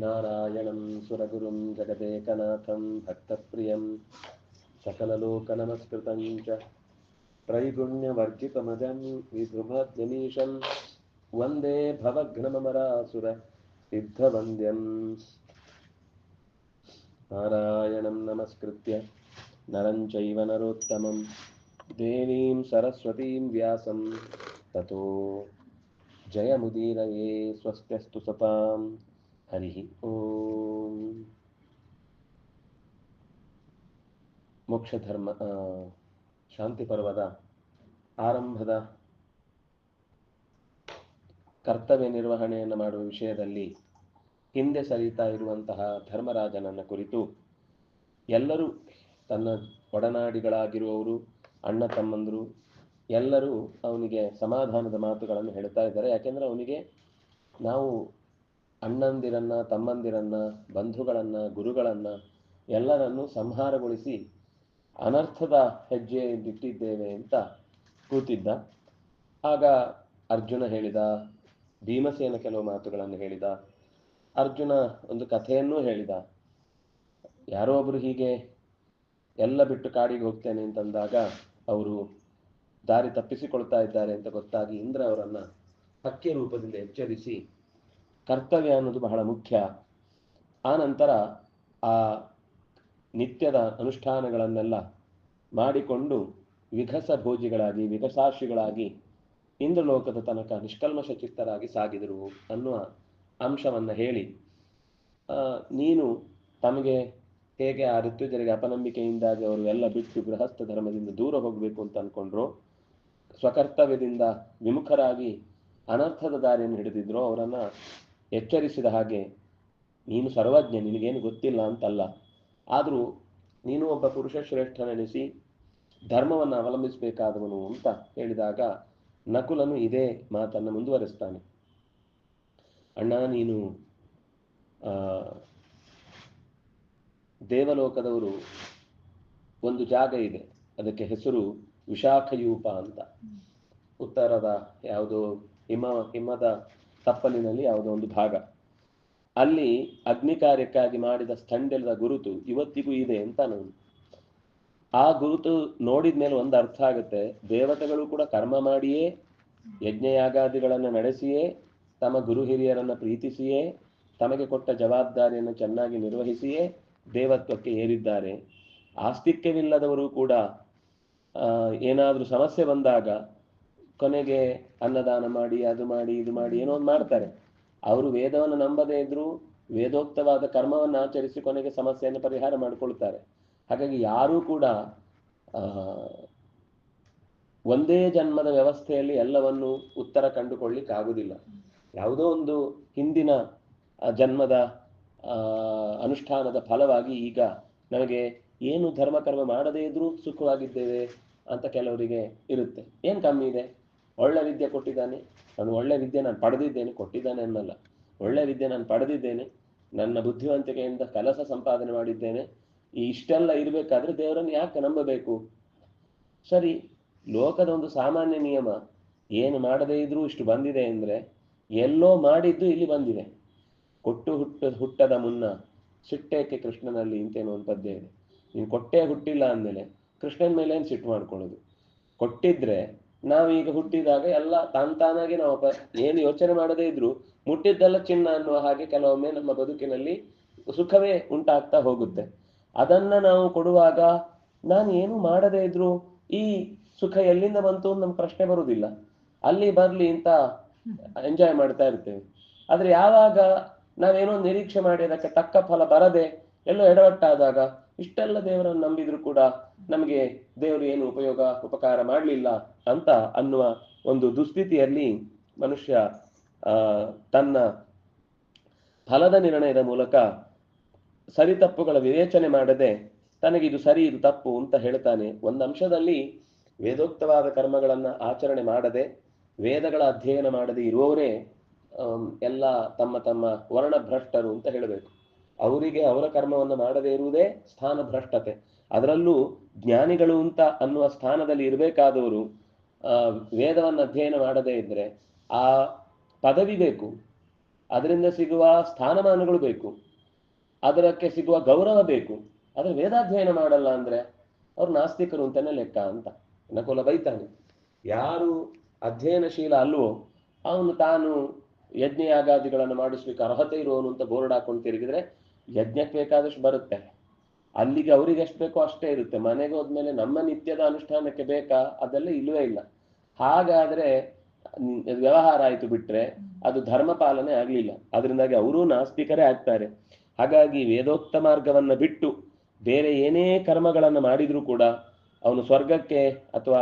ನಾರಾಯಣಂ ಸುರಗುರುಂ ಜಗದೇಕನಾಥಂ ಭಕ್ತಪ್ರಿಯಂ ಸಕಲಲೋಕನಮಸ್ಕೃತಂ ಚ ತ್ರೈಗುಣ್ಯವರ್ಜಿತಮಜಂ ವಿಧುಮದ್ಯಮೀಶಂ ವಂದೇ ಭವಘ್ನಮರಾಸುರ ಸಿದ್ಧವಂದ್ಯಂ. ನಾರಾಯಣಂ ನಮಸ್ಕೃತ್ಯ ನರಂ ಚೈವ ನರೋತ್ತಮಂ ದೇವೀಂ ಸರಸ್ವತೀಂ ವ್ಯಾಸಂ ತತೋ ಜಯಮುದೀರಯೇ. ಸ್ವಸ್ತ್ಯಸ್ತು ಸತಾಂ. ಹರಿ ಓಂ. ಮೋಕ್ಷಧರ್ಮ ಶಾಂತಿ ಪರ್ವದ ಆರಂಭದ ಕರ್ತವ್ಯ ನಿರ್ವಹಣೆಯನ್ನು ಮಾಡುವ ವಿಷಯದಲ್ಲಿ ಹಿಂದೆ ಸರಿತಾ ಇರುವಂತಹ ಧರ್ಮರಾಜನನ್ನ ಕುರಿತು ಎಲ್ಲರೂ ತನ್ನ ಒಡನಾಡಿಗಳಾಗಿರುವವರು, ಅಣ್ಣ ತಮ್ಮಂದರು ಎಲ್ಲರೂ ಅವನಿಗೆ ಸಮಾಧಾನದ ಮಾತುಗಳನ್ನು ಹೇಳ್ತಾ ಇದ್ದಾರೆ. ಯಾಕೆಂದ್ರೆ ಅವನಿಗೆ ನಾವು ಅಣ್ಣಂದಿರನ್ನ, ತಮ್ಮಂದಿರನ್ನ, ಬಂಧುಗಳನ್ನ, ಗುರುಗಳನ್ನ ಎಲ್ಲರನ್ನೂ ಸಂಹಾರಗೊಳಿಸಿ ಅನರ್ಥದ ಹೆಜ್ಜೆ ಬಿಟ್ಟಿದ್ದೇವೆ ಅಂತ ಕೂತಿದ್ದ. ಆಗ ಅರ್ಜುನ ಹೇಳಿದ, ಭೀಮಸೇನ ಕೆಲವು ಮಾತುಗಳನ್ನು ಹೇಳಿದ, ಅರ್ಜುನ ಒಂದು ಕಥೆಯನ್ನೂ ಹೇಳಿದ. ಯಾರೋ ಒಬ್ರು ಹೀಗೆ ಎಲ್ಲ ಬಿಟ್ಟು ಕಾಡಿಗೆ ಹೋಗ್ತೇನೆ ಅಂತಂದಾಗ ಅವರು ದಾರಿ ತಪ್ಪಿಸಿಕೊಳ್ತಾ ಇದ್ದಾರೆ ಅಂತ ಗೊತ್ತಾಗಿ ಇಂದ್ರ ಅವರನ್ನ ಹಕ್ಕಿ ರೂಪದಿಂದ ಎಚ್ಚರಿಸಿ, ಕರ್ತವ್ಯ ಅನ್ನೋದು ಬಹಳ ಮುಖ್ಯ, ಆ ನಂತರ ಆ ನಿತ್ಯದ ಅನುಷ್ಠಾನಗಳನ್ನೆಲ್ಲ ಮಾಡಿಕೊಂಡು ವಿಘಸ ಭೋಜಿಗಳಾಗಿ ವಿಘಸಾಶಿಗಳಾಗಿ ಇಂದ್ರಲೋಕದ ತನಕ ನಿಷ್ಕಲ್ಮಶ ಚಿತ್ತರಾಗಿ ಸಾಗಿದರು ಅನ್ನುವ ಅಂಶವನ್ನ ಹೇಳಿ, ನೀನು ತಮಗೆ ಹೇಗೆ ಆ ಋತ್ಯುಜರಿಗೆ ಅಪನಂಬಿಕೆಯಿಂದಾಗಿ ಅವರು ಎಲ್ಲ ಬಿಟ್ಟು ಗೃಹಸ್ಥ ಧರ್ಮದಿಂದ ದೂರ ಹೋಗಬೇಕು ಅಂತ ಅನ್ಕೊಂಡ್ರು, ಸ್ವಕರ್ತವ್ಯದಿಂದ ವಿಮುಖರಾಗಿ ಅನರ್ಥದ ದಾರಿಯನ್ನು ಹಿಡಿದಿದ್ರು, ಅವರನ್ನ ಎಚ್ಚರಿಸಿದ ಹಾಗೆ ನೀನು ಸರ್ವಜ್ಞ, ನಿನಗೇನು ಗೊತ್ತಿಲ್ಲ ಅಂತಲ್ಲ, ಆದರೂ ನೀನು ಒಬ್ಬ ಪುರುಷ ಶ್ರೇಷ್ಠನೆನಿಸಿ ಧರ್ಮವನ್ನು ಅವಲಂಬಿಸಬೇಕಾದವನು ಅಂತ ಹೇಳಿದಾಗ ನಕುಲನು ಇದೇ ಮಾತನ್ನು ಮುಂದುವರಿಸ್ತಾನೆ. ಅಣ್ಣ, ನೀನು ದೇವಲೋಕದವರು ಒಂದು ಜಾಗ ಇದೆ, ಅದಕ್ಕೆ ಹೆಸರು ವಿಶಾಖಯೂಪ ಅಂತ. ಉತ್ತರದ ಯಾವುದೋ ಹಿಮದ ತಪ್ಪಲಿನಲ್ಲಿ ಯಾವುದೋ ಒಂದು ಭಾಗ. ಅಲ್ಲಿ ಅಗ್ನಿ ಕಾರ್ಯಕ್ಕಾಗಿ ಮಾಡಿದ ಸ್ಥಂಡೆಲದ ಗುರುತು ಇವತ್ತಿಗೂ ಇದೆ ಅಂತ ನಾನು. ಆ ಗುರುತು ನೋಡಿದ ಮೇಲೆ ಒಂದು ಅರ್ಥ ಆಗುತ್ತೆ, ದೇವತೆಗಳು ಕೂಡ ಕರ್ಮ ಮಾಡಿಯೇ ಯಜ್ಞಯಾಗಾದಿಗಳನ್ನು ನಡೆಸಿಯೇ ತಮ್ಮ ಗುರು ಹಿರಿಯರನ್ನ ಪ್ರೀತಿಸಿಯೇ ತಮಗೆ ಕೊಟ್ಟ ಜವಾಬ್ದಾರಿಯನ್ನು ಚೆನ್ನಾಗಿ ನಿರ್ವಹಿಸಿಯೇ ದೇವತ್ವಕ್ಕೆ ಏರಿದ್ದಾರೆ. ಆಸ್ತಿಕ್ಯವಿಲ್ಲದವರು ಕೂಡ ಏನಾದ್ರೂ ಸಮಸ್ಯೆ ಬಂದಾಗ ಕೊನೆಗೆ ಅನ್ನದಾನ ಮಾಡಿ ಅದು ಮಾಡಿ ಇದು ಮಾಡಿ ಏನೋ ಒಂದು ಮಾಡ್ತಾರೆ. ಅವರು ವೇದವನ್ನು ನಂಬದೇ ಇದ್ರು ವೇದೋಕ್ತವಾದ ಕರ್ಮವನ್ನು ಆಚರಿಸಿ ಕೊನೆಗೆ ಸಮಸ್ಯೆಯನ್ನು ಪರಿಹಾರ ಮಾಡಿಕೊಳ್ತಾರೆ. ಹಾಗಾಗಿ ಯಾರೂ ಕೂಡ ಒಂದೇ ಜನ್ಮದ ವ್ಯವಸ್ಥೆಯಲ್ಲಿ ಎಲ್ಲವನ್ನು ಉತ್ತರ ಕಂಡುಕೊಳ್ಳಿಕ್ಕಾಗುವುದಿಲ್ಲ. ಯಾವುದೋ ಒಂದು ಹಿಂದಿನ ಜನ್ಮದ ಅನುಷ್ಠಾನದ ಫಲವಾಗಿ ಈಗ ನಮಗೆ ಏನು ಧರ್ಮಕರ್ಮ ಮಾಡದೇ ಇದ್ರೂ ಸುಖವಾಗಿದ್ದೇವೆ ಅಂತ ಕೆಲವರಿಗೆ ಇರುತ್ತೆ. ಏನು ಕಮ್ಮಿ ಇದೆ? ಒಳ್ಳೆ ವಿದ್ಯೆ ಕೊಟ್ಟಿದ್ದಾನೆ, ನಾನು ಒಳ್ಳೆ ವಿದ್ಯೆ ನಾನು ಪಡೆದಿದ್ದೇನೆ, ಕೊಟ್ಟಿದ್ದಾನೆ ಅನ್ನಲ್ಲ, ಒಳ್ಳೆ ವಿದ್ಯೆ ನಾನು ಪಡೆದಿದ್ದೇನೆ, ನನ್ನ ಬುದ್ಧಿವಂತಿಕೆಯಿಂದ ಕೆಲಸ ಸಂಪಾದನೆ ಮಾಡಿದ್ದೇನೆ, ಈ ಇಷ್ಟೆಲ್ಲ ಇರಬೇಕಾದ್ರೆ ದೇವರನ್ನು ಯಾಕೆ ನಂಬಬೇಕು? ಸರಿ, ಲೋಕದ ಒಂದು ಸಾಮಾನ್ಯ ನಿಯಮ, ಏನು ಮಾಡದೇ ಇದ್ರೂ ಇಷ್ಟು ಬಂದಿದೆ ಅಂದ್ರೆ ಎಲ್ಲೋ ಮಾಡಿದ್ದು ಇಲ್ಲಿ ಬಂದಿದೆ. ಹುಟ್ಟದ ಮುನ್ನ ಸಿಟ್ಟೇಕೆ ಕೃಷ್ಣನಲ್ಲಿ ಇಂತೇನೋ ಒಂದು ಪದ್ಯ ಇದೆ. ನೀನು ಕೊಟ್ಟೇ ಹುಟ್ಟಿಲ್ಲ ಅಂದಮೇಲೆ ಕೃಷ್ಣನ ಮೇಲೆ ಏನು ಸಿಟ್ಟು ಮಾಡ್ಕೊಳ್ಳೋದು? ಕೊಟ್ಟಿದ್ರೆ ನಾವೀಗ ಹುಟ್ಟಿದಾಗ ಎಲ್ಲ ತಾನಾಗಿ ನಾವು ಏನು ಯೋಚನೆ ಮಾಡದೇ ಇದ್ರು ಮುಟ್ಟಿದ್ದೆಲ್ಲ ಚಿನ್ನ ಅನ್ನುವ ಹಾಗೆ ಕೆಲವೊಮ್ಮೆ ನಮ್ಮ ಬದುಕಿನಲ್ಲಿ ಸುಖವೇ ಉಂಟಾಗ್ತಾ ಹೋಗುತ್ತೆ. ಅದನ್ನ ನಾವು ಕೊಡುವಾಗ ನಾನು ಏನು ಮಾಡದೇ ಇದ್ರು ಈ ಸುಖ ಎಲ್ಲಿಂದ ಬಂತು ನಮ್ಮ ಪ್ರಶ್ನೆ ಬರುವುದಿಲ್ಲ. ಅಲ್ಲಿ ಬರ್ಲಿ ಅಂತ ಎಂಜಾಯ್ ಮಾಡ್ತಾ ಇರ್ತೇವೆ. ಆದ್ರೆ ಯಾವಾಗ ನಾವೇನೋ ನಿರೀಕ್ಷೆ ಮಾಡಿ ಅದಕ್ಕೆ ತಕ್ಕ ಫಲ ಬರದೆ ಎಲ್ಲೋ ಎಡವಟ್ಟಾದಾಗ ಇಷ್ಟೆಲ್ಲ ದೇವರನ್ನು ನಂಬಿದ್ರು ಕೂಡ ನಮಗೆ ದೇವರು ಏನು ಉಪಕಾರ ಮಾಡಲಿಲ್ಲ ಅಂತ ಅನ್ನುವ ಒಂದು ದುಸ್ಥಿತಿಯಲ್ಲಿ ಮನುಷ್ಯ ತನ್ನ ಫಲದ ನಿರ್ಣಯದ ಮೂಲಕ ಸರಿ ತಪ್ಪುಗಳ ವಿವೇಚನೆ ಮಾಡದೆ ತನಗಿದು ಸರಿ ಇದು ತಪ್ಪು ಅಂತ ಹೇಳ್ತಾನೆ. ಒಂದು ಅಂಶದಲ್ಲಿ ವೇದೋಕ್ತವಾದ ಕರ್ಮಗಳನ್ನ ಆಚರಣೆ ಮಾಡದೆ ವೇದಗಳ ಅಧ್ಯಯನ ಮಾಡದೆ ಇರುವವರೇ ಎಲ್ಲ ತಮ್ಮ ತಮ್ಮ ವರ್ಣಭ್ರಷ್ಟರು ಅಂತ ಹೇಳಬೇಕು. ಅವರಿಗೆ ಅವರ ಕರ್ಮವನ್ನು ಮಾಡದೇ ಇರುವುದೇ ಸ್ಥಾನ ಭ್ರಷ್ಟತೆ. ಅದರಲ್ಲೂ ಜ್ಞಾನಿಗಳು ಅಂತ ಅನ್ನುವ ಸ್ಥಾನದಲ್ಲಿ ಇರಬೇಕಾದವರು ವೇದವನ್ನು ಅಧ್ಯಯನ ಮಾಡದೇ ಇದ್ರೆ ಆ ಪದವಿ ಬೇಕು. ಅದರಿಂದ ಸಿಗುವ ಸ್ಥಾನಮಾನಗಳು ಬೇಕು, ಅದಕ್ಕೆ ಸಿಗುವ ಗೌರವ ಬೇಕು. ಆದ್ರೆ ವೇದಾಧ್ಯಯನ ಮಾಡಲ್ಲ ಅಂದ್ರೆ ಅವ್ರು ನಾಸ್ತಿಕರು ಅಂತಾನೆ ಲೆಕ್ಕ ಅಂತ ನಕುಲ ಬೈತಾನೆ. ಯಾರು ಅಧ್ಯಯನಶೀಲ ಅಲ್ವೋ ಅವನು ತಾನು ಯಜ್ಞ ಯಾಗಾದಿಗಳನ್ನು ಮಾಡಿಸ್ಲಿಕ್ಕೆ ಅರ್ಹತೆ ಇರುವವನು ಅಂತ ಬೋರ್ಡ್ ಹಾಕೊಂಡು ತಿರುಗಿದ್ರೆ ಯಜ್ಞಕ್ಕೆ ಬೇಕಾದಷ್ಟು ಬರುತ್ತೆ, ಅಲ್ಲಿಗೆ ಅವ್ರಿಗೆ ಎಷ್ಟು ಬೇಕೋ ಅಷ್ಟೇ ಇರುತ್ತೆ. ಮನೆಗೆ ಹೋದ್ಮೇಲೆ ನಮ್ಮ ನಿತ್ಯದ ಅನುಷ್ಠಾನಕ್ಕೆ ಬೇಕಾ ಅದೆಲ್ಲ ಇಲ್ಲವೇ ಇಲ್ಲ. ಹಾಗಾದ್ರೆ ವ್ಯವಹಾರ ಆಯ್ತು ಬಿಟ್ರೆ ಅದು ಧರ್ಮ ಪಾಲನೆ ಆಗ್ಲಿಲ್ಲ. ಅದರಿಂದಾಗಿ ಅವರೂ ನಾಸ್ತಿಕರೇ ಆಗ್ತಾರೆ. ಹಾಗಾಗಿ ವೇದೋಕ್ತ ಮಾರ್ಗವನ್ನ ಬಿಟ್ಟು ಬೇರೆ ಏನೇ ಕರ್ಮಗಳನ್ನು ಮಾಡಿದ್ರೂ ಕೂಡ ಅವನು ಸ್ವರ್ಗಕ್ಕೆ ಅಥವಾ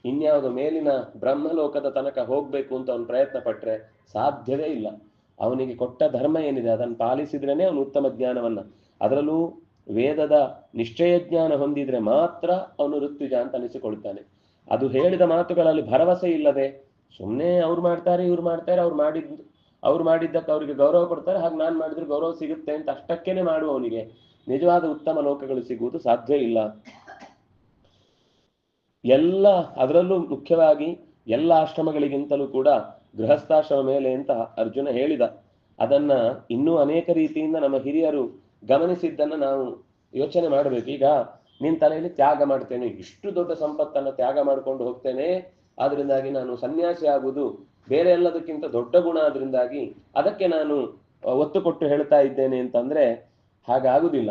ಇನ್ಯಾವುದು ಮೇಲಿನ ಬ್ರಹ್ಮಲೋಕದ ತನಕ ಹೋಗ್ಬೇಕು ಅಂತ ಅವನು ಪ್ರಯತ್ನ ಪಟ್ರೆ ಸಾಧ್ಯವೇ ಇಲ್ಲ. ಅವನಿಗೆ ಕೊಟ್ಟ ಧರ್ಮ ಏನಿದೆ ಅದನ್ನು ಪಾಲಿಸಿದ್ರೇನೆ ಅವನು ಉತ್ತಮ ಜ್ಞಾನವನ್ನ, ಅದರಲ್ಲೂ ವೇದದ ನಿಶ್ಚಯ ಜ್ಞಾನ ಹೊಂದಿದ್ರೆ ಮಾತ್ರ ಅವನು ಋತ್ವಿಜ ಅಂತ ಅನಿಸಿಕೊಳ್ತಾನೆ. ಅದು ಹೇಳಿದ ಮಾತುಗಳಲ್ಲಿ ಭರವಸೆ ಇಲ್ಲದೆ ಸುಮ್ಮನೆ ಅವ್ರು ಮಾಡ್ತಾರೆ ಇವ್ರು ಮಾಡ್ತಾರೆ, ಅವ್ರು ಮಾಡಿದ್ದಕ್ಕೆ ಅವರಿಗೆ ಗೌರವ ಕೊಡ್ತಾರೆ, ಹಾಗೆ ನಾನು ಮಾಡಿದ್ರೆ ಗೌರವ ಸಿಗುತ್ತೆ ಅಂತ ಅಷ್ಟಕ್ಕೇನೆ ಮಾಡುವವನಿಗೆ ನಿಜವಾದ ಉತ್ತಮ ಲೋಕಗಳು ಸಿಗುವುದು ಸಾಧ್ಯ ಇಲ್ಲ. ಎಲ್ಲ ಅದರಲ್ಲೂ ಮುಖ್ಯವಾಗಿ ಎಲ್ಲ ಆಶ್ರಮಗಳಿಗಿಂತಲೂ ಕೂಡ ಗೃಹಸ್ಥಾಶ್ರಮ ಮೇಲೆ ಅಂತ ಅರ್ಜುನ ಹೇಳಿದ. ಅದನ್ನ ಇನ್ನೂ ಅನೇಕ ರೀತಿಯಿಂದ ನಮ್ಮ ಹಿರಿಯರು ಗಮನಿಸಿದ್ದನ್ನ ನಾವು ಯೋಚನೆ ಮಾಡಬೇಕು. ಈಗ ನಿನ್ ತಲೆಯಲ್ಲಿ ತ್ಯಾಗ ಮಾಡ್ತೇನೆ, ಇಷ್ಟು ದೊಡ್ಡ ಸಂಪತ್ತನ್ನ ತ್ಯಾಗ ಮಾಡ್ಕೊಂಡು ಹೋಗ್ತೇನೆ, ಆದ್ರಿಂದಾಗಿ ನಾನು ಸನ್ಯಾಸಿ ಆಗುವುದು ಬೇರೆ ಎಲ್ಲದಕ್ಕಿಂತ ದೊಡ್ಡ ಗುಣ, ಆದ್ರಿಂದಾಗಿ ಅದಕ್ಕೆ ನಾನು ಒತ್ತು ಕೊಟ್ಟು ಹೇಳ್ತಾ ಇದ್ದೇನೆ ಅಂತಂದ್ರೆ ಹಾಗಾಗುದಿಲ್ಲ.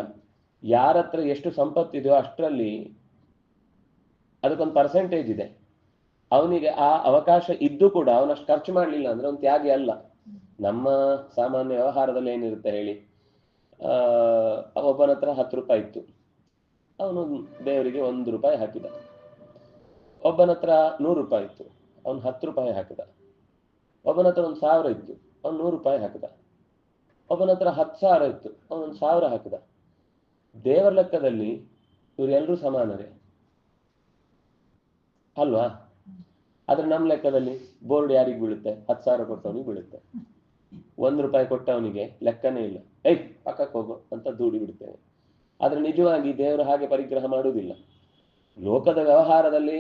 ಯಾರತ್ರ ಎಷ್ಟು ಸಂಪತ್ತಿದೆಯೋ ಅಷ್ಟರಲ್ಲಿ ಅದಕ್ಕೊಂದು ಪರ್ಸೆಂಟೇಜ್ ಇದೆ. ಅವನಿಗೆ ಆ ಅವಕಾಶ ಇದ್ದು ಕೂಡ ಅವನಷ್ಟು ಖರ್ಚು ಮಾಡ್ಲಿಲ್ಲ ಅಂದ್ರೆ ಅವನು ತ್ಯಾಗಿ ಅಲ್ಲ. ನಮ್ಮ ಸಾಮಾನ್ಯ ವ್ಯವಹಾರದಲ್ಲಿ ಏನಿರುತ್ತೆ ಹೇಳಿ, ಒಬ್ಬನ ಹತ್ರ 10 ರೂಪಾಯಿ ಇತ್ತು, ಅವನು ದೇವರಿಗೆ 1 ರೂಪಾಯಿ ಹಾಕಿದ. ಒಬ್ಬನ ಹತ್ರ 100 ರೂಪಾಯಿ ಇತ್ತು, ಅವನು 10 ರೂಪಾಯಿ ಹಾಕಿದ. ಒಬ್ಬನ ಹತ್ರ 1000 ಇತ್ತು, ಅವನು 100 ರೂಪಾಯಿ ಹಾಕಿದ. ಒಬ್ಬನ ಹತ್ರ 10,000 ಇತ್ತು, ಅವನು 1,000 ಹಾಕಿದ. ದೇವರ ಲೆಕ್ಕದಲ್ಲಿ ಇವರೆಲ್ಲರೂ ಸಮಾನರೇ ಅಲ್ವಾ? ಆದ್ರೆ ನಮ್ಮ ಲೆಕ್ಕದಲ್ಲಿ ಬೋರ್ಡ್ ಯಾರಿಗೆ ಬೀಳುತ್ತೆ? 10,000 ಕೊಟ್ಟವನಿಗೆ ಬೀಳುತ್ತೆ. 1 ರೂಪಾಯಿ ಕೊಟ್ಟವನಿಗೆ ಲೆಕ್ಕನೇ ಇಲ್ಲ, ಪಕ್ಕಕ್ಕೆ ಹೋಗು ಅಂತ ದೂಡಿ ಬಿಡ್ತೇವೆ. ಆದ್ರೆ ನಿಜವಾಗಿ ದೇವರು ಹಾಗೆ ಪರಿಗ್ರಹ ಮಾಡುವುದಿಲ್ಲ. ಲೋಕದ ವ್ಯವಹಾರದಲ್ಲಿ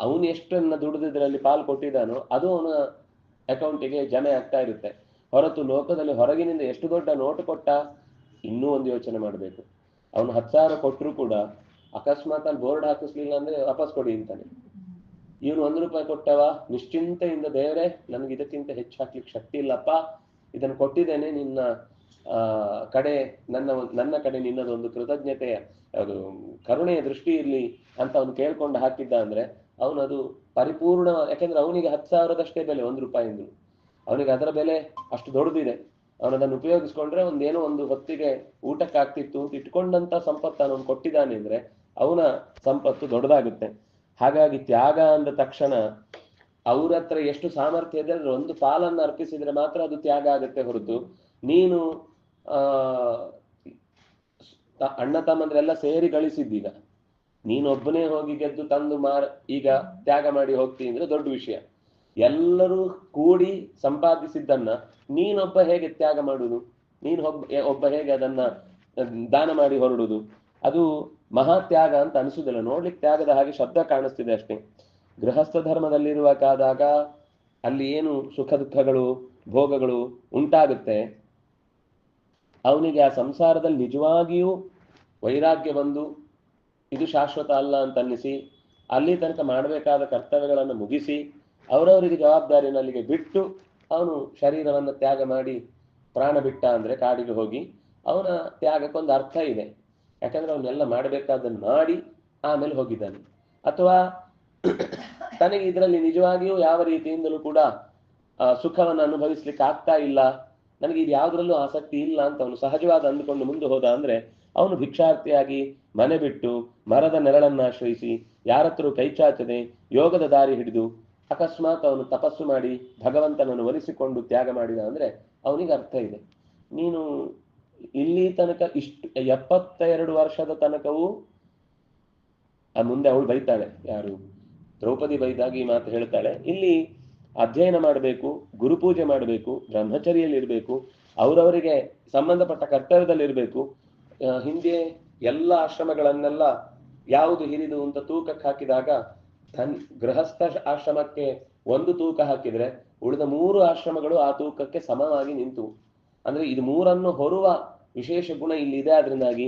ಅವನು ಎಷ್ಟನ್ನ ದುಡಿದ್ರಲ್ಲಿ ಪಾಲು ಕೊಟ್ಟಿದ್ದಾನೋ ಅದು ಅವನ ಅಕೌಂಟಿಗೆ ಜಮೆ ಆಗ್ತಾ ಇರುತ್ತೆ. ಹೊರತು ಲೋಕದಲ್ಲಿ ಹೊರಗಿನಿಂದ ಎಷ್ಟು ದೊಡ್ಡ ನೋಟು ಕೊಟ್ಟ ಇನ್ನೂ ಒಂದು ಯೋಚನೆ ಮಾಡಬೇಕು. ಅವನು 10,000 ಕೊಟ್ಟರು ಕೂಡ ಅಕಸ್ಮಾತ್ ಅಲ್ಲಿ ಬೋರ್ಡ್ ಹಾಕಿಸ್ಲಿಲ್ಲ ಅಂದ್ರೆ ವಾಪಸ್ ಕೊಡಿ ಅಂತಾನೆ. ಇವನು 1 ರೂಪಾಯಿ ಕೊಟ್ಟವ ನಿಶ್ಚಿಂತೆಯಿಂದ, ದೇವರೇ ನನಗೆ ಇದಕ್ಕಿಂತ ಹೆಚ್ಚು ಹಾಕ್ಲಿಕ್ಕೆ ಶಕ್ತಿ ಇಲ್ಲಪ್ಪ, ಇದನ್ನು ಕೊಟ್ಟಿದ್ದೇನೆ, ನಿನ್ನ ಕಡೆ ನನ್ನ ಕಡೆ ನಿನ್ನದೊಂದು ಕೃತಜ್ಞತೆಯ ಅದು ಕರುಣೆಯ ದೃಷ್ಟಿ ಇರ್ಲಿ ಅಂತ ಅವನು ಕೇಳ್ಕೊಂಡು ಹಾಕಿದ್ದ ಅಂದ್ರೆ ಅವನದು ಪರಿಪೂರ್ಣ. ಯಾಕೆಂದ್ರೆ ಅವನಿಗೆ 10,000ದಷ್ಟೇ ಬೆಲೆ 1 ರೂಪಾಯಿಂದು, ಅವನಿಗೆ ಅದರ ಬೆಲೆ ಅಷ್ಟು ದೊಡ್ಡದಿದೆ. ಅವನದನ್ನು ಉಪಯೋಗಿಸ್ಕೊಂಡ್ರೆ ಒಂದೇನೋ ಒಂದು ಹೊತ್ತಿಗೆ ಊಟಕ್ಕಾಗ್ತಿತ್ತು ಅಂತ ಇಟ್ಕೊಂಡಂತ ಸಂಪತ್ತು ಅವನು ಕೊಟ್ಟಿದ್ದಾನೆ ಅಂದ್ರೆ ಅವನ ಸಂಪತ್ತು ದೊಡ್ಡದಾಗುತ್ತೆ. ಹಾಗಾಗಿ ತ್ಯಾಗ ಅಂದ ತಕ್ಷಣ ಅವ್ರ ಹತ್ರ ಎಷ್ಟು ಸಾಮರ್ಥ್ಯ ಇದೆ ಅಂದ್ರೆ ಒಂದು ಪಾಲನ್ನು ಅರ್ಪಿಸಿದ್ರೆ ಮಾತ್ರ ಅದು ತ್ಯಾಗ ಆಗುತ್ತೆ. ಹೊರತು ನೀನು ಅಣ್ಣ ತಮ್ಮಂದ್ರೆಲ್ಲ ಸೇರಿ ಗಳಿಸಿದ್ದೀಗ, ನೀನೊಬ್ಬನೇ ಹೋಗಿ ಗೆದ್ದು ತಂದು ಈಗ ತ್ಯಾಗ ಮಾಡಿ ಹೋಗ್ತೀನಿ ಅಂದ್ರೆ ದೊಡ್ಡ ವಿಷಯ. ಎಲ್ಲರೂ ಕೂಡಿ ಸಂಪಾದಿಸಿದ್ದನ್ನ ನೀನೊಬ್ಬ ಹೇಗೆ ತ್ಯಾಗ ಮಾಡುವುದು? ನೀನು ಒಬ್ಬ ಹೇಗೆ ಅದನ್ನ ದಾನ ಮಾಡಿ ಹೊರಡುದು? ಅದು ಮಹಾತ್ಯಾಗ ಅಂತ ಅನಿಸುವುದಿಲ್ಲ. ನೋಡ್ಲಿಕ್ಕೆ ತ್ಯಾಗದ ಹಾಗೆ ಶಬ್ದ ಕಾಣಿಸ್ತಿದೆ ಅಷ್ಟೇ. ಗೃಹಸ್ಥ ಧರ್ಮದಲ್ಲಿರುವಾಗ ಅಲ್ಲಿ ಏನು ಸುಖ ದುಃಖಗಳು ಭೋಗಗಳು ಉಂಟಾಗುತ್ತೆ, ಅವನಿಗೆ ಆ ಸಂಸಾರದಲ್ಲಿ ನಿಜವಾಗಿಯೂ ವೈರಾಗ್ಯ ಬಂದು ಇದು ಶಾಶ್ವತ ಅಲ್ಲ ಅಂತ ಅನ್ನಿಸಿ ಅಲ್ಲಿ ತನಕ ಮಾಡಬೇಕಾದ ಕರ್ತವ್ಯಗಳನ್ನು ಮುಗಿಸಿ ಅವರವರಿಗೆ ಜವಾಬ್ದಾರಿನಲ್ಲಿಗೆ ಬಿಟ್ಟು ಅವನು ಶರೀರವನ್ನು ತ್ಯಾಗ ಮಾಡಿ ಪ್ರಾಣ ಬಿಟ್ಟ ಅಂದ್ರೆ ಕಾಡಿಗೆ ಹೋಗಿ ಅವನ ತ್ಯಾಗಕ್ಕೊಂದು ಅರ್ಥ ಇದೆ. ಯಾಕಂದ್ರೆ ಅವನ್ನೆಲ್ಲ ಮಾಡಬೇಕಾದನ್ನು ಮಾಡಿ ಆಮೇಲೆ ಹೋಗಿದ್ದಾನೆ. ಅಥವಾ ತನಗೆ ಇದರಲ್ಲಿ ನಿಜವಾಗಿಯೂ ಯಾವ ರೀತಿಯಿಂದಲೂ ಕೂಡ ಸುಖವನ್ನು ಅನುಭವಿಸ್ಲಿಕ್ಕೆ ಆಗ್ತಾ ಇಲ್ಲ, ನನಗೆ ಇದು ಯಾವುದ್ರಲ್ಲೂ ಆಸಕ್ತಿ ಇಲ್ಲ ಅಂತ ಅವನು ಸಹಜವಾದ ಅಂದುಕೊಂಡು ಮುಂದೆ ಹೋದ ಅಂದ್ರೆ ಅವನು ಭಿಕ್ಷಾರ್ಥಿಯಾಗಿ ಮನೆ ಬಿಟ್ಟು ಮರದ ನೆರಳನ್ನು ಆಶ್ರಯಿಸಿ ಯಾರತ್ರ ಕೈ ಚಾಚದೆ ಯೋಗದ ದಾರಿ ಹಿಡಿದು ಅಕಸ್ಮಾತ್ ಅವನು ತಪಸ್ಸು ಮಾಡಿ ಭಗವಂತನನ್ನು ಒಲಿಸಿಕೊಂಡು ತ್ಯಾಗ ಮಾಡಿದ ಅಂದ್ರೆ ಅವನಿಗೆ ಅರ್ಥ ಇದೆ. ನೀನು ಇಲ್ಲಿ ತನಕ ಇಷ್ಟು 72 ವರ್ಷದ ತನಕವೂ ಮುಂದೆ ಅವಳು ಬೈತಾಳೆ, ಯಾರು ದ್ರೌಪದಿ ಬೈದಾಗ ಈ ಮಾತು ಹೇಳ್ತಾಳೆ, ಇಲ್ಲಿ ಅಧ್ಯಯನ ಮಾಡಬೇಕು, ಗುರುಪೂಜೆ ಮಾಡಬೇಕು, ಬ್ರಹ್ಮಚರ್ಯಲ್ಲಿರ್ಬೇಕು, ಅವರವರಿಗೆ ಸಂಬಂಧಪಟ್ಟ ಕರ್ತವ್ಯದಲ್ಲಿರ್ಬೇಕು. ಹಿಂದೆ ಎಲ್ಲ ಆಶ್ರಮಗಳನ್ನೆಲ್ಲ ಯಾವುದು ಹಿರಿದು ಅಂತ ತೂಕಕ್ಕೆ ಹಾಕಿದಾಗ ಗೃಹಸ್ಥ ಆಶ್ರಮಕ್ಕೆ ಒಂದು ತೂಕ ಹಾಕಿದ್ರೆ ಉಳಿದ 3 ಆಶ್ರಮಗಳು ಆ ತೂಕಕ್ಕೆ ಸಮವಾಗಿ ನಿಂತು. ಅಂದ್ರೆ ಇದು 3ಅನ್ನು ಹೊರುವ ವಿಶೇಷ ಗುಣ ಇಲ್ಲಿದೆ. ಅದರಿಂದಾಗಿ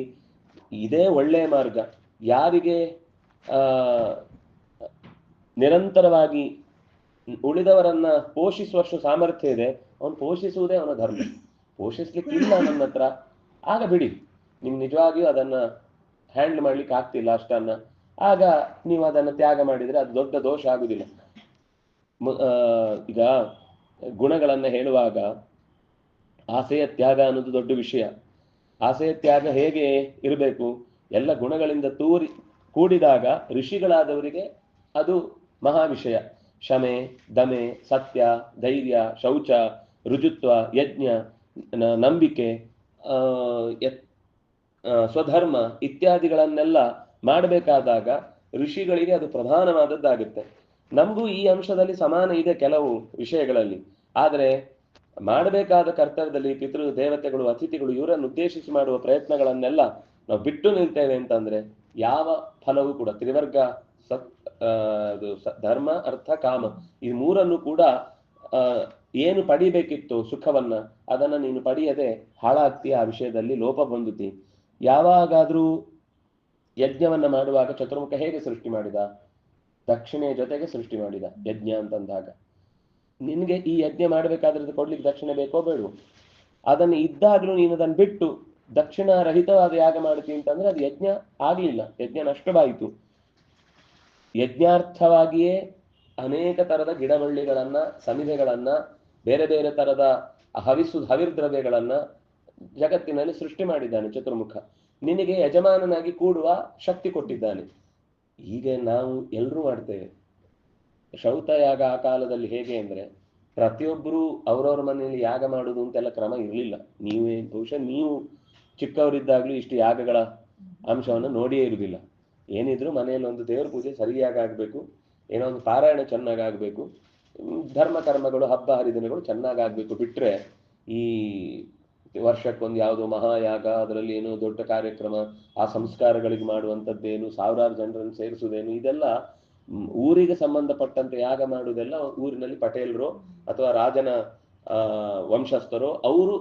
ಇದೇ ಒಳ್ಳೆಯ ಮಾರ್ಗ. ಯಾರಿಗೆ ನಿರಂತರವಾಗಿ ಉಳಿದವರನ್ನ ಪೋಷಿಸುವಷ್ಟು ಸಾಮರ್ಥ್ಯ ಇದೆ, ಅವನು ಪೋಷಿಸುವುದೇ ಅವನ ಧರ್ಮ. ಪೋಷಿಸ್ಲಿಕ್ಕಿಲ್ಲ ನನ್ನ ಹತ್ರ, ಆಗ ಬಿಡಿ. ನಿಮ್ಗೆ ನಿಜವಾಗಿಯೂ ಅದನ್ನ ಹ್ಯಾಂಡಲ್ ಮಾಡ್ಲಿಕ್ಕೆ ಆಗ್ತಿಲ್ಲ ಅಷ್ಟನ್ನ, ಆಗ ನೀವು ಅದನ್ನು ತ್ಯಾಗ ಮಾಡಿದ್ರೆ ಅದು ದೊಡ್ಡ ದೋಷ ಆಗುದಿಲ್ಲ. ಈಗ ಗುಣಗಳನ್ನ ಹೇಳುವಾಗ ಆಸೆಯ ತ್ಯಾಗ ಅನ್ನೋದು ದೊಡ್ಡ ವಿಷಯ. ಆಸೆಯ ತ್ಯಾಗ ಹೇಗೆ ಇರಬೇಕು? ಎಲ್ಲ ಗುಣಗಳಿಂದ ಕೂಡಿದಾಗ ಋಷಿಗಳಾದವರಿಗೆ ಅದು ಮಹಾ ವಿಷಯ. ಶಮೆ, ದಮೆ, ಸತ್ಯ, ಧೈರ್ಯ, ಶೌಚ, ರುಜುತ್ವ, ಯಜ್ಞ, ನಂಬಿಕೆ, ಸ್ವಧರ್ಮ ಇತ್ಯಾದಿಗಳನ್ನೆಲ್ಲ ಮಾಡಬೇಕಾದಾಗ ಋಷಿಗಳಿಗೆ ಅದು ಪ್ರಧಾನವಾದದ್ದಾಗುತ್ತೆ. ನಮಗೂ ಈ ಅಂಶದಲ್ಲಿ ಸಮಾನ ಇದೆ ಕೆಲವು ವಿಷಯಗಳಲ್ಲಿ. ಆದರೆ ಮಾಡಬೇಕಾದ ಕರ್ತವ್ಯದಲ್ಲಿ ಪಿತೃ ದೇವತೆಗಳು, ಅತಿಥಿಗಳು ಇವರನ್ನು ಉದ್ದೇಶಿಸಿ ಮಾಡುವ ಪ್ರಯತ್ನಗಳನ್ನೆಲ್ಲ ನಾವು ಬಿಟ್ಟು ನಿಲ್ತೇವೆ ಅಂತಂದ್ರೆ ಯಾವ ಫಲವೂ ಕೂಡ ತ್ರಿವರ್ಗ ಧರ್ಮ, ಅರ್ಥ, ಕಾಮ ಈ 3ಅನ್ನು ಕೂಡ ಏನು ಪಡಿಬೇಕಿತ್ತು ಸುಖವನ್ನ ಅದನ್ನ ನೀನು ಪಡೆಯದೆ ಹಾಳಾಗ್ತಿ. ಆ ವಿಷಯದಲ್ಲಿ ಲೋಪ ಹೊಂದುತ್ತಿ. ಯಾವಾಗಾದ್ರೂ ಯಜ್ಞವನ್ನ ಮಾಡುವಾಗ ಚತುರ್ಮುಖ ಹೇಗೆ ಸೃಷ್ಟಿ ಮಾಡಿದ? ದಕ್ಷಿಣೆಯ ಜೊತೆಗೆ ಸೃಷ್ಟಿ ಮಾಡಿದ ಯಜ್ಞ ಅಂತಂದಾಗ. ನಿನ್ಗೆ ಈ ಯಜ್ಞ ಮಾಡ್ಬೇಕಾದ್ರೆ ಕೊಡ್ಲಿಕ್ಕೆ ದಕ್ಷಿಣೆ ಬೇಕೋ ಬೇಡವೋ? ಅದನ್ನು ಇದ್ದಾಗ್ಲೂ ನೀನು ಅದನ್ನು ಬಿಟ್ಟು ದಕ್ಷಿಣ ರಹಿತವಾದ ಯಾಗ ಮಾಡ್ತೀನಿ ಅಂತಂದ್ರೆ ಅದು ಯಜ್ಞ ಆಗ್ಲಿಲ್ಲ, ಯಜ್ಞ ನಷ್ಟವಾಯಿತು. ಯಜ್ಞಾರ್ಥವಾಗಿಯೇ ಅನೇಕ ತರದ ಗಿಡಬಳ್ಳಿಗಳನ್ನ, ಸಮಿಧೆಗಳನ್ನ, ಬೇರೆ ಬೇರೆ ತರದ ಹವಿರ್ದ್ರವ್ಯಗಳನ್ನ ಜಗತ್ತಿನಲ್ಲಿ ಸೃಷ್ಟಿ ಮಾಡಿದ್ದಾನೆ ಚತುರ್ಮುಖ. ನಿನಗೆ ಯಜಮಾನನಾಗಿ ಕೂಡುವ ಶಕ್ತಿ ಕೊಟ್ಟಿದ್ದಾನೆ. ಈಗ ನಾವು ಎಲ್ಲರೂ ಮಾಡ್ತೇವೆ ಶೌತ ಯಾಗ. ಆ ಕಾಲದಲ್ಲಿ ಹೇಗೆ ಅಂದ್ರೆ ಪ್ರತಿಯೊಬ್ಬರು ಅವರವ್ರ ಮನೆಯಲ್ಲಿ ಯಾಗ ಮಾಡುವುದು ಅಂತೆಲ್ಲ ಕ್ರಮ ಇರಲಿಲ್ಲ. ಬಹುಶಃ ನೀವು ಚಿಕ್ಕವರಿದ್ದಾಗ್ಲೂ ಇಷ್ಟು ಯಾಗಗಳ ಅಂಶವನ್ನು ನೋಡಿಯೇ ಇರುವುದಿಲ್ಲ. ಏನಿದ್ರು ಮನೆಯಲ್ಲಿ ಒಂದು ದೇವ್ರ ಪೂಜೆ ಸರಿಯಾಗಿ ಆಗ್ಬೇಕು, ಏನೋ ಒಂದು ಪಾರಾಯಣ ಚೆನ್ನಾಗಾಗ್ಬೇಕು, ಧರ್ಮ ಕರ್ಮಗಳು, ಹಬ್ಬ ಹರಿದಿನಗಳು ಚೆನ್ನಾಗಾಗ್ಬೇಕು. ಬಿಟ್ರೆ ಈ ವರ್ಷಕ್ಕೊಂದು ಯಾವುದೋ ಮಹಾಯಾಗ, ಅದರಲ್ಲಿ ಏನೋ ದೊಡ್ಡ ಕಾರ್ಯಕ್ರಮ, ಆ ಸಂಸ್ಕಾರಗಳಿಗೆ ಮಾಡುವಂಥದ್ದೇನು, ಸಾವಿರಾರು ಜನರನ್ನು ಸೇರಿಸುವುದೇನು, ಇದೆಲ್ಲ ಊರಿಗೆ ಸಂಬಂಧಪಟ್ಟಂತೆ ಯಾಗ ಮಾಡುವುದೆಲ್ಲ ಊರಿನಲ್ಲಿ ಪಟೇಲರು ಅಥವಾ ರಾಜನ ವಂಶಸ್ಥರು ಅವರು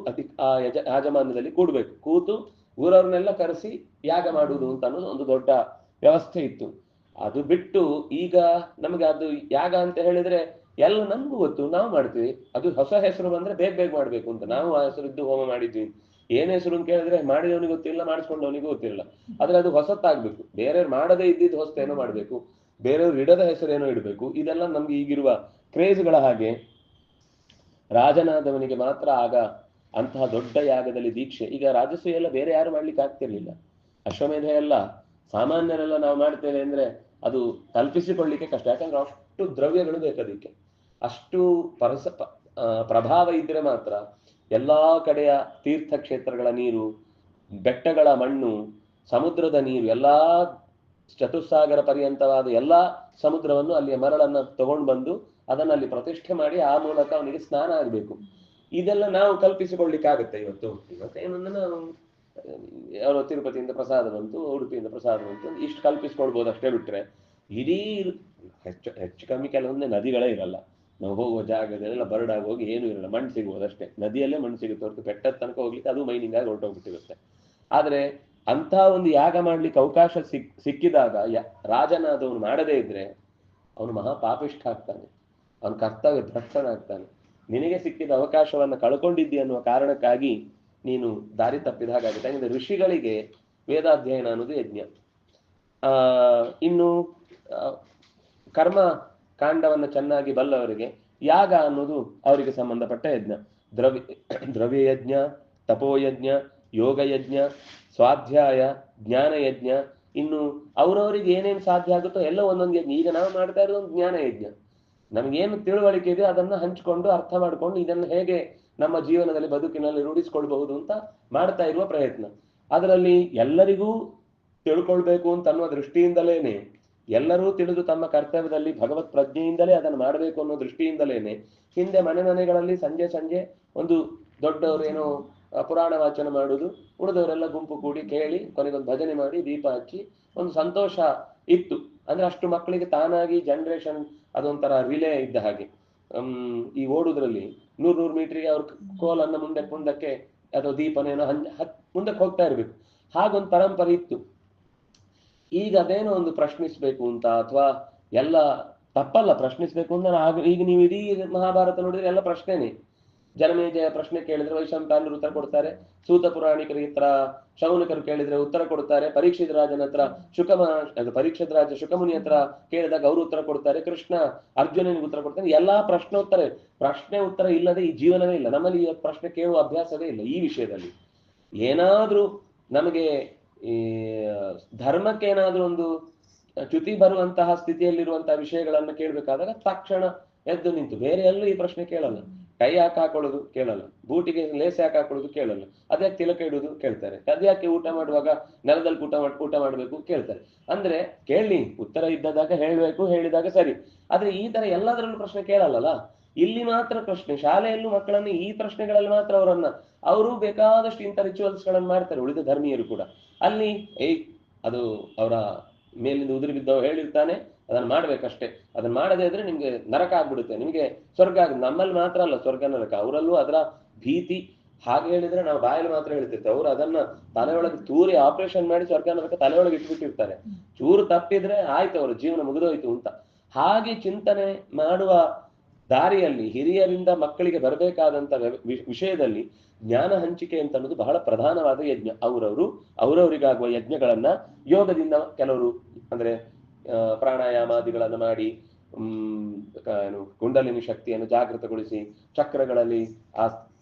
ಯಾಜಮಾನ್ಯದಲ್ಲಿ ಕೂಡ್ಬೇಕು. ಕೂತು ಊರವ್ರನ್ನೆಲ್ಲ ಕರೆಸಿ ಯಾಗ ಮಾಡುವುದು ಅಂತ ಅನ್ನೋದು ಒಂದು ದೊಡ್ಡ ವ್ಯವಸ್ಥೆ ಇತ್ತು. ಅದು ಬಿಟ್ಟು ಈಗ ನಮಗೆ ಅದು ಯಾಗ ಅಂತ ಹೇಳಿದ್ರೆ ಎಲ್ಲ ನಮ್ಗೂ ಗೊತ್ತು, ನಾವು ಮಾಡ್ತೀವಿ. ಅದು ಹೊಸ ಹೆಸರು ಬಂದ್ರೆ ಬೇಗ ಬೇಗ ಮಾಡ್ಬೇಕು ಅಂತ ನಾವು ಆ ಹೆಸರಿದ್ದು ಹೋಮ ಮಾಡಿದ್ವಿ. ಏನ್ ಹೆಸರು ಅಂತ ಕೇಳಿದ್ರೆ ಮಾಡಿದವನಿಗೆ ಗೊತ್ತಿಲ್ಲ, ಮಾಡಿಸ್ಕೊಂಡವನಿಗೂ ಗೊತ್ತಿರಲ್ಲ. ಆದ್ರೆ ಅದು ಹೊಸತ್ತಾಗ್ಬೇಕು. ಬೇರೆಯವ್ರು ಮಾಡದೇ ಇದ್ದಿದ್ದು ಹೊಸತೇನೋ ಮಾಡ್ಬೇಕು, ಬೇರೆಯವ್ರು ಇಡದ ಹೆಸರೇನೋ ಇಡಬೇಕು. ಇದೆಲ್ಲ ನಮ್ಗೆ ಈಗಿರುವ ಕ್ರೇಜ್ಗಳ ಹಾಗೆ. ರಾಜನಾದವನಿಗೆ ಮಾತ್ರ ಆಗ ಅಂತಹ ದೊಡ್ಡ ಯಾಗದಲ್ಲಿ ದೀಕ್ಷೆ. ಈಗ ರಾಜಸೂಯ ಎಲ್ಲ ಬೇರೆ ಯಾರು ಮಾಡ್ಲಿಕ್ಕೆ ಆಗ್ತಿರ್ಲಿಲ್ಲ. ಅಶ್ವಮೇಧ ಎಲ್ಲ ಸಾಮಾನ್ಯರೆಲ್ಲ ನಾವು ಮಾಡ್ತೇವೆ ಅಂದ್ರೆ ಅದು ಕಲ್ಪಿಸಿಕೊಳ್ಳಿಕ್ಕೆ ಕಷ್ಟ. ಯಾಕಂದ್ರೆ ಅಷ್ಟು ದ್ರವ್ಯಗಳು ಬೇಕದಕ್ಕೆ, ಅಷ್ಟು ಪ್ರಭಾವ ಇದ್ರೆ ಮಾತ್ರ. ಎಲ್ಲಾ ಕಡೆಯ ತೀರ್ಥಕ್ಷೇತ್ರಗಳ ನೀರು, ಬೆಟ್ಟಗಳ ಮಣ್ಣು, ಸಮುದ್ರದ ನೀರು, ಎಲ್ಲಾ ಚತುಸ್ಸಾಗರ ಪರ್ಯಂತವಾದ ಎಲ್ಲಾ ಸಮುದ್ರವನ್ನು ಅಲ್ಲಿಯ ಮರಳನ್ನ ತಗೊಂಡು ಬಂದು ಅದನ್ನ ಅಲ್ಲಿ ಪ್ರತಿಷ್ಠೆ ಮಾಡಿ ಆ ಮೂಲಕ ಅವನಿಗೆ ಸ್ನಾನ ಆಗ್ಬೇಕು. ಇದೆಲ್ಲ ನಾವು ಕಲ್ಪಿಸಿಕೊಳ್ಳಿಕ್ಕಾಗತ್ತೆ ಇವತ್ತೇನಂದ್ರೆ ನಾವು ಯಾರೋ ತಿರುಪತಿಯಿಂದ ಪ್ರಸಾದ ಬಂತು, ಉಡುಪಿಯಿಂದ ಪ್ರಸಾದ ಬಂತು, ಇಷ್ಟು ಕಲ್ಪಿಸ್ಕೊಳ್ಬೋದು ಅಷ್ಟೇ. ಬಿಟ್ರೆ ಇಡೀ ಹೆಚ್ಚು ಕಮ್ಮಿ ಕೆಲವೊಂದೇ ನದಿಗಳೇ ಇರಲ್ಲ. ನಾವು ಹೋಗುವ ಜಾಗದಲ್ಲೆಲ್ಲ ಬರಡಾಗಿ ಹೋಗಿ ಏನು ಇರಲ್ಲ, ಮಣ್ಣು ಸಿಗುವುದು ಅಷ್ಟೇ. ನದಿಯಲ್ಲೇ ಮಣ್ಣು ಸಿಗುತ್ತೆ ಹೊರತು ಬೆಟ್ಟದ ತನಕ ಹೋಗ್ಲಿಕ್ಕೆ ಅದು ಮೈನಿಂಗ್ ಆಗಿ ಹೊರಟೋಗ್ಬಿಟ್ಟಿರುತ್ತೆ. ಆದ್ರೆ ಅಂತ ಒಂದು ಯಾಗ ಮಾಡ್ಲಿಕ್ಕೆ ಅವಕಾಶ ಸಿಕ್ಕಿದಾಗ ರಾಜನಾದವನು ಮಾಡದೇ ಇದ್ರೆ ಅವನು ಮಹಾಪಾಪಿಷ್ಠ ಆಗ್ತಾನೆ, ಅವನ ಕರ್ತವ್ಯ ಭ್ರಷ್ಟನಾಗ್ತಾನೆ. ನಿನಗೆ ಸಿಕ್ಕಿದ ಅವಕಾಶವನ್ನ ಕಳ್ಕೊಂಡಿದ್ದಿ ಅನ್ನುವ ಕಾರಣಕ್ಕಾಗಿ ನೀನು ದಾರಿ ತಪ್ಪಿದ ಹಾಗಾಗುತ್ತೆ. ಯಾಕಂದ್ರೆ ಋಷಿಗಳಿಗೆ ವೇದಾಧ್ಯಯನ ಅನ್ನೋದು ಯಜ್ಞ. ಇನ್ನು ಕರ್ಮ ಕಾಂಡವನ್ನ ಚೆನ್ನಾಗಿ ಬಲ್ಲವರಿಗೆ ಯಾಗ ಅನ್ನೋದು ಅವರಿಗೆ ಸಂಬಂಧಪಟ್ಟ ಯಜ್ಞ. ದ್ರವ್ಯ ಯಜ್ಞ, ತಪೋಯಜ್ಞ, ಯೋಗ ಯಜ್ಞ, ಸ್ವಾಧ್ಯಾಯ, ಜ್ಞಾನ ಯಜ್ಞ. ಇನ್ನು ಅವ್ರವ್ರಿಗೆ ಏನೇನು ಸಾಧ್ಯ ಆಗುತ್ತೋ ಎಲ್ಲ ಒಂದೊಂದು ಯಜ್ಞ. ಈಗ ನಾವು ಮಾಡ್ತಾ ಇರೋದು ಒಂದು ಜ್ಞಾನ ಯಜ್ಞ. ನಮಗೇನು ತಿಳುವಳಿಕೆ ಇದೆ ಅದನ್ನ ಹಂಚಿಕೊಂಡು ಅರ್ಥ ಮಾಡ್ಕೊಂಡು ಇದನ್ನು ಹೇಗೆ ನಮ್ಮ ಜೀವನದಲ್ಲಿ ಬದುಕಿನಲ್ಲಿ ರೂಢಿಸ್ಕೊಳ್ಬಹುದು ಅಂತ ಮಾಡ್ತಾ ಇರುವ ಪ್ರಯತ್ನ. ಅದರಲ್ಲಿ ಎಲ್ಲರಿಗೂ ತಿಳ್ಕೊಳ್ಬೇಕು ಅಂತ ಅನ್ನುವ ದೃಷ್ಟಿಯಿಂದಲೇನೆ, ಎಲ್ಲರೂ ತಿಳಿದು ತಮ್ಮ ಕರ್ತವ್ಯದಲ್ಲಿ ಭಗವತ್ ಪ್ರಜ್ಞೆಯಿಂದಲೇ ಅದನ್ನು ಮಾಡಬೇಕು ಅನ್ನೋ ದೃಷ್ಟಿಯಿಂದಲೇನೆ ಹಿಂದೆ ಮನೆಗಳಲ್ಲಿ ಸಂಜೆ ಒಂದು ದೊಡ್ಡವರೇನೋ ಪುರಾಣ ವಾಚನ ಮಾಡುವುದು, ಉಳಿದವರೆಲ್ಲ ಗುಂಪು ಕೂಡಿ ಕೇಳಿ ಕೊನೆಗೊಂದು ಭಜನೆ ಮಾಡಿ ದೀಪ ಹಚ್ಚಿ ಒಂದು ಸಂತೋಷ ಇತ್ತು. ಅಂದ್ರೆ ಅಷ್ಟು ಮಕ್ಕಳಿಗೆ ತಾನಾಗಿ ಜನರೇಷನ್ ಅದೊಂಥರ ರಿಲೇ ಇದ್ದ ಹಾಗೆ. ಈ ಓಡುದ್ರಲ್ಲಿ 100 ಮೀಟರ್ಗೆ ಅವ್ರ ಕೋಲನ್ನ ಮುಂದಕ್ಕೆ ಅಥವಾ ದೀಪನೇನೋ ಮುಂದಕ್ಕೆ ಹೋಗ್ತಾ ಇರ್ಬೇಕು. ಹಾಗೊಂದು ಪರಂಪರೆ ಇತ್ತು. ಈಗ ಅದೇನೋ ಒಂದು ಪ್ರಶ್ನಿಸ್ಬೇಕು ಅಂತ, ಅಥವಾ ಎಲ್ಲ ತಪ್ಪಲ್ಲ ಪ್ರಶ್ನಿಸ್ಬೇಕು ಅಂತ. ಈಗ ನೀವು ಇಡೀ ಮಹಾಭಾರತ ನೋಡಿದ್ರೆ ಎಲ್ಲ ಪ್ರಶ್ನೆನೇ. ಜನಮೇಜಯ ಪ್ರಶ್ನೆ ಕೇಳಿದ್ರೆ ವೈಶಂಪಾಯನರು ಉತ್ತರ ಕೊಡ್ತಾರೆ, ಸೂತ ಪುರಾಣಿಕರ ಹತ್ರ ಶೌನಕರು ಕೇಳಿದ್ರೆ ಉತ್ತರ ಕೊಡ್ತಾರೆ, ಪರೀಕ್ಷಿತ ರಾಜನ ಹತ್ರ ಪರೀಕ್ಷಿತ ರಾಜ ಶುಕಮುನಿ ಹತ್ರ ಕೇಳಿದಾಗ ಅವರು ಉತ್ತರ ಕೊಡ್ತಾರೆ, ಕೃಷ್ಣ ಅರ್ಜುನನಿಗೆ ಉತ್ತರ ಕೊಡ್ತಾನೆ. ಎಲ್ಲಾ ಪ್ರಶ್ನೆ ಉತ್ತರ ಇಲ್ಲದೆ ಈ ಜೀವನವೇ ಇಲ್ಲ. ನಮ್ಮಲ್ಲಿ ಪ್ರಶ್ನೆ ಕೇಳುವ ಅಭ್ಯಾಸವೇ ಇಲ್ಲ. ಈ ವಿಷಯದಲ್ಲಿ ಏನಾದ್ರೂ ನಮಗೆ ಈ ಧರ್ಮಕ್ಕೆ ಏನಾದ್ರೂ ಒಂದು ಚ್ಯುತಿ ಬರುವಂತಹ ಸ್ಥಿತಿಯಲ್ಲಿರುವಂತಹ ವಿಷಯಗಳನ್ನ ಕೇಳ್ಬೇಕಾದಾಗ ತಕ್ಷಣ ಎದ್ದು ನಿಂತು ಬೇರೆ ಎಲ್ಲೂ ಈ ಪ್ರಶ್ನೆ ಕೇಳಲ್ಲ. ಕೈ ಹಾಕೊಳ್ಳೋದು ಕೇಳಲ್ಲ, ಬೂಟಿಗೆ ಲೇಸ್ ಹಾಕೊಳ್ಳೋದು ಕೇಳಲ್ಲ, ಅದ್ಯಾಕೆ ತಿಲಕ ಇಡುವುದು ಕೇಳ್ತಾರೆ, ಅದ್ಯಾಕೆ ಊಟ ಮಾಡುವಾಗ ನೆಲದಲ್ಲಿ ಊಟ ಮಾಡ್ಬೇಕು ಕೇಳ್ತಾರೆ. ಅಂದ್ರೆ ಕೇಳಿ, ಉತ್ತರ ಇದ್ದದಾಗ ಹೇಳ್ಬೇಕು, ಹೇಳಿದಾಗ ಸರಿ. ಆದ್ರೆ ಈ ತರ ಎಲ್ಲದರಲ್ಲೂ ಪ್ರಶ್ನೆ ಕೇಳಲ್ಲ. ಇಲ್ಲಿ ಮಾತ್ರ ಪ್ರಶ್ನೆ. ಶಾಲೆಯಲ್ಲೂ ಮಕ್ಕಳನ್ನು ಈ ಪ್ರಶ್ನೆಗಳಲ್ಲಿ ಮಾತ್ರ ಅವರು ಬೇಕಾದಷ್ಟು ಇಂಥ ರಿಚುವಲ್ಸ್ ಗಳನ್ನ ಮಾಡ್ತಾರೆ, ಉಳಿದ ಧರ್ಮೀಯರು ಕೂಡ. ಅಲ್ಲಿ ಅದು ಅವರ ಮೇಲಿಂದ ಉದುರಿ ಬಿದ್ದವ ಹೇಳಿರ್ತಾನೆ, ಅದನ್ನ ಮಾಡ್ಬೇಕಷ್ಟೇ. ಅದನ್ನ ಮಾಡದೇ ಇದ್ರೆ ನಿಮ್ಗೆ ನರಕ ಆಗ್ಬಿಡುತ್ತೆ, ನಿಮ್ಗೆ ಸ್ವರ್ಗ ನಮ್ಮಲ್ಲಿ ಮಾತ್ರ ಅಲ್ಲ ಸ್ವರ್ಗ ನರಕ, ಅವರಲ್ಲೂ ಅದರ ಭೀತಿ. ಹಾಗೆ ಹೇಳಿದ್ರೆ ನಾವು ಬಾಯಲ್ಲಿ ಮಾತ್ರ ಹೇಳ್ತಿರ್ತೇವೆ, ಅವ್ರು ಅದನ್ನ ತಲೆಯೊಳಗೆ ತೂರಿ ಆಪರೇಷನ್ ಮಾಡಿ ಸ್ವರ್ಗ ನರಕ ತಲೆಯೊಳಗೆ ಇಟ್ಬಿಟ್ಟಿರ್ತಾರೆ. ಚೂರು ತಪ್ಪಿದ್ರೆ ಆಯ್ತು, ಅವ್ರ ಜೀವನ ಮುಗಿದೋಯ್ತು ಅಂತ. ಹಾಗೆ ಚಿಂತನೆ ಮಾಡುವ ದಾರಿಯಲ್ಲಿ ಹಿರಿಯರಿಂದ ಮಕ್ಕಳಿಗೆ ಬರಬೇಕಾದಂತ ವಿಷಯದಲ್ಲಿ ಜ್ಞಾನ ಹಂಚಿಕೆ ಅಂತ ಅನ್ನೋದು ಬಹಳ ಪ್ರಧಾನವಾದ ಯಜ್ಞ. ಅವರವರಿಗಾಗುವ ಯಜ್ಞಗಳನ್ನ ಯೋಗದಿಂದ ಕೆಲವರು ಅಂದ್ರೆ ಪ್ರಾಣಾಯಾಮಾದಿಗಳನ್ನು ಮಾಡಿ ಕುಂಡಲಿನಿ ಶಕ್ತಿಯನ್ನು ಜಾಗೃತಗೊಳಿಸಿ ಚಕ್ರಗಳಲ್ಲಿ ಆ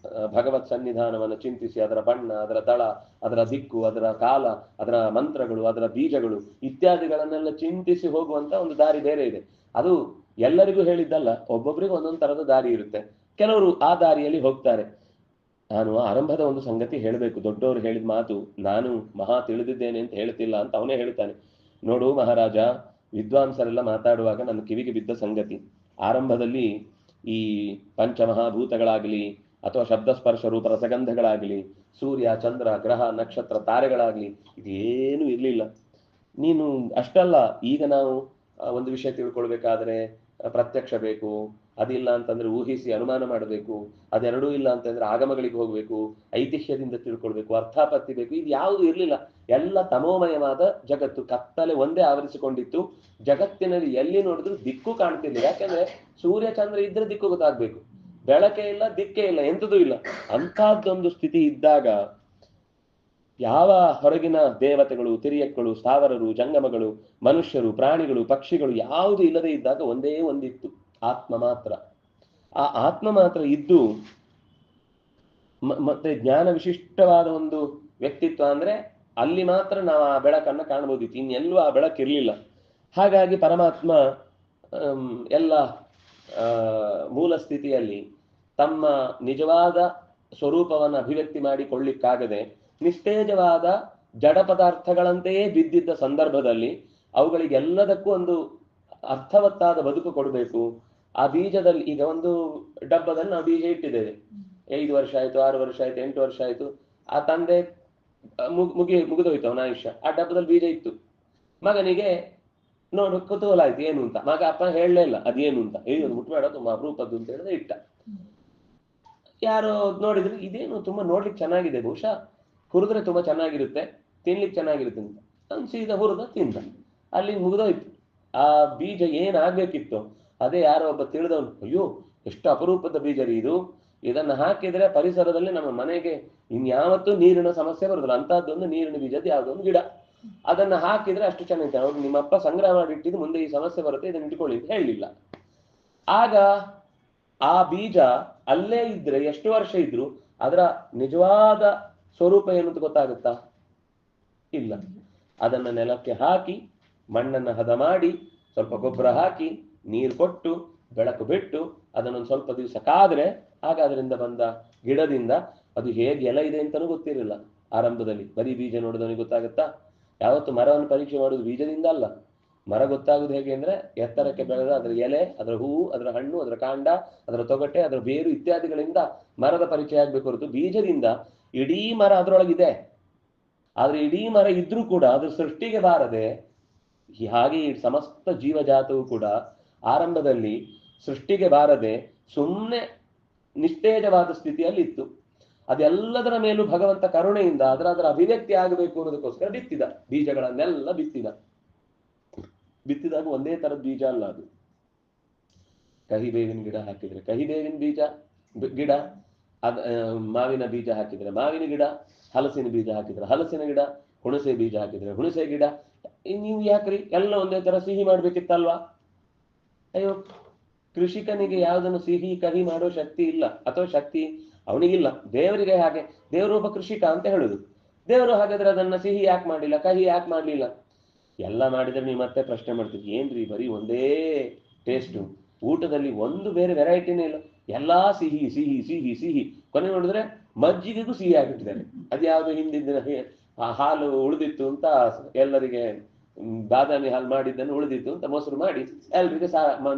ಭಗವತ್ ಸನ್ನಿಧಾನವನ್ನು ಚಿಂತಿಸಿ ಅದರ ಬಣ್ಣ, ಅದರ ದಳ, ಅದರ ದಿಕ್ಕು, ಅದರ ಕಾಲ, ಅದರ ಮಂತ್ರಗಳು, ಅದರ ಬೀಜಗಳು ಇತ್ಯಾದಿಗಳನ್ನೆಲ್ಲ ಚಿಂತಿಸಿ ಹೋಗುವಂತ ಒಂದು ದಾರಿ ಬೇರೆ ಇದೆ. ಅದು ಎಲ್ಲರಿಗೂ ಹೇಳಿದ್ದಲ್ಲ, ಒಬ್ಬೊಬ್ಬರಿಗೂ ಒಂದೊಂದು ತರದ ದಾರಿ ಇರುತ್ತೆ. ಕೆಲವರು ಆ ದಾರಿಯಲ್ಲಿ ಹೋಗ್ತಾರೆ. ನಾನು ಆರಂಭದ ಒಂದು ಸಂಗತಿ ಹೇಳಬೇಕು. ದೊಡ್ಡವರು ಹೇಳಿದ ಮಾತು ನಾನು ಮಹಾ ತಿಳಿದಿದ್ದೇನೆ ಅಂತ ಹೇಳ್ತಿಲ್ಲ ಅಂತ ಅವನೇ ಹೇಳ್ತಾನೆ. ನೋಡು ಮಹಾರಾಜ, ವಿದ್ವಾಂಸರೆಲ್ಲ ಮಾತಾಡುವಾಗ ನನ್ನ ಕಿವಿಗೆ ಬಿದ್ದ ಸಂಗತಿ, ಆರಂಭದಲ್ಲಿ ಈ ಪಂಚಮಹಾಭೂತಗಳಾಗಲಿ ಅಥವಾ ಶಬ್ದಸ್ಪರ್ಶ ರೂಪ ರಸಗಂಧಗಳಾಗಲಿ, ಸೂರ್ಯ ಚಂದ್ರ ಗ್ರಹ ನಕ್ಷತ್ರ ತಾರೆಗಳಾಗ್ಲಿ, ಇದೇನು ಇರ್ಲಿಲ್ಲ. ನೀನು ಅಷ್ಟಲ್ಲ, ಈಗ ನಾವು ಒಂದು ವಿಷಯ ತಿಳ್ಕೊಳ್ಬೇಕಾದ್ರೆ ಪ್ರತ್ಯಕ್ಷ ಬೇಕು, ಅದಿಲ್ಲ ಅಂತಂದ್ರೆ ಊಹಿಸಿ ಅನುಮಾನ ಮಾಡಬೇಕು, ಅದೆರಡೂ ಇಲ್ಲ ಅಂತಂದ್ರೆ ಆಗಮಗಳಿಗೆ ಹೋಗ್ಬೇಕು, ಐತಿಹ್ಯದಿಂದ ತಿಳ್ಕೊಳ್ಬೇಕು, ಅರ್ಥಾಪತ್ತಿ ಬೇಕು. ಇದು ಯಾವುದು ಇರ್ಲಿಲ್ಲ. ಎಲ್ಲ ತಮೋಮಯವಾದ ಜಗತ್ತು, ಕತ್ತಲೆ ಒಂದೇ ಆವರಿಸಿಕೊಂಡಿತ್ತು. ಜಗತ್ತಿನಲ್ಲಿ ಎಲ್ಲಿ ನೋಡಿದ್ರು ದಿಕ್ಕು ಕಾಣ್ತಿಲ್ಲ. ಯಾಕಂದ್ರೆ ಸೂರ್ಯ ಚಂದ್ರ ಇದ್ರೆ ದಿಕ್ಕು ಗೊತ್ತಾಗ್ಬೇಕು, ಬೆಳಕೆ ಇಲ್ಲ, ದಿಕ್ಕೇ ಇಲ್ಲ, ಎಂಥದೂ ಇಲ್ಲ. ಅಂಥದ್ದೊಂದು ಸ್ಥಿತಿ ಇದ್ದಾಗ ಯಾವ ಹೊರಗಿನ ದೇವತೆಗಳು, ತಿರಿಯಕ್ಕಳು, ಸ್ಥಾವರರು, ಜಂಗಮಗಳು, ಮನುಷ್ಯರು, ಪ್ರಾಣಿಗಳು, ಪಕ್ಷಿಗಳು ಯಾವುದು ಇಲ್ಲದೆ ಇದ್ದಾಗ ಒಂದೇ ಒಂದಿತ್ತು, ಆತ್ಮ ಮಾತ್ರ. ಆ ಆತ್ಮ ಮಾತ್ರ ಇದ್ದು ಮತ್ತೆ ಜ್ಞಾನ ವಿಶಿಷ್ಟವಾದ ಒಂದು ವ್ಯಕ್ತಿತ್ವ ಅಂದ್ರೆ ಅಲ್ಲಿ ಮಾತ್ರ ನಾವು ಆ ಬೆಳಕನ್ನ ಕಾಣಬಹುದಿತ್ತು, ಇನ್ನೆಲ್ಲೂ ಆ ಬೆಳಕಿರ್ಲಿಲ್ಲ. ಹಾಗಾಗಿ ಪರಮಾತ್ಮ ಎಲ್ಲ ಮೂಲ ಸ್ಥಿತಿಯಲ್ಲಿ ತಮ್ಮ ನಿಜವಾದ ಸ್ವರೂಪವನ್ನು ಅಭಿವ್ಯಕ್ತಿ ಮಾಡಿಕೊಳ್ಳಿಕ್ಕಾಗದೆ ನಿಸ್ತೇಜವಾದ ಜಡ ಪದಾರ್ಥಗಳಂತೆಯೇ ಬಿದ್ದಿದ್ದ ಸಂದರ್ಭದಲ್ಲಿ ಅವುಗಳಿಗೆಲ್ಲದಕ್ಕೂ ಒಂದು ಅರ್ಥವತ್ತಾದ ಬದುಕು ಕೊಡಬೇಕು. ಆ ಬೀಜದಲ್ಲಿ, ಈಗ ಒಂದು ಡಬ್ಬದಲ್ಲಿ ನಾವು ಬೀಜ ಇಟ್ಟಿದ್ದೇವೆ, 5 ವರ್ಷ ಆಯ್ತು, 6 ವರ್ಷ ಆಯ್ತು, 8 ವರ್ಷ ಆಯ್ತು, ಆ ತಂದೆ ಮುಗಿದೋಯ್ತು ಅವನ ಆಯುಷ್ಯ. ಆ ಡಬ್ಬದಲ್ಲಿ ಬೀಜ ಇತ್ತು. ಮಗನಿಗೆ ನೋಡು ಕುತೂಹಲ ಆಯ್ತು ಏನು ಅಂತ. ಮಗ ಅಪ್ಪ ಹೇಳಲೇ ಇಲ್ಲ ಅದೇನು ಅಂತ. ಅದು ಮುಟ್ಬೇಡ, ತುಂಬಾ ಅಪರೂಪದ್ದು ಅಂತ ಹೇಳಿದ್ರೆ ಇಟ್ಟ. ಯಾರೋ ನೋಡಿದ್ರು, ಇದೇನು ತುಂಬಾ ನೋಡ್ಲಿಕ್ಕೆ ಚೆನ್ನಾಗಿದೆ, ಬಹುಶಃ ಹುರಿದ್ರೆ ತುಂಬಾ ಚೆನ್ನಾಗಿರುತ್ತೆ, ತಿನ್ಲಿಕ್ಕೆ ಚೆನ್ನಾಗಿರುತ್ತೆ ಅಂತ ಅವ್ನು ಸೀದಾ ಹುರಿದ ತಿಂದ. ಅಲ್ಲಿ ಮುಗಿದೋಯ್ತು. ಆ ಬೀಜ ಏನಾಗ್ಬೇಕಿತ್ತು ಅದೇ ಯಾರೋ ಒಬ್ಬ ತಿಳಿದವನು, ಅಯ್ಯೋ ಎಷ್ಟು ಅಪರೂಪದ ಬೀಜ ರೀ ಇದು, ಇದನ್ನ ಹಾಕಿದ್ರೆ ಪರಿಸರದಲ್ಲಿ ನಮ್ಮ ಮನೆಗೆ ಇನ್ಯಾವತ್ತೂ ನೀರಿನ ಸಮಸ್ಯೆ ಬರುದಿಲ್ಲ, ಅಂತಹದ್ದೊಂದು ನೀರಿನ ಬೀಜದ ಯಾವ್ದೊಂದು ಗಿಡ, ಅದನ್ನ ಹಾಕಿದ್ರೆ ಅಷ್ಟು ಚೆನ್ನಾಗಿದೆ, ಅವ್ರು ನಿಮ್ಮಪ್ಪ ಸಂಗ್ರಹ ಮಾಡಿ ಇಟ್ಟಿದ್ದು, ಮುಂದೆ ಈ ಸಮಸ್ಯೆ ಬರುತ್ತೆ, ಇದನ್ನ ಇಟ್ಕೊಳ್ಳಿ ಅಂತ ಹೇಳಲಿಲ್ಲ. ಆಗ ಆ ಬೀಜ ಅಲ್ಲೇ ಇದ್ರೆ ಎಷ್ಟು ವರ್ಷ ಇದ್ರು ಅದರ ನಿಜವಾದ ಸ್ವರೂಪ ಏನು ಅಂತ ಗೊತ್ತಾಗುತ್ತಾ? ಇಲ್ಲ. ಅದನ್ನ ನೆಲಕ್ಕೆ ಹಾಕಿ ಮಣ್ಣನ್ನ ಹದ ಮಾಡಿ ಸ್ವಲ್ಪ ಗೊಬ್ಬರ ಹಾಕಿ ನೀರು ಕೊಟ್ಟು ಬೆಳಕು ಬಿಟ್ಟು ಅದನ್ನೊಂದು ಸ್ವಲ್ಪ ದಿವಸ ಕಾದ್ರೆ ಆಗ ಅದರಿಂದ ಬಂದ ಗಿಡದಿಂದ ಅದು ಹೇಗೆ ಎಲೆ ಇದೆ ಅಂತಾನೂ ಗೊತ್ತಿರಲಿಲ್ಲ ಆರಂಭದಲ್ಲಿ. ಬರೀ ಬೀಜ ನೋಡಿದವನಿಗೆ ಗೊತ್ತಾಗುತ್ತಾ? ಯಾವತ್ತು ಮರವನ್ನು ಪರೀಕ್ಷೆ ಮಾಡುವುದು ಬೀಜದಿಂದ ಅಲ್ಲ. ಮರ ಗೊತ್ತಾಗುದು ಹೇಗೆ ಅಂದ್ರೆ ಎತ್ತರಕ್ಕೆ ಬೆಳೆದ ಅದರ ಎಲೆ, ಅದರ ಹೂವು, ಅದರ ಹಣ್ಣು, ಅದರ ಕಾಂಡ, ಅದರ ತೊಗಟೆ, ಅದರ ಬೇರು ಇತ್ಯಾದಿಗಳಿಂದ ಮರದ ಪರಿಚಯ ಆಗ್ಬೇಕು ಹೊರತು ಬೀಜದಿಂದ ಇಡೀ ಮರ ಅದರೊಳಗಿದೆ. ಆದ್ರೆ ಇಡೀ ಮರ ಇದ್ರೂ ಕೂಡ ಅದ್ರ ಸೃಷ್ಟಿಗೆ ಬಾರದೆ, ಹಾಗೆ ಈ ಸಮಸ್ತ ಜೀವಜಾತವು ಕೂಡ ಆರಂಭದಲ್ಲಿ ಸೃಷ್ಟಿಗೆ ಬಾರದೆ ಸುಮ್ಮನೆ ನಿಸ್ತೇಜವಾದ ಸ್ಥಿತಿಯಲ್ಲಿ ಇತ್ತು. ಅದೆಲ್ಲದರ ಮೇಲೂ ಭಗವಂತ ಕರುಣೆಯಿಂದ ಅದರ ಅಭಿವ್ಯಕ್ತಿ ಆಗಬೇಕು ಅನ್ನೋದಕ್ಕೋಸ್ಕರ ಬಿತ್ತಿದ ಬೀಜಗಳನ್ನೆಲ್ಲ ಬಿತ್ತಿದಾಗ ಒಂದೇ ತರದ ಬೀಜ ಅಲ್ಲ ಅದು. ಕಹಿಬೇವಿನ ಗಿಡ ಹಾಕಿದ್ರೆ ಕಹಿಬೇವಿನ ಗಿಡ, ಮಾವಿನ ಬೀಜ ಹಾಕಿದ್ರೆ ಮಾವಿನ ಗಿಡ, ಹಲಸಿನ ಬೀಜ ಹಾಕಿದ್ರೆ ಹಲಸಿನ ಗಿಡ, ಹುಣಸೆ ಬೀಜ ಹಾಕಿದ್ರೆ ಹುಣಸೆ ಗಿಡ. ನೀವು ಯಾಕ್ರಿ ಎಲ್ಲ ಒಂದೇ ತರ ಸಿಹಿ ಮಾಡ್ಬೇಕಿತ್ತಲ್ವಾ? ಅಯ್ಯೋ, ಕೃಷಿಕನಿಗೆ ಯಾವುದನ್ನು ಸಿಹಿ ಕಹಿ ಮಾಡೋ ಶಕ್ತಿ ಇಲ್ಲ, ಅಥವಾ ಶಕ್ತಿ ಅವನಿಗಿಲ್ಲ. ದೇವರಿಗೆ ಹಾಗೆ, ದೇವರು ಒಬ್ಬ ಕೃಷಿಕ ಅಂತ ಹೇಳುದು. ದೇವರು ಹಾಗಾದ್ರೆ ಅದನ್ನ ಸಿಹಿ ಯಾಕೆ ಮಾಡಲಿಲ್ಲ, ಕಹಿ ಯಾಕೆ ಮಾಡ್ಲಿಲ್ಲ? ಎಲ್ಲ ಮಾಡಿದ್ರೆ ನೀವು ಮತ್ತೆ ಪ್ರಶ್ನೆ ಮಾಡ್ತೀರಿ, ಏನ್ರಿ ಬರೀ ಒಂದೇ ಟೇಸ್ಟು, ಊಟದಲ್ಲಿ ಒಂದು ಬೇರೆ ವೆರೈಟಿನೇ ಇಲ್ಲ, ಎಲ್ಲಾ ಸಿಹಿ ಸಿಹಿ ಸಿಹಿ ಸಿಹಿ. ಕೊನೆ ನೋಡಿದ್ರೆ ಮಜ್ಜಿಗೆಗೂ ಸಿಹಿ ಆಗಿಟ್ಟಿದ್ದಾರೆ. ಅದ್ಯಾವುದು ಹಿಂದಿನ ಹಾಲು ಉಳಿದಿತ್ತು ಅಂತ ಎಲ್ಲರಿಗೆ ಬಾದಾಮಿ ಹಾಲು ಮಾಡಿದ್ದನ್ನು ಉಳಿದಿತ್ತು ಅಂತ ಮೊಸರು ಮಾಡಿ ಎಲ್ರಿಗೆ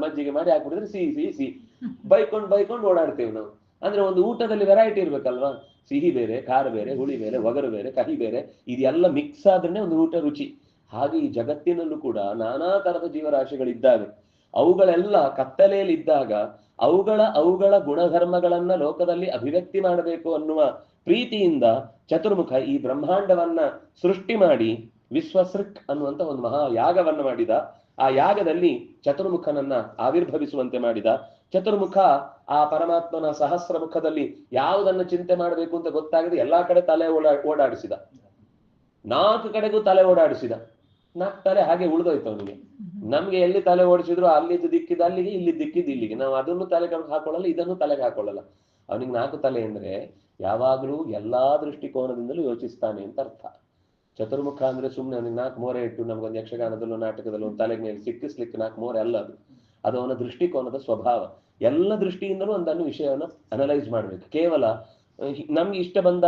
ಮಜ್ಜಿಗೆ ಮಾಡಿ ಹಾಕ್ಬಿಟ್ಟಿದ್ರೆ ಸಿಹಿ ಸಿಹಿ ಸಿಹಿ. ಬೈಕೊಂಡು ಓಡಾಡ್ತೇವೆ ನಾವು. ಅಂದ್ರೆ ಒಂದು ಊಟದಲ್ಲಿ ವೆರೈಟಿ ಇರ್ಬೇಕಲ್ವಾ? ಸಿಹಿ ಬೇರೆ, ಖಾರ ಬೇರೆ, ಹುಳಿ ಬೇರೆ, ಒಗರು ಬೇರೆ, ಕಹಿ ಬೇರೆ, ಇದೆಲ್ಲ ಮಿಕ್ಸ್ ಆದ್ರೆ ಒಂದು ಊಟ ರುಚಿ. ಹಾಗೆ ಈ ಜಗತ್ತಿನಲ್ಲೂ ಕೂಡ ನಾನಾ ತರದ ಜೀವರಾಶಿಗಳಿದ್ದಾವೆ. ಅವುಗಳೆಲ್ಲ ಕತ್ತಲೆಯಲ್ಲಿ ಇದ್ದಾಗ ಅವುಗಳ ಗುಣಧರ್ಮಗಳನ್ನ ಲೋಕದಲ್ಲಿ ಅಭಿವ್ಯಕ್ತಿ ಮಾಡಬೇಕು ಅನ್ನುವ ಪ್ರೀತಿಯಿಂದ ಚತುರ್ಮುಖ ಈ ಬ್ರಹ್ಮಾಂಡವನ್ನ ಸೃಷ್ಟಿ ಮಾಡಿ ವಿಶ್ವಸೃಕ್ ಅನ್ನುವಂತ ಒಂದು ಮಹಾ ಯಾಗವನ್ನ ಮಾಡಿದ. ಆ ಯಾಗದಲ್ಲಿ ಚತುರ್ಮುಖನನ್ನ ಆವಿರ್ಭವಿಸುವಂತೆ ಮಾಡಿದ. ಚತುರ್ಮುಖ ಆ ಪರಮಾತ್ಮನ ಸಹಸ್ರ ಮುಖದಲ್ಲಿ ಯಾವುದನ್ನು ಚಿಂತೆ ಮಾಡಬೇಕು ಅಂತ ಗೊತ್ತಾಗದೆ ಎಲ್ಲಾ ಕಡೆ ತಲೆ ಓಡಾಡಿಸಿದ. 4 ಕಡೆಗೂ ತಲೆ ಓಡಾಡಿಸಿದ. 4 ತಲೆ ಹಾಗೆ ಉಳಿದೋಯ್ತು ಅವನಿಗೆ. ನಮ್ಗೆ ಎಲ್ಲಿ ತಲೆ ಓಡಿಸಿದ್ರು ಅಲ್ಲಿದ್ದು ದಿಕ್ಕಿದ ಅಲ್ಲಿಗೆ, ಇಲ್ಲಿ ದಿಕ್ಕಿದ್ದು ಇಲ್ಲಿಗೆ. ನಾವು ಅದನ್ನು ತಲೆಗೆ ಹಾಕೊಳ್ಳಲ್ಲ, ಇದನ್ನು ತಲೆಗೆ ಹಾಕೊಳ್ಳಲ್ಲ. ಅವನಿಗೆ 4 ತಲೆ ಅಂದ್ರೆ ಯಾವಾಗಲೂ ಎಲ್ಲಾ ದೃಷ್ಟಿಕೋನದಿಂದಲೂ ಯೋಚಿಸ್ತಾನೆ ಅಂತ ಅರ್ಥ. ಚತುರ್ಮುಖ ಅಂದ್ರೆ ಸುಮ್ಮನೆ ಅವನಿಗೆ 4 ಮೋರೆ ಇಟ್ಟು ನಮ್ಗೊಂದು ಯಕ್ಷಗಾನದಲ್ಲೂ ನಾಟಕದಲ್ಲೂ ಒಂದು ತಲೆಗೆ ಮೇಲೆ ಸಿಕ್ಕಿಸ್ಲಿಕ್ಕೆ 4 ಮೋರೆ ಅಲ್ಲ ಅದು ಅವನ ದೃಷ್ಟಿಕೋನದ ಸ್ವಭಾವ. ಎಲ್ಲ ದೃಷ್ಟಿಯಿಂದಲೂ ಒಂದನ್ನು ವಿಷಯವನ್ನು ಅನಲೈಸ್ ಮಾಡ್ಬೇಕು. ಕೇವಲ ನಮ್ಗೆ ಇಷ್ಟ ಬಂದ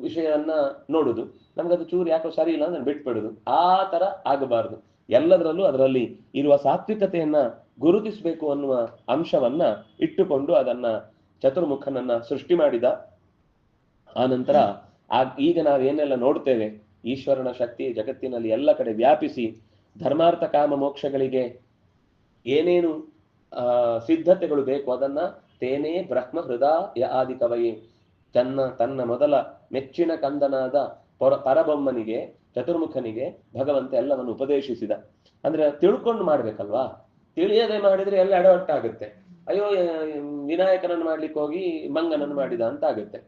ವಿಷಯವನ್ನ ನೋಡುದು, ನಮ್ಗದು ಚೂರು ಯಾಕೋ ಸರಿ ಇಲ್ಲ ಅಂದ್ರೆ ಬಿಟ್ಬಿಡುದು, ಆ ತರ ಆಗಬಾರ್ದು. ಎಲ್ಲದರಲ್ಲೂ ಅದರಲ್ಲಿ ಇರುವ ಸಾತ್ವಿಕತೆಯನ್ನ ಗುರುತಿಸಬೇಕು ಅನ್ನುವ ಅಂಶವನ್ನ ಇಟ್ಟುಕೊಂಡು ಅದನ್ನ ಚತುರ್ಮುಖನನ್ನ ಸೃಷ್ಟಿ ಮಾಡಿದ. ಆ ನಂತರ ಈಗ ನಾವೇನೆಲ್ಲ ನೋಡ್ತೇವೆ, ಈಶ್ವರನ ಶಕ್ತಿ ಜಗತ್ತಿನಲ್ಲಿ ಎಲ್ಲ ಕಡೆ ವ್ಯಾಪಿಸಿ ಧರ್ಮಾರ್ಥ ಕಾಮ ಮೋಕ್ಷಗಳಿಗೆ ಏನೇನು ಸಿದ್ಧತೆಗಳು ಬೇಕು ಅದನ್ನ ತೇನೇ ಬ್ರಹ್ಮ ಹೃದಯ ಆದಿ ಕವಯೇ ತನ್ನ ಮೊದಲ ಮೆಚ್ಚಿನ ಕಂದನಾದ ಪರಬೊಮ್ಮನಿಗೆ ಚತುರ್ಮುಖನಿಗೆ ಭಗವಂತ ಎಲ್ಲವನ್ನು ಉಪದೇಶಿಸಿದ. ಅಂದ್ರೆ ತಿಳ್ಕೊಂಡು ಮಾಡ್ಬೇಕಲ್ವಾ? ತಿಳಿಯದೆ ಮಾಡಿದ್ರೆ ಎಲ್ಲ ಎಡವಟ್ಟಾಗುತ್ತೆ. ಅಯ್ಯೋ, ವಿನಾಯಕನನ್ನು ಮಾಡ್ಲಿಕ್ಕೆ ಹೋಗಿ ಮಂಗನನ್ನು ಮಾಡಿದ ಅಂತ ಆಗುತ್ತೆ.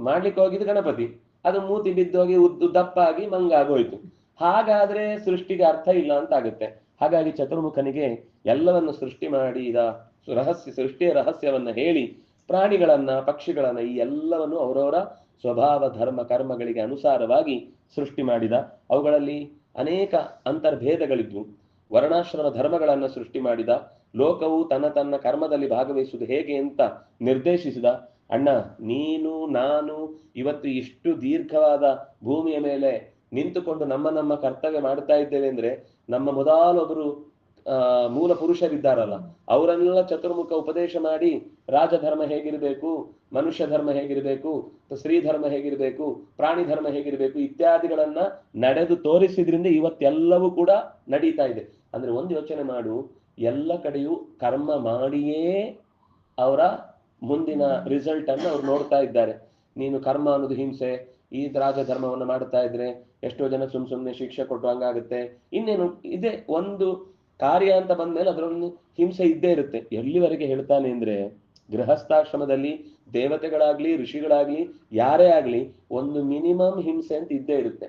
ಮಾಡ್ಲಿಕ್ಕೆ ಹೋಗಿದ್ದು ಗಣಪತಿ, ಅದು ಮೂತಿ ಬಿದ್ದೋಗಿ ದಪ್ಪಾಗಿ ಮಂಗ ಆಗೋಯ್ತು. ಹಾಗಾದ್ರೆ ಸೃಷ್ಟಿಗೆ ಅರ್ಥ ಇಲ್ಲ ಅಂತ ಆಗುತ್ತೆ. ಹಾಗಾಗಿ ಚತುರ್ಮುಖನಿಗೆ ಎಲ್ಲವನ್ನು ಸೃಷ್ಟಿ ಮಾಡಿ ಸೃಷ್ಟಿಯ ರಹಸ್ಯವನ್ನ ಹೇಳಿ ಪ್ರಾಣಿಗಳನ್ನ ಪಕ್ಷಿಗಳನ್ನ ಈ ಎಲ್ಲವನ್ನು ಅವರವರ ಸ್ವಭಾವ ಧರ್ಮ ಕರ್ಮಗಳಿಗೆ ಅನುಸಾರವಾಗಿ ಸೃಷ್ಟಿ ಮಾಡಿದ. ಅವುಗಳಲ್ಲಿ ಅನೇಕ ಅಂತರ್ಭೇದಗಳಿದ್ವು. ವರ್ಣಾಶ್ರಮ ಧರ್ಮಗಳನ್ನ ಸೃಷ್ಟಿ ಮಾಡಿದ. ಲೋಕವು ತನ್ನ ಕರ್ಮದಲ್ಲಿ ಭಾಗವಹಿಸುವುದು ಹೇಗೆ ಅಂತ ನಿರ್ದೇಶಿಸಿದ. ಅಣ್ಣ, ನೀನು ನಾನು ಇವತ್ತು ಇಷ್ಟು ದೀರ್ಘವಾದ ಭೂಮಿಯ ಮೇಲೆ ನಿಂತುಕೊಂಡು ನಮ್ಮ ಕರ್ತವ್ಯ ಮಾಡ್ತಾ ಇದ್ದೇವೆ ಅಂದ್ರೆ ನಮ್ಮ ಮೊದಲೊಬ್ಬರು ಮೂಲ ಪುರುಷರಿದ್ದಾರಲ್ಲ, ಅವರನ್ನೆಲ್ಲ ಚತುರ್ಮುಖ ಉಪದೇಶ ಮಾಡಿ ರಾಜಧರ್ಮ ಹೇಗಿರ್ಬೇಕು, ಮನುಷ್ಯ ಧರ್ಮ ಹೇಗಿರ್ಬೇಕು, ಸ್ತ್ರೀ ಧರ್ಮ ಹೇಗಿರ್ಬೇಕು, ಪ್ರಾಣಿ ಧರ್ಮ ಹೇಗಿರ್ಬೇಕು ಇತ್ಯಾದಿಗಳನ್ನ ನಡೆದು ತೋರಿಸಿದ್ರಿಂದ ಇವತ್ತೆಲ್ಲವೂ ಕೂಡ ನಡೀತಾ ಇದೆ. ಅಂದ್ರೆ ಒಂದು ಯೋಚನೆ ಮಾಡು, ಎಲ್ಲ ಕಡೆಯೂ ಕರ್ಮ ಮಾಡಿಯೇ ಅವರ ಮುಂದಿನ ರಿಸಲ್ಟ್ ಅನ್ನು ಅವ್ರು ನೋಡ್ತಾ ಇದ್ದಾರೆ. ನೀನು ಕರ್ಮ ಅನ್ನೋದು ಹಿಂಸೆ, ಈ ರಾಜಧರ್ಮವನ್ನು ಮಾಡ್ತಾ ಇದ್ರೆ ಎಷ್ಟೋ ಜನ ಸುಮ್ನೆ ಶಿಕ್ಷೆ ಕೊಟ್ಟು ಹಂಗಾಗುತ್ತೆ. ಇನ್ನೇನು ಇದೆ ಒಂದು ಕಾರ್ಯ ಅಂತ ಬಂದ್ಮೇಲೆ ಅದರೊಂದು ಹಿಂಸೆ ಇದ್ದೇ ಇರುತ್ತೆ. ಎಲ್ಲಿವರೆಗೆ ಹೇಳ್ತಾನೆ ಅಂದ್ರೆ, ಗೃಹಸ್ಥಾಶ್ರಮದಲ್ಲಿ ದೇವತೆಗಳಾಗ್ಲಿ ಋಷಿಗಳಾಗ್ಲಿ ಯಾರೇ ಆಗ್ಲಿ ಒಂದು ಮಿನಿಮಮ್ ಹಿಂಸೆ ಅಂತ ಇದ್ದೇ ಇರುತ್ತೆ.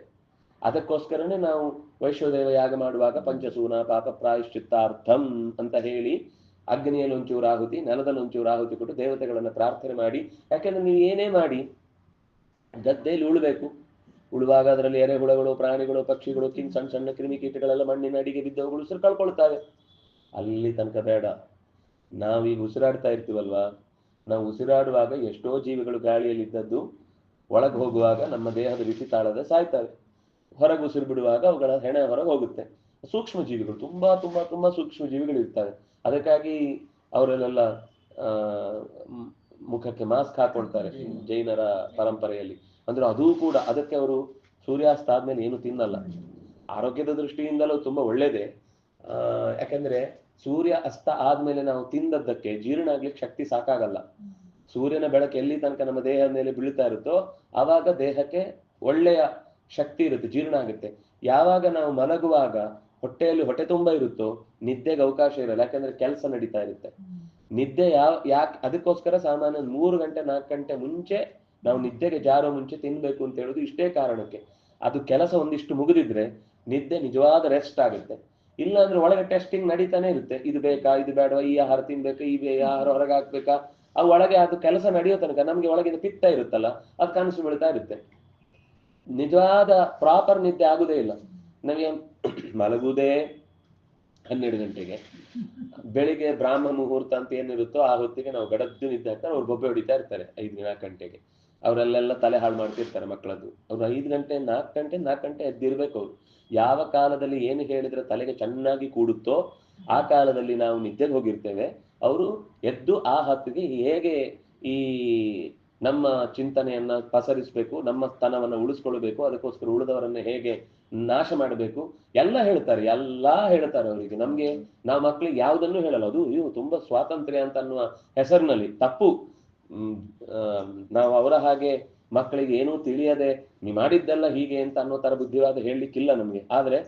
ಅದಕ್ಕೋಸ್ಕರನೇ ನಾವು ವೈಶ್ವದೇವ ಯಾಗ ಮಾಡುವಾಗ ಪಂಚಸೂನ ಪಾಪ ಪ್ರಾಯಶ್ಚಿತ್ತಾರ್ಥಂ ಅಂತ ಹೇಳಿ ಅಗ್ನಿಯಲ್ಲಿ ಒಂಚೂರು ಆಹುತಿ, ನೆಲದಲ್ಲಿ ಒಂಚೂರು ಆಹುತಿ ಕೊಟ್ಟು ದೇವತೆಗಳನ್ನ ಪ್ರಾರ್ಥನೆ ಮಾಡಿ. ಯಾಕೆಂದ್ರೆ ನೀವು ಏನೇ ಮಾಡಿ ಗದ್ದೆಯಲ್ಲಿ ಉಳ್ಬೇಕು. ಉಳುವಾಗ ಅದರಲ್ಲಿ ಎರೆಹುಳಗಳು, ಪ್ರಾಣಿಗಳು, ಪಕ್ಷಿಗಳು, ಸಣ್ಣ ಸಣ್ಣ ಕ್ರಿಮಿಕೀಟಗಳೆಲ್ಲ ಮಣ್ಣಿನ ಅಡಿಗೆ ಬಿದ್ದವುಗಳು ಉಸಿರು ಕಳ್ಕೊಳ್ತಾವೆ. ಅಲ್ಲಿ ತನಕ ಬೇಡ. ನಾವೀಗ ಉಸಿರಾಡ್ತಾ ಇರ್ತೀವಲ್ವಾ, ನಾವು ಉಸಿರಾಡುವಾಗ ಎಷ್ಟೋ ಜೀವಿಗಳು ಗಾಳಿಯಲ್ಲಿ ಇದ್ದದ್ದು ಒಳಗೆ ಹೋಗುವಾಗ ನಮ್ಮ ದೇಹದ ಬಿಸಿ ತಾಳದೆ ಸಾಯ್ತವೆ. ಹೊರಗೆ ಉಸಿರು ಬಿಡುವಾಗ ಅವುಗಳ ಹೆಣೆ ಹೊರಗೆ ಹೋಗುತ್ತೆ. ಸೂಕ್ಷ್ಮ ಜೀವಿಗಳು, ತುಂಬಾ ತುಂಬಾ ತುಂಬಾ ಸೂಕ್ಷ್ಮ ಜೀವಿಗಳು ಇರ್ತವೆ. ಅದಕ್ಕಾಗಿ ಅವರಲ್ಲೆಲ್ಲ ಮುಖಕ್ಕೆ ಮಾಸ್ಕ್ ಹಾಕೊಳ್ತಾರೆ ಜೈನರ ಪರಂಪರೆಯಲ್ಲಿ. ಅಂದ್ರೆ ಅದೂ ಕೂಡ ಅದಕ್ಕೆ ಅವರು ಸೂರ್ಯಾಸ್ತ ಆದ್ಮೇಲೆ ಏನು ತಿನ್ನಲ್ಲ. ಆರೋಗ್ಯದ ದೃಷ್ಟಿಯಿಂದಲೂ ತುಂಬಾ ಒಳ್ಳೇದೇ. ಯಾಕಂದ್ರೆ ಸೂರ್ಯ ಅಸ್ತ ಆದ್ಮೇಲೆ ನಾವು ತಿಂದದ್ದಕ್ಕೆ ಜೀರ್ಣ ಆಗ್ಲಿಕ್ಕೆ ಶಕ್ತಿ ಸಾಕಾಗಲ್ಲ. ಸೂರ್ಯನ ಬೆಳಕು ಎಲ್ಲಿ ತನಕ ನಮ್ಮ ದೇಹದ ಮೇಲೆ ಬೀಳ್ತಾ ಇರುತ್ತೋ ಆವಾಗ ದೇಹಕ್ಕೆ ಒಳ್ಳೆಯ ಶಕ್ತಿ ಇರುತ್ತೆ, ಜೀರ್ಣ ಆಗುತ್ತೆ. ಯಾವಾಗ ನಾವು ಮಲಗುವಾಗ ಹೊಟ್ಟೆಯಲ್ಲಿ ಹೊಟ್ಟೆ ತುಂಬಾ ಇರುತ್ತೋ ನಿದ್ದೆಗೆ ಅವಕಾಶ ಇರಲ್ಲ, ಯಾಕಂದ್ರೆ ಕೆಲಸ ನಡೀತಾ ಇರುತ್ತೆ. ನಿದ್ದೆ ಯಾಕೆ ಅದಕ್ಕೋಸ್ಕರ ಸಾಮಾನ್ಯ 3 ಗಂಟೆ 4 ಗಂಟೆ ಮುಂಚೆ ನಾವು ನಿದ್ದೆಗೆ ಜಾರೋ ಮುಂಚೆ ತಿನ್ಬೇಕು ಅಂತ ಹೇಳುದು ಇಷ್ಟೇ ಕಾರಣಕ್ಕೆ. ಅದು ಕೆಲಸ ಒಂದಿಷ್ಟು ಮುಗಿದಿದ್ರೆ ನಿದ್ದೆ ನಿಜವಾದ ರೆಸ್ಟ್ ಆಗುತ್ತೆ. ಇಲ್ಲ ಅಂದ್ರೆ ಒಳಗೆ ಟೆಸ್ಟಿಂಗ್ ನಡೀತಾನೆ ಇರುತ್ತೆ, ಇದು ಬೇಕಾ ಇದು ಬೇಡವಾ, ಈ ಆಹಾರ ತಿನ್ಬೇಕಾ ಈ ಆಹಾರ ಹೊರಗೆ ಹಾಕ್ಬೇಕಾ, ಅವು ಒಳಗೆ ಅದು ಕೆಲಸ ನಡೆಯೋ ತನಕ ನಮ್ಗೆ ಒಳಗಿನ ಪಿತ್ತ ಇರುತ್ತಲ್ಲ ಅದು ಕನಸು ಬೀಳ್ತಾ ಇರುತ್ತೆ. ನಿಜವಾದ ಪ್ರಾಪರ್ ನಿದ್ದೆ ಆಗುದೇ ಇಲ್ಲ. ನಮಗೆ ಮಲಗುವುದೇ 12 ಗಂಟೆಗೆ, ಬೆಳಿಗ್ಗೆ ಬ್ರಾಹ್ಮ ಮುಹೂರ್ತ ಅಂತ ಏನಿರುತ್ತೋ ಆ ಹೊತ್ತಿಗೆ ನಾವು ಗಡದ್ದು ನಿದ್ದೆ ಹಾಕ್ತಾರೆ. ಅವ್ರು ಬೊಬ್ಬೆ ಹೊಡಿತಾ ಇರ್ತಾರೆ 5-4 ಗಂಟೆಗೆ. ಅವರಲ್ಲೆಲ್ಲ ತಲೆ ಹಾಳು ಮಾಡ್ತಿರ್ತಾರೆ ಮಕ್ಕಳದ್ದು. ಅವ್ರು 5 ಗಂಟೆ 4 ಗಂಟೆ ಎದ್ದಿರ್ಬೇಕು. ಅವ್ರು ಯಾವ ಕಾಲದಲ್ಲಿ ಏನು ಹೇಳಿದ್ರೆ ತಲೆಗೆ ಚೆನ್ನಾಗಿ ಕೂಡುತ್ತೋ ಆ ಕಾಲದಲ್ಲಿ ನಾವು ನಿದ್ದೆಗೆ ಹೋಗಿರ್ತೇವೆ. ಅವರು ಎದ್ದು ಆ ಹೊತ್ತಿಗೆ ಹೇಗೆ ಈ ನಮ್ಮ ಚಿಂತನೆಯನ್ನ ಪಸರಿಸಬೇಕು, ನಮ್ಮ ಸ್ಥಾನವನ್ನ ಉಳಿಸ್ಕೊಳ್ಬೇಕು, ಅದಕ್ಕೋಸ್ಕರ ಉಳಿದವರನ್ನ ಹೇಗೆ ನಾಶ ಮಾಡಬೇಕು ಎಲ್ಲ ಹೇಳ್ತಾರೆ ಅವರಿಗೆ. ನಮ್ಗೆ ನಾವು ಮಕ್ಕಳಿಗೆ ಯಾವುದನ್ನು ಹೇಳಲ್ಲ. ಅದು ತುಂಬಾ ಸ್ವಾತಂತ್ರ್ಯ ಅಂತ ಅನ್ನುವ ಹೆಸರಿನಲ್ಲಿ ತಪ್ಪು. ನಾವು ಅವರ ಹಾಗೆ ಮಕ್ಕಳಿಗೆ ಏನೂ ತಿಳಿಯದೆ ನೀ ಮಾಡಿದ್ದೆಲ್ಲ ಹೀಗೆ ಅಂತ ಅನ್ನೋ ತರ ಬುದ್ಧಿವಾದ ಹೇಳಲಿಕ್ಕಿಲ್ಲ ನಮ್ಗೆ. ಆದ್ರೆ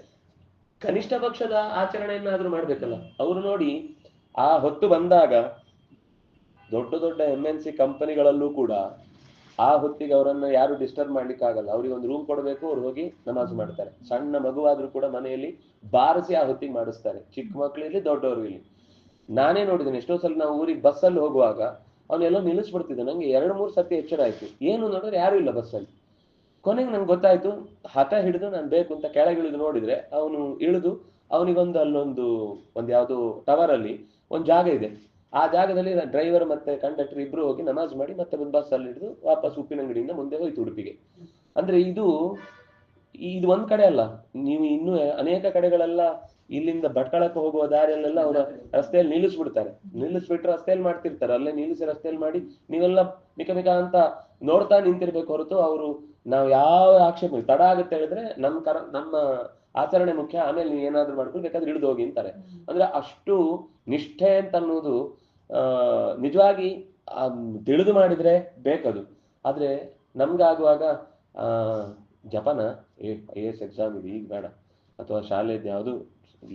ಕನಿಷ್ಠ ಪಕ್ಷದ ಆಚರಣೆಯನ್ನಾದ್ರೂ ಮಾಡ್ಬೇಕಲ್ಲ. ಅವರು ನೋಡಿ ಆ ಹೊತ್ತು ಬಂದಾಗ ದೊಡ್ಡ ದೊಡ್ಡ MNC ಕಂಪನಿಗಳಲ್ಲೂ ಕೂಡ ಆ ಹೊತ್ತಿಗೆ ಅವರನ್ನ ಯಾರು ಡಿಸ್ಟರ್ಬ್ ಮಾಡ್ಲಿಕ್ಕೆ ಆಗಲ್ಲ. ಅವ್ರಿಗೆ ಒಂದು ರೂಮ್ ಕೊಡಬೇಕು, ಅವ್ರು ಹೋಗಿ ನಮಾಜ್ ಮಾಡ್ತಾರೆ. ಸಣ್ಣ ಮಗುವಾದ್ರೂ ಕೂಡ ಮನೆಯಲ್ಲಿ ಬಾರಿಸಿ ಆ ಹೊತ್ತಿಗೆ ಮಾಡಿಸ್ತಾರೆ, ಚಿಕ್ಕ ಮಕ್ಳು ಇಲ್ಲಿ ದೊಡ್ಡವರು ಇಲ್ಲಿ. ನಾನೇ ನೋಡಿದ್ದೇನೆ ಎಷ್ಟೋ ಸಲ ನಾವು ಊರಿಗೆ ಬಸ್ಸಲ್ಲಿ ಹೋಗುವಾಗ ಅವನ್ನೆಲ್ಲ ನಿಲ್ಲಿಸ್ಬಿಡ್ತಿದ್ದೆ. ನಂಗೆ 2-3 ಸತಿ ಎಚ್ಚರ ಆಯ್ತು, ಏನು ನೋಡಿದ್ರೆ ಯಾರು ಇಲ್ಲ ಬಸ್ಸಲ್ಲಿ. ಕೊನೆಗೆ ನಂಗೆ ಗೊತ್ತಾಯ್ತು, ಹಠ ಹಿಡಿದು ನಾನು ಬೇಕು ಅಂತ ಕೆಳಗಿಳಿದು ನೋಡಿದ್ರೆ ಅವನು ಇಳಿದು ಅವನಿಗೊಂದು ಅಲ್ಲೊಂದು ಯಾವ್ದು ಟವರ್ ಅಲ್ಲಿ ಒಂದು ಜಾಗ ಇದೆ. ಆ ಜಾಗದಲ್ಲಿ ಡ್ರೈವರ್ ಮತ್ತೆ ಕಂಡಕ್ಟರ್ ಇಬ್ರು ಹೋಗಿ ನಮಾಜ್ ಮಾಡಿ ಮತ್ತೆ ಒಂದು ಬಸ್ ಅಲ್ಲಿ ಹಿಡಿದು ವಾಪಸ್ ಉಪ್ಪಿನಂಗಡಿಯಿಂದ ಮುಂದೆ ಹೋಯ್ತು ಉಡುಪಿಗೆ. ಅಂದ್ರೆ ಇದು ಒಂದ್ ಕಡೆ ಅಲ್ಲ, ನೀವು ಇನ್ನೂ ಅನೇಕ ಕಡೆಗಳೆಲ್ಲ ಇಲ್ಲಿಂದ ಭಟ್ಕಳಕ್ಕೆ ಹೋಗುವ ದಾರಿಯಲ್ಲೆಲ್ಲ ಅವರ ರಸ್ತೆಯಲ್ಲಿ ನಿಲ್ಲಿಸ್ಬಿಟ್ರೆ ರಸ್ತೆಯಲ್ಲಿ ಮಾಡ್ತಿರ್ತಾರೆ. ಅಲ್ಲೇ ನಿಲ್ಲಿಸಿ ರಸ್ತೆಯಲ್ಲಿ ಮಾಡಿ ನೀವೆಲ್ಲ ಮಿಕ ಅಂತ ನೋಡ್ತಾ ನಿಂತಿರ್ಬೇಕು ಹೊರತು ಅವರು ನಾವು ಯಾವ ಆಕ್ಷೇಪ ತಡ ಆಗುತ್ತೆ ಹೇಳಿದ್ರೆ ನಮ್ಮ ಆಚರಣೆ ಮುಖ್ಯ, ಆಮೇಲೆ ನೀವು ಏನಾದ್ರು ಮಾಡ್ಕೊಂಡು ಬೇಕಾದ್ರೆ ಹಿಡಿದು ಹೋಗಿ ಅಂತಾರೆ. ಅಂದ್ರೆ ಅಷ್ಟು ನಿಷ್ಠೆ ಅಂತ ಅನ್ನೋದು ನಿಜವಾಗಿ ತಿಳಿದು ಮಾಡಿದ್ರೆ ಬೇಕದು. ಆದ್ರೆ ನಮ್ಗಾಗುವಾಗ ಜಪಾನ AS ಎಕ್ಸಾಮ್ ಇದೆ ಈಗ ಬೇಡ, ಅಥವಾ ಶಾಲೆದು ಯಾವುದು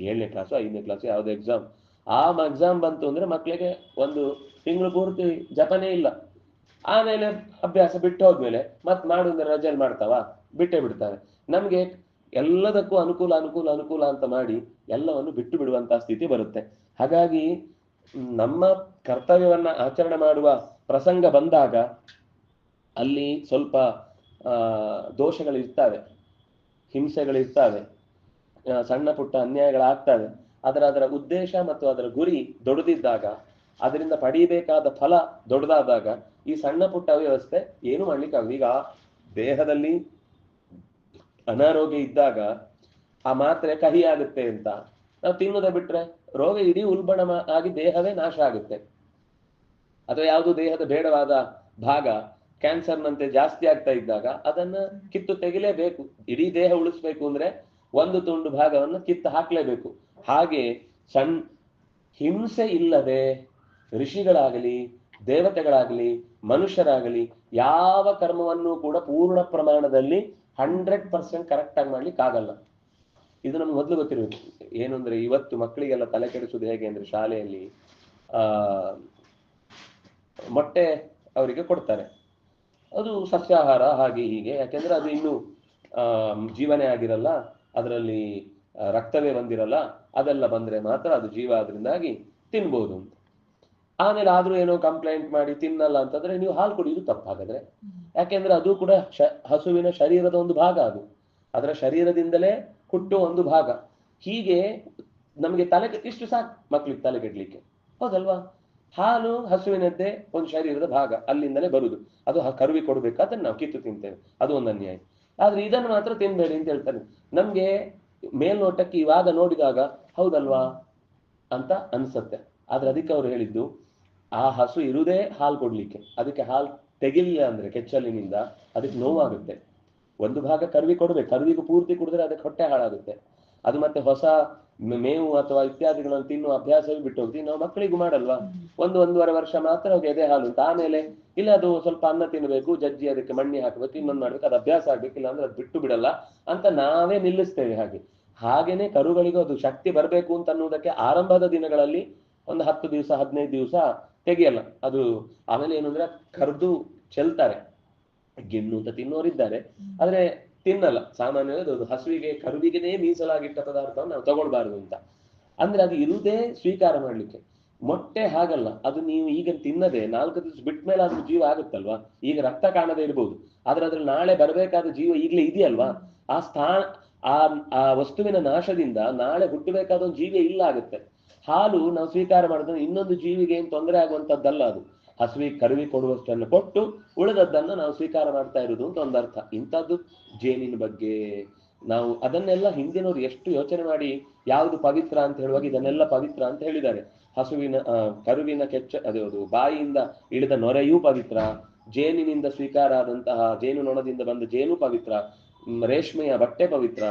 7ನೇ ಕ್ಲಾಸು 5ನೇ ಕ್ಲಾಸು ಯಾವ್ದು ಎಕ್ಸಾಮ್, ಆ ಎಕ್ಸಾಮ್ ಬಂತು ಅಂದ್ರೆ ಮಕ್ಳಿಗೆ 1 ತಿಂಗಳು ಪೂರ್ತಿ ಜಪನೇ ಇಲ್ಲ. ಆಮೇಲೆ ಅಭ್ಯಾಸ ಬಿಟ್ಟು ಹೋದ್ಮೇಲೆ ಮತ್ ಮಾಡುವಂದ್ರೆ ರಜೆಯಲ್ಲಿ ಮಾಡ್ತಾವ, ಬಿಟ್ಟೇ ಬಿಡ್ತಾರೆ. ನಮ್ಗೆ ಎಲ್ಲದಕ್ಕೂ ಅನುಕೂಲ ಅಂತ ಮಾಡಿ ಎಲ್ಲವನ್ನು ಬಿಟ್ಟು ಬಿಡುವಂತಹ ಸ್ಥಿತಿ ಬರುತ್ತೆ. ಹಾಗಾಗಿ ನಮ್ಮ ಕರ್ತವ್ಯವನ್ನ ಆಚರಣೆ ಮಾಡುವ ಪ್ರಸಂಗ ಬಂದಾಗ ಅಲ್ಲಿ ಸ್ವಲ್ಪ ದೋಷಗಳಿರ್ತವೆ, ಹಿಂಸೆಗಳಿರ್ತವೆ, ಸಣ್ಣ ಪುಟ್ಟ ಅನ್ಯಾಯಗಳಾಗ್ತವೆ. ಅದರ ಉದ್ದೇಶ ಮತ್ತು ಅದರ ಗುರಿ ದೊಡ್ಡದಿದ್ದಾಗ, ಅದರಿಂದ ಪಡೀಬೇಕಾದ ಫಲ ದೊಡ್ಡದಾದಾಗ ಈ ಸಣ್ಣ ಪುಟ್ಟ ವ್ಯವಸ್ಥೆ ಏನು ಮಾಡ್ಲಿಕ್ಕಾಗ. ಈಗ ದೇಹದಲ್ಲಿ ಅನಾರೋಗ್ಯ ಇದ್ದಾಗ ಆ ಮಾತ್ರೆ ಕಹಿ ಆಗುತ್ತೆ ಅಂತ ನಾವು ತಿನ್ನೋದ ಬಿಟ್ರೆ ರೋಗ ಇಡೀ ಉಲ್ಬಣ ಆಗಿ ದೇಹವೇ ನಾಶ ಆಗುತ್ತೆ. ಅಥವಾ ಯಾವುದು ದೇಹದ ಬೇಡವಾದ ಭಾಗ ಕ್ಯಾನ್ಸರ್ನಂತೆ ಜಾಸ್ತಿ ಆಗ್ತಾ ಇದ್ದಾಗ ಅದನ್ನ ಕಿತ್ತು ತೆಗಿಲೇಬೇಕು. ಇಡೀ ದೇಹ ಉಳಿಸ್ಬೇಕು ಅಂದ್ರೆ ಒಂದು ತುಂಡು ಭಾಗವನ್ನು ಕಿತ್ತು ಹಾಕ್ಲೇಬೇಕು. ಹಾಗೆ ಹಿಂಸೆ ಇಲ್ಲದೆ ಋಷಿಗಳಾಗಲಿ ದೇವತೆಗಳಾಗಲಿ ಮನುಷ್ಯರಾಗಲಿ ಯಾವ ಕರ್ಮವನ್ನು ಕೂಡ ಪೂರ್ಣ ಪ್ರಮಾಣದಲ್ಲಿ 100% ಕರೆಕ್ಟ್ ಆಗಿ ಮಾಡ್ಲಿಕ್ಕೆ ಆಗಲ್ಲ. ಇದು ನಮ್ಗೆ ಮೊದಲು ಗೊತ್ತಿರಬೇಕು. ಏನು ಅಂದ್ರೆ ಇವತ್ತು ಮಕ್ಕಳಿಗೆಲ್ಲ ತಲೆ ಕೆಡಿಸೋದು ಹೇಗೆ ಅಂದ್ರೆ ಶಾಲೆಯಲ್ಲಿ ಮೊಟ್ಟೆ ಅವರಿಗೆ ಕೊಡ್ತಾರೆ, ಅದು ಸಸ್ಯಾಹಾರ ಹಾಗೆ ಹೀಗೆ, ಯಾಕೆಂದ್ರೆ ಅದು ಇನ್ನು ಜೀವನೇ ಆಗಿರಲ್ಲ, ಅದರಲ್ಲಿ ರಕ್ತವೇ ಬಂದಿರಲ್ಲ, ಅದೆಲ್ಲ ಬಂದ್ರೆ ಮಾತ್ರ ಅದು ಜೀವ, ಅದರಿಂದಾಗಿ ತಿನ್ಬೋದು ಅಂತ. ಆಮೇಲೆ ಆದ್ರೂ ಏನೋ ಕಂಪ್ಲೇಂಟ್ ಮಾಡಿ ತಿನ್ನಲ್ಲ ಅಂತಂದ್ರೆ ನೀವು ಹಾಲು ಕುಡಿಯುದು ತಪ್ಪಾಗದ್ರೆ, ಯಾಕೆಂದ್ರೆ ಅದು ಕೂಡ ಹಸುವಿನ ಶರೀರದ ಒಂದು ಭಾಗ, ಅದು ಅದರ ಶರೀರದಿಂದಲೇ ಹುಟ್ಟುವ ಒಂದು ಭಾಗ. ಹೀಗೆ ನಮಗೆ ಇಷ್ಟು ಸಾಕು ಮಕ್ಳಿಗೆ ತಲೆ ಕೆಡ್ಲಿಕ್ಕೆ, ಹೌದಲ್ವಾ? ಹಾಲು ಹಸುವಿನದ್ದೇ ಒಂದು ಶರೀರದ ಭಾಗ, ಅಲ್ಲಿಂದಲೇ ಬರುದು. ಅದು ಕರುವಿ ಕೊಡ್ಬೇಕು, ಅದನ್ನ ನಾವು ಕಿತ್ತು ತಿಂತೇವೆ, ಅದು ಒಂದು ಅನ್ಯಾಯ. ಆದ್ರೆ ಇದನ್ನು ಮಾತ್ರ ತಿನ್ಬೇಡಿ ಅಂತ ಹೇಳ್ತಾರೆ. ನಮ್ಗೆ ಮೇಲ್ನೋಟಕ್ಕೆ ಇವಾಗ ನೋಡಿದಾಗ ಹೌದಲ್ವಾ ಅಂತ ಅನ್ಸತ್ತೆ. ಆದ್ರೆ ಅದಕ್ಕೆ ಅವ್ರು ಹೇಳಿದ್ದು, ಆ ಹಸು ಇರುವುದೇ ಹಾಲು ಕೊಡ್ಲಿಕ್ಕೆ, ಅದಕ್ಕೆ ಹಾಲು ತೆಗಿಲಿಲ್ಲ ಅಂದ್ರೆ ಕೆಚ್ಚಲಿನಿಂದ ಅದಕ್ಕೆ ನೋವಾಗುತ್ತೆ. ಒಂದು ಭಾಗ ಕರುವಿ ಕೊಡ್ಬೇಕು, ಕರುವಿಗೂ ಪೂರ್ತಿ ಕುಡಿದ್ರೆ ಅದಕ್ಕೆ ಹೊಟ್ಟೆ ಹಾಳಾಗುತ್ತೆ. ಅದು ಮತ್ತೆ ಹೊಸ ಮೇವು ಅಥವಾ ಇತ್ಯಾದಿಗಳನ್ನು ತಿನ್ನುವ ಅಭ್ಯಾಸವೇ ಬಿಟ್ಟು ಹೋಗ್ತೀವಿ. ನಾವು ಮಕ್ಕಳಿಗೂ ಮಾಡಲ್ವಾ, 1-1.5 ವರ್ಷ ಮಾತ್ರ ಅವ್ರಿಗೆ ಎದೆ ಹಾಲು ಅಂತ, ಆಮೇಲೆ ಇಲ್ಲ ಅದು ಸ್ವಲ್ಪ ಅನ್ನ ತಿನ್ಬೇಕು, ಜಜ್ಜಿ ಅದಕ್ಕೆ ಮಣ್ಣಿ ಹಾಕ್ಬೇಕು, ಇನ್ನೊಂದು ಮಾಡ್ಬೇಕು, ಅದು ಅಭ್ಯಾಸ ಆಗ್ಬೇಕಿಲ್ಲ ಅಂದ್ರೆ ಅದು ಬಿಟ್ಟು ಬಿಡಲ್ಲ ಅಂತ ನಾವೇ ನಿಲ್ಲಿಸ್ತೇವೆ. ಹಾಗೇನೆ ಕರುಗಳಿಗೂ ಅದು ಶಕ್ತಿ ಬರಬೇಕು ಅಂತ ಅನ್ನೋದಕ್ಕೆ ಆರಂಭದ ದಿನಗಳಲ್ಲಿ ಒಂದು 10 ದಿವಸ 15 ದಿವಸ ತೆಗಿಯಲ್ಲ ಅದು. ಆಮೇಲೆ ಏನು ಅಂದ್ರೆ ಕರ್ದು ಚೆಲ್ತಾರೆ, ಗಿಣ್ಣು ಅಂತ ತಿನ್ನೋರಿದ್ದಾರೆ, ಆದ್ರೆ ತಿನ್ನಲ್ಲ ಸಾಮಾನ್ಯವಾಗಿ. ಅದು ಹಸುವಿಗೆ ಕರುವಿಗೆನೇ ಮೀಸಲಾಗಿಟ್ಟ ಪದಾರ್ಥವನ್ನು ನಾವು ತಗೊಳ್ಬಾರ್ದು ಅಂತ. ಅಂದ್ರೆ ಅದು ಇರುವುದೇ ಸ್ವೀಕಾರ ಮಾಡ್ಲಿಕ್ಕೆ. ಮೊಟ್ಟೆ ಹಾಗಲ್ಲ, ಅದು ನೀವು ಈಗ ತಿನ್ನದೆ 4 ದಿವಸ ಬಿಟ್ಟ ಮೇಲೆ ಅದ್ರ ಜೀವ ಆಗುತ್ತಲ್ವಾ. ಈಗ ರಕ್ತ ಕಾಣದೇ ಇರ್ಬೋದು, ಆದ್ರೆ ಅದ್ರಲ್ಲಿ ನಾಳೆ ಬರಬೇಕಾದ ಜೀವ ಈಗಲೇ ಇದೆಯಲ್ವಾ. ಆ ಆ ವಸ್ತುವಿನ ನಾಶದಿಂದ ನಾಳೆ ಹುಟ್ಟಬೇಕಾದ ಒಂದು ಜೀವಿ ಇಲ್ಲ ಆಗುತ್ತೆ. ಹಾಲು ನಾವು ಸ್ವೀಕಾರ ಮಾಡಿದ್ರೆ ಇನ್ನೊಂದು ಜೀವಿಗೆ ಏನು ತೊಂದರೆ ಆಗುವಂತದ್ದಲ್ಲ. ಅದು ಹಸುವಿಗೆ ಕರುವಿ ಕೊಡುವಷ್ಟನ್ನು ಕೊಟ್ಟು ಉಳಿದದ್ದನ್ನು ನಾವು ಸ್ವೀಕಾರ ಮಾಡ್ತಾ ಇರುವುದು ಅಂತ ಒಂದು ಅರ್ಥ. ಇಂಥದ್ದು ಜೇನಿನ ಬಗ್ಗೆ ನಾವು ಅದನ್ನೆಲ್ಲ ಹಿಂದಿನವ್ರು ಎಷ್ಟು ಯೋಚನೆ ಮಾಡಿ ಯಾವುದು ಪವಿತ್ರ ಅಂತ ಹೇಳುವಾಗ ಇದನ್ನೆಲ್ಲ ಪವಿತ್ರ ಅಂತ ಹೇಳಿದ್ದಾರೆ. ಕರುವಿನ ಅದು ಬಾಯಿಯಿಂದ ಇಳಿದ ನೊರೆಯೂ ಪವಿತ್ರ, ಜೇನಿನಿಂದ ಸ್ವೀಕಾರ ಆದಂತಹ ಜೇನು ನೊಣದಿಂದ ಬಂದ ಜೇನು ಪವಿತ್ರ, ರೇಷ್ಮೆಯ ಬಟ್ಟೆ ಪವಿತ್ರ,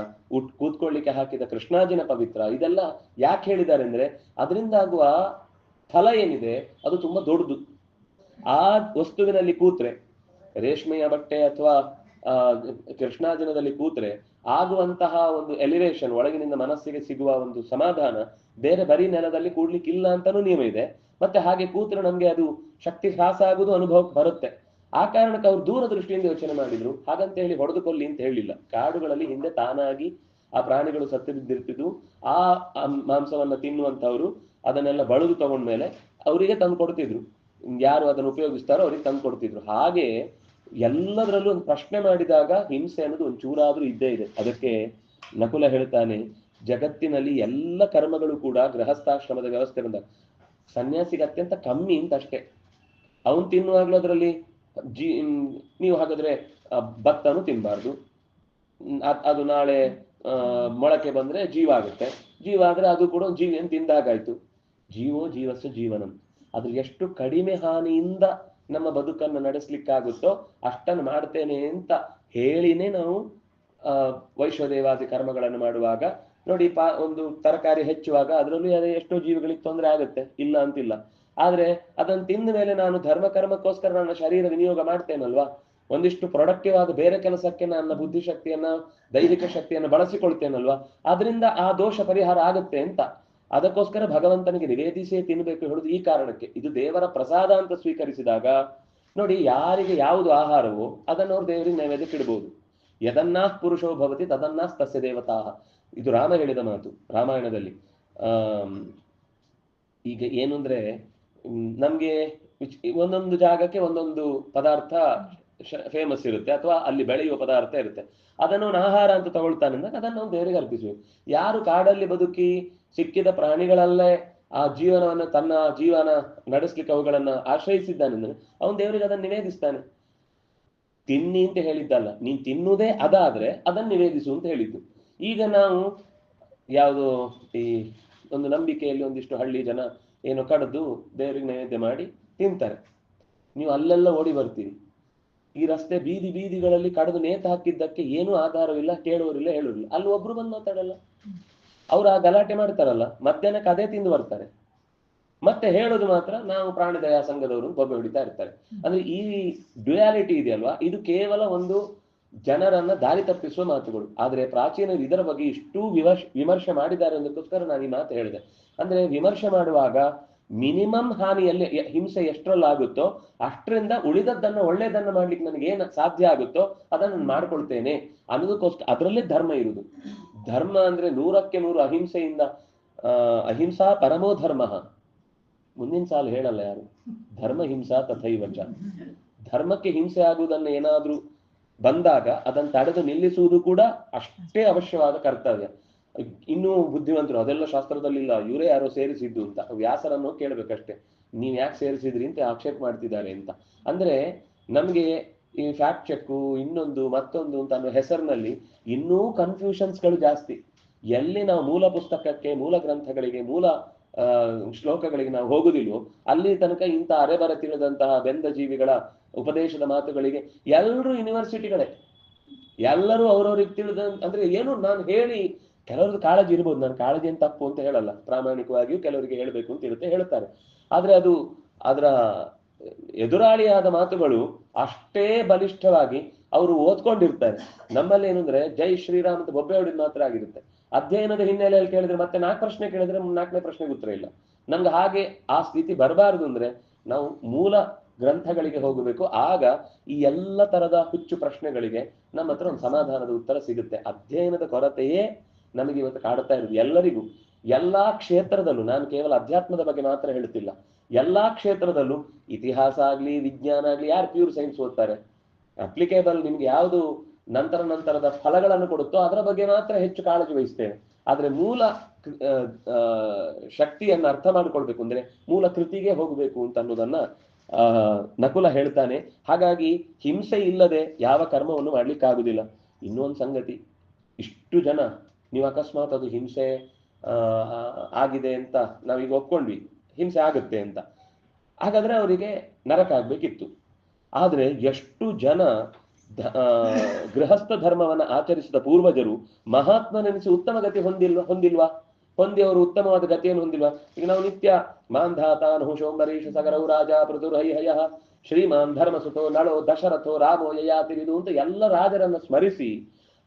ಕೂತ್ಕೊಳ್ಳಿಕ್ಕೆ ಹಾಕಿದ ಕೃಷ್ಣಾಜಿನ ಪವಿತ್ರ. ಇದೆಲ್ಲ ಯಾಕೆ ಹೇಳಿದ್ದಾರೆ ಅಂದ್ರೆ ಅದರಿಂದ ಆಗುವ ಫಲ ಏನಿದೆ ಅದು ತುಂಬಾ ದೊಡ್ಡದು. ಆ ವಸ್ತುವಿನಲ್ಲಿ ಕೂತ್ರೆ, ರೇಷ್ಮೆಯ ಬಟ್ಟೆ ಅಥವಾ ಕೃಷ್ಣಾಜಿನದಲ್ಲಿ ಕೂತ್ರೆ ಆಗುವಂತಹ ಒಂದು ಎಲಿವೇಶನ್, ಒಳಗಿನಿಂದ ಮನಸ್ಸಿಗೆ ಸಿಗುವ ಒಂದು ಸಮಾಧಾನ ಬೇರೆ ಬರೀ ನೆಲದಲ್ಲಿ ಕೂಡ್ಲಿಕ್ಕೆ ಇಲ್ಲ ಅಂತಾನೂ ನಿಯಮ ಇದೆ. ಮತ್ತೆ ಹಾಗೆ ಕೂತ್ರೆ ನಮ್ಗೆ ಅದು ಶಕ್ತಿ ಹ್ರಾಸ ಆಗುದು ಅನುಭವಕ್ಕೆ ಬರುತ್ತೆ. ಆ ಕಾರಣಕ್ಕೆ ಅವ್ರು ದೂರದೃಷ್ಟಿಯಿಂದ ಯೋಚನೆ ಮಾಡಿದ್ರು. ಹಾಗಂತ ಹೇಳಿ ಹೊಡೆದುಕೊಳ್ಳಿ ಅಂತ ಹೇಳಿಲ್ಲ. ಕಾಡುಗಳಲ್ಲಿ ಹಿಂದೆ ತಾನಾಗಿ ಆ ಪ್ರಾಣಿಗಳು ಸತ್ತು ಬಿದ್ದಿರ್ತಿದ್ವು. ಆ ಮಾಂಸವನ್ನ ತಿನ್ನುವಂತವ್ರು ಅದನ್ನೆಲ್ಲ ಬಳುದು ತಗೊಂಡ್ಮೇಲೆ ಅವರಿಗೆ ತಂದು ಕೊಡ್ತಿದ್ರು. ಯಾರು ಅದನ್ನು ಉಪಯೋಗಿಸ್ತಾರೋ ಅವ್ರಿಗೆ ತಂದು ಕೊಡ್ತಿದ್ರು. ಹಾಗೆ ಎಲ್ಲದರಲ್ಲೂ ಒಂದು ಪ್ರಶ್ನೆ ಮಾಡಿದಾಗ ಹಿಂಸೆ ಅನ್ನೋದು ಒಂದು ಚೂರಾದ್ರೂ ಇದ್ದೇ ಇದೆ. ಅದಕ್ಕೆ ನಕುಲ ಹೇಳ್ತಾನೆ, ಜಗತ್ತಿನಲ್ಲಿ ಎಲ್ಲ ಕರ್ಮಗಳು ಕೂಡ ಗೃಹಸ್ಥಾಶ್ರಮದ ವ್ಯವಸ್ಥೆ ಬಂದಾಗ ಸನ್ಯಾಸಿಗೆ ಅತ್ಯಂತ ಕಮ್ಮಿ ಅಂತ ಅಷ್ಟೇ. ಅವನು ತಿನ್ನುವಾಗ್ಲೂ ಅದರಲ್ಲಿ ನೀವು ಹಾಗಾದ್ರೆ ಭತ್ತನು ತಿನ್ಬಾರ್ದು, ಅದು ನಾಳೆ ಮೊಳಕೆ ಬಂದ್ರೆ ಜೀವ ಆಗುತ್ತೆ, ಜೀವ ಆದ್ರೆ ಅದು ಕೂಡ ಒಂದು ಜೀವಿಯನ್ನು ತಿಂದಾಗಾಯ್ತು. ಜೀವೋ ಜೀವಸ್ಸು ಜೀವನಂ. ಅದ್ರ ಎಷ್ಟು ಕಡಿಮೆ ಹಾನಿಯಿಂದ ನಮ್ಮ ಬದುಕನ್ನು ನಡೆಸ್ಲಿಕ್ಕಾಗುತ್ತೋ ಅಷ್ಟನ್ನು ಮಾಡ್ತೇನೆ ಅಂತ ಹೇಳಿನೇ ನಾವು ವೈಶ್ವದೇವಾದಿ ಕರ್ಮಗಳನ್ನು ಮಾಡುವಾಗ ನೋಡಿ. ಒಂದು ತರಕಾರಿ ಹೆಚ್ಚುವಾಗ ಅದರಲ್ಲೂ ಎಷ್ಟೋ ಜೀವಿಗಳಿಗೆ ತೊಂದರೆ ಆಗುತ್ತೆ, ಇಲ್ಲ ಅಂತಿಲ್ಲ. ಆದ್ರೆ ಅದನ್ನು ತಿಂದ ಮೇಲೆ ನಾನು ಧರ್ಮ ಕರ್ಮಕ್ಕೋಸ್ಕರ ನನ್ನ ಶರೀರ ವಿನಿಯೋಗ ಮಾಡ್ತೇನಲ್ವಾ, ಒಂದಿಷ್ಟು ಪ್ರೊಡಕ್ಟಿವ್ ಆದ ಬೇರೆ ಕೆಲಸಕ್ಕೆ ನನ್ನ ಬುದ್ಧಿಶಕ್ತಿಯನ್ನ ದೈಹಿಕ ಶಕ್ತಿಯನ್ನು ಬಳಸಿಕೊಳ್ತೇನಲ್ವಾ, ಅದರಿಂದ ಆ ದೋಷ ಪರಿಹಾರ ಆಗುತ್ತೆ ಅಂತ. ಅದಕ್ಕೋಸ್ಕರ ಭಗವಂತನಿಗೆ ನಿವೇದಿಸೇ ತಿನ್ಬೇಕು ಹೇಳುದು ಈ ಕಾರಣಕ್ಕೆ. ಇದು ದೇವರ ಪ್ರಸಾದ ಅಂತ ಸ್ವೀಕರಿಸಿದಾಗ ನೋಡಿ, ಯಾರಿಗೆ ಯಾವುದು ಆಹಾರವೋ ಅದನ್ನು ಅವ್ರು ದೇವರಿಗೆ ನೈವೇದ್ಯಕ್ಕೆ ಇಡ್ಬೋದು. ಯದನ್ನಾಃ ಪುರುಷೋ ಭವತಿ ತದನ್ನಾಃ ತಸ್ಯ ದೇವತಾ. ಇದು ರಾಮ ಹೇಳಿದ ಮಾತು ರಾಮಾಯಣದಲ್ಲಿ. ಈಗ ಏನು ಅಂದ್ರೆ ನಮ್ಗೆ ಒಂದೊಂದು ಜಾಗಕ್ಕೆ ಒಂದೊಂದು ಪದಾರ್ಥ ಫೇಮಸ್ ಇರುತ್ತೆ, ಅಥವಾ ಅಲ್ಲಿ ಬೆಳೆಯುವ ಪದಾರ್ಥ ಇರುತ್ತೆ. ಅದನ್ನು ಆಹಾರ ಅಂತ ತಗೊಳ್ತಾನೆ ಅಂದಾಗ ಅದನ್ನು ನಾವು ದೇವರಿಗೆ ಅರ್ಪಿಸುವೆ. ಯಾರು ಕಾಡಲ್ಲಿ ಬದುಕಿ ಸಿಕ್ಕಿದ ಪ್ರಾಣಿಗಳಲ್ಲೇ ಆ ಜೀವನವನ್ನು ತನ್ನ ಜೀವನ ನಡೆಸ್ಲಿಕ್ಕೆ ಅವುಗಳನ್ನ ಆಶ್ರಯಿಸಿದ್ದಾನೆ, ಅವನು ದೇವರಿಗೆ ಅದನ್ನು ನಿವೇದಿಸ್ತಾನೆ. ತಿನ್ನಿ ಅಂತ ಹೇಳಿದ್ದಲ್ಲ, ನೀನ್ ತಿನ್ನುವುದೇ ಅದಾದ್ರೆ ಅದನ್ನು ನಿವೇದಿಸು ಅಂತ ಹೇಳಿದ್ದು. ಈಗ ನಾವು ಯಾವುದೋ ಈ ಒಂದು ನಂಬಿಕೆಯಲ್ಲಿ ಒಂದಿಷ್ಟು ಹಳ್ಳಿ ಜನ ಏನು ಕಡ್ದು ದೇವರಿಗೆ ನೈವೇದ್ಯ ಮಾಡಿ ತಿಂತಾರೆ. ನೀವು ಅಲ್ಲೆಲ್ಲ ಓಡಿ ಬರ್ತೀರಿ. ಈ ರಸ್ತೆ ಬೀದಿಗಳಲ್ಲಿ ಕಡ್ದು ನೇತ ಹಾಕಿದ್ದಕ್ಕೆ ಏನೂ ಆಧಾರವಿಲ್ಲ, ಕೇಳುವರಿಲ್ಲ, ಹೇಳುವರಿಲ್ಲ. ಅಲ್ಲಿ ಒಬ್ರು ಬಂದು ಮಾತಾಡಲ್ಲ. ಅವ್ರು ಆ ಗಲಾಟೆ ಮಾಡ್ತಾರಲ್ಲ, ಮಧ್ಯಾಹ್ನಕ್ಕೆ ಅದೇ ತಿಂದು ಬರ್ತಾರೆ. ಮತ್ತೆ ಹೇಳೋದು ಮಾತ್ರ ನಾವು ಪ್ರಾಣಿ ದಯಾ ಸಂಘದವರು ಬೊಬ್ಬೆ ಹೊಡಿತಾ ಇರ್ತಾರೆ. ಅಂದ್ರೆ ಈ ಡ್ಯುಯಾಲಿಟಿ ಇದೆಯಲ್ವಾ, ಇದು ಕೇವಲ ಒಂದು ಜನರನ್ನ ದಾರಿ ತಪ್ಪಿಸುವ ಮಾತುಗಳು. ಆದ್ರೆ ಪ್ರಾಚೀನರು ಇದರ ಬಗ್ಗೆ ಇಷ್ಟೂ ವಿಮರ್ಶೆ ಮಾಡಿದ್ದಾರೆ ಅನ್ನೋದಕ್ಕೋಸ್ಕರ ನಾನು ಈ ಮಾತು ಹೇಳಿದೆ. ಅಂದ್ರೆ ವಿಮರ್ಶೆ ಮಾಡುವಾಗ ಮಿನಿಮಮ್ ಹಾನಿಯಲ್ಲಿ ಹಿಂಸೆ ಎಷ್ಟರಲ್ಲಾಗುತ್ತೋ ಅಷ್ಟರಿಂದ ಉಳಿದದ್ದನ್ನ ಒಳ್ಳೇದನ್ನ ಮಾಡ್ಲಿಕ್ಕೆ ನನಗೆ ಏನು ಸಾಧ್ಯ ಆಗುತ್ತೋ ಅದನ್ನು ಮಾಡ್ಕೊಳ್ತೇನೆ ಅನ್ನೋದಕ್ಕೋಸ್ಕರ. ಅದರಲ್ಲೇ ಧರ್ಮ ಇರುವುದು. ಧರ್ಮ ಅಂದ್ರೆ 100ಕ್ಕೆ 100 ಅಹಿಂಸೆಯಿಂದ ಅಹಿಂಸಾ ಪರಮೋ ಧರ್ಮ. ಮುಂದಿನ ಸಾಲು ಹೇಳಲ್ಲ ಯಾರು, ಧರ್ಮ ಹಿಂಸಾ ತಥೈವಚ. ಧರ್ಮಕ್ಕೆ ಹಿಂಸೆ ಆಗುವುದನ್ನು ಏನಾದ್ರೂ ಬಂದಾಗ ಅದನ್ನು ತಡೆದು ನಿಲ್ಲಿಸುವುದು ಕೂಡ ಅಷ್ಟೇ ಅವಶ್ಯವಾದ ಕರ್ತವ್ಯ. ಇನ್ನೂ ಬುದ್ಧಿವಂತರು ಅದೆಲ್ಲ ಶಾಸ್ತ್ರದಲ್ಲಿಲ್ಲ, ಇವರೇ ಯಾರೋ ಸೇರಿಸಿದ್ದು ಅಂತ ವ್ಯಾಸರನ್ನು ಕೇಳಬೇಕಷ್ಟೇ. ನೀವ್ ಯಾಕೆ ಸೇರಿಸಿದ್ರಿ ಅಂತ ಆಕ್ಷೇಪ ಮಾಡ್ತಿದ್ದಾರೆ ಅಂತ. ಅಂದ್ರೆ ನಮ್ಗೆ ಈ ಫ್ಯಾಕ್ಟ್ ಚೆಕ್ಕು ಇನ್ನೊಂದು ಮತ್ತೊಂದು ಅಂತ ಅನ್ನೋ ಹೆಸರಿನಲ್ಲಿ ಇನ್ನೂ ಕನ್ಫ್ಯೂಷನ್ಸ್ಗಳು ಜಾಸ್ತಿ. ಎಲ್ಲಿ ನಾವು ಮೂಲ ಪುಸ್ತಕಕ್ಕೆ, ಮೂಲ ಗ್ರಂಥಗಳಿಗೆ, ಮೂಲ ಶ್ಲೋಕಗಳಿಗೆ ನಾವು ಹೋಗುದಿಲ್ವೋ ಅಲ್ಲಿ ತನಕ ಇಂಥ ಅರೆಬರ ತಿಳಿದಂತಹ ಬೆಂದ ಜೀವಿಗಳ ಉಪದೇಶದ ಮಾತುಗಳಿಗೆ ಎಲ್ಲರೂ ಯೂನಿವರ್ಸಿಟಿಗಳೇ, ಎಲ್ಲರೂ ಅವ್ರವ್ರಿಗೆ ತಿಳಿದ. ಅಂದ್ರೆ ಏನು ನಾನು ಹೇಳಿ ಕೆಲವ್ರದ್ದು ಕಾಳಜಿ ಇರ್ಬೋದು, ನಾನು ಕಾಳಜಿ ಅಂತ ತಪ್ಪು ಅಂತ ಹೇಳಲ್ಲ, ಪ್ರಾಮಾಣಿಕವಾಗಿಯೂ ಕೆಲವರಿಗೆ ಹೇಳಬೇಕು ಅಂತ ಇರುತ್ತೆ, ಹೇಳ್ತಾರೆ. ಆದ್ರೆ ಅದು ಅದರ ಎದುರಾಳಿಯಾದ ಮಾತುಗಳು ಅಷ್ಟೇ ಬಲಿಷ್ಠವಾಗಿ ಅವರು ಓದ್ಕೊಂಡಿರ್ತಾರೆ. ನಮ್ಮಲ್ಲಿ ಏನಂದ್ರೆ ಜೈ ಶ್ರೀರಾಮ್ ಅಂತ ಬೊಬ್ಬೆ ಹೊಡಿದ್ ಮಾತ್ರ ಆಗಿರುತ್ತೆ. ಅಧ್ಯಯನದ ಹಿನ್ನೆಲೆಯಲ್ಲಿ ಕೇಳಿದ್ರೆ ಮತ್ತೆ 4 ಪ್ರಶ್ನೆ ಕೇಳಿದ್ರೆ 4ನೇ ಪ್ರಶ್ನೆಗೆ ಉತ್ತರ ಇಲ್ಲ. ನಮ್ಗೆ ಹಾಗೆ ಆ ಸ್ಥಿತಿ ಬರಬಾರದು ಅಂದ್ರೆ ನಾವು ಮೂಲ ಗ್ರಂಥಗಳಿಗೆ ಹೋಗಬೇಕು. ಆಗ ಈ ಎಲ್ಲ ತರದ ಹುಚ್ಚು ಪ್ರಶ್ನೆಗಳಿಗೆ ನಮ್ಮ ಹತ್ರ ಒಂದು ಸಮಾಧಾನದ ಉತ್ತರ ಸಿಗುತ್ತೆ. ಅಧ್ಯಯನದ ಕೊರತೆಯೇ ನಮಗೆ ಇವತ್ತು ಕಾಡ್ತಾ ಇರೋದು ಎಲ್ಲರಿಗೂ, ಎಲ್ಲಾ ಕ್ಷೇತ್ರದಲ್ಲೂ. ನಾನು ಕೇವಲ ಅಧ್ಯಾತ್ಮದ ಬಗ್ಗೆ ಮಾತ್ರ ಹೇಳ್ತಿಲ್ಲ, ಎಲ್ಲಾ ಕ್ಷೇತ್ರದಲ್ಲೂ ಇತಿಹಾಸ ಆಗ್ಲಿ ವಿಜ್ಞಾನ ಆಗ್ಲಿ, ಯಾರು ಪ್ಯೂರ್ ಸೈನ್ಸ್ ಓದ್ತಾರೆ? ಅಪ್ಲಿಕೇಬಲ್ ನಿಮ್ಗೆ ಯಾವುದು ನಂತರದ ಫಲಗಳನ್ನು ಕೊಡುತ್ತೋ ಅದರ ಬಗ್ಗೆ ಮಾತ್ರ ಹೆಚ್ಚು ಕಾಳಜಿ ವಹಿಸ್ತೇವೆ. ಆದ್ರೆ ಮೂಲ ಶಕ್ತಿಯನ್ನು ಅರ್ಥ ಮಾಡಿಕೊಳ್ಬೇಕು ಅಂದ್ರೆ ಮೂಲ ಕೃತಿಗೆ ಹೋಗಬೇಕು ಅಂತ ಅನ್ನೋದನ್ನ ನಕುಲ ಹೇಳ್ತಾನೆ. ಹಾಗಾಗಿ ಹಿಂಸೆ ಇಲ್ಲದೆ ಯಾವ ಕರ್ಮವನ್ನು ಮಾಡ್ಲಿಕ್ಕಾಗುದಿಲ್ಲ. ಇನ್ನೊಂದು ಸಂಗತಿ, ಇಷ್ಟು ಜನ ನೀವು ಅಕಸ್ಮಾತ್ ಅದು ಹಿಂಸೆ ಆಗಿದೆ ಅಂತ ನಾವೀಗ ಒಪ್ಕೊಂಡ್ವಿ, ಹಿಂಸೆ ಆಗುತ್ತೆ ಅಂತ, ಹಾಗಾದ್ರೆ ಅವರಿಗೆ ನರಕ ಆಗ್ಬೇಕಿತ್ತು. ಆದ್ರೆ ಎಷ್ಟು ಜನ ಗೃಹಸ್ಥ ಧರ್ಮವನ್ನ ಆಚರಿಸಿದ ಪೂರ್ವಜರು ಮಹಾತ್ಮನೆನಿಸಿ ಉತ್ತಮ ಗತಿ ಹೊಂದಿಲ್ವಾ? ಹೊಂದಿ ಅವರು ಉತ್ತಮವಾದ ಗತಿಯನ್ನು ಹೊಂದಿಲ್ವಾ? ಈಗ ನಾವು ನಿತ್ಯ ಮಾಂಧಾತಾನು ಶೋಂಬರೀಷ ಸಗರವು ರಾಜ ಪೃಥುರ್ಹಯ ಶ್ರೀಮಾನ್ ಧರ್ಮಸುತೋ ನಳೋ ದಶರಥೋ ರಾಮೋ ಯಯಾತಿರಿದು ಅಂತ ಎಲ್ಲ ರಾಜರನ್ನ ಸ್ಮರಿಸಿ,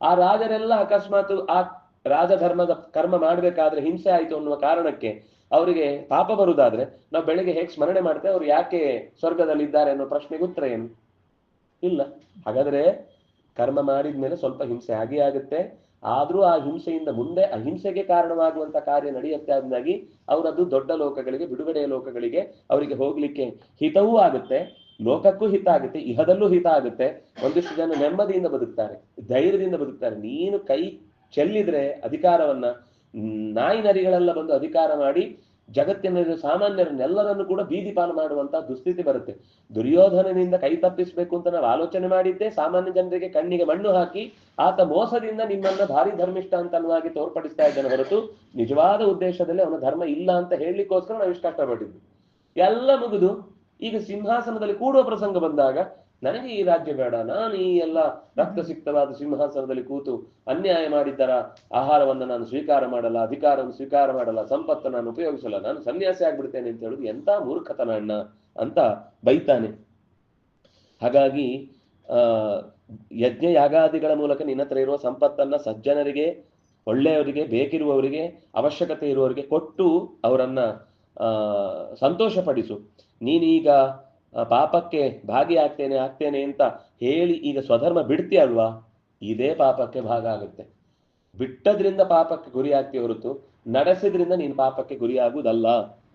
ಆ ರಾಜರೆಲ್ಲ ಅಕಸ್ಮಾತ್ ಆ ರಾಜಧರ್ಮದ ಕರ್ಮ ಮಾಡ್ಬೇಕಾದ್ರೆ ಹಿಂಸೆ ಆಯ್ತು ಅನ್ನುವ ಕಾರಣಕ್ಕೆ ಅವರಿಗೆ ಪಾಪ ಬರುವುದಾದ್ರೆ ನಾವು ಬೆಳಿಗ್ಗೆ ಹೇಗೆ ಸ್ಮರಣೆ ಮಾಡ್ತೇವೆ, ಅವ್ರು ಯಾಕೆ ಸ್ವರ್ಗದಲ್ಲಿ ಇದ್ದಾರೆ ಅನ್ನೋ ಪ್ರಶ್ನೆಗೆ ಉತ್ತರ ಏನು? ಇಲ್ಲ. ಹಾಗಾದ್ರೆ ಕರ್ಮ ಮಾಡಿದ್ಮೇಲೆ ಸ್ವಲ್ಪ ಹಿಂಸೆ ಆಗೇ ಆಗುತ್ತೆ. ಆದ್ರೂ ಆ ಹಿಂಸೆಯಿಂದ ಮುಂದೆ ಅಹಿಂಸೆಗೆ ಕಾರಣವಾಗುವಂತ ಕಾರ್ಯ ನಡೆಯುತ್ತೆ. ಅದನ್ನಾಗಿ ಅವರದ್ದು ದೊಡ್ಡ ಲೋಕಗಳಿಗೆ, ಬಿಡುಗಡೆಯ ಲೋಕಗಳಿಗೆ ಅವರಿಗೆ ಹೋಗ್ಲಿಕ್ಕೆ ಹಿತವೂ ಆಗುತ್ತೆ, ಲೋಕಕ್ಕೂ ಹಿತ ಆಗುತ್ತೆ, ಇಹದಲ್ಲೂ ಹಿತ ಆಗುತ್ತೆ. ಒಂದಿಷ್ಟು ಜನ ನೆಮ್ಮದಿಯಿಂದ ಬದುಕ್ತಾರೆ, ಧೈರ್ಯದಿಂದ ಬದುಕ್ತಾರೆ. ನೀನು ಕೈ ಚೆಲ್ಲಿದ್ರೆ ಅಧಿಕಾರವನ್ನ, ನಾಯಿ ನರಿಗಳೆಲ್ಲ ಬಂದು ಅಧಿಕಾರ ಮಾಡಿ ಜಗತ್ತಿನ ಸಾಮಾನ್ಯರನ್ನೆಲ್ಲರನ್ನು ಕೂಡ ಬೀದಿ ಪಾಲು ಮಾಡುವಂತ ದುಸ್ಥಿತಿ ಬರುತ್ತೆ. ದುರ್ಯೋಧನನಿಂದ ಕೈ ತಪ್ಪಿಸ್ಬೇಕು ಅಂತ ನಾವು ಆಲೋಚನೆ ಮಾಡಿದ್ದೆ ಸಾಮಾನ್ಯ ಜನರಿಗೆ ಕಣ್ಣಿಗೆ ಮಣ್ಣು ಹಾಕಿ ಆತ ಮೋಸದಿಂದ ನಿಮ್ಮನ್ನ ಭಾರಿ ಧರ್ಮಿಷ್ಠ ಅಂತ ಅನ್ನುವಾಗಿ ತೋರ್ಪಡಿಸ್ತಾ ಇದ್ದಾನೆ ಹೊರತು ನಿಜವಾದ ಉದ್ದೇಶದಲ್ಲಿ ಅವನ ಧರ್ಮ ಇಲ್ಲ ಅಂತ ಹೇಳಲಿಕ್ಕೋಸ್ಕರ ನಾವು ಇಷ್ಟು ಕಷ್ಟಪಟ್ಟಿದ್ವಿ. ಎಲ್ಲ ಮುಗಿದು ಈಗ ಸಿಂಹಾಸನದಲ್ಲಿ ಕೂಡುವ ಪ್ರಸಂಗ ಬಂದಾಗ ನನಗೆ ಈ ರಾಜ್ಯ ಬೇಡ, ನಾನು ಈ ಎಲ್ಲ ರಕ್ತಸಿಕ್ತವಾದ ಸಿಂಹಾಸನದಲ್ಲಿ ಕೂತು ಅನ್ಯಾಯ ಮಾಡಿದ್ದರ ಆಹಾರವನ್ನು ನಾನು ಸ್ವೀಕಾರ ಮಾಡಲ್ಲ, ಅಧಿಕಾರವನ್ನು ಸ್ವೀಕಾರ ಮಾಡಲ್ಲ, ಸಂಪತ್ತು ನಾನು ಉಪಯೋಗಿಸಲ್ಲ, ನಾನು ಸನ್ಯಾಸಿ ಆಗ್ಬಿಡ್ತೇನೆ ಅಂತ ಹೇಳುದು ಎಂತ ಮೂರ್ಖತನ ಅಣ್ಣ ಅಂತ ಬೈತಾನೆ. ಹಾಗಾಗಿ ಯಜ್ಞ ಯಾಗಾದಿಗಳ ಮೂಲಕ ನಿನ್ನ ಹತ್ರ ಇರುವ ಸಂಪತ್ತನ್ನ ಸಜ್ಜನರಿಗೆ, ಒಳ್ಳೆಯವರಿಗೆ, ಬೇಕಿರುವವರಿಗೆ, ಅವಶ್ಯಕತೆ ಇರುವವರಿಗೆ ಕೊಟ್ಟು ಅವರನ್ನ ಸಂತೋಷ ಪಡಿಸು. ನೀನೀಗ ಪಾಪಕ್ಕೆ ಆಗ್ತೇನೆ ಅಂತ ಹೇಳಿ ಈಗ ಸ್ವಧರ್ಮ ಬಿಡ್ತೀಯಲ್ವಾ, ಇದೇ ಪಾಪಕ್ಕೆ ಭಾಗ ಆಗುತ್ತೆ. ಬಿಟ್ಟದ್ರಿಂದ ಪಾಪಕ್ಕೆ ಗುರಿ ಆಗ್ತೀಯ ಹೊರತು ನಡೆಸಿದ್ರಿಂದ ನೀನು ಪಾಪಕ್ಕೆ ಗುರಿಯಾಗುವುದಲ್ಲ.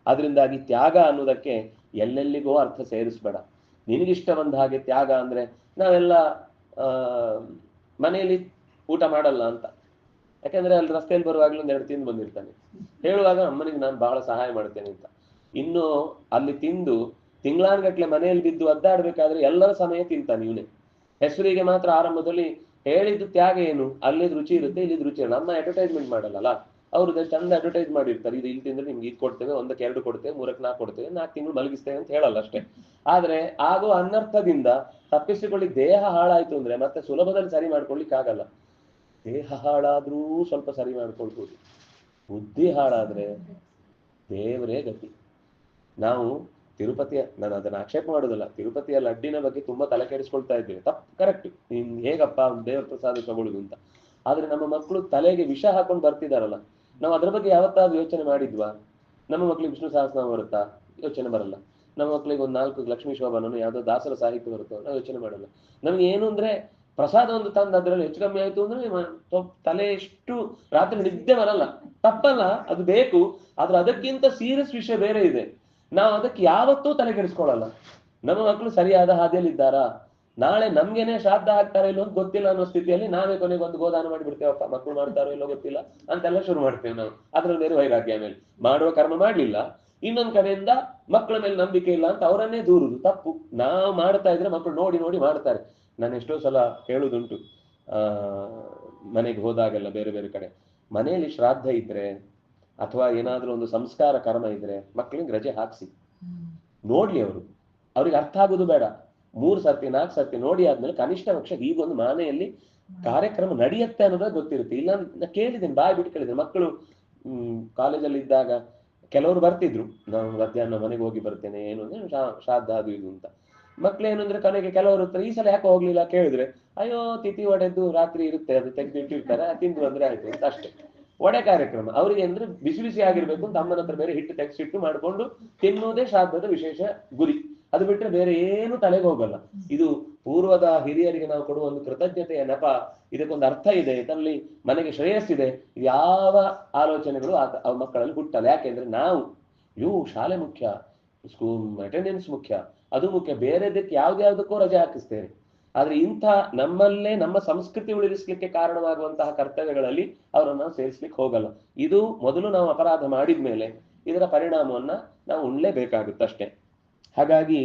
ಅದರಿಂದಾಗಿ ತ್ಯಾಗ ಅನ್ನೋದಕ್ಕೆ ಎಲ್ಲೆಲ್ಲಿಗೋ ಅರ್ಥ ಸೇರಿಸ್ಬೇಡ. ನಿನಗಿಷ್ಟ ಬಂದ ಹಾಗೆ ತ್ಯಾಗ ಅಂದ್ರೆ ನಾವೆಲ್ಲ ಮನೆಯಲ್ಲಿ ಊಟ ಮಾಡಲ್ಲ ಅಂತ, ಯಾಕಂದ್ರೆ ಅಲ್ಲಿ ರಸ್ತೆಯಲ್ಲಿ ಬರುವಾಗಲೂ 2 ತಿಂದು ಬಂದಿರ್ತಾನೆ, ಹೇಳುವಾಗ ಅಮ್ಮನಿಗೆ ನಾನು ಬಹಳ ಸಹಾಯ ಮಾಡ್ತೇನೆ ಅಂತ. ಇನ್ನು ಅಲ್ಲಿ ತಿಂದು ತಿಂಗಳಾನ್ಗಟ್ಲೆ ಮನೆಯಲ್ಲಿ ಬಿದ್ದು ಒದ್ದಾಡ್ಬೇಕಾದ್ರೆ ಎಲ್ಲರ ಸಮಯ ತಿಂತಾನೆ ಇವನೇ. ಹೆಸರಿಗೆ ಮಾತ್ರ ಆರಂಭದಲ್ಲಿ ಹೇಳಿದ್ದು ತ್ಯಾಗ ಏನು, ಅಲ್ಲಿದ್ ರುಚಿ ಇರುತ್ತೆ, ಇಲ್ಲಿದ್ ರುಚಿ ಇರಲ್ಲ. ನಮ್ಮ ಅಡ್ವರ್ಟೈಸ್ಮೆಂಟ್ ಮಾಡಲ್ಲ, ಅವ್ರದ್ದು ಚಂದ ಅಡ್ವರ್ಟೈಸ್ ಮಾಡಿರ್ತಾರೆ, ಇದು ಇಲ್ಲಿ ತಿಂದ್ರೆ ನಿಮ್ಗೆ ಇದು ಕೊಡ್ತೇವೆ, 1ಕ್ಕೆ 2 ಕೊಡ್ತೇವೆ, 3ಕ್ಕೆ 4 ಕೊಡ್ತೇವೆ, 4 ತಿಂಗಳು ಮಲಗಿಸ್ತೇವೆ ಅಂತ ಹೇಳಲ್ಲ ಅಷ್ಟೇ. ಆದ್ರೆ ಆಗುವ ಅನರ್ಥದಿಂದ ತಪ್ಪಿಸಿಕೊಳ್ಳಿಕ್ ದೇಹ ಹಾಳಾಯ್ತು ಅಂದ್ರೆ ಮತ್ತೆ ಸುಲಭದಲ್ಲಿ ಸರಿ ಮಾಡ್ಕೊಳ್ಲಿಕ್ಕೆ ಆಗಲ್ಲ. ದೇಹ ಹಾಳಾದ್ರೂ ಸ್ವಲ್ಪ ಸರಿ ಮಾಡ್ಕೊಳ್ಬೋದು, ಬುದ್ಧಿ ಹಾಳಾದ್ರೆ ದೇವರೇ ಗತಿ. ನಾವು ತಿರುಪತಿಯ, ನಾನು ಅದನ್ನ ಆಕ್ಷೇಪ ಮಾಡೋದಿಲ್ಲ, ತಿರುಪತಿಯ ಲಡ್ಡಿನ ಬಗ್ಗೆ ತುಂಬಾ ತಲೆ ಕೆಡಿಸ್ಕೊಳ್ತಾ ಇದ್ದೇವೆ, ತಪ್ಪು, ಕರೆಕ್ಟ್, ಹೇಗಪ್ಪ ದೇವರ ಪ್ರಸಾದ ತಗೊಳ್ಳುದು ಅಂತ. ಆದ್ರೆ ನಮ್ಮ ಮಕ್ಕಳು ತಲೆಗೆ ವಿಷ ಹಾಕೊಂಡು ಬರ್ತಿದಾರಲ್ಲ, ನಾವು ಅದ್ರ ಬಗ್ಗೆ ಯಾವತ್ತಾದ್ರೂ ಯೋಚನೆ ಮಾಡಿದ್ವಾ? ನಮ್ಮ ಮಕ್ಳಿಗೆ ವಿಷ್ಣು ಸಹಸ್ರನಾಮ ಬರುತ್ತಾ? ಯೋಚನೆ ಬರಲ್ಲ. ನಮ್ಮ ಮಕ್ಳಿಗೆ 4 ಲಕ್ಷ್ಮೀ ಶೋಭನನು ಯಾವ್ದೋ ದಾಸರ ಸಾಹಿತ್ಯ ಬರುತ್ತೋ ನಾವು ಯೋಚನೆ ಮಾಡಲ್ಲ. ನಮ್ಗೆ ಏನು ಅಂದ್ರೆ ಪ್ರಸಾದ ಒಂದು ತಂದು ಅದ್ರಲ್ಲಿ ಹೆಚ್ಚು ಕಮ್ಮಿ ಆಯ್ತು ಅಂದ್ರೆ ತಲೆ ಎಷ್ಟು ರಾತ್ರಿ ನಿದ್ದೆ ಬರಲ್ಲ. ತಪ್ಪಲ್ಲ, ಅದು ಬೇಕು, ಆದ್ರೆ ಅದಕ್ಕಿಂತ ಸೀರಿಯಸ್ ವಿಷಯ ಬೇರೆ ಇದೆ. ನಾವು ಅದಕ್ಕೆ ಯಾವತ್ತೂ ತಲೆ ಕೆಡಿಸ್ಕೊಳ್ಳಲ್ಲ. ನಮ್ಮ ಮಕ್ಕಳು ಸರಿಯಾದ ಹಾದಿಯಲ್ಲಿ ಇದ್ದಾರಾ, ನಾಳೆ ನಮ್ಗೇನೆ ಶ್ರಾದ್ದ ಹಾಕ್ತಾರೋ ಇಲ್ಲೋ ಅಂತ ಗೊತ್ತಿಲ್ಲ ಅನ್ನೋ ಸ್ಥಿತಿಯಲ್ಲಿ ನಾವೇ ಕೊನೆಗೆ ಒಂದು ಗೋದಾನ ಮಾಡಿಬಿಡ್ತೇವಪ್ಪ, ಮಕ್ಕಳು ಮಾಡ್ತಾರೋ ಇಲ್ಲೋ ಗೊತ್ತಿಲ್ಲ ಅಂತೆಲ್ಲ ಶುರು ಮಾಡ್ತೇವೆ ನಾವು. ಅದ್ರಲ್ಲಿ ಬೇರೆ ವೈರಾಗ್ಯ, ಮೇಲೆ ಮಾಡುವ ಕರ್ಮ ಮಾಡ್ಲಿಲ್ಲ, ಇನ್ನೊಂದ್ ಕಡೆಯಿಂದ ಮಕ್ಕಳ ಮೇಲೆ ನಂಬಿಕೆ ಇಲ್ಲ ಅಂತ ಅವರನ್ನೇ ದೂರುದು ತಪ್ಪು. ನಾವು ಮಾಡ್ತಾ ಇದ್ರೆ ಮಕ್ಕಳು ನೋಡಿ ನೋಡಿ ಮಾಡ್ತಾರೆ. ನಾನು ಎಷ್ಟೋ ಸಲ ಹೇಳುದುಂಟು, ಮನೆಗೆ ಹೋದಾಗೆಲ್ಲ ಬೇರೆ ಬೇರೆ ಕಡೆ, ಮನೆಯಲ್ಲಿ ಶ್ರಾದ್ದ ಇದ್ರೆ ಅಥವಾ ಏನಾದ್ರೂ ಒಂದು ಸಂಸ್ಕಾರ ಕರ್ಮ ಇದ್ರೆ ಮಕ್ಕಳಿಗೆ ರಜೆ ಹಾಕ್ಸಿ, ನೋಡ್ಲಿ ಅವರು, ಅವ್ರಿಗೆ ಅರ್ಥ ಆಗುದು ಬೇಡ. 3 ಸರ್ತಿ 4 ಸರ್ತಿ ನೋಡಿ ಆದ್ಮೇಲೆ ಕನಿಷ್ಠ ಪಕ್ಷ ಹೀಗೊಂದು ಮನೆಯಲ್ಲಿ ಕಾರ್ಯಕ್ರಮ ನಡೆಯುತ್ತೆ ಅನ್ನೋದೇ ಗೊತ್ತಿರುತ್ತೆ. ಇಲ್ಲ ನಾ ಕೇಳಿದ್ದೀನಿ, ಬಾಯ್ ಬಿಟ್ಟು ಕೇಳಿದ್ದೀನಿ. ಮಕ್ಕಳು ಕಾಲೇಜಲ್ಲಿ ಇದ್ದಾಗ ಕೆಲವರು ಬರ್ತಿದ್ರು, ನಾವು ಮಧ್ಯಾಹ್ನ ಮನೆಗೆ ಹೋಗಿ ಬರ್ತೇನೆ ಏನು ಅಂದ್ರೆ ಶ್ರಾದ್ದ ಅದು ಇದು ಅಂತ. ಮಕ್ಳು ಏನು ಅಂದ್ರೆ ಕೊನೆಗೆ ಕೆಲವರು ಈ ಸಲ ಯಾಕೆ ಹೋಗ್ಲಿಲ್ಲ ಕೇಳಿದ್ರೆ, ಅಯ್ಯೋ ತಿಥಿ ಒಡೆದು ರಾತ್ರಿ ಇರುತ್ತೆ, ಅದು ತೆಗೆದು ಇಟ್ಟಿರ್ತಾರೆ, ತಿಂದು ಬಂದ್ರೆ ಆಯ್ತು ಅಂತ ಅಷ್ಟೇ. ಒಡೆ ಕಾರ್ಯಕ್ರಮ ಅವರಿಗೆ ಅಂದ್ರೆ ಬಿಸಿ ಬಿಸಿ ಆಗಿರ್ಬೇಕು ಅಂತ ಅಮ್ಮನ ಹತ್ರ ಬೇರೆ ಹಿಟ್ಟು ತೆಗೆಸಿಟ್ಟು ಮಾಡ್ಕೊಂಡು ತಿನ್ನುವುದೇ ಶ್ರಾದ್ದದ ವಿಶೇಷ ಗುರಿ. ಅದು ಬಿಟ್ಟರೆ ಬೇರೆ ಏನು ತಲೆಗೆ ಹೋಗಲ್ಲ. ಇದು ಪೂರ್ವದ ಹಿರಿಯರಿಗೆ ನಾವು ಕೊಡುವ ಒಂದು ಕೃತಜ್ಞತೆಯ ನೆಪ. ಇದಕ್ಕೊಂದು ಅರ್ಥ ಇದೆ, ಇದರಲ್ಲಿ ಮನೆಗೆ ಶ್ರೇಯಸ್ಸಿದೆ. ಯಾವ ಆಲೋಚನೆಗಳು ಆ ಮಕ್ಕಳಲ್ಲಿ ಹುಟ್ಟಲ್ಲ. ಯಾಕೆಂದ್ರೆ ನಾವು ಶಾಲೆ ಮುಖ್ಯ, ಸ್ಕೂಲ್ ಅಟೆಂಡೆನ್ಸ್ ಮುಖ್ಯ, ಅದು ಮುಖ್ಯ, ಬೇರೆದಕ್ಕೆ ಯಾವ್ದ್ಯಾವ್ದಕ್ಕೂ ರಜೆ ಹಾಕಿಸ್ತೇವೆ. ಆದ್ರೆ ಇಂಥ ನಮ್ಮಲ್ಲೇ ನಮ್ಮ ಸಂಸ್ಕೃತಿ ಉಳಿಸ್ಲಿಕ್ಕೆ ಕಾರಣವಾಗುವಂತಹ ಕರ್ತವ್ಯಗಳಲ್ಲಿ ಅವರನ್ನು ಸೇರಿಸ್ಲಿಕ್ಕೆ ಹೋಗಲ್ಲ. ಇದು ಮೊದಲು ನಾವು ಅಪರಾಧ ಮಾಡಿದ್ಮೇಲೆ ಇದರ ಪರಿಣಾಮವನ್ನ ನಾವು ಉಣ್ಲೇಬೇಕಾಗುತ್ತಷ್ಟೇ. ಹಾಗಾಗಿ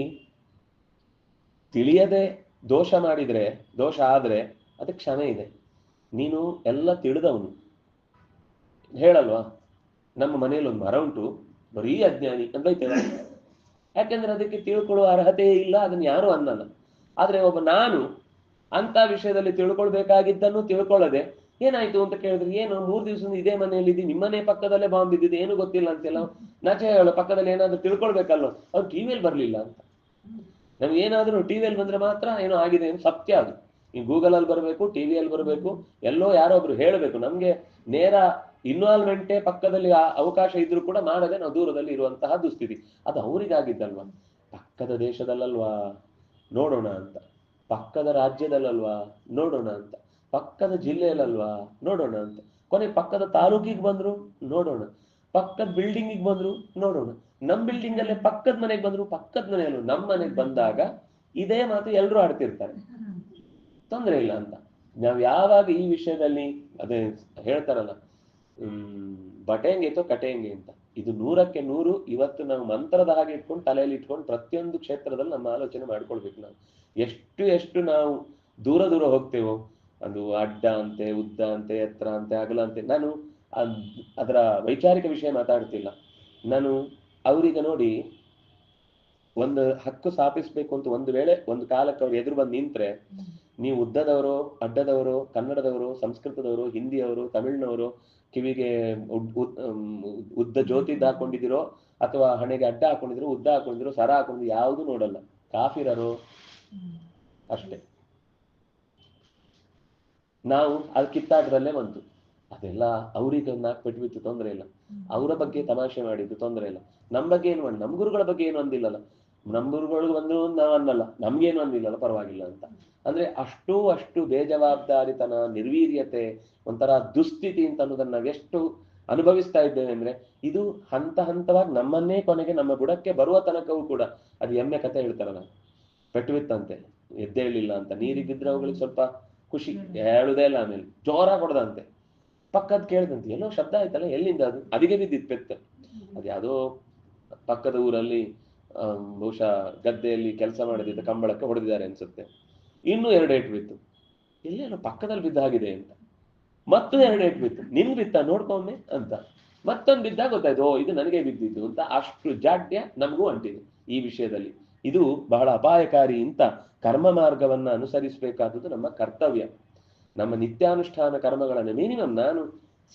ತಿಳಿಯದೆ ದೋಷ ಮಾಡಿದ್ರೆ, ದೋಷ ಆದ್ರೆ ಅದಕ್ಕೆ ಕ್ಷಮೆ ಇದೆ. ನೀನು ಎಲ್ಲ ತಿಳಿದವನು ಹೇಳಲ್ವಾ, ನಮ್ಮ ಮನೆಯಲ್ಲಿ ಒಂದು ಮರ ಉಂಟು, ಬರೀ ಅಜ್ಞಾನಿ ಅಂತ ಬೈತೇವೆ. ಯಾಕೆಂದ್ರೆ ಅದಕ್ಕೆ ತಿಳ್ಕೊಳ್ಳುವ ಅರ್ಹತೆ ಇಲ್ಲ, ಅದನ್ನ ಯಾರು ಅನ್ನಲ್ಲ. ಆದ್ರೆ ಒಬ್ಬ ನಾನು ಅಂತ ವಿಷಯದಲ್ಲಿ ತಿಳ್ಕೊಳ್ಬೇಕಾಗಿದ್ದನ್ನು ತಿಳ್ಕೊಳ್ಳದೆ ಏನಾಯ್ತು ಅಂತ ಕೇಳಿದ್ರೆ, ಏನು 3 ದಿವಸದಿಂದ ಇದೇ ಮನೆಯಲ್ಲಿ ಇದ್ದೀವಿ, ನಿಮ್ಮನೆ ಪಕ್ಕದಲ್ಲೇ ಬಾಂಬ್ ಬಿದ್ದಿದೆ, ಏನು ಗೊತ್ತಿಲ್ಲ ಅಂತೆಲ್ಲ ನಾಚೆ ಹೇಳೋ. ಪಕ್ಕದಲ್ಲಿ ಏನಾದ್ರು ತಿಳ್ಕೊಳ್ಬೇಕಲ್ವ, ಅವ್ರು ಟಿವಿಯಲ್ಲಿ ಬರ್ಲಿಲ್ಲ ಅಂತ. ನಮ್ಗೆ ಏನಾದ್ರೂ ಟಿವಿಯಲ್ಲಿ ಬಂದ್ರೆ ಮಾತ್ರ ಏನೋ ಆಗಿದೆ ಅಂತ ಸತ್ಯ. ಅದು ಈ ಗೂಗಲ್ ಅಲ್ಲಿ ಬರಬೇಕು, ಟಿವಿಯಲ್ಲಿ ಬರಬೇಕು, ಎಲ್ಲೋ ಯಾರೋ ಒಬ್ರು ಹೇಳಬೇಕು. ನಮ್ಗೆ ನೇರ ಇನ್ವಾಲ್ವ್ಮೆಂಟೇ ಪಕ್ಕದಲ್ಲಿ ಅವಕಾಶ ಇದ್ರೂ ಕೂಡ ಮಾಡದೆ ನಾವು ದೂರದಲ್ಲಿ ಇರುವಂತಹ ದುಸ್ಥಿತಿ. ಅದು ಅವರಿಗಾಗಿದ್ದಲ್ವಾ, ಪಕ್ಕದ ದೇಶದಲ್ಲಲ್ವಾ ನೋಡೋಣ ಅಂತ, ಪಕ್ಕದ ರಾಜ್ಯದಲ್ಲಲ್ವಾ ನೋಡೋಣ ಅಂತ, ಪಕ್ಕದ ಜಿಲ್ಲೆಯಲ್ಲಲ್ವಾ ನೋಡೋಣ ಅಂತ, ಕೊನೆ ಪಕ್ಕದ ತಾಲೂಕಿಗೆ ಬಂದ್ರು ನೋಡೋಣ, ಪಕ್ಕದ ಬಿಲ್ಡಿಂಗಿಗೆ ಬಂದ್ರು ನೋಡೋಣ, ನಮ್ ಬಿಲ್ಡಿಂಗ್ ಅಲ್ಲೇ ಪಕ್ಕದ ಮನೆಗೆ ಬಂದ್ರು, ಪಕ್ಕದ ಮನೆಯಲ್ಲೂ ನಮ್ಮ ಮನೆಗೆ ಬಂದಾಗ ಇದೇ ಮಾತು ಎಲ್ರು ಆಡ್ತಿರ್ತಾರೆ, ತೊಂದ್ರೆ ಇಲ್ಲ ಅಂತ. ನಾವ್ ಯಾವಾಗ ಈ ವಿಷಯದಲ್ಲಿ ಅದೇ ಹೇಳ್ತಾರಲ್ಲ, ಬಟೆಂಗೆ ತೋ ಕಟೆಂಗೆ ಅಂತ, ಇದು 100ಕ್ಕೆ 100 ಇವತ್ತು ನಾವು ಮಂತ್ರದ ಹಾಗೆ ಇಟ್ಕೊಂಡು ತಲೆಯಲ್ಲಿ ಇಟ್ಕೊಂಡು ಪ್ರತಿಯೊಂದು ಕ್ಷೇತ್ರದಲ್ಲಿ ನಮ್ಮ ಆಲೋಚನೆ ಮಾಡ್ಕೊಳ್ಬೇಕು. ನಾವು ಎಷ್ಟು ನಾವು ದೂರ ದೂರ ಹೋಗ್ತೇವೋ, ಅದು ಅಡ್ಡ ಅಂತೆ, ಉದ್ದ ಅಂತೆ, ಎತ್ತರ ಅಂತೆ, ಅಗಲ ಅಂತೆ. ನಾನು ಅದರ ವೈಚಾರಿಕ ವಿಷಯ ಮಾತಾಡ್ತಿಲ್ಲ. ನಾನು ಅವ್ರಿಗೆ ನೋಡಿ ಒಂದು ಹಕ್ಕು ಸ್ಥಾಪಿಸ್ಬೇಕು ಅಂತ ಒಂದು ವೇಳೆ ಒಂದು ಕಾಲಕ್ಕೆ ಅವ್ರು ಎದುರು ಬಂದು ನಿಂತ್ರೆ, ನೀವು ಉದ್ದದವರು, ಅಡ್ಡದವರು, ಕನ್ನಡದವರು, ಸಂಸ್ಕೃತದವರು, ಹಿಂದಿಯವರು, ತಮಿಳ್ನವರು, ಕಿವಿಗೆ ಉದ್ದ ಜ್ಯೋತಿದ್ದು ಹಾಕೊಂಡಿದಿರೋ ಅಥವಾ ಹಣೆಗೆ ಅಡ್ಡ ಹಾಕೊಂಡಿದ್ರು, ಉದ್ದ ಹಾಕೊಂಡಿದ್ರು, ಸರ ಹಾಕೊಂಡಿದ್ರು, ಯಾವುದು ನೋಡಲ್ಲ. ಕಾಫಿರರು ಅಷ್ಟೇ. ನಾವು ಅದು ಕಿತ್ತಾಟದಲ್ಲೇ ಬಂತು. ಅದೆಲ್ಲ ಅವ್ರಿಗೆ ಒಂದು 4 ಪೆಟ್ಟು ಬಿತ್ತು, ತೊಂದರೆ ಇಲ್ಲ. ಅವರ ಬಗ್ಗೆ ತಮಾಷೆ ಮಾಡಿದ್ದು ತೊಂದರೆ ಇಲ್ಲ. ನಮ್ಮ ಬಗ್ಗೆ ಏನು ಮಾಡಿ, ನಮ್ಮ ಗುರುಗಳ ಬಗ್ಗೆ ಏನು ಅಂದಿಲ್ಲಲ್ಲ. ನಮ್ಮ ಗುರುಗಳು ಬಂದ್ರು ನಾವು ಅನ್ನಲ್ಲ, ನಮ್ಗೇನು ಅಂದಿಲ್ಲಲ್ಲ, ಪರವಾಗಿಲ್ಲ ಅಂತ. ಅಂದ್ರೆ ಅಷ್ಟು ಬೇಜವಾಬ್ದಾರಿತನ, ನಿರ್ವೀರ್ಯತೆ, ಒಂಥರ ದುಸ್ಥಿತಿ ಅಂತ ಅನ್ನೋದನ್ನ ನಾವೆಷ್ಟು ಅನುಭವಿಸ್ತಾ ಇದ್ದೇವೆ ಅಂದ್ರೆ, ಇದು ಹಂತ ಹಂತವಾಗಿ ನಮ್ಮನ್ನೇ ಕೊನೆಗೆ ನಮ್ಮ ಬುಡಕ್ಕೆ ಬರುವ ತನಕವೂ ಕೂಡ. ಅದು ಎಮ್ಮೆ ಕತೆ ಹೇಳ್ತಾರಲ್ಲ, ಪೆಟ್ಟು ಬಿತ್ತಂತೆ, ಎದ್ದೇಳಿಲ್ಲ ಅಂತ, ನೀರಿಗೆ ಬಿದ್ರೆ ಅವುಗಳಿಗೆ ಸ್ವಲ್ಪ ಖುಷಿ, ಹೇಳುದೇ ಇಲ್ಲ. ಆಮೇಲೆ ಜೋರಾಗಿ ಹೊಡೆದಂತೆ, ಪಕ್ಕದ ಕೇಳಿದಂತೆ, ಎಲ್ಲೋ ಶಬ್ದ ಆಯ್ತಲ್ಲ, ಎಲ್ಲಿಂದ ಅದು, ಅದಿಗೆ ಬಿದ್ದಿತ್ತು ಪೆತ್ತು. ಅದು ಯಾವುದೋ ಪಕ್ಕದ ಊರಲ್ಲಿ ಬಹುಶಃ ಗದ್ದೆಯಲ್ಲಿ ಕೆಲಸ ಮಾಡಿದ್ದ ಕಂಬಳಕ್ಕೆ ಹೊಡೆದಿದ್ದಾರೆ ಅನ್ಸುತ್ತೆ. ಇನ್ನೂ 2 ಏಟು ಬಿತ್ತು, ಎಲ್ಲೇನೋ ಪಕ್ಕದಲ್ಲಿ ಬಿದ್ದ ಹಾಗಿದೆ ಅಂತ. ಮತ್ತೂ 2 ಏಟು ಬಿತ್ತು, ನಿನ್ ಬಿತ್ತ ನೋಡ್ಕೊಮ್ಮೆ ಅಂತ. ಮತ್ತೊಂದು ಬಿದ್ದಾಗ ಗೊತ್ತಾಯ್ತು, ಓ ಇದು ನನಗೆ ಬಿದ್ದಿದ್ದು ಅಂತ. ಅಷ್ಟು ಜಾಡ್ಯ ನಮಗೂ ಅಂಟಿದೆ ಈ ವಿಷಯದಲ್ಲಿ. ಇದು ಬಹಳ ಅಪಾಯಕಾರಿ. ಅಂತ ಕರ್ಮ ಮಾರ್ಗವನ್ನ ಅನುಸರಿಸಬೇಕಾದದ್ದು ನಮ್ಮ ಕರ್ತವ್ಯ. ನಮ್ಮ ನಿತ್ಯಾನುಷ್ಠಾನ ಕರ್ಮಗಳನ್ನು ಮಿನಿಮಮ್, ನಾನು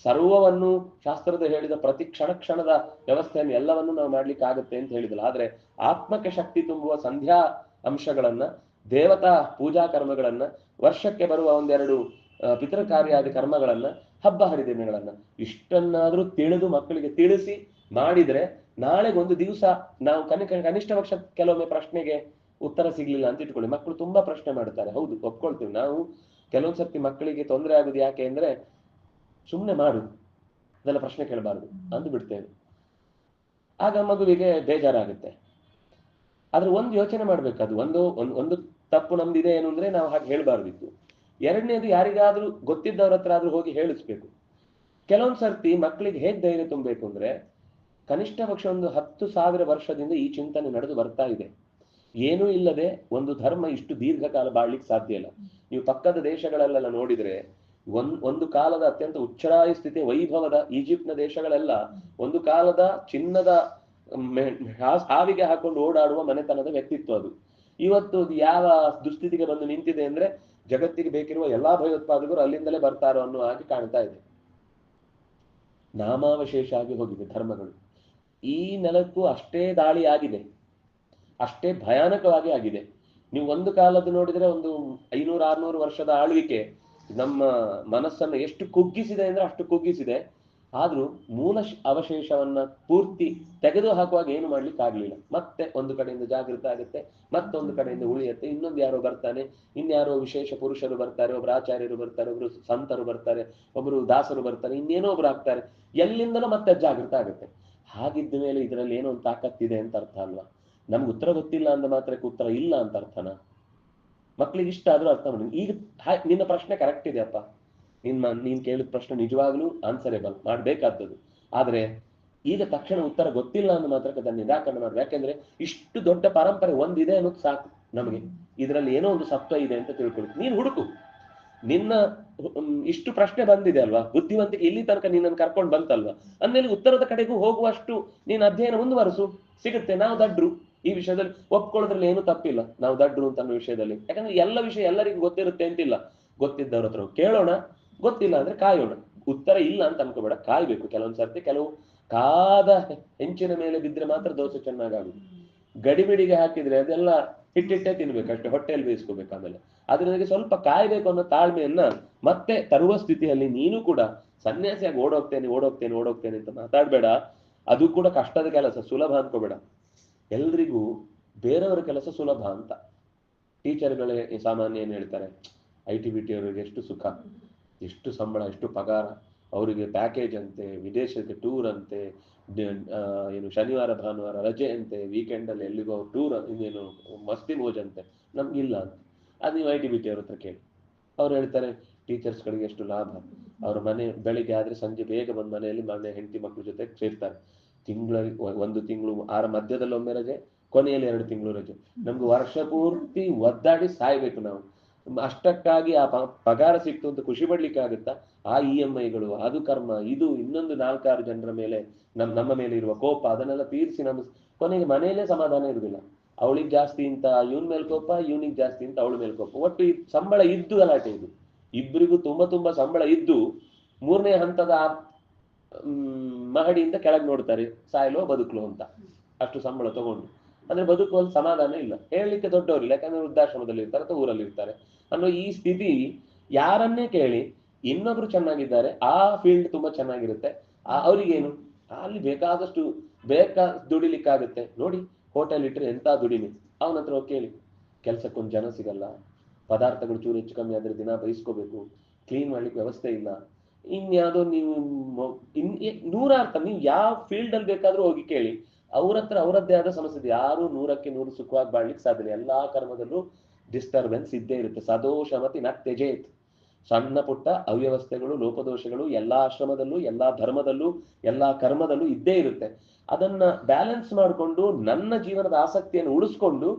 ಸರ್ವವನ್ನು ಶಾಸ್ತ್ರದ ಹೇಳಿದ ಪ್ರತಿ ಕ್ಷಣದ ವ್ಯವಸ್ಥೆಯನ್ನು ಎಲ್ಲವನ್ನು ನಾವು ಮಾಡ್ಲಿಕ್ಕೆ ಆಗುತ್ತೆ ಅಂತ ಹೇಳಿದಲ್ಲ. ಆದ್ರೆ ಆತ್ಮಕ್ಕೆ ಶಕ್ತಿ ತುಂಬುವ ಸಂಧ್ಯಾ ಅಂಶಗಳನ್ನ, ದೇವತಾ ಪೂಜಾ ಕರ್ಮಗಳನ್ನ, ವರ್ಷಕ್ಕೆ ಬರುವ 1-2 ಪಿತೃಕಾರ್ಯಾದಿ ಕರ್ಮಗಳನ್ನ, ಹಬ್ಬ ಹರಿದಿನಗಳನ್ನ, ಇಷ್ಟನ್ನಾದ್ರೂ ತಿಳಿದು ಮಕ್ಕಳಿಗೆ ತಿಳಿಸಿ ಮಾಡಿದ್ರೆ ನಾಳೆಗೊಂದು ದಿವಸ ನಾವು ಕನಿಷ್ಠ ಪಕ್ಷ ಕೆಲವೊಮ್ಮೆ ಪ್ರಶ್ನೆಗೆ ಉತ್ತರ ಸಿಗ್ಲಿಲ್ಲ ಅಂತ ಇಟ್ಕೊಳ್ಳಿ. ಮಕ್ಕಳು ತುಂಬಾ ಪ್ರಶ್ನೆ ಮಾಡ್ತಾರೆ, ಹೌದು ಒಪ್ಕೊಳ್ತೀವಿ ನಾವು. ಕೆಲವೊಂದ್ ಸರ್ತಿ ಮಕ್ಕಳಿಗೆ ತೊಂದರೆ ಆಗುದು ಯಾಕೆ ಅಂದ್ರೆ, ಸುಮ್ಮನೆ ಮಾಡು, ಅದೆಲ್ಲ ಪ್ರಶ್ನೆ ಕೇಳಬಾರ್ದು ಅಂದು ಬಿಡ್ತೇವೆ. ಆಗ ಮಗುವಿಗೆ ಬೇಜಾರಾಗುತ್ತೆ. ಆದ್ರೆ ಒಂದು ಯೋಚನೆ ಮಾಡ್ಬೇಕು, ಅದು ಒಂದು ತಪ್ಪು ನಮ್ದಿದೆ ಏನು ಅಂದ್ರೆ ನಾವು ಹಾಗೆ ಹೇಳ್ಬಾರ್ದಿತ್ತು. ಎರಡನೇದು, ಯಾರಿಗಾದ್ರೂ ಗೊತ್ತಿದ್ದವ್ರ ಹತ್ರ ಆದ್ರೂ ಹೋಗಿ ಹೇಳಿಸ್ಬೇಕು. ಕೆಲವೊಂದ್ ಸರ್ತಿ ಮಕ್ಕಳಿಗೆ ಹೇಗ್ ಧೈರ್ಯ ತುಂಬಬೇಕು ಅಂದ್ರೆ, ಕನಿಷ್ಠ ಪಕ್ಷ 10,000 ವರ್ಷದಿಂದ ಈ ಚಿಂತನೆ ನಡೆದು ಬರ್ತಾ ಇದೆ. ಏನೂ ಇಲ್ಲದೆ ಒಂದು ಧರ್ಮ ಇಷ್ಟು ದೀರ್ಘಕಾಲ ಬಾಳ್ಲಿಕ್ಕೆ ಸಾಧ್ಯ ಇಲ್ಲ. ನೀವು ಪಕ್ಕದ ದೇಶಗಳಲ್ಲೆಲ್ಲ ನೋಡಿದ್ರೆ, ಒಂದು ಕಾಲದ ಅತ್ಯಂತ ಉಚ್ಚರಾಯ ಸ್ಥಿತಿ ವೈಭವದ ಈಜಿಪ್ಟ್ನ ದೇಶಗಳೆಲ್ಲ ಒಂದು ಕಾಲದ ಚಿನ್ನದ ಹಾವಿಗೆ ಹಾಕೊಂಡು ಓಡಾಡುವ ಮನೆತನದ ವ್ಯಕ್ತಿತ್ವ ಅದು. ಇವತ್ತು ಯಾವ ದುಸ್ಥಿತಿಗೆ ಬಂದು ನಿಂತಿದೆ ಅಂದ್ರೆ, ಜಗತ್ತಿಗೆ ಬೇಕಿರುವ ಎಲ್ಲಾ ಭಯೋತ್ಪಾದಕರು ಅಲ್ಲಿಂದಲೇ ಬರ್ತಾರೋ ಅನ್ನೋ ಹಾಗೆ ಕಾಣ್ತಾ ಇದೆ. ನಾಮಾವಶೇಷ ಆಗಿ ಹೋಗಿದೆ ಧರ್ಮಗಳು. ಈ ನೆಲಕ್ಕೂ ಅಷ್ಟೇ ದಾಳಿ ಆಗಿದೆ, ಅಷ್ಟೇ ಭಯಾನಕವಾಗಿ ಆಗಿದೆ. ನೀವು ಒಂದು ಕಾಲದ್ದು ನೋಡಿದ್ರೆ ಒಂದು 500-600 ವರ್ಷದ ಆಳ್ವಿಕೆ ನಮ್ಮ ಮನಸ್ಸನ್ನು ಎಷ್ಟು ಕುಗ್ಗಿಸಿದೆ ಅಂದ್ರೆ ಅಷ್ಟು ಕುಗ್ಗಿಸಿದೆ. ಆದ್ರೂ ಮೂಲ ಅವಶೇಷವನ್ನ ಪೂರ್ತಿ ತೆಗೆದು ಹಾಕುವಾಗ ಏನು ಮಾಡ್ಲಿಕ್ಕೆ ಆಗ್ಲಿಲ್ಲ. ಮತ್ತೆ ಒಂದು ಕಡೆಯಿಂದ ಜಾಗೃತ ಆಗುತ್ತೆ, ಮತ್ತೊಂದು ಕಡೆಯಿಂದ ಉಳಿಯುತ್ತೆ, ಇನ್ನೊಂದು ಯಾರೋ ಬರ್ತಾನೆ, ಇನ್ಯಾರೋ ವಿಶೇಷ ಪುರುಷರು ಬರ್ತಾರೆ, ಒಬ್ರು ಆಚಾರ್ಯರು ಬರ್ತಾರೆ, ಒಬ್ರು ಸಂತರು ಬರ್ತಾರೆ, ಒಬ್ರು ದಾಸರು ಬರ್ತಾರೆ, ಇನ್ನೇನೋ ಒಬ್ರು ಆಗ್ತಾರೆ, ಎಲ್ಲಿಂದಲೂ ಮತ್ತೆ ಜಾಗೃತ ಆಗುತ್ತೆ. ಹಾಗಿದ್ದ ಮೇಲೆ ಇದರಲ್ಲಿ ಏನೋ ಒಂದು ತಾಕತ್ತಿದೆ ಅಂತ ಅರ್ಥ ಅಲ್ವಾ? ನಮ್ಗೆ ಉತ್ತರ ಗೊತ್ತಿಲ್ಲ ಅಂದ ಮಾತ್ರಕ್ಕೆ ಉತ್ತರ ಇಲ್ಲ ಅಂತ ಅರ್ಥನ? ಮಕ್ಳಿಗೆ ಇಷ್ಟ ಆದ್ರೂ ಅರ್ಥ ಮಾಡಿ. ಈಗ ನಿನ್ನ ಪ್ರಶ್ನೆ ಕರೆಕ್ಟ್ ಇದೆಯಪ್ಪ, ನೀನ್ ಕೇಳಿದ ಪ್ರಶ್ನೆ ನಿಜವಾಗ್ಲೂ ಆನ್ಸರೇಬಲ್ ಮಾಡ್ಬೇಕಾದದ್ದು. ಆದ್ರೆ ಈಗ ತಕ್ಷಣ ಉತ್ತರ ಗೊತ್ತಿಲ್ಲ ಅನ್ನೋ ಮಾತ್ರಕ್ಕೆ ಅದನ್ನ ನಿರಾಕರಣೆ ಮಾಡ್ಬೇಕು. ಯಾಕೆಂದ್ರೆ ಇಷ್ಟು ದೊಡ್ಡ ಪರಂಪರೆ ಒಂದಿದೆ ಅನ್ನೋದು ಸಾಕು ನಮಗೆ. ಇದರಲ್ಲಿ ಏನೋ ಒಂದು ಸತ್ವ ಇದೆ ಅಂತ ತಿಳ್ಕೊಳ್ಳಿ. ನೀನ್ ಹುಡುಕು. ನಿನ್ನ ಇಷ್ಟು ಪ್ರಶ್ನೆ ಬಂದಿದೆ ಅಲ್ವಾ, ಬುದ್ಧಿವಂತಿಕೆ ಇಲ್ಲಿ ತನಕ ನಿನ್ನನ್ನು ಕರ್ಕೊಂಡು ಬಂತಲ್ವಾ, ಅಂದ್ಮೇಲೆ ಉತ್ತರದ ಕಡೆಗೂ ಹೋಗುವಷ್ಟು ನೀನ್ ಅಧ್ಯಯನ ಮುಂದುವರಿಸು, ಸಿಗುತ್ತೆ. ನಾವು ದಡ್ರು ಈ ವಿಷಯದಲ್ಲಿ ಒಪ್ಕೊಳ್ಳೋದ್ರಲ್ಲಿ ಏನು ತಪ್ಪಿಲ್ಲ, ನಾವು ದಡ್ರು ಅಂತ ಅನ್ನೋ ವಿಷಯದಲ್ಲಿ. ಯಾಕಂದ್ರೆ ಎಲ್ಲ ವಿಷಯ ಎಲ್ಲರಿಗೂ ಗೊತ್ತಿರುತ್ತೆ ಅಂತಿಲ್ಲ. ಗೊತ್ತಿದ್ದವ್ರ ಹತ್ರ ಕೇಳೋಣ, ಗೊತ್ತಿಲ್ಲ ಅಂದ್ರೆ ಕಾಯೋಣ. ಉತ್ತರ ಇಲ್ಲ ಅಂತ ಅನ್ಕೋಬೇಡ, ಕಾಯ್ಬೇಕು. ಕೆಲವೊಂದ್ ಸರ್ತಿ ಕೆಲವು ಕಾದ ಹೆಂಚಿನ ಮೇಲೆ ಬಿದ್ರೆ ಮಾತ್ರ ದೋಸೆ ಚೆನ್ನಾಗಾಗುದು. ಗಡಿಬಿಡಿಗೆ ಹಾಕಿದ್ರೆ ಅದೆಲ್ಲ ಹಿಟ್ಟಿಟ್ಟೆ ತಿನ್ಬೇಕು ಅಷ್ಟೇ, ಹೊಟ್ಟೆಯಲ್ಲಿ ಬೇಯಿಸ್ಕೋಬೇಕು. ಆಮೇಲೆ ಅದ್ರೊಳಗೆ ಸ್ವಲ್ಪ ಕಾಯ್ಬೇಕು ಅನ್ನೋ ತಾಳ್ಮೆಯನ್ನ ಮತ್ತೆ ತರುವ ಸ್ಥಿತಿಯಲ್ಲಿ ನೀನು ಕೂಡ ಸನ್ಯಾಸಿಯಾಗಿ ಓಡೋಗ್ತೇನೆ ಅಂತ ಮಾತಾಡ್ಬೇಡ. ಅದು ಕೂಡ ಕಷ್ಟದ ಕೆಲಸ, ಸುಲಭ ಅನ್ಕೋಬೇಡ. ಎಲ್ರಿಗೂ ಬೇರೆಯವರ ಕೆಲಸ ಸುಲಭ ಅಂತ. ಟೀಚರ್ಗಳೇ ಸಾಮಾನ್ಯ ಏನ್ ಹೇಳ್ತಾರೆ, ITBT ಅವರಿಗೆ ಎಷ್ಟು ಸುಖ, ಎಷ್ಟು ಸಂಬಳ, ಎಷ್ಟು ಪಗಾರ, ಅವರಿಗೆ ಪ್ಯಾಕೇಜ್ ಅಂತೆ, ವಿದೇಶಕ್ಕೆ ಟೂರ್ ಅಂತೆ, ಏನು ಶನಿವಾರ ಭಾನುವಾರ ರಜೆ ಅಂತೆ, ವೀಕೆಂಡ್ ಅಲ್ಲಿ ಎಲ್ಲಿಗೋ ಟೂರ್, ಇನ್ನೇನು ಮಸ್ತಿ ಮೋಜ್ ಅಂತೆ. ನಮ್ಗಿಲ್ಲ ಅಂತ. ಅದು ನೀವು ITBT ಅವ್ರ ಹತ್ರ ಕೇಳಿ, ಅವ್ರು ಹೇಳ್ತಾರೆ ಟೀಚರ್ಸ್ಗಳಿಗೆ ಎಷ್ಟು ಲಾಭ. ಅವ್ರ ಮನೆ ಬೆಳಿಗ್ಗೆ ಆದ್ರೆ ಸಂಜೆ ಬೇಗ ಬಂದ್ ಮನೆಯಲ್ಲಿ ಮನೆ ಹೆಂಡತಿ ಮಕ್ಳ ಜೊತೆ ಸೇರ್ತಾರೆ. ಒಂದು ತಿಂಗಳು 6 ಮಧ್ಯದಲ್ಲಿ ಒಮ್ಮೆ ರಜೆ, ಕೊನೆಯಲ್ಲಿ 2 ತಿಂಗಳು ರಜೆ. ನಮ್ಗೆ ವರ್ಷ ಪೂರ್ತಿ ಒದ್ದಾಡಿ ಸಾಯ್ಬೇಕು ನಾವು. ಅಷ್ಟಕ್ಕಾಗಿ ಆ ಪಗಾರ ಸಿಕ್ತು ಅಂತ ಖುಷಿ ಪಡ್ಲಿಕ್ಕೆ ಆಗುತ್ತಾ? ಆ EMIಗಳು, ಅದು ಕರ್ಮ, ಇದು ಇನ್ನೊಂದು 4-6 ಜನರ ಮೇಲೆ ನಮ್ಮ ಮೇಲೆ ಇರುವ ಕೋಪ, ಅದನ್ನೆಲ್ಲ ತೀರಿಸಿ ನಮ್ಮ ಕೊನೆಗೆ ಮನೆಯಲ್ಲೇ ಸಮಾಧಾನ ಇರುದಿಲ್ಲ. ಅವಳಿಗೆ ಜಾಸ್ತಿ ಅಂತ ಇವನ್ ಮೇಲ್ ಕೋಪ, ಇವನಿಗೆ ಜಾಸ್ತಿ ಅಂತ ಅವಳ ಮೇಲೆ ಕೋಪ. ಒಟ್ಟು ಸಂಬಳ ಇದ್ದು ಗಲಾಟೆ. ಇದು ಇಬ್ಬರಿಗೂ ತುಂಬಾ ಸಂಬಳ ಇದ್ದು 3ನೇ ಹಂತದ ಮಹಡಿಯಿಂದ ಕೆಳಗೆ ನೋಡ್ತಾರೆ, ಸಾಯಲೋ ಬದುಕಲೋ ಅಂತ. ಅಷ್ಟು ಸಂಬಳ ತಗೊಂಡು ಅಂದ್ರೆ ಬದುಕುವಲ್ಲಿ ಸಮಾಧಾನ ಇಲ್ಲ. ಹೇಳಲಿಕ್ಕೆ ದೊಡ್ಡವರಿಲ್ಲ, ಯಾಕಂದ್ರೆ ವೃದ್ಧಾಶ್ರಮದಲ್ಲಿ ಇರ್ತಾರೆ ಅಥವಾ ಊರಲ್ಲಿ ಇರ್ತಾರೆ ಅನ್ನೋ ಈ ಸ್ಥಿತಿ. ಯಾರನ್ನೇ ಕೇಳಿ ಇನ್ನೊಬ್ರು ಚೆನ್ನಾಗಿದ್ದಾರೆ, ಆ ಫೀಲ್ಡ್ ತುಂಬಾ ಚೆನ್ನಾಗಿರುತ್ತೆ, ಅವ್ರಿಗೇನು ಅಲ್ಲಿ ಬೇಕಾದಷ್ಟು ದುಡಿಲಿಕ್ಕಾಗುತ್ತೆ. ನೋಡಿ, ಹೋಟೆಲ್ ಇಟ್ರೆ ಎಂತ ದುಡಿಮೆ, ಅವನ ಹತ್ರ ಕೇಳಿ. ಕೆಲ್ಸಕ್ಕೊಂದು ಜನ ಸಿಗಲ್ಲ, ಪದಾರ್ಥಗಳು ಚೂರು ಹೆಚ್ಚು ಕಮ್ಮಿ ಆದ್ರೆ ದಿನ ಬಯಸ್ಕೋಬೇಕು, ಕ್ಲೀನ್ ಮಾಡ್ಲಿಕ್ಕೆ ವ್ಯವಸ್ಥೆ ಇಲ್ಲ. ಇನ್ಯಾವುದೋ ನೀವು ನೂರಾರ್ಥ, ನೀವು ಯಾವ ಫೀಲ್ಡ್ ಅಲ್ಲಿ ಬೇಕಾದ್ರೂ ಹೋಗಿ ಕೇಳಿ, ಅವ್ರ ಹತ್ರ ಅವರದ್ದೇ ಆದ ಸಮಸ್ಯೆ ಇದೆ. ಯಾರು 100ಕ್ಕೆ 100 ಸುಖವಾಗಿ ಬಾಳ್ಲಿಕ್ಕೆ ಸಾಧ್ಯ ಇಲ್ಲ. ಎಲ್ಲಾ ಕರ್ಮದಲ್ಲೂ ಡಿಸ್ಟರ್ಬೆನ್ಸ್ ಇದ್ದೇ ಇರುತ್ತೆ. ಸದೋಷಮತಿ ನ ತ್ಯಜೇತ್. ಸಣ್ಣ ಪುಟ್ಟ ಅವ್ಯವಸ್ಥೆಗಳು, ಲೋಪದೋಷಗಳು ಎಲ್ಲಾ ಆಶ್ರಮದಲ್ಲೂ, ಎಲ್ಲಾ ಧರ್ಮದಲ್ಲೂ, ಎಲ್ಲಾ ಕರ್ಮದಲ್ಲೂ ಇದ್ದೇ ಇರುತ್ತೆ. ಅದನ್ನ ಬ್ಯಾಲೆನ್ಸ್ ಮಾಡಿಕೊಂಡು ನನ್ನ ಜೀವನದ ಆಸಕ್ತಿಯನ್ನು ಉಳಿಸ್ಕೊಂಡು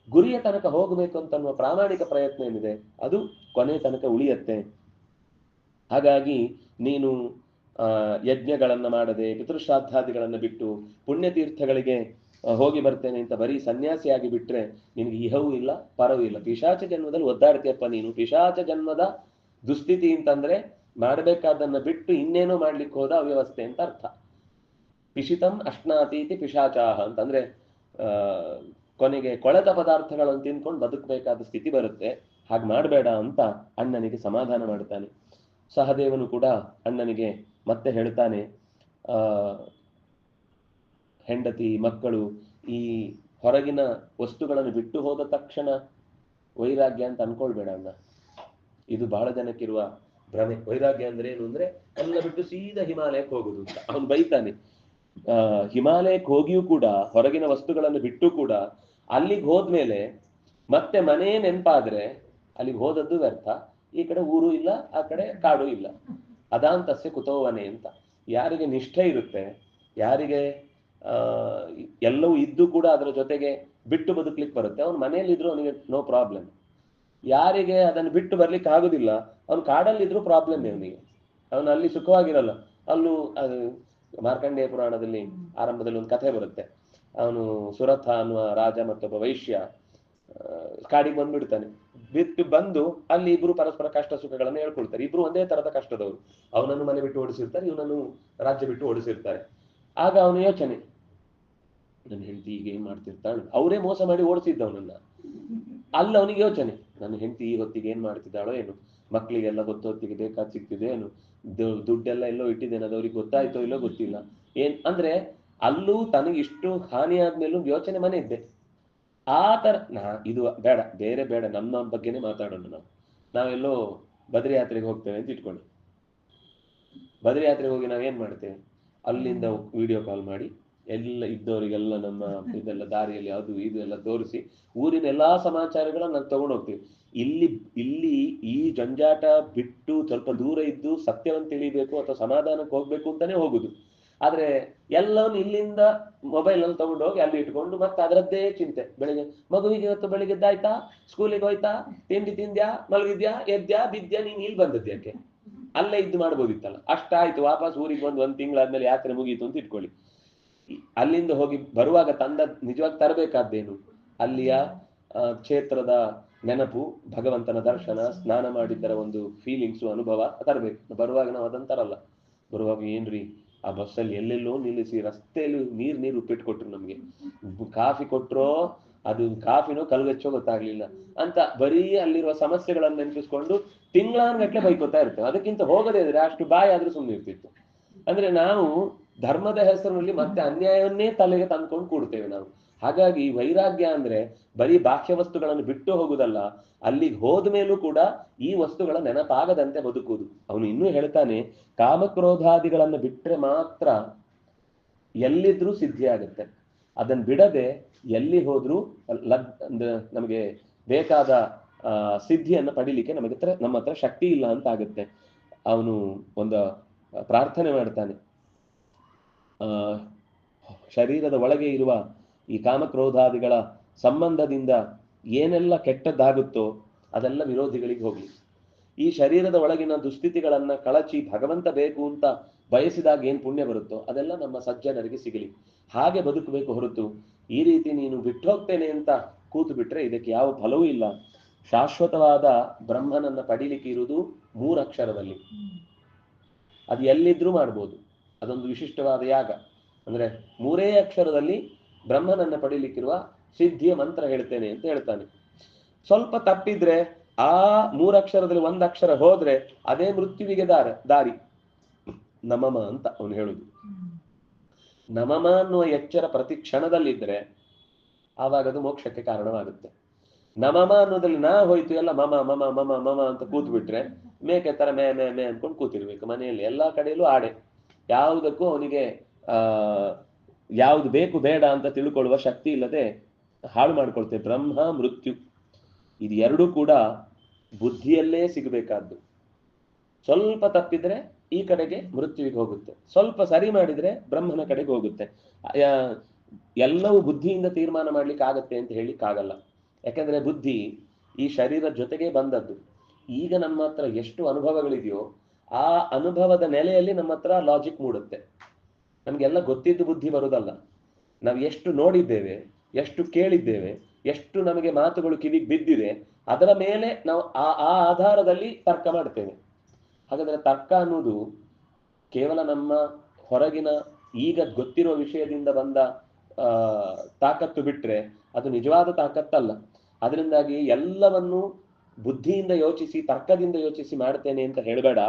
ಗುರಿಯ ತನಕ ಹೋಗಬೇಕು ಅಂತನ್ನುವ ಪ್ರಾಮಾಣಿಕ ಪ್ರಯತ್ನ ಏನಿದೆ ಅದು ಕೊನೆ ತನಕ ಉಳಿಯತ್ತೆ. ಹಾಗಾಗಿ ನೀನು ಯಜ್ಞಗಳನ್ನ ಮಾಡದೆ, ಪಿತೃಶ್ರಾದ್ದಾದಿಗಳನ್ನ ಬಿಟ್ಟು ಪುಣ್ಯತೀರ್ಥಗಳಿಗೆ ಹೋಗಿ ಬರ್ತೇನೆ ಅಂತ ಬರೀ ಸನ್ಯಾಸಿಯಾಗಿ ಬಿಟ್ರೆ ನಿನ್ಗೆ ಇಹವೂ ಇಲ್ಲ ಪರವೂ ಇಲ್ಲ. ಪಿಶಾಚ ಜನ್ಮದಲ್ಲಿ ಒದ್ದಾಡ್ತೀಯಪ್ಪ ನೀನು. ಪಿಶಾಚ ಜನ್ಮದ ದುಸ್ಥಿತಿ ಅಂತಂದ್ರೆ ಮಾಡಬೇಕಾದನ್ನ ಬಿಟ್ಟು ಇನ್ನೇನೋ ಮಾಡ್ಲಿಕ್ಕೆ ಹೋದ ಅವ್ಯವಸ್ಥೆ ಅಂತ ಅರ್ಥ. ಪಿಶಿತಂ ಅಶ್ನಾತೀತಿ ಪಿಶಾಚಾಹ ಅಂತಂದ್ರೆ ಕೊನೆಗೆ ಕೊಳೆತ ಪದಾರ್ಥಗಳನ್ನು ತಿನ್ಕೊಂಡು ಬದುಕಬೇಕಾದ ಸ್ಥಿತಿ ಬರುತ್ತೆ. ಹಾಗೆ ಮಾಡಬೇಡ ಅಂತ ಅಣ್ಣನಿಗೆ ಸಮಾಧಾನ ಮಾಡ್ತಾನೆ. ಸಹದೇವನು ಕೂಡ ಅಣ್ಣನಿಗೆ ಮತ್ತೆ ಹೇಳ್ತಾನೆ, ಹೆಂಡತಿ ಮಕ್ಕಳು ಈ ಹೊರಗಿನ ವಸ್ತುಗಳನ್ನು ಬಿಟ್ಟು ಹೋದ ತಕ್ಷಣ ವೈರಾಗ್ಯ ಅಂತ ಅನ್ಕೊಳ್ಬೇಡ ಅಣ್ಣ. ಇದು ಬಹಳ ಜನಕ್ಕಿರುವ ಭ್ರಮೆ. ವೈರಾಗ್ಯ ಅಂದ್ರೆ ಏನು ಅಂದ್ರೆ ಎಲ್ಲ ಬಿಟ್ಟು ಸೀದಾ ಹಿಮಾಲಯಕ್ಕೆ ಹೋಗುದು ಅಂತ. ಅವನು ಬೈತಾನೆ, ಹಿಮಾಲಯಕ್ಕೆ ಹೋಗಿಯೂ ಕೂಡ ಹೊರಗಿನ ವಸ್ತುಗಳನ್ನು ಬಿಟ್ಟು ಕೂಡ ಅಲ್ಲಿಗೆ ಹೋದ್ಮೇಲೆ ಮತ್ತೆ ಮನೆ ನೆನಪಾದ್ರೆ ಅಲ್ಲಿಗೆ ಹೋದದ್ದು ವ್ಯರ್ಥ. ಈ ಕಡೆ ಊರು ಇಲ್ಲ, ಆ ಕಡೆ ಕಾಡು ಇಲ್ಲ. ಅದಾಂತಸ್ಯ ಕುತೋವನೆ ಅಂತ. ಯಾರಿಗೆ ನಿಷ್ಠೆ ಇರುತ್ತೆ, ಯಾರಿಗೆ ಎಲ್ಲವೂ ಇದ್ದು ಕೂಡ ಅದರ ಜೊತೆಗೆ ಬಿಟ್ಟು ಬದುಕ್ಲಿಕ್ಕೆ ಬರುತ್ತೆ, ಅವ್ನು ಮನೆಯಲ್ಲಿದ್ರು ಅವನಿಗೆ ನೋ ಪ್ರಾಬ್ಲಮ್. ಯಾರಿಗೆ ಅದನ್ನು ಬಿಟ್ಟು ಬರ್ಲಿಕ್ಕೆ ಆಗುದಿಲ್ಲ, ಅವ್ನು ಕಾಡಲ್ಲಿದ್ರು ಪ್ರಾಬ್ಲಮ್ ಅವನಿಗೆ. ಅವನು ಅಲ್ಲಿ ಸುಖವಾಗಿರಲ್ಲ. ಅಲ್ಲೂ ಮಾರ್ಕಂಡೇಯ ಪುರಾಣದಲ್ಲಿ ಆರಂಭದಲ್ಲಿ ಒಂದು ಕಥೆ ಬರುತ್ತೆ. ಅವನು ಸುರಥ ಅನ್ನುವ ರಾಜ ಮತ್ತೊಬ್ಬ ವೈಶ್ಯ ಕಾಡಿಗೆ ಬಂದ್ಬಿಡ್ತಾನೆ. ಬಂದು ಅಲ್ಲಿ ಇಬ್ರು ಪರಸ್ಪರ ಕಷ್ಟ ಸುಖಗಳನ್ನು ಹೇಳ್ಕೊಳ್ತಾರೆ. ಇಬ್ರು ಒಂದೇ ತರದ ಕಷ್ಟದವರು. ಅವನನ್ನು ಮನೆ ಬಿಟ್ಟು ಓಡಿಸಿರ್ತಾರೆ, ಇವನನ್ನು ರಾಜ್ಯ ಬಿಟ್ಟು ಓಡಿಸಿರ್ತಾರೆ. ಆಗ ಅವನ ಯೋಚನೆ, ನನ್ನ ಹೆಂಡತಿ ಈಗ ಏನ್ ಮಾಡ್ತಿರ್ತಾಳೆ, ಅವರೇ ಮೋಸ ಮಾಡಿ ಓಡಿಸಿದ್ದ ಅವನನ್ನ. ಅಲ್ಲ ಅವನಿಗೆ ಯೋಚನೆ, ನನ್ನ ಹೆಂಡತಿ ಈ ಹೊತ್ತಿಗೆ ಏನ್ ಮಾಡ್ತಿದ್ದಾಳೋ ಏನು, ಮಕ್ಕಳಿಗೆಲ್ಲ ಹೊತ್ತಿಗೆ ಬೇಕಾದ್ ಸಿಗ್ತಿದೆ ಏನು, ದುಡ್ಡೆಲ್ಲ ಎಲ್ಲೋ ಇಟ್ಟಿದ್ದೇನೆ, ಅದು ಅವ್ರಿಗೆ ಗೊತ್ತಾಯ್ತೋ ಇಲ್ಲೋ ಗೊತ್ತಿಲ್ಲ. ಅಂದ್ರೆ ಅಲ್ಲೂ ತನಗೆ ಇಷ್ಟು ಹಾನಿ ಆದ್ಮೇಲೂ ಯೋಚನೆ ಮನೆ ಇದ್ದೆ. ಆ ತರ ಇದು ಬೇಡ, ಬೇರೆ ಬೇಡ, ನಮ್ಮ ಬಗ್ಗೆನೇ ಮಾತಾಡೋಣ. ನಾವೆಲ್ಲೋ ಬದ್ರಿ ಯಾತ್ರೆಗೆ ಹೋಗ್ತೇವೆ ಅಂತ ಇಟ್ಕೊಳ್ಳಿ. ಬದ್ರಿ ಯಾತ್ರೆಗೆ ಹೋಗಿ ನಾವೇನ್ ಮಾಡ್ತೇವೆ, ಅಲ್ಲಿಂದ ವಿಡಿಯೋ ಕಾಲ್ ಮಾಡಿ ಎಲ್ಲ ಇದ್ದವರಿಗೆಲ್ಲ ನಮ್ಮ ಇದೆಲ್ಲ ದಾರಿಯಲ್ಲಿ ಅದು ಇದು ಎಲ್ಲ ತೋರಿಸಿ ಊರಿನ ಎಲ್ಲಾ ಸಮಾಚಾರಗಳನ್ನ ನಾವು ತಗೊಂಡು ಹೋಗ್ತೀವಿ. ಇಲ್ಲಿ ಈ ಜಂಜಾಟ ಬಿಟ್ಟು ಸ್ವಲ್ಪ ದೂರ ಇದ್ದು ಸತ್ಯವನ್ನು ತಿಳಿಬೇಕು ಅಥವಾ ಸಮಾಧಾನಕ್ಕೆ ಹೋಗ್ಬೇಕು ಅಂತಾನೆ ಹೋಗುದು. ಆದ್ರೆ ಎಲ್ಲವನ್ನು ಇಲ್ಲಿಂದ ಮೊಬೈಲ್ ಅಲ್ಲಿ ತಗೊಂಡು ಹೋಗಿ ಅಲ್ಲಿ ಇಟ್ಕೊಂಡು ಮತ್ತೆ ಅದರದ್ದೇ ಚಿಂತೆ. ಬೆಳಿಗ್ಗೆ ಮಗುವಿಗೆ ಇವತ್ತು ಬೆಳಿಗ್ಗೆದ್ದಾಯ್ತಾ, ಸ್ಕೂಲಿಗೆ ಹೋಯ್ತಾ, ತಿಂಡಿ ತಿಂದ್ಯಾ, ಮಲಗಿದ್ಯಾ, ಎದ್ಯಾ, ಬಿದ್ಯಾ, ನೀನ್ ಇಲ್ಲಿ ಬಂದದ್ದು ಯಾಕೆ, ಅಲ್ಲೇ ಇದ್ದು ಮಾಡ್ಬೋದಿತ್ತಲ್ಲ. ಅಷ್ಟಾಯ್ತು, ವಾಪಸ್ ಊರಿಗೆ ಬಂದು 1 ತಿಂಗಳಾದ್ಮೇಲೆ ಯಾತ್ರೆ ಮುಗೀತು ಅಂತ ಇಟ್ಕೊಳ್ಳಿ. ಅಲ್ಲಿಂದ ಹೋಗಿ ಬರುವಾಗ ನಿಜವಾಗಿ ತರಬೇಕಾದ್ದೇನು, ಅಲ್ಲಿಯ ಕ್ಷೇತ್ರದ ನೆನಪು, ಭಗವಂತನ ದರ್ಶನ, ಸ್ನಾನ ಮಾಡಿದ್ದರ ಒಂದು ಫೀಲಿಂಗ್ಸು, ಅನುಭವ ತರಬೇಕು. ಬರುವಾಗ ನಾವು ಅದನ್ನ ತರಲ್ಲ. ಬರುವಾಗ ಏನ್ರಿ ಆ ಬಸ್ಸಲ್ಲಿ ಎಲ್ಲೆಲ್ಲೋ ನಿಲ್ಲಿಸಿ ರಸ್ತೆಯಲ್ಲಿ ನೀರು ಉಪ್ಪಿಟ್ಟು ಕೊಟ್ರು, ನಮ್ಗೆ ಕಾಫಿ ಕೊಟ್ರೋ ಅದು ಕಾಫಿನೋ ಕಲ್ಗಚ್ಚೋ ಗೊತ್ತಾಗ್ಲಿಲ್ಲ ಅಂತ ಬರೀ ಅಲ್ಲಿರುವ ಸಮಸ್ಯೆಗಳನ್ನ ನೆನಪಿಸ್ಕೊಂಡು ತಿಂಗಳಾನ್ಗಟ್ಲೆ ಬೈಕೋತಾ ಇರ್ತೇವೆ. ಅದಕ್ಕಿಂತ ಹೋಗದೇ ಇದ್ರೆ ಅಷ್ಟು ಬಾಯಿ ಆದ್ರೂ ಸುಮ್ಮನೆ ಇರ್ತಿತ್ತು. ಅಂದ್ರೆ ನಾವು ಧರ್ಮದ ಹೆಸರಿನಲ್ಲಿ ಮತ್ತೆ ಅನ್ಯಾಯವನ್ನೇ ತಲೆಗೆ ತಂದ್ಕೊಂಡು ಕೂಡ್ತೇವೆ ನಾವು. ಹಾಗಾಗಿ ವೈರಾಗ್ಯ ಅಂದ್ರೆ ಬರೀ ಬಾಹ್ಯ ವಸ್ತುಗಳನ್ನು ಬಿಟ್ಟು ಹೋಗುದಲ್ಲ, ಅಲ್ಲಿಗೆ ಹೋದ ಮೇಲೂ ಕೂಡ ಈ ವಸ್ತುಗಳ ನೆನಪಾಗದಂತೆ ಬದುಕುವುದು. ಅವನು ಇನ್ನೂ ಹೇಳ್ತಾನೆ, ಕಾಮಕ್ರೋಧಾದಿಗಳನ್ನು ಬಿಟ್ರೆ ಮಾತ್ರ ಎಲ್ಲಿದ್ರೂ ಸಿದ್ಧಿ ಆಗುತ್ತೆ. ಅದನ್ನ ಬಿಡದೆ ಎಲ್ಲಿ ಹೋದ್ರೂ ನಮಗೆ ಬೇಕಾದ ಸಿದ್ಧಿಯನ್ನು ಪಡಿಲಿಕ್ಕೆ ನಮ್ಮ ಹತ್ರ ಶಕ್ತಿ ಇಲ್ಲ ಅಂತ ಆಗುತ್ತೆ. ಅವನು ಒಂದು ಪ್ರಾರ್ಥನೆ ಮಾಡ್ತಾನೆ, ಶರೀರದ ಒಳಗೆ ಇರುವ ಈ ಕಾಮಕ್ರೋಧಾದಿಗಳ ಸಂಬಂಧದಿಂದ ಏನೆಲ್ಲ ಕೆಟ್ಟದ್ದಾಗುತ್ತೋ ಅದೆಲ್ಲ ವಿರೋಧಿಗಳಿಗೆ ಹೋಗ್ಲಿ. ಈ ಶರೀರದ ಒಳಗಿನ ದುಸ್ಥಿತಿಗಳನ್ನ ಕಳಚಿ ಭಗವಂತ ಬೇಕು ಅಂತ ಬಯಸಿದಾಗ ಏನ್ ಪುಣ್ಯ ಬರುತ್ತೋ ಅದೆಲ್ಲ ನಮ್ಮ ಸಜ್ಜನರಿಗೆ ಸಿಗಲಿ. ಹಾಗೆ ಬದುಕಬೇಕು ಹೊರತು ಈ ರೀತಿ ನೀನು ಬಿಟ್ಟು ಹೋಗ್ತೇನೆ ಅಂತ ಕೂತು ಬಿಟ್ರೆ ಇದಕ್ಕೆ ಯಾವ ಫಲವೂ ಇಲ್ಲ. ಶಾಶ್ವತವಾದ ಬ್ರಹ್ಮನನ್ನ ಪಡಿಲಿಕ್ಕೆ ಇರುವುದು 3 ಅಕ್ಷರದಲ್ಲಿ. ಅದು ಎಲ್ಲಿದ್ರೂ ಮಾಡ್ಬೋದು. ಅದೊಂದು ವಿಶಿಷ್ಟವಾದ ಯಾಗ. ಅಂದ್ರೆ 3 ಅಕ್ಷರದಲ್ಲಿ ಬ್ರಹ್ಮನನ್ನ ಪಡಿಲಿಕ್ಕಿರುವ ಸಿದ್ಧಿಯ ಮಂತ್ರ ಹೇಳ್ತೇನೆ ಅಂತ ಹೇಳ್ತಾನೆ. ಸ್ವಲ್ಪ ತಪ್ಪಿದ್ರೆ ಆ 3 ಅಕ್ಷರದಲ್ಲಿ 1 ಅಕ್ಷರ ಹೋದ್ರೆ ಅದೇ ಮೃತ್ಯುವಿಗೆ ದಾರಿ. ನಮಮ ಅಂತ ಅವನು ಹೇಳುದು. ನಮಮ ಅನ್ನುವ ಎಚ್ಚರ ಪ್ರತಿ ಕ್ಷಣದಲ್ಲಿದ್ರೆ ಆವಾಗ ಅದು ಮೋಕ್ಷಕ್ಕೆ ಕಾರಣವಾಗುತ್ತೆ. ನಮಮ ಅನ್ನೋದ್ರಲ್ಲಿ ನಾ ಹೋಯ್ತು ಎಲ್ಲ ಮಮ ಮಮ ಮಮ ಮಮ ಅಂತ ಕೂತ್ ಬಿಟ್ರೆ ಮೇಕೆ ತರ ಮೇ ಮೇ ಮೇ ಅನ್ಕೊಂಡು ಕೂತಿರ್ಬೇಕು ಮನೆಯಲ್ಲಿ. ಎಲ್ಲಾ ಕಡೆಯಲ್ಲೂ ಆಡೆ. ಯಾವುದಕ್ಕೂ ಅವನಿಗೆ ಯಾವ್ದು ಬೇಕು ಬೇಡ ಅಂತ ತಿಳ್ಕೊಳ್ಳುವ ಶಕ್ತಿ ಇಲ್ಲದೆ ಹಾಳು ಮಾಡ್ಕೊಳ್ತೇವೆ. ಬ್ರಹ್ಮ ಮೃತ್ಯು ಇದು ಎರಡೂ ಕೂಡ ಬುದ್ಧಿಯಲ್ಲೇ ಸಿಗಬೇಕಾದ್ದು. ಸ್ವಲ್ಪ ತಪ್ಪಿದ್ರೆ ಈ ಕಡೆಗೆ ಮೃತ್ಯುವಿಗೆ ಹೋಗುತ್ತೆ, ಸ್ವಲ್ಪ ಸರಿ ಮಾಡಿದ್ರೆ ಬ್ರಹ್ಮನ ಕಡೆಗೆ ಹೋಗುತ್ತೆ. ಎಲ್ಲವೂ ಬುದ್ಧಿಯಿಂದ ತೀರ್ಮಾನ ಮಾಡ್ಲಿಕ್ಕೆ ಆಗತ್ತೆ ಅಂತ ಹೇಳಿಕ್ಕಾಗಲ್ಲ. ಯಾಕಂದ್ರೆ ಬುದ್ಧಿ ಈ ಶರೀರದ ಜೊತೆಗೆ ಬಂದದ್ದು. ಈಗ ನಮ್ಮ ಹತ್ರ ಎಷ್ಟು ಅನುಭವಗಳಿದೆಯೋ ಆ ಅನುಭವದ ನೆಲೆಯಲ್ಲಿ ನಮ್ಮ ಹತ್ರ ಲಾಜಿಕ್ ಮೂಡುತ್ತೆ. ನಮ್ಗೆಲ್ಲ ಗೊತ್ತಿದ್ದು ಬುದ್ಧಿ ಬರುವುದಲ್ಲ. ನಾವು ಎಷ್ಟು ನೋಡಿದ್ದೇವೆ, ಎಷ್ಟು ಕೇಳಿದ್ದೇವೆ, ಎಷ್ಟು ನಮಗೆ ಮಾತುಗಳು ಕಿವಿಗೆ ಬಿದ್ದಿದೆ, ಅದರ ಮೇಲೆ ನಾವು ಆ ಆಧಾರದಲ್ಲಿ ತರ್ಕ ಮಾಡ್ತೇವೆ. ಹಾಗಾದ್ರೆ ತರ್ಕ ಅನ್ನೋದು ಕೇವಲ ನಮ್ಮ ಹೊರಗಿನ ಈಗ ಗೊತ್ತಿರುವ ವಿಷಯದಿಂದ ಬಂದ ತಾಕತ್ತು ಬಿಟ್ರೆ ಅದು ನಿಜವಾದ ತಾಕತ್ತಲ್ಲ. ಅದರಿಂದಾಗಿ ಎಲ್ಲವನ್ನು ಬುದ್ಧಿಯಿಂದ ಯೋಚಿಸಿ ತರ್ಕದಿಂದ ಯೋಚಿಸಿ ಮಾಡ್ತೇನೆ ಅಂತ ಹೇಳಬೇಡ.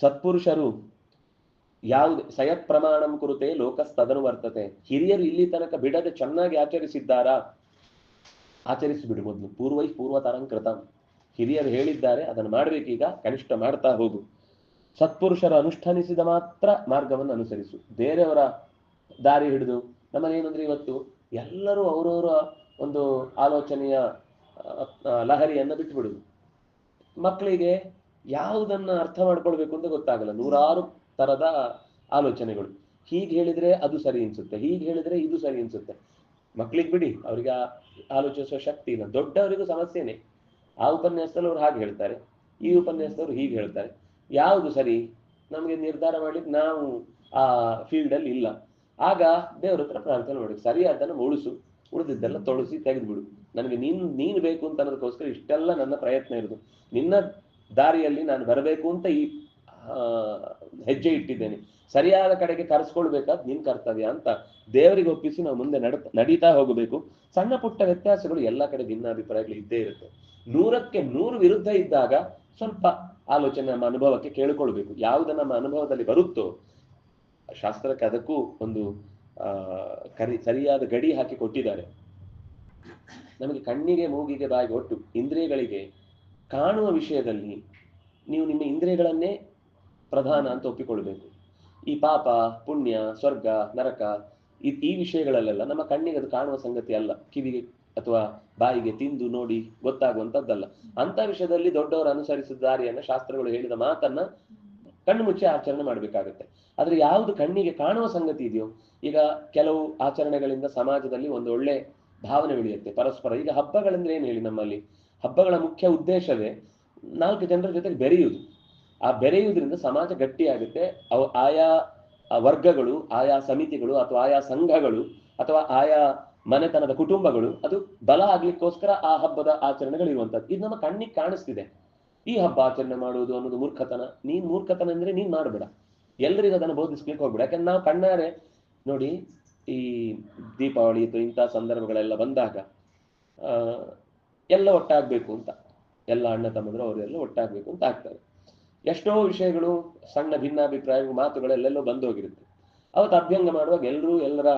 ಸತ್ಪುರುಷರು ಯಾವುದು ಸಯತ್ ಪ್ರಮಾಣಂ ಕುರುತೆ ಲೋಕಸ್ತದನು ವರ್ತತೆ. ಹಿರಿಯರು ಇಲ್ಲಿ ತನಕ ಬಿಡದೆ ಚೆನ್ನಾಗಿ ಆಚರಿಸಿದ್ದಾರಾ, ಆಚರಿಸಿಬಿಡು ಮೊದಲು. ಪೂರ್ವತರಂ ಕೃತಂ. ಹಿರಿಯರು ಹೇಳಿದ್ದಾರೆ, ಅದನ್ನು ಮಾಡ್ಬೇಕೀಗ, ಕನಿಷ್ಠ ಮಾಡ್ತಾ ಹೋಗು. ಸತ್ಪುರುಷರು ಅನುಷ್ಠಾನಿಸಿದ ಮಾತ್ರ ಮಾರ್ಗವನ್ನು ಅನುಸರಿಸು. ಬೇರೆಯವರ ದಾರಿ ಹಿಡಿದು ನಮ್ಮನೇನಂದ್ರೆ ಇವತ್ತು ಎಲ್ಲರೂ ಅವರವರ ಒಂದು ಆಲೋಚನೆಯ ಲಹರಿಯನ್ನ ಬಿಟ್ಟು ಬಿಡುದು. ಮಕ್ಕಳಿಗೆ ಯಾವುದನ್ನ ಅರ್ಥ ಮಾಡ್ಕೊಳ್ಬೇಕು ಅಂತ ಗೊತ್ತಾಗಲ್ಲ. 100 ತರದ ಆಲೋಚನೆಗಳು. ಹೀಗೆ ಹೇಳಿದ್ರೆ ಅದು ಸರಿ ಅನ್ಸುತ್ತೆ, ಹೀಗೆ ಹೇಳಿದ್ರೆ ಇದು ಸರಿ ಅನ್ಸುತ್ತೆ. ಮಕ್ಳಿಗೆ ಬಿಡಿ, ಅವ್ರಿಗೆ ಆಲೋಚಿಸುವ ಶಕ್ತಿ ಇಲ್ಲ. ದೊಡ್ಡವರಿಗೂ ಸಮಸ್ಯೆನೆ. ಆ ಉಪನ್ಯಾಸದಲ್ಲಿ ಅವ್ರು ಹಾಗೆ ಹೇಳ್ತಾರೆ, ಈ ಉಪನ್ಯಾಸದವ್ರು ಹೀಗೆ ಹೇಳ್ತಾರೆ. ಯಾವುದು ಸರಿ ನಮ್ಗೆ ನಿರ್ಧಾರ ಮಾಡ್ಲಿಕ್ಕೆ ನಾವು ಆ ಫೀಲ್ಡ್ ಅಲ್ಲಿ ಇಲ್ಲ. ಆಗ ದೇವ್ರ ಹತ್ರ ಪ್ರಾರ್ಥನೆ ಮಾಡಿ ಸರಿಯಾದನ್ನು ಮೂಡಿಸು. ಉಳಿದಿದ್ದೆಲ್ಲ ತೊಳಸಿ ತೆಗೆದ್ಬಿಡು. ನನಗೆ ನೀನು ಬೇಕು ಅಂತ ಅನ್ನೋದಕ್ಕೋಸ್ಕರ ಇಷ್ಟೆಲ್ಲ ನನ್ನ ಪ್ರಯತ್ನ ಇರೋದು. ನಿನ್ನ ದಾರಿಯಲ್ಲಿ ನಾನು ಬರಬೇಕು ಅಂತ ಈ ಹೆಜ್ಜೆ ಇಟ್ಟಿದ್ದೇನೆ. ಸರಿಯಾದ ಕಡೆಗೆ ಕರೆಸ್ಕೊಳ್ಬೇಕಾದ್ ನಿನ್ ಕರ್ತವ್ಯ ಅಂತ ದೇವರಿಗೆ ಒಪ್ಪಿಸಿ ನಾವು ಮುಂದೆ ನಡೀತಾ ಹೋಗಬೇಕು. ಸಣ್ಣ ಪುಟ್ಟ ವ್ಯತ್ಯಾಸಗಳು ಎಲ್ಲ ಕಡೆ ಭಿನ್ನಾಭಿಪ್ರಾಯಗಳು ಇದ್ದೇ ಇರುತ್ತೆ. 100ಕ್ಕೆ 100 ವಿರುದ್ಧ ಇದ್ದಾಗ ಸ್ವಲ್ಪ ಆಲೋಚನೆ ನಮ್ಮ ಅನುಭವಕ್ಕೆ ಕೇಳಿಕೊಳ್ಬೇಕು. ಯಾವುದು ನಮ್ಮ ಅನುಭವದಲ್ಲಿ ಬರುತ್ತೋ, ಶಾಸ್ತ್ರಕ್ಕೆ ಅದಕ್ಕೂ ಒಂದು ಸರಿಯಾದ ಗಡಿ ಹಾಕಿ ಕೊಟ್ಟಿದ್ದಾರೆ. ನಮಗೆ ಕಣ್ಣಿಗೆ, ಮೂಗಿಗೆ, ಬಾಯಿಗೆ, ಒಟ್ಟು ಇಂದ್ರಿಯಗಳಿಗೆ ಕಾಣುವ ವಿಷಯದಲ್ಲಿ ನೀವು ನಿಮ್ಮ ಇಂದ್ರಿಯಗಳನ್ನೇ ಪ್ರಧಾನ ಅಂತ ಒಪ್ಪಿಕೊಳ್ಬೇಕು. ಈ ಪಾಪ, ಪುಣ್ಯ, ಸ್ವರ್ಗ, ನರಕ ಈ ವಿಷಯಗಳಲ್ಲೆಲ್ಲ ನಮ್ಮ ಕಣ್ಣಿಗೆ ಅದು ಕಾಣುವ ಸಂಗತಿ ಅಲ್ಲ, ಕಿವಿಗೆ ಅಥವಾ ಬಾಯಿಗೆ ತಿಂದು ನೋಡಿ ಗೊತ್ತಾಗುವಂಥದ್ದಲ್ಲ. ಅಂತ ವಿಷಯದಲ್ಲಿ ದೊಡ್ಡವರು ಅನುಸರಿಸಿದ ದಾರಿಯನ್ನ, ಶಾಸ್ತ್ರಗಳು ಹೇಳಿದ ಮಾತನ್ನ ಕಣ್ಣು ಮುಚ್ಚಿ ಆಚರಣೆ ಮಾಡ್ಬೇಕಾಗತ್ತೆ. ಆದ್ರೆ ಯಾವುದು ಕಣ್ಣಿಗೆ ಕಾಣುವ ಸಂಗತಿ ಇದೆಯೋ, ಈಗ ಕೆಲವು ಆಚರಣೆಗಳಿಂದ ಸಮಾಜದಲ್ಲಿ ಒಂದು ಒಳ್ಳೆ ಭಾವನೆ ಬೆಳೆಯುತ್ತೆ ಪರಸ್ಪರ. ಈಗ ಹಬ್ಬಗಳಂದ್ರೆ ಏನ್ ಹೇಳಿ, ನಮ್ಮಲ್ಲಿ ಹಬ್ಬಗಳ ಮುಖ್ಯ ಉದ್ದೇಶವೇ 4 ಜನರ ಜೊತೆಗೆ ಬೆರೆಯುವುದು. ಆ ಬೆರೆಯುವುದರಿಂದ ಸಮಾಜ ಗಟ್ಟಿಯಾಗುತ್ತೆ. ಆಯಾ ವರ್ಗಗಳು, ಆಯಾ ಸಮಿತಿಗಳು ಅಥವಾ ಆಯಾ ಸಂಘಗಳು ಅಥವಾ ಆಯಾ ಮನೆತನದ ಕುಟುಂಬಗಳು ಅದು ಬಲ ಆಗ್ಲಿಕ್ಕೋಸ್ಕರ ಆ ಹಬ್ಬದ ಆಚರಣೆಗಳು ಇರುವಂತದ್ದು. ಇದು ನಮ್ಮ ಕಣ್ಣಿಗೆ ಕಾಣಿಸ್ತಿದೆ. ಈ ಹಬ್ಬ ಆಚರಣೆ ಮಾಡುವುದು ಅನ್ನೋದು ಮೂರ್ಖತನ. ಮೂರ್ಖತನ ಅಂದ್ರೆ ನೀನ್ ಮಾಡಬೇಡ, ಎಲ್ರಿಗೂ ಅದನ್ನು ಬೋಧಿಸ್ಲಿಕ್ಕೆ ಹೋಗ್ಬೇಡ. ಯಾಕಂದ್ರೆ ನಾವು ಕಣ್ಣಾರೆ ನೋಡಿ, ಈ ದೀಪಾವಳಿ ಅಥವಾ ಇಂಥ ಸಂದರ್ಭಗಳೆಲ್ಲ ಬಂದಾಗ ಎಲ್ಲ ಒಟ್ಟಾಗ್ಬೇಕು ಅಂತ, ಎಲ್ಲ ಅಣ್ಣ ತಮ್ಮಂದ್ರು ಅವರೆಲ್ಲ ಒಟ್ಟಾಗ್ಬೇಕು ಅಂತ ಆಗ್ತಾರೆ. ಎಷ್ಟೋ ವಿಷಯಗಳು ಸಣ್ಣ ಭಿನ್ನಾಭಿಪ್ರಾಯ ಮಾತುಗಳೆಲ್ಲೆಲ್ಲೋ ಬಂದೋಗಿರುತ್ತೆ. ಅವತ್ತು ಅಭ್ಯಂಗ ಮಾಡುವಾಗ ಎಲ್ಲರ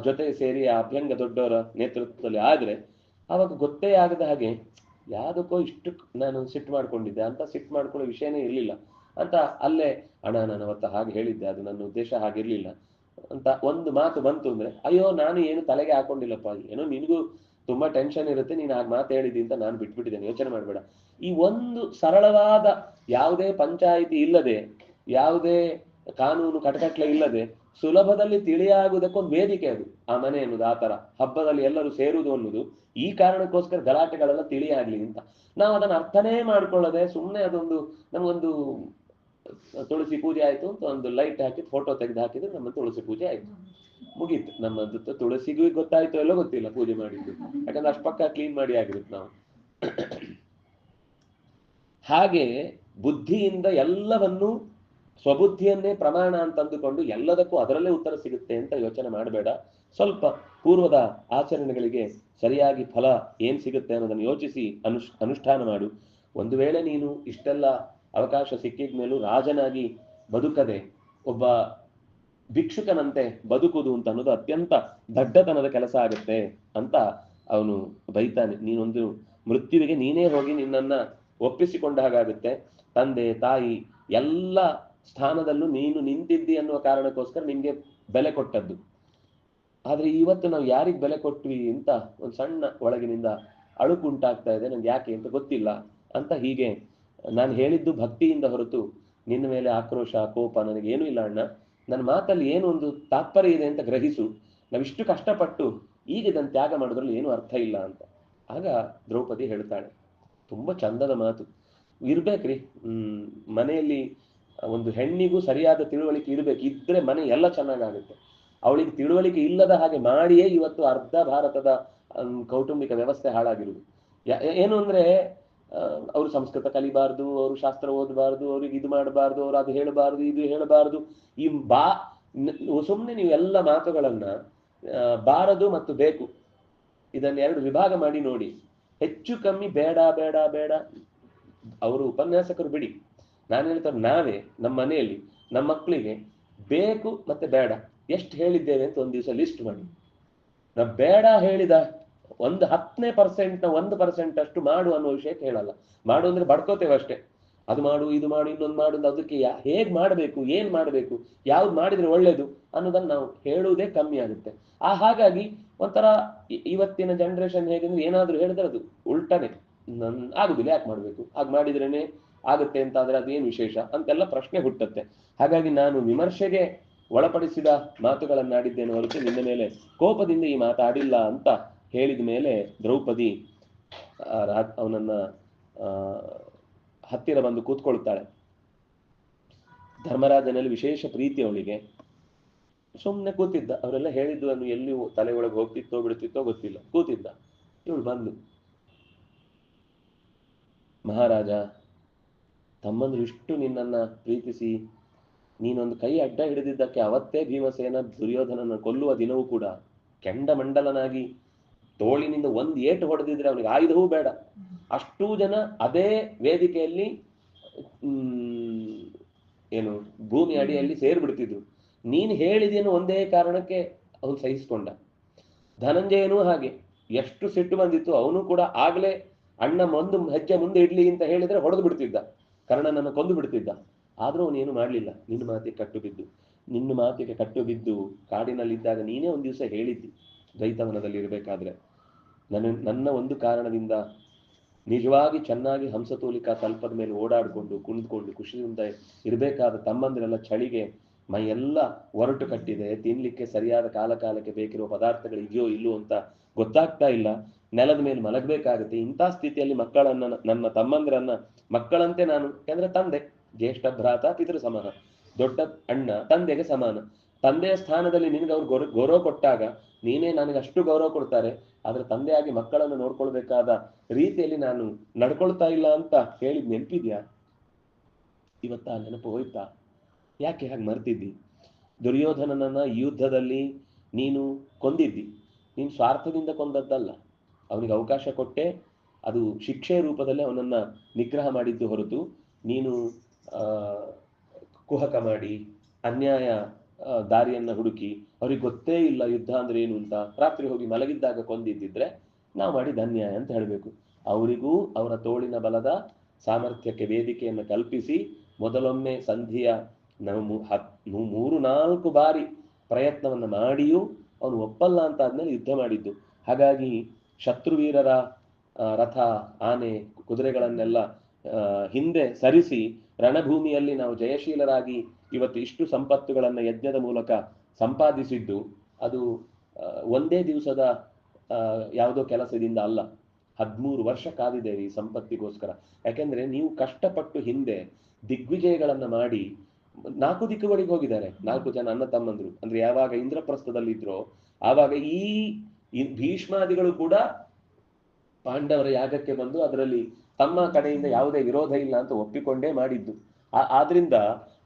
ಜೊತೆ ಸೇರಿ ಆ ಅಭ್ಯಂಗ ದೊಡ್ಡವರ ನೇತೃತ್ವದಲ್ಲಿ ಆದ್ರೆ ಅವಾಗ ಗೊತ್ತೇ ಆಗದ ಹಾಗೆ ಯಾವ್ದಕ್ಕೋ ಇಷ್ಟು ನಾನು ಸಿಟ್ಟು ಮಾಡ್ಕೊಂಡಿದ್ದೆ ಅಂತ, ಸಿಟ್ಟು ಮಾಡ್ಕೊಳ್ಳೋ ವಿಷಯನೇ ಇರ್ಲಿಲ್ಲ ಅಂತ, ಅಲ್ಲೇ ಅಣ್ಣ ನಾನು ಅವತ್ತ ಹಾಗೆ ಹೇಳಿದ್ದೆ, ಅದು ನನ್ನ ಉದ್ದೇಶ ಹಾಗಿರ್ಲಿಲ್ಲ ಅಂತ ಒಂದು ಮಾತು ಬಂತು ಅಂದ್ರೆ, ಅಯ್ಯೋ ನಾನು ಏನು ತಲೆಗೆ ಹಾಕೊಂಡಿಲ್ಲಪ್ಪ, ಏನೋ ನಿನಗೂ ತುಂಬಾ ಟೆನ್ಷನ್ ಇರುತ್ತೆ, ನೀನು ಹಾಗೆ ಮಾತು ಹೇಳಿದಿ ಅಂತ ನಾನು ಬಿಟ್ಬಿಟ್ಟಿದ್ದೇನೆ, ಯೋಚನೆ ಮಾಡ್ಬೇಡ. ಈ ಒಂದು ಸರಳವಾದ, ಯಾವುದೇ ಪಂಚಾಯಿತಿ ಇಲ್ಲದೆ, ಯಾವುದೇ ಕಾನೂನು ಕಟಕಟ್ಲೆ ಇಲ್ಲದೆ ಸುಲಭದಲ್ಲಿ ತಿಳಿಯಾಗುವುದಕ್ಕೊಂದು ವೇದಿಕೆ ಅದು ಆ ಮನೆ ಅನ್ನೋದು. ಆ ತರ ಹಬ್ಬದಲ್ಲಿ ಎಲ್ಲರೂ ಸೇರುವುದು ಅನ್ನೋದು ಈ ಕಾರಣಕ್ಕೋಸ್ಕರ ಗಲಾಟೆಗಳೆಲ್ಲ ತಿಳಿಯಾಗ್ಲಿ ಅಂತ. ನಾವು ಅದನ್ನ ಅರ್ಥನೇ ಮಾಡ್ಕೊಳ್ಳದೆ ಸುಮ್ಮನೆ ಅದೊಂದು ನಮಗೊಂದು ತುಳಸಿ ಪೂಜೆ ಆಯ್ತು ಅಂತ ಒಂದು ಲೈಟ್ ಹಾಕಿ ಫೋಟೋ ತೆಗೆದು ಹಾಕಿದ್ರೆ ನಮ್ಮ ತುಳಸಿ ಪೂಜೆ ಆಯ್ತು, ಮುಗೀತು. ನಮ್ಮದು ತುಳಸಿಗೂ ಗೊತ್ತಾಯ್ತು ಎಲ್ಲೋ ಗೊತ್ತಿಲ್ಲ ಪೂಜೆ ಮಾಡಿದ್ದು, ಯಾಕಂದ್ರೆ ಅಷ್ಟು ಪಕ್ಕ ಕ್ಲೀನ್ ಮಾಡಿ ಆಗಿರುತ್ತೆ ನಾವು. ಹಾಗೆ ಬುದ್ಧಿಯಿಂದ ಎಲ್ಲವನ್ನೂ, ಸ್ವಬುದ್ಧಿಯನ್ನೇ ಪ್ರಮಾಣ ಅಂತ ಅಂದುಕೊಂಡು ಎಲ್ಲದಕ್ಕೂ ಅದರಲ್ಲೇ ಉತ್ತರ ಸಿಗುತ್ತೆ ಅಂತ ಯೋಚನೆ ಮಾಡಬೇಡ. ಸ್ವಲ್ಪ ಪೂರ್ವದ ಆಚರಣೆಗಳಿಗೆ ಸರಿಯಾಗಿ ಫಲ ಏನ್ ಸಿಗುತ್ತೆ ಅನ್ನೋದನ್ನು ಯೋಚಿಸಿ ಅನುಷ್ಠಾನ ಮಾಡು. ಒಂದು ವೇಳೆ ನೀನು ಇಷ್ಟೆಲ್ಲ ಅವಕಾಶ ಸಿಕ್ಕಿದ ಮೇಲೂ ರಾಜನಾಗಿ ಬದುಕದೆ ಒಬ್ಬ ಭಿಕ್ಷುಕನಂತೆ ಬದುಕುವುದು ಅಂತ ಅನ್ನೋದು ಅತ್ಯಂತ ದಡ್ಡತನದ ಕೆಲಸ ಆಗುತ್ತೆ ಅಂತ ಅವನು ಬೈತಾನೆ. ನೀನೊಂದು ಮೃತ್ಯುವಿಗೆ ನೀನೇ ಹೋಗಿ ನಿನ್ನನ್ನ ಒಪ್ಪಿಸಿಕೊಂಡ ಹಾಗಾಗುತ್ತೆ. ತಂದೆ ತಾಯಿ ಎಲ್ಲ ಸ್ಥಾನದಲ್ಲೂ ನೀನು ನಿಂತಿದ್ದಿ ಅನ್ನುವ ಕಾರಣಕ್ಕೋಸ್ಕರ ನಿಮ್ಗೆ ಬೆಲೆ ಕೊಟ್ಟದ್ದು. ಆದ್ರೆ ಇವತ್ತು ನಾವು ಯಾರಿಗೆ ಬೆಲೆ ಕೊಟ್ವಿ ಅಂತ ಒಂದು ಸಣ್ಣ ಒಳಗಿನಿಂದ ಅಳುಕು ಉಂಟಾಗ್ತಾ ಇದೆ, ನಂಗೆ ಯಾಕೆ ಅಂತ ಗೊತ್ತಿಲ್ಲ ಅಂತ. ಹೀಗೆ ನಾನು ಹೇಳಿದ್ದು ಭಕ್ತಿಯಿಂದ ಹೊರತು ನಿನ್ನ ಮೇಲೆ ಆಕ್ರೋಶ, ಕೋಪ ನನಗೇನು ಇಲ್ಲ ಅಣ್ಣ. ನನ್ನ ಮಾತಲ್ಲಿ ಏನು ಒಂದು ತಾತ್ಪರ್ಯ ಇದೆ ಅಂತ ಗ್ರಹಿಸು. ನಾವಿಷ್ಟು ಕಷ್ಟಪಟ್ಟು ಈಗ ಇದನ್ನು ತ್ಯಾಗ ಮಾಡೋದ್ರಲ್ಲಿ ಏನು ಅರ್ಥ ಇಲ್ಲ ಅಂತ. ಆಗ ದ್ರೌಪದಿ ಹೇಳ್ತಾಳೆ, ತುಂಬಾ ಚಂದದ ಮಾತು ಇರ್ಬೇಕ್ರಿ. ಮನೆಯಲ್ಲಿ ಒಂದು ಹೆಣ್ಣಿಗೂ ಸರಿಯಾದ ತಿಳುವಳಿಕೆ ಇರ್ಬೇಕು, ಇದ್ರೆ ಮನೆ ಎಲ್ಲ ಚೆನ್ನಾಗಾಗುತ್ತೆ. ಅವಳಿಗೆ ತಿಳುವಳಿಕೆ ಇಲ್ಲದ ಹಾಗೆ ಮಾಡಿಯೇ ಇವತ್ತು ಅರ್ಧ ಭಾರತದ ಕೌಟುಂಬಿಕ ವ್ಯವಸ್ಥೆ ಹಾಳಾಗಿರುವುದು. ಏನು ಅಂದ್ರೆ ಅವರು ಸಂಸ್ಕೃತ ಕಲಿಬಾರ್ದು, ಅವರು ಶಾಸ್ತ್ರ ಓದಬಾರ್ದು, ಅವ್ರಿಗೆ ಇದು ಮಾಡಬಾರ್ದು, ಅವ್ರು ಅದು ಹೇಳಬಾರ್ದು, ಇದು ಹೇಳಬಾರ್ದು. ಈ ಸುಮ್ಮನೆ ನೀವು ಎಲ್ಲ ಮಾತುಗಳನ್ನ ಬಾರದು ಮತ್ತು ಬೇಕು ಇದನ್ನೆರಡು ವಿಭಾಗ ಮಾಡಿ ನೋಡಿ. ಹೆಚ್ಚು ಕಮ್ಮಿ ಬೇಡ ಬೇಡ ಬೇಡ. ಅವರು ಉಪನ್ಯಾಸಕರು ಬಿಡಿ, ನಾನು ಹೇಳ್ತಾರೆ ನಾವೇ ನಮ್ಮ ಮನೆಯಲ್ಲಿ ನಮ್ಮ ಮಕ್ಕಳಿಗೆ ಬೇಕು ಮತ್ತೆ ಬೇಡ ಎಷ್ಟು ಹೇಳಿದ್ದೇವೆ ಅಂತ ಒಂದು ದಿವಸ ಲಿಸ್ಟ್ ಮಾಡಿ. ನಾವು ಬೇಡ ಹೇಳಿದ 10% 1% ಅಷ್ಟು ಮಾಡು ಅನ್ನೋ ವಿಷಯಕ್ಕೆ ಹೇಳಲ್ಲ. ಮಾಡು ಅಂದ್ರೆ ಬಡ್ಕೋತೇವೆ ಅಷ್ಟೇ. ಅದು ಮಾಡು, ಇದು ಮಾಡು, ಇನ್ನೊಂದು ಮಾಡು, ಅದಕ್ಕೆ ಹೇಗ್ ಮಾಡಬೇಕು, ಏನ್ ಮಾಡಬೇಕು, ಯಾವ್ದು ಮಾಡಿದ್ರೆ ಒಳ್ಳೇದು ಅನ್ನೋದನ್ನ ನಾವು ಹೇಳುವುದೇ ಕಮ್ಮಿ ಆಗುತ್ತೆ. ಹಾಗಾಗಿ ಒಂಥರ ಇವತ್ತಿನ ಜನರೇಷನ್ ಹೇಗೆಂದ್ರೆ ಏನಾದ್ರೂ ಹೇಳಿದ್ರೆ ಅದು ಉಲ್ಟನೆ, ಆಗುದಿಲ್ಲ, ಯಾಕೆ ಮಾಡ್ಬೇಕು, ಹಾಗೆ ಮಾಡಿದ್ರೇನೆ ಆಗುತ್ತೆ ಅಂತ ಆದ್ರೆ ಅದೇನು ವಿಶೇಷ ಅಂತೆಲ್ಲ ಪ್ರಶ್ನೆ ಹುಟ್ಟುತ್ತೆ. ಹಾಗಾಗಿ ನಾನು ವಿಮರ್ಶೆಗೆ ಒಳಪಡಿಸಿದ ಮಾತುಗಳನ್ನಾಡಿದ್ದೇನೆ ಹೊರತು ನಿನ್ನ ಮೇಲೆ ಕೋಪದಿಂದ ಈ ಮಾತಾಡಿಲ್ಲ ಅಂತ ಹೇಳಿದ ಮೇಲೆ ದ್ರೌಪದಿ ಅವನನ್ನ ಹತ್ತಿರ ಬಂದು ಕೂತ್ಕೊಳ್ತಾಳೆ. ಧರ್ಮರಾಜನಲ್ಲಿ ವಿಶೇಷ ಪ್ರೀತಿ ಅವಳಿಗೆ. ಸುಮ್ಮನೆ ಕೂತಿದ್ದ. ಅವರೆಲ್ಲ ಹೇಳಿದ್ವನ್ನು ಎಲ್ಲಿ ತಲೆ ಒಳಗೆ ಹೋಗ್ತಿತ್ತೋ ಬಿಡ್ತಿತ್ತೋ ಗೊತ್ತಿಲ್ಲ, ಕೂತಿದ್ದ. ಇವಳು ಬಂದು, ಮಹಾರಾಜ, ತಮ್ಮಂದ್ರು ಇಷ್ಟು ನಿನ್ನನ್ನ ಪ್ರೀತಿಸಿ ನೀನೊಂದು ಕೈ ಅಡ್ಡ ಹಿಡಿದಿದ್ದಕ್ಕೆ ಅವತ್ತೇ ಭೀಮಸೇನ ದುರ್ಯೋಧನನ ಕೊಲ್ಲುವ ದಿನವೂ ಕೂಡ ಕೆಂಡ ಮಂಡಲನಾಗಿ ತೋಳಿನಿಂದ ಒಂದು ಏಟು ಹೊಡೆದಿದ್ರೆ ಅವನಿಗೆ ಆಯುಧವೂ ಬೇಡ, ಅಷ್ಟೂ ಜನ ಅದೇ ವೇದಿಕೆಯಲ್ಲಿ ಏನು ಭೂಮಿ ಅಡಿಯಲ್ಲಿ ಸೇರ್ಬಿಡ್ತಿದ್ರು. ನೀನು ಹೇಳಿದೇನು ಒಂದೇ ಕಾರಣಕ್ಕೆ ಅವನು ಸಹಿಸಿಕೊಂಡ. ಧನಂಜಯನೂ ಹಾಗೆ, ಎಷ್ಟು ಸಿಟ್ಟು ಬಂದಿತ್ತು, ಅವನು ಕೂಡ ಆಗ್ಲೇ ಅಣ್ಣ ಒಂದು ಹೆಜ್ಜೆ ಮುಂದೆ ಇಡ್ಲಿ ಅಂತ ಹೇಳಿದ್ರೆ ಹೊಡೆದು ಬಿಡ್ತಿದ್ದ, ಕರ್ಣನನ್ನು ಕೊಂದು ಬಿಡ್ತಿದ್ದ. ಆದ್ರೂ ಅವನೇನು ಮಾಡ್ಲಿಲ್ಲ. ನಿನ್ನ ಮಾತಿಗೆ ಕಟ್ಟು ಬಿದ್ದು ಕಾಡಿನಲ್ಲಿದ್ದಾಗ ನೀನೇ ಒಂದ್ ದಿವಸ ಹೇಳಿದ್ದಿ, ದ್ವೈತವನದಲ್ಲಿ ಇರಬೇಕಾದ್ರೆ ನನ್ನ ಒಂದು ಕಾರಣದಿಂದ ನಿಜವಾಗಿ ಚೆನ್ನಾಗಿ ಹಂಸತೂಲಿಕಾ ತಲ್ಪದ ಮೇಲೆ ಓಡಾಡ್ಕೊಂಡು ಕುಣಿದ್ಕೊಂಡು ಖುಷಿಯಿಂದ ಇರಬೇಕಾದ ತಮ್ಮಂದಿರೆಲ್ಲ ಚಳಿಗೆ ಮೈಯೆಲ್ಲ ಒರಟು ಕಟ್ಟಿದೆ, ತಿನ್ಲಿಕ್ಕೆ ಸರಿಯಾದ ಕಾಲಕ್ಕೆ ಬೇಕಿರುವ ಪದಾರ್ಥಗಳು ಇದೆಯೋ ಇಲ್ಲೋ ಅಂತ ಗೊತ್ತಾಗ್ತಾ ಇಲ್ಲ, ನೆಲದ ಮೇಲೆ ಮಲಗಬೇಕಾಗುತ್ತೆ. ಇಂಥ ಸ್ಥಿತಿಯಲ್ಲಿ ನನ್ನ ತಮ್ಮಂದಿರನ್ನ ಮಕ್ಕಳಂತೆ ನಾನು, ಯಾಕಂದ್ರೆ ತಂದೆ ಜ್ಯೇಷ್ಠ ಭ್ರಾತ ಪಿತೃ ಸಮಾನ, ದೊಡ್ಡ ಅಣ್ಣ ತಂದೆಗೆ ಸಮಾನ. ತಂದೆಯ ಸ್ಥಾನದಲ್ಲಿ ನಿನಗೆ ಅವ್ರು ಗೌರವ ಕೊಟ್ಟಾಗ ನೀನೇ ನನಗೆ ಅಷ್ಟು ಗೌರವ ಕೊಡ್ತಾರೆ, ಆದ್ರೆ ತಂದೆಯಾಗಿ ಮಕ್ಕಳನ್ನು ನೋಡ್ಕೊಳ್ಬೇಕಾದ ರೀತಿಯಲ್ಲಿ ನಾನು ನಡ್ಕೊಳ್ತಾ ಇಲ್ಲ ಅಂತ ಹೇಳಿದ್ ನೆನಪಿದ್ಯಾ? ಇವತ್ತ ನೆನಪು ಹೋಯ್ತಾ? ಯಾಕೆ ಹಾಗೆ ಮರ್ತಿದ್ದಿ? ದುರ್ಯೋಧನನನ್ನ ಈ ಯುದ್ಧದಲ್ಲಿ ನೀನು ಕೊಂದಿದ್ದಿ, ನೀನು ಸ್ವಾರ್ಥದಿಂದ ಕೊಂದದ್ದಲ್ಲ, ಅವನಿಗೆ ಅವಕಾಶ ಕೊಟ್ಟೆ, ಅದು ಶಿಕ್ಷೆ ರೂಪದಲ್ಲಿ ಅವನನ್ನ ನಿಗ್ರಹ ಮಾಡಿದ್ದು ಹೊರತು ನೀನು ಕುಹಕ ಮಾಡಿ ಅನ್ಯಾಯ ದಾರಿಯನ್ನ ಹುಡುಕಿ ಅವ್ರಿಗೆ ಗೊತ್ತೇ ಇಲ್ಲ ಯುದ್ಧ ಅಂದ್ರೆ ಏನು ಅಂತ ರಾತ್ರಿ ಹೋಗಿ ಮಲಗಿದ್ದಾಗ ಕೊಂದಿದ್ದಿದ್ರೆ ನಾವು ಮಾಡಿದ ಅನ್ಯಾಯ ಅಂತ ಹೇಳಬೇಕು. ಅವರಿಗೂ ಅವರ ತೋಳಿನ ಬಲದ ಸಾಮರ್ಥ್ಯಕ್ಕೆ ವೇದಿಕೆಯನ್ನು ಕಲ್ಪಿಸಿ ಮೊದಲೊಮ್ಮೆ ಸಂಧಿಯ 3-4 ಬಾರಿ ಪ್ರಯತ್ನವನ್ನ ಮಾಡಿಯೂ ಅವನು ಒಪ್ಪಲ್ಲ ಅಂತ ಆದ್ಮೇಲೆ ಯುದ್ಧ ಮಾಡಿದ್ದು. ಹಾಗಾಗಿ ಶತ್ರುವೀರರ ರಥ, ಆನೆ, ಕುದುರೆಗಳನ್ನೆಲ್ಲ ಹಿಂದೆ ಸರಿಸಿ ರಣಭೂಮಿಯಲ್ಲಿ ನಾವು ಜಯಶೀಲರಾಗಿ ಇವತ್ತು ಇಷ್ಟು ಸಂಪತ್ತುಗಳನ್ನ ಯಜ್ಞದ ಮೂಲಕ ಸಂಪಾದಿಸಿದ್ದು ಅದು ಒಂದೇ ದಿವಸದ ಯಾವುದೋ ಕೆಲಸದಿಂದ ಅಲ್ಲ. 13 ವರ್ಷ ಕಾದಿದ್ದೇವೆ ಈ ಸಂಪತ್ತಿಗೋಸ್ಕರ. ಯಾಕೆಂದ್ರೆ ನೀವು ಕಷ್ಟಪಟ್ಟು ಹಿಂದೆ ದಿಗ್ವಿಜಯಗಳನ್ನ ಮಾಡಿ 4 ದಿಕ್ಕುಗಳಿಗೆ ಹೋಗಿದ್ದಾರೆ. 4 ಜನ ಅಣ್ಣ ತಮ್ಮಂದ್ರು. ಅಂದ್ರೆ ಯಾವಾಗ ಇಂದ್ರಪ್ರಸ್ಥದಲ್ಲಿ ಇದ್ರೋ ಆವಾಗ ಈ ಭೀಷ್ಮಾದಿಗಳು ಕೂಡ ಪಾಂಡವರ ಯಾಗಕ್ಕೆ ಬಂದು ಅದರಲ್ಲಿ ತಮ್ಮ ಕಡೆಯಿಂದ ಯಾವುದೇ ವಿರೋಧ ಇಲ್ಲ ಅಂತ ಒಪ್ಪಿಕೊಂಡೇ ಮಾಡಿದ್ದು. ಆದ್ರಿಂದ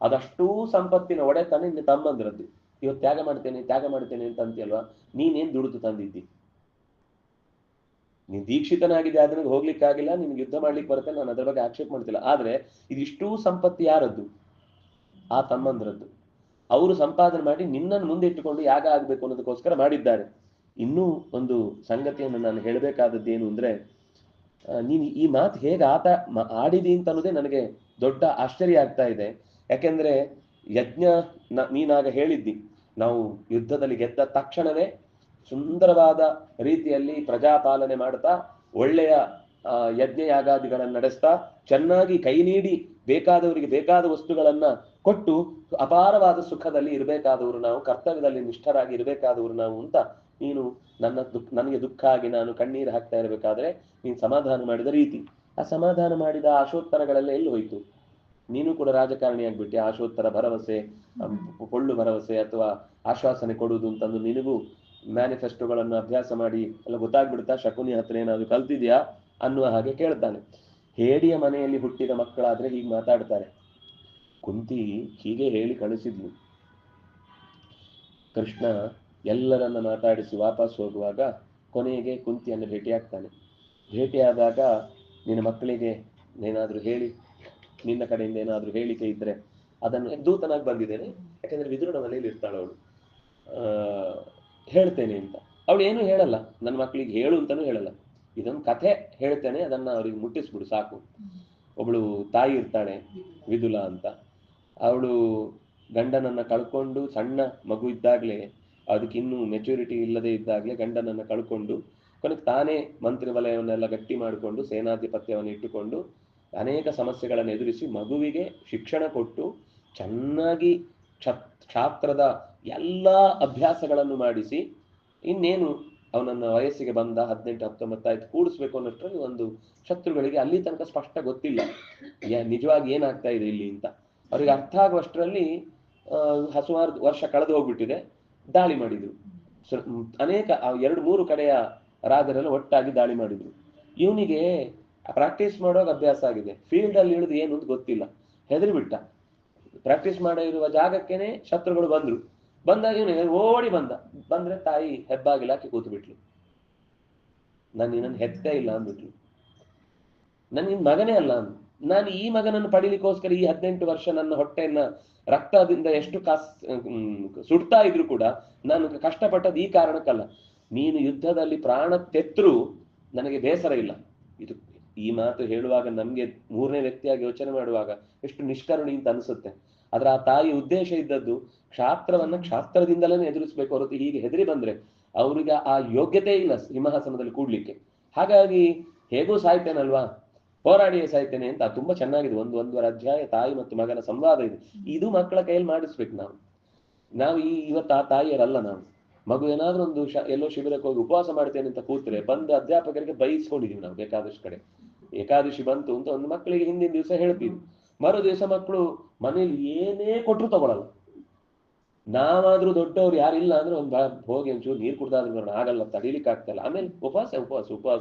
ಅದಷ್ಟೂ ಸಂಪತ್ತಿನ ಒಡೆತನ ನಿನ್ನ ತಮ್ಮಂದ್ರದ್ದು. ಇವತ್ತು ತ್ಯಾಗ ಮಾಡ್ತೇನೆ ಅಂತ ಅಂತೀಯಲ್ವಾ, ನೀನೇನ್ ದುಡಿದು ತಂದಿದ್ದಿ? ನೀನ್ ದೀಕ್ಷಿತನಾಗಿದೆ, ಅದನ್ನ ಹೋಗ್ಲಿಕ್ಕಾಗಿಲ್ಲ, ನಿನ್ಗೆ ಯುದ್ಧ ಮಾಡ್ಲಿಕ್ಕೆ ಬರುತ್ತೆ, ನಾನು ಅದ್ರ ಬಗ್ಗೆ ಆಕ್ಷೇಪ ಮಾಡ್ತಿಲ್ಲ. ಆದ್ರೆ ಇದಿಷ್ಟೂ ಸಂಪತ್ತಿ ಯಾರದ್ದು? ಆ ತಮ್ಮಂದ್ರದ್ದು. ಅವರು ಸಂಪಾದನೆ ಮಾಡಿ ನಿನ್ನನ್ನು ಮುಂದೆ ಇಟ್ಟುಕೊಂಡು ಯಾಗ ಆಗ್ಬೇಕು ಅನ್ನೋದಕ್ಕೋಸ್ಕರ ಮಾಡಿದ್ದಾರೆ. ಇನ್ನೂ ಒಂದು ಸಂಗತಿಯನ್ನು ನಾನು ಹೇಳಬೇಕಾದದ್ದೇನು ಅಂದ್ರೆ, ನೀನು ಈ ಮಾತು ಹೇಗೆ ಆಡಿದಿ ಅಂತ ಅನ್ನೋದೇ ನನಗೆ ದೊಡ್ಡ ಆಶ್ಚರ್ಯ ಆಗ್ತಾ ಇದೆ. ಯಾಕೆಂದ್ರೆ ಯಜ್ಞ ನೀನಾಗ ಹೇಳಿದ್ದಿ, ನಾವು ಯುದ್ಧದಲ್ಲಿ ಗೆದ್ದ ತಕ್ಷಣವೇ ಸುಂದರವಾದ ರೀತಿಯಲ್ಲಿ ಪ್ರಜಾಪಾಲನೆ ಮಾಡ್ತಾ ಒಳ್ಳೆಯ ಯಜ್ಞ ಯಾಗಾದಿಗಳನ್ನು ನಡೆಸ್ತಾ ಚೆನ್ನಾಗಿ ಕೈ ನೀಡಿ ಬೇಕಾದವರಿಗೆ ಬೇಕಾದ ವಸ್ತುಗಳನ್ನ ಕೊಟ್ಟು ಅಪಾರವಾದ ಸುಖದಲ್ಲಿ ಇರಬೇಕಾದವರು ನಾವು, ಕರ್ತವ್ಯದಲ್ಲಿ ನಿಷ್ಠರಾಗಿ ಇರಬೇಕಾದವರು ನಾವು ಅಂತ ನೀನು ನನಗೆ ದುಃಖ ಆಗಿ ನಾನು ಕಣ್ಣೀರು ಹಾಕ್ತಾ ಇರಬೇಕಾದ್ರೆ ನೀನು ಸಮಾಧಾನ ಮಾಡಿದ ರೀತಿ, ಆ ಸಮಾಧಾನ ಮಾಡಿದ ಆಶೋತ್ತರಗಳೆಲ್ಲ ಎಲ್ಲಿ ಹೋಯ್ತು? ನೀನು ಕೂಡ ರಾಜಕಾರಣಿ ಆಗ್ಬಿಟ್ಟೆ. ಆಶೋತ್ತರ ಭರವಸೆ, ಪೊಳ್ಳು ಭರವಸೆ ಅಥವಾ ಆಶ್ವಾಸನೆ ಕೊಡುವುದು ಅಂತಂದು ನಿನಗೂ ಮ್ಯಾನಿಫೆಸ್ಟೋಗಳನ್ನು ಅಭ್ಯಾಸ ಮಾಡಿ ಎಲ್ಲ ಗೊತ್ತಾಗ್ಬಿಡ್ತಾ, ಶಕುನಿ ಹತ್ರ ಏನಾದ್ರು ಕಲ್ತಿದ್ಯಾ ಅನ್ನುವ ಹಾಗೆ ಕೇಳ್ತಾನೆ. ಹೇಡಿಯ ಮನೆಯಲ್ಲಿ ಹುಟ್ಟಿದ ಮಕ್ಕಳಾದ್ರೆ ಹೀಗೆ ಮಾತಾಡ್ತಾರೆ. ಕುಂತಿ ಹೀಗೆ ಹೇಳಿ ಕಳಿಸಿದ್ಲು. ಕೃಷ್ಣ ಎಲ್ಲರನ್ನ ಮಾತಾಡಿಸಿ ವಾಪಸ್ ಹೋಗುವಾಗ ಕೊನೆಗೆ ಕುಂತಿಯನ್ನು ಭೇಟಿಯಾಗ್ತಾನೆ. ಭೇಟಿಯಾದಾಗ ನಿನ್ನ ಮಕ್ಕಳಿಗೆ ಏನಾದ್ರೂ ಹೇಳಿ, ನಿನ್ನ ಕಡೆಯಿಂದ ಏನಾದ್ರೂ ಹೇಳಿಕೆ ಇದ್ರೆ ಅದನ್ನು, ದೂತನಾಗಿ ಬಂದಿದ್ದೇನೆ ಯಾಕಂದ್ರೆ ವಿದುರನ ಮನೆಯಲ್ಲಿ ಇರ್ತಾಳೆ ಅವಳು, ಹೇಳ್ತೇನೆ ಅಂತ. ಅವಳು ಏನು ಹೇಳಲ್ಲ, ನನ್ನ ಮಕ್ಕಳಿಗೆ ಹೇಳು ಅಂತಾನೂ ಹೇಳಲ್ಲ, ಇದೊಂದು ಕಥೆ ಹೇಳ್ತೇನೆ, ಅದನ್ನ ಅವ್ರಿಗೆ ಮುಟ್ಟಿಸ್ಬಿಡು ಸಾಕು. ಒಬ್ಳು ತಾಯಿ ಇರ್ತಾಳೆ ವಿದುಲ ಅಂತ, ಅವಳು ಗಂಡನನ್ನ ಕಳ್ಕೊಂಡು ಸಣ್ಣ ಮಗು ಇದ್ದಾಗ್ಲೇ, ಅದಕ್ಕಿನ್ನೂ ಮೆಚುರಿಟಿ ಇಲ್ಲದೆ ಇದ್ದಾಗ್ಲೇ ಗಂಡನನ್ನ ಕಳ್ಕೊಂಡು ಕೊನೆಗೆ ತಾನೇ ಮಂತ್ರಿ ವಲಯವನ್ನೆಲ್ಲ ಗಟ್ಟಿ ಮಾಡಿಕೊಂಡು ಸೇನಾಧಿಪತ್ಯವನ್ನು ಇಟ್ಟುಕೊಂಡು ಅನೇಕ ಸಮಸ್ಯೆಗಳನ್ನು ಎದುರಿಸಿ ಮಗುವಿಗೆ ಶಿಕ್ಷಣ ಕೊಟ್ಟು ಚೆನ್ನಾಗಿ ಕ್ಷಾತ್ರದ ಎಲ್ಲ ಅಭ್ಯಾಸಗಳನ್ನು ಮಾಡಿಸಿ ಇನ್ನೇನು ಅವನನ್ನ ವಯಸ್ಸಿಗೆ ಬಂದ 18-19 ಆಯ್ತು ಕೂಡಿಸ್ಬೇಕು ಅನ್ನೋಷ್ಟರಲ್ಲಿ ಒಂದು ಶತ್ರುಗಳಿಗೆ ಅಲ್ಲಿ ತನಕ ಸ್ಪಷ್ಟ ಗೊತ್ತಿಲ್ಲ ನಿಜವಾಗಿ ಏನಾಗ್ತಾ ಇದೆ ಇಲ್ಲಿ ಅಂತ. ಅವ್ರಿಗೆ ಅರ್ಥ ಆಗುವಷ್ಟರಲ್ಲಿ ಸುಮಾರು ವರ್ಷ ಕಳೆದು ಹೋಗ್ಬಿಟ್ಟಿದೆ. ದಾಳಿ ಮಾಡಿದ್ರು. ಅನೇಕ 2-3 ಕಡೆಯ ರಾಜರೆಲ್ಲ ಒಟ್ಟಾಗಿ ದಾಳಿ ಮಾಡಿದ್ರು. ಇವನಿಗೆ ಪ್ರಾಕ್ಟೀಸ್ ಮಾಡುವಾಗ ಅಭ್ಯಾಸ ಆಗಿದೆ, ಫೀಲ್ಡ್ ಅಲ್ಲಿ ಇಳಿದು ಏನು ಅಂತ ಗೊತ್ತಿಲ್ಲ, ಹೆದರಿ ಬಿಟ್ಟ. ಪ್ರಾಕ್ಟೀಸ್ ಮಾಡೋ ಇರುವ ಜಾಗಕ್ಕೇನೆ ಶತ್ರುಗಳು ಬಂದಾಗ ಇವನು ಓಡಿ ಬಂದ್ರೆ ತಾಯಿ ಹೆಬ್ಬಾಗಿಲು ಹಾಕಿ ಕೂತು ಬಿಟ್ಲು. ನಾನು ನಿನ್ನನ್ನು ಹೆತ್ತೇ ಇಲ್ಲ ಅಂದ್ಬಿಟ್ಲು. ನಾನು ನಿನ್ ಮಗನೇ ಅಲ್ಲ ಅಂದ್. ನಾನು ಈ ಮಗನನ್ನು ಪಡಿಲಿಕ್ಕೋಸ್ಕರ ಈ 18 ವರ್ಷ ನನ್ನ ಹೊಟ್ಟೆಯನ್ನ ರಕ್ತದಿಂದ ಎಷ್ಟು ಸುಡ್ತಾ ಇದ್ರು ಕೂಡ ನಾನು ಕಷ್ಟಪಟ್ಟದ್ದು ಈ ಕಾರಣಕ್ಕಲ್ಲ. ನೀನು ಯುದ್ಧದಲ್ಲಿ ಪ್ರಾಣ ತೆತ್ತರೂ ನನಗೆ ಬೇಸರ ಇಲ್ಲ. ಈ ಮಾತು ಹೇಳುವಾಗ ನಮ್ಗೆ 3ನೇ ವ್ಯಕ್ತಿಯಾಗಿ ಯೋಚನೆ ಮಾಡುವಾಗ ಎಷ್ಟು ನಿಷ್ಕರುಣಿ ಅಂತ ಅನಿಸುತ್ತೆ. ಆದ್ರೆ ಆ ತಾಯಿ ಉದ್ದೇಶ ಇದ್ದದ್ದು ಕ್ಷಾತ್ರದಿಂದಲೇ ಎದುರಿಸ್ಬೇಕು ಹೊರತು ಹೀಗೆ ಹೆದರಿ ಬಂದ್ರೆ ಅವ್ರಿಗೆ ಆ ಯೋಗ್ಯತೆ ಇಲ್ಲ ಸಿಂಹಾಸನದಲ್ಲಿ ಕೂಡ್ಲಿಕ್ಕೆ. ಹಾಗಾಗಿ ಹೇಗೂ ಸಾಯ್ತೇನಲ್ವಾ, ಹೋರಾಡಿಯೇ ಸಾಯ್ತೇನೆ ಅಂತ. ತುಂಬಾ ಚೆನ್ನಾಗಿದೆ. ಒಂದೂವರೆ ಅಧ್ಯಾಯ ತಾಯಿ ಮತ್ತು ಮಗನ ಸಂವಾದ ಇದೆ. ಇದು ಮಕ್ಕಳ ಕೈಯಲ್ಲಿ ಮಾಡಿಸ್ಬೇಕು. ನಾವು ಇವತ್ತು ಆ ತಾಯಿಯರಲ್ಲ. ನಾವು ಮಗು ಏನಾದ್ರೂ ಒಂದು ಎಲ್ಲೋ ಶಿಬಿರಕ್ಕೆ ಹೋಗಿ ಉಪವಾಸ ಮಾಡ್ತೇನೆ ಅಂತ ಕೂತ್ರೆ ಬಂದು ಅಧ್ಯಾಪಕರಿಗೆ ಬೈಸ್ಕೊಂಡಿದೀವಿ ನಾವು. ಬೇಕಾದಷ್ಟು ಕಡೆ ಏಕಾದಶಿ ಬಂತು ಅಂತ ಒಂದು ಮಕ್ಕಳಿಗೆ ಹಿಂದಿನ ದಿವಸ ಹೇಳ್ತೀವಿ, ಮರು ದಿವಸ ಮಕ್ಕಳು ಮನೇಲಿ ಏನೇ ಕೊಟ್ಟರು ತಗೊಳಲ್ಲ. ನಾವಾದ್ರೂ ದೊಡ್ಡವ್ರು ಯಾರಿಲ್ಲ ಅಂದ್ರೆ ಹೋಗಿ ಒಂಚೂರು ನೀರು ಕುಡ್ದಾದ್ರು ಬರೋಣ, ಆಗಲ್ಲ, ತಡೀಲಿಕ್ಕೆ ಆಗ್ತಲ್ಲ. ಆಮೇಲೆ ಉಪವಾಸ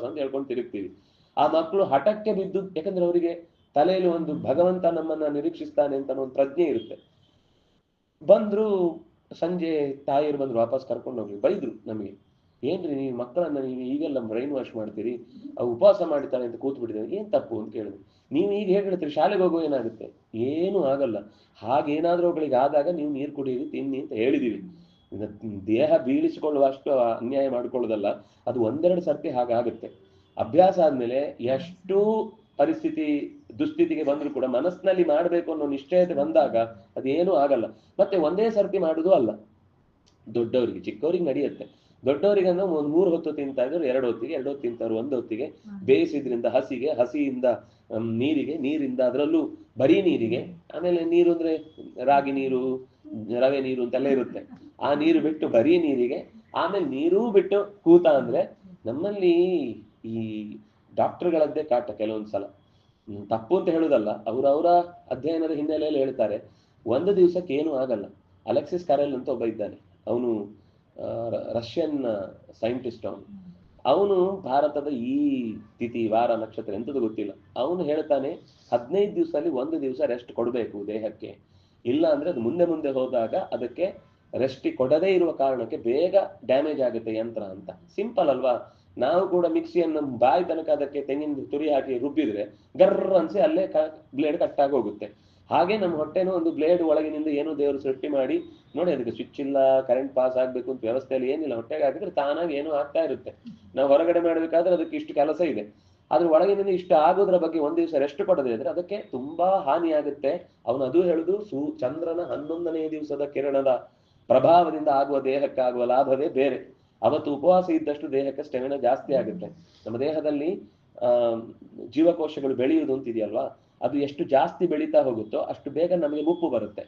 ಅಂತ ಹೇಳ್ಕೊಂಡು ತಿರುಗ್ತೀವಿ. ಆ ಮಕ್ಕಳು ಹಠಕ್ಕೆ ಬಿದ್ದು, ಯಾಕಂದ್ರೆ ಅವರಿಗೆ ತಲೆಯಲ್ಲಿ ಒಂದು ಭಗವಂತ ನಮ್ಮನ್ನ ನಿರೀಕ್ಷಿಸ್ತಾನೆ ಅಂತ ಒಂದು ಪ್ರಜ್ಞೆ ಇರುತ್ತೆ. ಬಂದ್ರು, ಸಂಜೆ ತಾಯಿಯರು ಬಂದ್ರು, ವಾಪಸ್ ಕರ್ಕೊಂಡು ಹೋಗ್ಲಿ. ಬೈದ್ರು ನಮಗೆ, ಏನ್ರಿ ನೀವು ಮಕ್ಕಳನ್ನ ನೀವು ಈಗೆಲ್ಲ ಬ್ರೈನ್ ವಾಶ್ ಮಾಡ್ತೀರಿ, ಅವು ಉಪವಾಸ ಮಾಡ್ತಾನೆ ಅಂತ ಕೂತ್ ಬಿಟ್ಟಿದ್ದೇವೆ, ಏನ್ ತಪ್ಪು ಅಂತ ಕೇಳಿದ್ರು. ನೀವು ಈಗ ಹೇಗೆ ಹೇಳ್ತೀರಿ ಶಾಲೆಗೆ ಹೋಗೋ ಏನಾಗುತ್ತೆ? ಏನು ಆಗಲ್ಲ. ಹಾಗೇನಾದ್ರೂ ಅವುಗಳಿಗೆ ಆದಾಗ ನೀವು ನೀರು ಕುಡಿಯಿರಿ, ತಿನ್ನಿ ಅಂತ ಹೇಳಿದೀವಿ. ದೇಹ ಬೀಳಿಸಿಕೊಳ್ಳುವಷ್ಟು ಅನ್ಯಾಯ ಮಾಡ್ಕೊಳ್ಳೋದಲ್ಲ, ಅದು 1-2 ಸರ್ತಿ ಹಾಗಾಗುತ್ತೆ. ಅಭ್ಯಾಸ ಆದ್ಮೇಲೆ ಎಷ್ಟು ಪರಿಸ್ಥಿತಿ ದುಸ್ಥಿತಿಗೆ ಬಂದ್ರು ಕೂಡ ಮನಸ್ಸಿನಲ್ಲಿ ಮಾಡ್ಬೇಕು ಅನ್ನೋ ನಿಶ್ಚಯತೆ ಬಂದಾಗ ಅದೇನು ಆಗಲ್ಲ. ಮತ್ತೆ ಒಂದೇ ಸರ್ತಿ ಮಾಡುದು ಅಲ್ಲ. ದೊಡ್ಡವರಿಗೆ, ಚಿಕ್ಕವರಿಗೆ ನಡೆಯುತ್ತೆ. ದೊಡ್ಡವರಿಗೆ ಅಂದ್ರೆ 3 ಹೊತ್ತು ತಿಂತಾ ಇದ್ರು 2 ಹೊತ್ತಿಗೆ, 2 ಹೊತ್ತು ತಿಂತವ್ರು 1 ಹೊತ್ತಿಗೆ, ಬೇಯಿಸಿದ್ರಿಂದ ಹಸಿಯಿಂದ ನೀರಿಗೆ, ನೀರಿಂದ ಅದರಲ್ಲೂ ಬರೀ ನೀರಿಗೆ, ಆಮೇಲೆ ನೀರು ಅಂದ್ರೆ ರಾಗಿ ನೀರು, ರವೆ ನೀರು ಅಂತೆಲ್ಲ ಇರುತ್ತೆ. ಆ ನೀರು ಬಿಟ್ಟು ಬರೀ ನೀರಿಗೆ, ಆಮೇಲೆ ನೀರೂ ಬಿಟ್ಟು ಕೂತ ಅಂದ್ರೆ ನಮ್ಮಲ್ಲಿ ಈ ಡಾಕ್ಟರ್ಗಳದ್ದೇ ಕಾಟ ಕೆಲವೊಂದ್ಸಲ. ತಪ್ಪು ಅಂತ ಹೇಳುದಲ್ಲ, ಅವರ ಅಧ್ಯಯನದ ಹಿನ್ನೆಲೆಯಲ್ಲಿ ಹೇಳ್ತಾರೆ 1 ದಿವಸಕ್ಕೆ ಏನೂ ಆಗಲ್ಲ. ಅಲೆಕ್ಸಿಸ್ ಕರೆಲ್ ಅಂತ ಒಬ್ಬ ಇದ್ದಾನೆ, ಅವನು ರಷ್ಯನ್ ಸೈಂಟಿಸ್ಟ್. ಅವನು ಭಾರತದ ಈ ತಿಥಿ ವಾರ ನಕ್ಷತ್ರ ಎಂತದ್ದು ಗೊತ್ತಿಲ್ಲ, ಅವನು ಹೇಳ್ತಾನೆ 15 ದಿವಸದಲ್ಲಿ 1 ದಿವಸ ರೆಸ್ಟ್ ಕೊಡಬೇಕು ದೇಹಕ್ಕೆ. ಇಲ್ಲ ಅಂದ್ರೆ ಅದು ಮುಂದೆ ಹೋದಾಗ ಅದಕ್ಕೆ ರೆಸ್ಟ್ ಕೊಡದೇ ಇರುವ ಕಾರಣಕ್ಕೆ ಬೇಗ ಡ್ಯಾಮೇಜ್ ಆಗುತ್ತೆ ಯಂತ್ರ ಅಂತ. ಸಿಂಪಲ್ ಅಲ್ವಾ? ನಾವು ಕೂಡ ಮಿಕ್ಸಿಯನ್ನು ಬಾಯಿ ತನಕ ಅದಕ್ಕೆ ತೆಂಗಿನ ತುರಿ ಹಾಕಿ ರುಬ್ಬಿದ್ರೆ ಗರ್ರ ಅನ್ಸಿ ಅಲ್ಲೇ ಬ್ಲೇಡ್ ಕಟ್ಟಾಗಿ ಹೋಗುತ್ತೆ. ಹಾಗೆ ನಮ್ಮ ಹೊಟ್ಟೆನೂ ಒಂದು ಬ್ಲೇಡ್ ಒಳಗಿನಿಂದ ಏನು ದೇವರು ಸೃಷ್ಟಿ ಮಾಡಿ ನೋಡಿ, ಅದಕ್ಕೆ ಸ್ವಿಚ್ ಇಲ್ಲ, ಕರೆಂಟ್ ಪಾಸ್ ಆಗ್ಬೇಕು ಅಂತ ವ್ಯವಸ್ಥೆಯಲ್ಲಿ ಏನಿಲ್ಲ. ಹೊಟ್ಟೆಗೆ ಹಾಕಿದ್ರೆ ತಾನಾಗಿ ಏನೋ ಆಗ್ತಾ ಇರುತ್ತೆ. ನಾವು ಹೊರಗಡೆ ಮಾಡ್ಬೇಕಾದ್ರೆ ಅದಕ್ಕೆ ಇಷ್ಟು ಕೆಲಸ ಇದೆ. ಆದ್ರೆ ಒಳಗಿನಿಂದ ಇಷ್ಟು ಆಗೋದ್ರ ಬಗ್ಗೆ 1 ದಿವಸ ರೆಸ್ಟ್ ಕೊಡದೇ ಇದ್ರೆ ಅದಕ್ಕೆ ತುಂಬಾ ಹಾನಿ ಆಗುತ್ತೆ. ಅವನು ಅದು ಹೇಳುದು, ಚಂದ್ರನ 11ನೇ ದಿವಸದ ಕಿರಣದ ಪ್ರಭಾವದಿಂದ ಆಗುವ ದೇಹಕ್ಕಾಗುವ ಲಾಭವೇ ಬೇರೆ. ಅವತ್ತು ಉಪವಾಸ ಇದ್ದಷ್ಟು ದೇಹಕ್ಕೆ ಸ್ಟೆಮಿನಾ ಜಾಸ್ತಿ ಆಗುತ್ತೆ. ನಮ್ಮ ದೇಹದಲ್ಲಿ ಜೀವಕೋಶಗಳು ಬೆಳೆಯುವುದು ಅಂತಿದೆಯಲ್ವಾ, ಅದು ಎಷ್ಟು ಜಾಸ್ತಿ ಬೆಳೀತಾ ಹೋಗುತ್ತೋ ಅಷ್ಟು ಬೇಗ ನಮಗೆ ಮುಪ್ಪು ಬರುತ್ತೆ.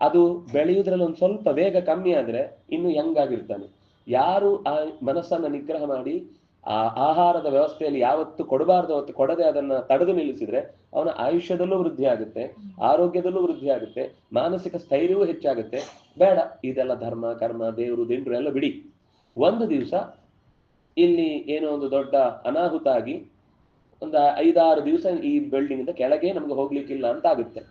ಅದು ಬೆಳೆಯುವುದ್ರಲ್ಲಿ ಒಂದು ಸ್ವಲ್ಪ ವೇಗ ಕಮ್ಮಿ ಆದ್ರೆ ಇನ್ನು ಯಂಗ್ ಆಗಿರ್ತಾನೆ. ಯಾರು ಆ ಮನಸ್ಸನ್ನ ನಿಗ್ರಹ ಮಾಡಿ ಆ ಆಹಾರದ ವ್ಯವಸ್ಥೆಯಲ್ಲಿ ಯಾವತ್ತು ಕೊಡಬಾರ್ದು ಅವತ್ತು ಕೊಡದೆ ಅದನ್ನ ತಡೆದು ನಿಲ್ಲಿಸಿದ್ರೆ ಅವನ ಆಯುಷ್ಯದಲ್ಲೂ ವೃದ್ಧಿ ಆಗುತ್ತೆ, ಆರೋಗ್ಯದಲ್ಲೂ ವೃದ್ಧಿ ಆಗುತ್ತೆ, ಮಾನಸಿಕ ಸ್ಥೈರ್ಯವೂ ಹೆಚ್ಚಾಗುತ್ತೆ. ಬೇಡ ಇದೆಲ್ಲ ಧರ್ಮ ಕರ್ಮ ದೇವರು ದಿಂಡ್ರು ಎಲ್ಲ ಬಿಡಿ. 1 ದಿವಸ ಇಲ್ಲಿ ಏನೋ ಒಂದು ದೊಡ್ಡ ಅನಾಹುತ ಆಗಿ ಒಂದು 5-6 ದಿವಸ ಈ ಬಿಲ್ಡಿಂಗ್ ಇಂದ ಕೆಳಗೆ ನಮ್ಗೆ ಹೋಗ್ಲಿಕ್ಕಿಲ್ಲ ಅಂತ ಆಗುತ್ತೆ.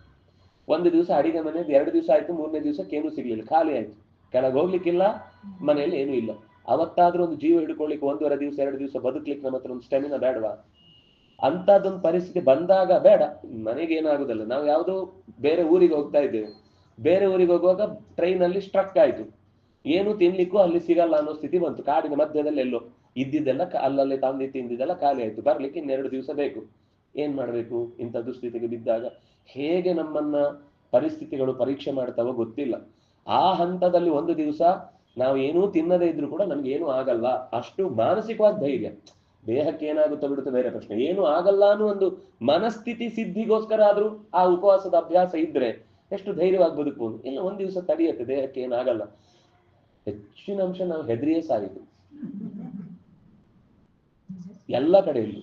1 ದಿವಸ ಅಡಿಗೆ ಮನೆಯಲ್ಲಿ 2 ದಿವಸ ಆಯ್ತು, 3ನೇ ದಿವಸಕ್ಕೆ ಏನೂ ಸಿಗ್ಲಿಲ್ಲ, ಖಾಲಿ ಆಯ್ತು, ಕೆಳಗೆ ಹೋಗ್ಲಿಕ್ಕಿಲ್ಲ, ಮನೆಯಲ್ಲಿ ಏನೂ ಇಲ್ಲ. ಅವತ್ತಾದ್ರೂ ಒಂದು ಜೀವ ಹಿಡ್ಕೊಳ್ಳಿಕ್ಕೆ 1.5 ದಿವಸ 2 ದಿವಸ ಬದುಕ್ಲಿಕ್ಕೆ ನಮ್ಮ ಹತ್ರ ಒಂದು ಸ್ಟೆಮಿನಾ ಬೇಡವಾ? ಅಂತದೊಂದು ಪರಿಸ್ಥಿತಿ ಬಂದಾಗ ಬೇಡ, ಮನೆಗೆ ಏನಾಗುದಲ್ಲ. ನಾವು ಯಾವುದೋ ಬೇರೆ ಊರಿಗೆ ಹೋಗ್ತಾ ಇದ್ದೇವೆ, ಬೇರೆ ಊರಿಗೆ ಹೋಗುವಾಗ ಟ್ರೈನ್ ಅಲ್ಲಿ ಸ್ಟ್ರಕ್ ಆಯ್ತು, ಏನು ತಿನ್ಲಿಕ್ಕೂ ಅಲ್ಲಿ ಸಿಗಲ್ಲ ಅನ್ನೋ ಸ್ಥಿತಿ ಬಂತು. ಕಾಡಿನ ಮಧ್ಯದಲ್ಲಿ ಎಲ್ಲೋ ಇದ್ದಿದ್ದೆಲ್ಲ ಅಲ್ಲಲ್ಲಿ ತಂದಿ ತಿಂದಿದ್ದೆಲ್ಲ ಖಾಲಿ ಆಯ್ತು, ಬರ್ಲಿಕ್ಕೆ 2 ದಿವಸ ಬೇಕು. ಏನ್ ಮಾಡ್ಬೇಕು ಇಂಥ ದುಸ್ಥಿತಿಗೆ ಬಿದ್ದಾಗ? ಹೇಗೆ ನಮ್ಮನ್ನ ಪರಿಸ್ಥಿತಿಗಳು ಪರೀಕ್ಷೆ ಮಾಡ್ತಾವೋ ಗೊತ್ತಿಲ್ಲ. ಆ ಹಂತದಲ್ಲಿ 1 ದಿವಸ ನಾವು ಏನೂ ತಿನ್ನದೇ ಇದ್ರು ಕೂಡ ನಮ್ಗೆ ಏನೂ ಆಗಲ್ಲ, ಅಷ್ಟು ಮಾನಸಿಕವಾದ ಧೈರ್ಯ. ದೇಹಕ್ಕೆ ಏನಾಗುತ್ತೋ ಬಿಡುತ್ತೋ ಬೇರೆ ಪ್ರಶ್ನೆ, ಏನೂ ಆಗಲ್ಲ ಅನ್ನೋ ಒಂದು ಮನಸ್ಥಿತಿ ಸಿದ್ಧಿಗೋಸ್ಕರ ಆದ್ರೂ ಆ ಉಪವಾಸದ ಅಭ್ಯಾಸ ಇದ್ರೆ ಎಷ್ಟು ಧೈರ್ಯವಾಗಿ ಬದುಕಬಹುದು. ಇಲ್ಲ 1 ದಿವಸ ತಡೆಯುತ್ತೆ, ದೇಹಕ್ಕೆ ಏನಾಗಲ್ಲ. ಹೆಚ್ಚಿನ ಅಂಶ ನಾವು ಹೆದರಿಯೇ ಸಾಯಿತು ಎಲ್ಲ ಕಡೆಯಲ್ಲೂ.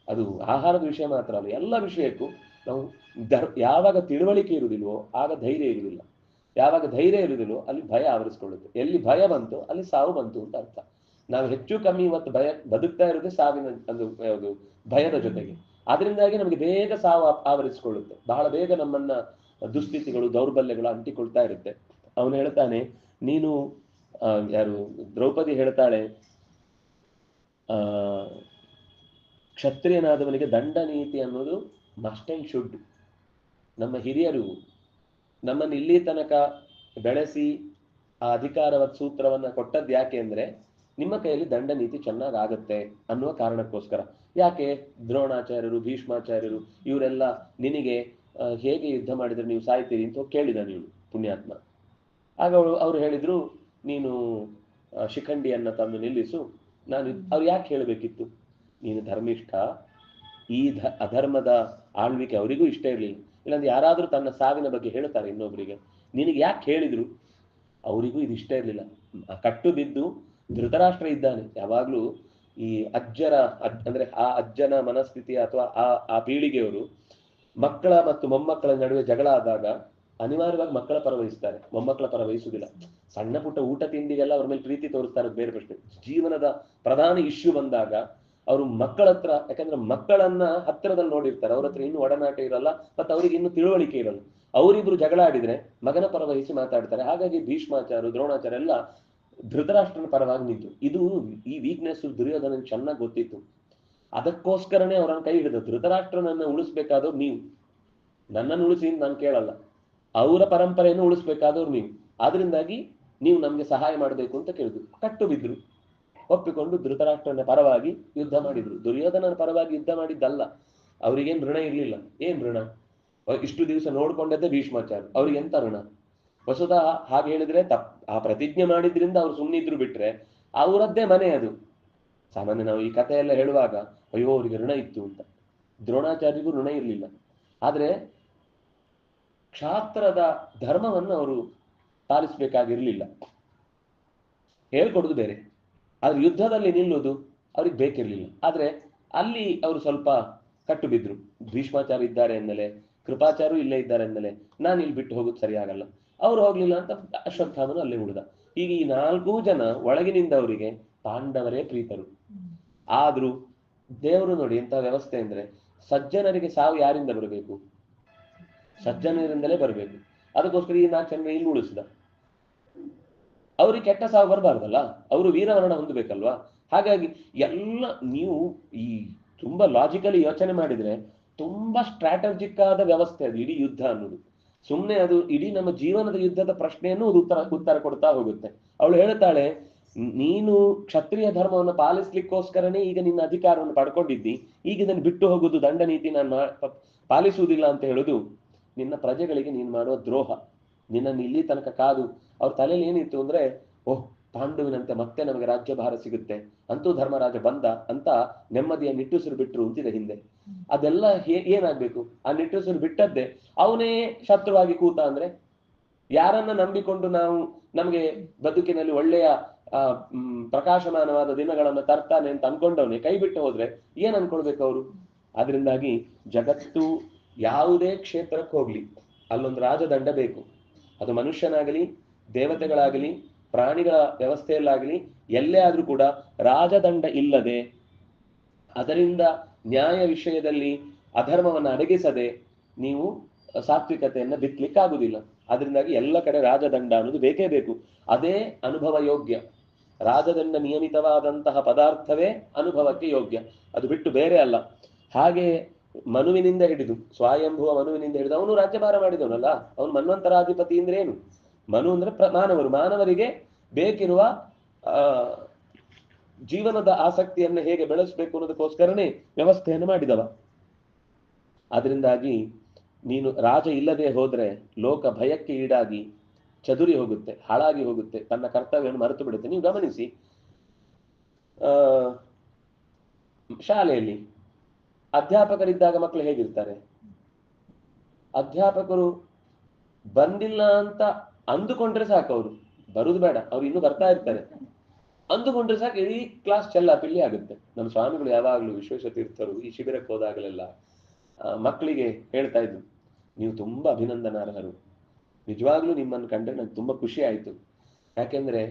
ಅದು ಆಹಾರದ ವಿಷಯ ಮಾತ್ರ ಅಲ್ಲ, ಎಲ್ಲ ವಿಷಯಕ್ಕೂ ನಾವು ಯಾವಾಗ ತಿಳುವಳಿಕೆ ಇರುವುದಿಲ್ವೋ ಆಗ ಧೈರ್ಯ ಇರುವುದಿಲ್ಲ. ಯಾವಾಗ ಧೈರ್ಯ ಇರುವುದಿಲ್ಲೋ ಅಲ್ಲಿ ಭಯ ಆವರಿಸ್ಕೊಳ್ಳುತ್ತೆ. ಎಲ್ಲಿ ಭಯ ಬಂತು ಅಲ್ಲಿ ಸಾವು ಬಂತು ಅಂತ ಅರ್ಥ. ನಾವು ಹೆಚ್ಚು ಕಮ್ಮಿ ಇವತ್ತು ಬದುಕ್ತಾ ಇರೋದೇ ಸಾವಿನ ಒಂದು ಯಾವುದು ಭಯದ ಜೊತೆಗೆ. ಅದರಿಂದಾಗಿ ನಮಗೆ ಬೇಗ ಸಾವು ಆವರಿಸಿಕೊಳ್ಳುತ್ತೆ, ಬಹಳ ಬೇಗ ನಮ್ಮನ್ನ ದುಸ್ಥಿತಿಗಳು ದೌರ್ಬಲ್ಯಗಳು ಅಂಟಿಕೊಳ್ತಾ ಇರುತ್ತೆ. ಅವನು ಹೇಳ್ತಾನೆ, ನೀನು ಯಾರು ದ್ರೌಪದಿ ಹೇಳ್ತಾಳೆ, ಕ್ಷತ್ರಿಯನಾದವನಿಗೆ ದಂಡ ನೀತಿ ಅನ್ನೋದು ಮಸ್ಟ್ ಅಂಡ್ ಶುಡ್. ನಮ್ಮ ಹಿರಿಯರು ನಮ್ಮನ್ನು ಇಲ್ಲಿ ತನಕ ಬೆಳೆಸಿ ಆ ಅಧಿಕಾರವಾದ ಸೂತ್ರವನ್ನ ಕೊಟ್ಟದ್ದು ಯಾಕೆ ಅಂದ್ರೆ, ನಿಮ್ಮ ಕೈಯಲ್ಲಿ ದಂಡ ನೀತಿ ಚೆನ್ನಾಗಾಗತ್ತೆ ಅನ್ನುವ ಕಾರಣಕ್ಕೋಸ್ಕರ. ಯಾಕೆ ದ್ರೋಣಾಚಾರ್ಯರು, ಭೀಷ್ಮಾಚಾರ್ಯರು ಇವರೆಲ್ಲ ನಿನಗೆ ಹೇಗೆ ಯುದ್ಧ ಮಾಡಿದ್ರೆ ನೀವು ಸಾಯ್ತೀರಿ ಅಂತ ಕೇಳಿದ ನೀನು ಪುಣ್ಯಾತ್ಮ. ಆಗ ಅವ್ರು ಹೇಳಿದ್ರು, ನೀನು ಶಿಖಂಡಿಯನ್ನ ತಂದು ನಿಲ್ಲಿಸು. ಅವ್ರು ಯಾಕೆ ಹೇಳಬೇಕಿತ್ತು, ನೀನು ಧರ್ಮಿಷ್ಠ, ಈ ಅಧರ್ಮದ ಆಳ್ವಿಕೆ ಅವರಿಗೂ ಇಷ್ಟ ಇರಲಿಲ್ಲ. ಇಲ್ಲಾಂದ್ರೆ ಯಾರಾದ್ರೂ ತನ್ನ ಸಾವಿನ ಬಗ್ಗೆ ಹೇಳ್ತಾರೆ ಇನ್ನೊಬ್ಬರಿಗೆ, ನಿನಗೆ ಯಾಕೆ ಹೇಳಿದ್ರು, ಅವರಿಗೂ ಇದು ಇಷ್ಟ ಇರಲಿಲ್ಲ. ಕಟ್ಟು ಬಿದ್ದು ಧೃತರಾಷ್ಟ್ರ ಇದ್ದಾನೆ. ಯಾವಾಗ್ಲೂ ಈ ಅಂದ್ರೆ ಆ ಅಜ್ಜನ ಮನಸ್ಥಿತಿ ಅಥವಾ ಆ ಪೀಳಿಗೆಯವರು ಮಕ್ಕಳ ಮತ್ತು ಮೊಮ್ಮಕ್ಕಳ ನಡುವೆ ಜಗಳ ಆದಾಗ ಅನಿವಾರ್ಯವಾಗಿ ಮಕ್ಕಳ ಪರ ವಹಿಸ್ತಾರೆ, ಮೊಮ್ಮಕ್ಕಳ ಪರ ವಹಿಸುವುದಿಲ್ಲ. ಸಣ್ಣ ಪುಟ್ಟ ಊಟ ತಿಂಡಿಗೆಲ್ಲ ಅವ್ರ ಮೇಲೆ ಪ್ರೀತಿ ತೋರಿಸ್ತಾರೆ, ಬೇರೆ ಪ್ರಶ್ನೆ. ಜೀವನದ ಪ್ರಧಾನ ಇಶ್ಯೂ ಬಂದಾಗ ಅವರು ಮಕ್ಕಳ ಹತ್ರ, ಯಾಕಂದ್ರೆ ಮಕ್ಕಳನ್ನ ಹತ್ತಿರದಲ್ಲಿ ನೋಡಿರ್ತಾರೆ, ಅವ್ರ ಹತ್ರ ಇನ್ನೂ ಒಡನಾಟ ಇರಲ್ಲ, ಮತ್ತೆ ಅವ್ರಿಗೆ ಇನ್ನೂ ತಿಳುವಳಿಕೆ ಇರಲ್ಲ. ಅವರಿಬ್ರು ಜಗಳ ಆಡಿದ್ರೆ ಮಗನ ಪರ ವಹಿಸಿ ಮಾತಾಡ್ತಾರೆ. ಹಾಗಾಗಿ ಭೀಷ್ಮಾಚಾರ್ಯ, ದ್ರೋಣಾಚಾರ್ಯ ಎಲ್ಲ ಧೃತರಾಷ್ಟ್ರನ ಪರವಾಗಿ ನಿಂತು. ಇದು ಈ ವೀಕ್ನೆಸ್ ದುರ್ಯೋಧನ ಚೆನ್ನಾಗಿ ಗೊತ್ತಿತ್ತು. ಅದಕ್ಕೋಸ್ಕರನೇ ಅವರನ್ನ ಕೈ ಹಿಡಿದ. ಧೃತರಾಷ್ಟ್ರನನ್ನ ಉಳಿಸ್ಬೇಕಾದವ್ರು ನೀವು, ನನ್ನನ್ನು ಉಳಿಸಿ ನಾನು ಕೇಳಲ್ಲ, ಅವರ ಪರಂಪರೆಯನ್ನು ಉಳಿಸ್ಬೇಕಾದವ್ರು ನೀವು. ಆದ್ರಿಂದಾಗಿ ನೀವು ನಮ್ಗೆ ಸಹಾಯ ಮಾಡಬೇಕು ಅಂತ ಕೇಳಿದ್ರು. ಕಟ್ಟು ಬಿದ್ರು, ಒಪ್ಪಿಕೊಂಡು ಧೃತರಾಷ್ಟ್ರನ ಪರವಾಗಿ ಯುದ್ಧ ಮಾಡಿದ್ರು. ದುರ್ಯೋಧನನ ಪರವಾಗಿ ಯುದ್ಧ ಮಾಡಿದ್ದಲ್ಲ, ಅವ್ರಿಗೇನ್ ಋಣ ಇರ್ಲಿಲ್ಲ. ಏನ್ ಋಣ, ಇಷ್ಟು ದಿವಸ ನೋಡ್ಕೊಂಡದ್ದೇ ಭೀಷ್ಮಾಚಾರ್ಯ, ಅವ್ರಿಗೆ ಎಂತ ಋಣ? ವಸುಧಾ ಹಾಗೆ ಹೇಳಿದ್ರೆ ಆ ಪ್ರತಿಜ್ಞೆ ಮಾಡಿದ್ರಿಂದ ಅವ್ರು ಸುಮ್ಮನಿದ್ರು ಬಿಟ್ರೆ ಅವರದ್ದೇ ಮನೆ ಅದು. ಸಾಮಾನ್ಯ ನಾವು ಈ ಕಥೆ ಎಲ್ಲ ಹೇಳುವಾಗ ಅಯ್ಯೋ ಅವ್ರಿಗೆ ಋಣ ಇತ್ತು ಅಂತ, ದ್ರೋಣಾಚಾರ್ಯರಿಗೂ ಋಣ ಇರ್ಲಿಲ್ಲ. ಆದ್ರೆ ಕ್ಷಾತ್ರದ ಧರ್ಮವನ್ನು ಅವರು ಪಾಲಿಸ್ಬೇಕಾಗಿರ್ಲಿಲ್ಲ, ಹೇಳ್ಕೊಡುದು ಬೇರೆ. ಆದ್ರೆ ಯುದ್ಧದಲ್ಲಿ ನಿಲ್ಲುವುದು ಅವ್ರಿಗೆ ಬೇಕಿರ್ಲಿಲ್ಲ. ಆದ್ರೆ ಅಲ್ಲಿ ಅವರು ಸ್ವಲ್ಪ ಕಟ್ಟು ಬಿದ್ರು. ಭೀಷ್ಮಾಚಾರ್ಯ ಇದ್ದಾರೆ ಎಂದಲೇ, ಕೃಪಾಚಾರ್ಯ ಇಲ್ಲೇ ಇದ್ದಾರೆ ಎಂದಲೇ ನಾನು ಇಲ್ಲಿ ಬಿಟ್ಟು ಹೋಗೋದು ಸರಿಯಾಗಲ್ಲ. ಅವ್ರು ಹೋಗ್ಲಿಲ್ಲ ಅಂತ ಅಶ್ವತ್ಥಾಮನು ಅಲ್ಲೇ ಉಳಿದ. ಈಗ ಈ 4 ಜನ ಒಳಗಿನಿಂದ ಅವರಿಗೆ ಪಾಂಡವರೇ ಪ್ರೀತರು. ಆದ್ರೂ ದೇವರು ನೋಡಿ ಎಂತ ವ್ಯವಸ್ಥೆ ಅಂದ್ರೆ, ಸಜ್ಜನರಿಗೆ ಸಾವು ಯಾರಿಂದ ಬರಬೇಕು? ಸಜ್ಜನರಿಂದಲೇ ಬರಬೇಕು. ಅದಕ್ಕೋಸ್ಕರ ಈ 4 ಜನ ಇಲ್ಲಿ ಉಳಿಸಿದ. ಅವ್ರಿಗೆ ಕೆಟ್ಟ ಸಾವು ಬರಬಾರ್ದಲ್ಲ, ಅವರು ವೀರಮರಣ ಹೊಂದಬೇಕಲ್ವಾ. ಹಾಗಾಗಿ ಎಲ್ಲ ನೀವು ಈ ತುಂಬಾ ಲಾಜಿಕಲಿ ಯೋಚನೆ ಮಾಡಿದ್ರೆ ತುಂಬಾ ಸ್ಟ್ರಾಟಜಿಕ್ ಆದ ವ್ಯವಸ್ಥೆ ಅದು ಇಡೀ ಯುದ್ಧ ಅನ್ನೋದು. ಸುಮ್ಮನೆ ಅದು ಇಡೀ ನಮ್ಮ ಜೀವನದ ಯುದ್ಧದ ಪ್ರಶ್ನೆಯನ್ನು ಉತ್ತರ ಕೊಡ್ತಾ ಹೋಗುತ್ತೆ. ಅವಳು ಹೇಳ್ತಾಳೆ, ನೀನು ಕ್ಷತ್ರಿಯ ಧರ್ಮವನ್ನು ಪಾಲಿಸ್ಲಿಕ್ಕೋಸ್ಕರನೇ ಈಗ ನಿನ್ನ ಅಧಿಕಾರವನ್ನು ಪಡ್ಕೊಂಡಿದ್ದಿ, ಈಗ ಇದನ್ನು ಬಿಟ್ಟು ಹೋಗುದು, ದಂಡ ನೀತಿ ನಾನು ಪಾಲಿಸುವುದಿಲ್ಲ ಅಂತ ಹೇಳುದು ನಿನ್ನ ಪ್ರಜೆಗಳಿಗೆ ನೀನು ಮಾಡುವ ದ್ರೋಹ. ನಿನ್ನನ್ನು ಇಲ್ಲಿ ತನಕ ಕಾದು ಅವ್ರ ತಲೆಯಲ್ಲಿ ಏನಿತ್ತು ಅಂದ್ರೆ, ಓಹ್ ಪಾಂಡುವಿನಂತೆ ಮತ್ತೆ ನಮಗೆ ರಾಜ್ಯಭಾರ ಸಿಗುತ್ತೆ, ಅಂತೂ ಧರ್ಮರಾಜ ಬಂದ ಅಂತ ನೆಮ್ಮದಿಯ ನಿಟ್ಟುಸಿರು ಬಿಟ್ಟರು ಅಂತಿದೆ ಹಿಂದೆ. ಅದೆಲ್ಲ ಏನಾಗ್ಬೇಕು? ಆ ನಿಟ್ಟುಸಿರು ಬಿಟ್ಟದ್ದೇ ಅವನೇ ಶತ್ರುವಾಗಿ ಕೂತ ಅಂದ್ರೆ, ಯಾರನ್ನ ನಂಬಿಕೊಂಡು ನಾವು ನಮಗೆ ಬದುಕಿನಲ್ಲಿ ಒಳ್ಳೆಯ ಪ್ರಕಾಶಮಾನವಾದ ದಿನಗಳನ್ನ ತರ್ತಾನೆ ಅಂತ ಅನ್ಕೊಂಡವನೇ ಕೈ ಬಿಟ್ಟು ಹೋದ್ರೆ ಏನ್ ಅನ್ಕೊಳ್ಬೇಕು ಅವರು? ಆದ್ರಿಂದಾಗಿ ಜಗತ್ತು ಯಾವುದೇ ಕ್ಷೇತ್ರಕ್ಕೆ ಹೋಗ್ಲಿ ಅಲ್ಲೊಂದು ರಾಜದಂಡ ಬೇಕು. ಅದು ಮನುಷ್ಯನಾಗಲಿ, ದೇವತೆಗಳಾಗಲಿ, ಪ್ರಾಣಿಗಳ ವ್ಯವಸ್ಥೆಯಲ್ಲಾಗಲಿ, ಎಲ್ಲೇ ಆದ್ರೂ ಕೂಡ ರಾಜದಂಡ ಇಲ್ಲದೆ, ಅದರಿಂದ ನ್ಯಾಯ ವಿಷಯದಲ್ಲಿ ಅಧರ್ಮವನ್ನು ಅಡಗಿಸದೆ ನೀವು ಸಾತ್ವಿಕತೆಯನ್ನ ಬಿತ್ತಲಿಕ್ಕಾಗುದಿಲ್ಲ. ಅದರಿಂದಾಗಿ ಎಲ್ಲ ಕಡೆ ರಾಜದಂಡ ಅನ್ನೋದು ಬೇಕೇ ಬೇಕು. ಅದೇ ಅನುಭವ ಯೋಗ್ಯ. ರಾಜದಂಡ ನಿಯಮಿತವಾದಂತಹ ಪದಾರ್ಥವೇ ಅನುಭವಕ್ಕೆ ಯೋಗ್ಯ, ಅದು ಬಿಟ್ಟು ಬೇರೆ ಅಲ್ಲ. ಹಾಗೆ ಮನುವಿನಿಂದ ಹಿಡಿದು, ಸ್ವಯಂಭುವ ಮನುವಿನಿಂದ ಹಿಡಿದು ಅವನು ರಾಜ್ಯಭಾರ ಮಾಡಿದವನಲ್ಲ. ಅವನು ಮನ್ವಂತರಾಧಿಪತಿ ಅಂದ್ರೆ ಏನು? ಮನು ಅಂದ್ರೆ ಮಾನವರಿಗೆ ಬೇಕಿರುವ ಜೀವನದ ಆಸಕ್ತಿಯನ್ನು ಹೇಗೆ ಬೆಳೆಸಬೇಕು ಅನ್ನೋದಕ್ಕೋಸ್ಕರನೇ ವ್ಯವಸ್ಥೆಯನ್ನು ಮಾಡಿದವ. ಅದರಿಂದಾಗಿ ನೀನು ರಾಜ ಇಲ್ಲದೆ ಹೋದ್ರೆ ಲೋಕ ಭಯಕ್ಕೆ ಈಡಾಗಿ ಚದುರಿ ಹೋಗುತ್ತೆ, ಹಾಳಾಗಿ ಹೋಗುತ್ತೆ, ತನ್ನ ಕರ್ತವ್ಯವನ್ನು ಮರೆತು ಬಿಡುತ್ತೆ. ನೀವು ಗಮನಿಸಿ, ಶಾಲೆಯಲ್ಲಿ ಅಧ್ಯಾಪಕರಿದ್ದಾಗ ಮಕ್ಕಳು ಹೇಗಿರ್ತಾರೆ? ಅಧ್ಯಾಪಕರು ಬಂದಿಲ್ಲ ಅಂತ ಅಂದುಕೊಂಡ್ರೆ ಸಾಕು, ಅವರು ಬರುದು ಬೇಡ, ಅವ್ರು ಇನ್ನೂ ಬರ್ತಾ ಇರ್ತಾರೆ ಅಂದುಕೊಂಡ್ರೆ ಸಾಕು, ಇಡೀ ಕ್ಲಾಸ್ ಚೆಲ್ಲಾಪಿಲ್ಲಿ ಆಗುತ್ತೆ. ನಮ್ಮ ಸ್ವಾಮಿಗಳು ಯಾವಾಗ್ಲೂ ವಿಶ್ವೇಶತೀರ್ಥರು ಈ ಶಿಬಿರಕ್ಕೆ ಹೋದಾಗಲೆಲ್ಲ ಮಕ್ಕಳಿಗೆ ಹೇಳ್ತಾ ಇದ್ರು, ನೀವು ತುಂಬಾ ಅಭಿನಂದನಾರ್ಹರು, ನಿಜವಾಗ್ಲೂ ನಿಮ್ಮನ್ನು ಕಂಡ್ರೆ ನಂಗೆ ತುಂಬಾ ಖುಷಿ ಆಯ್ತು. ಯಾಕೆಂದ್ರೆ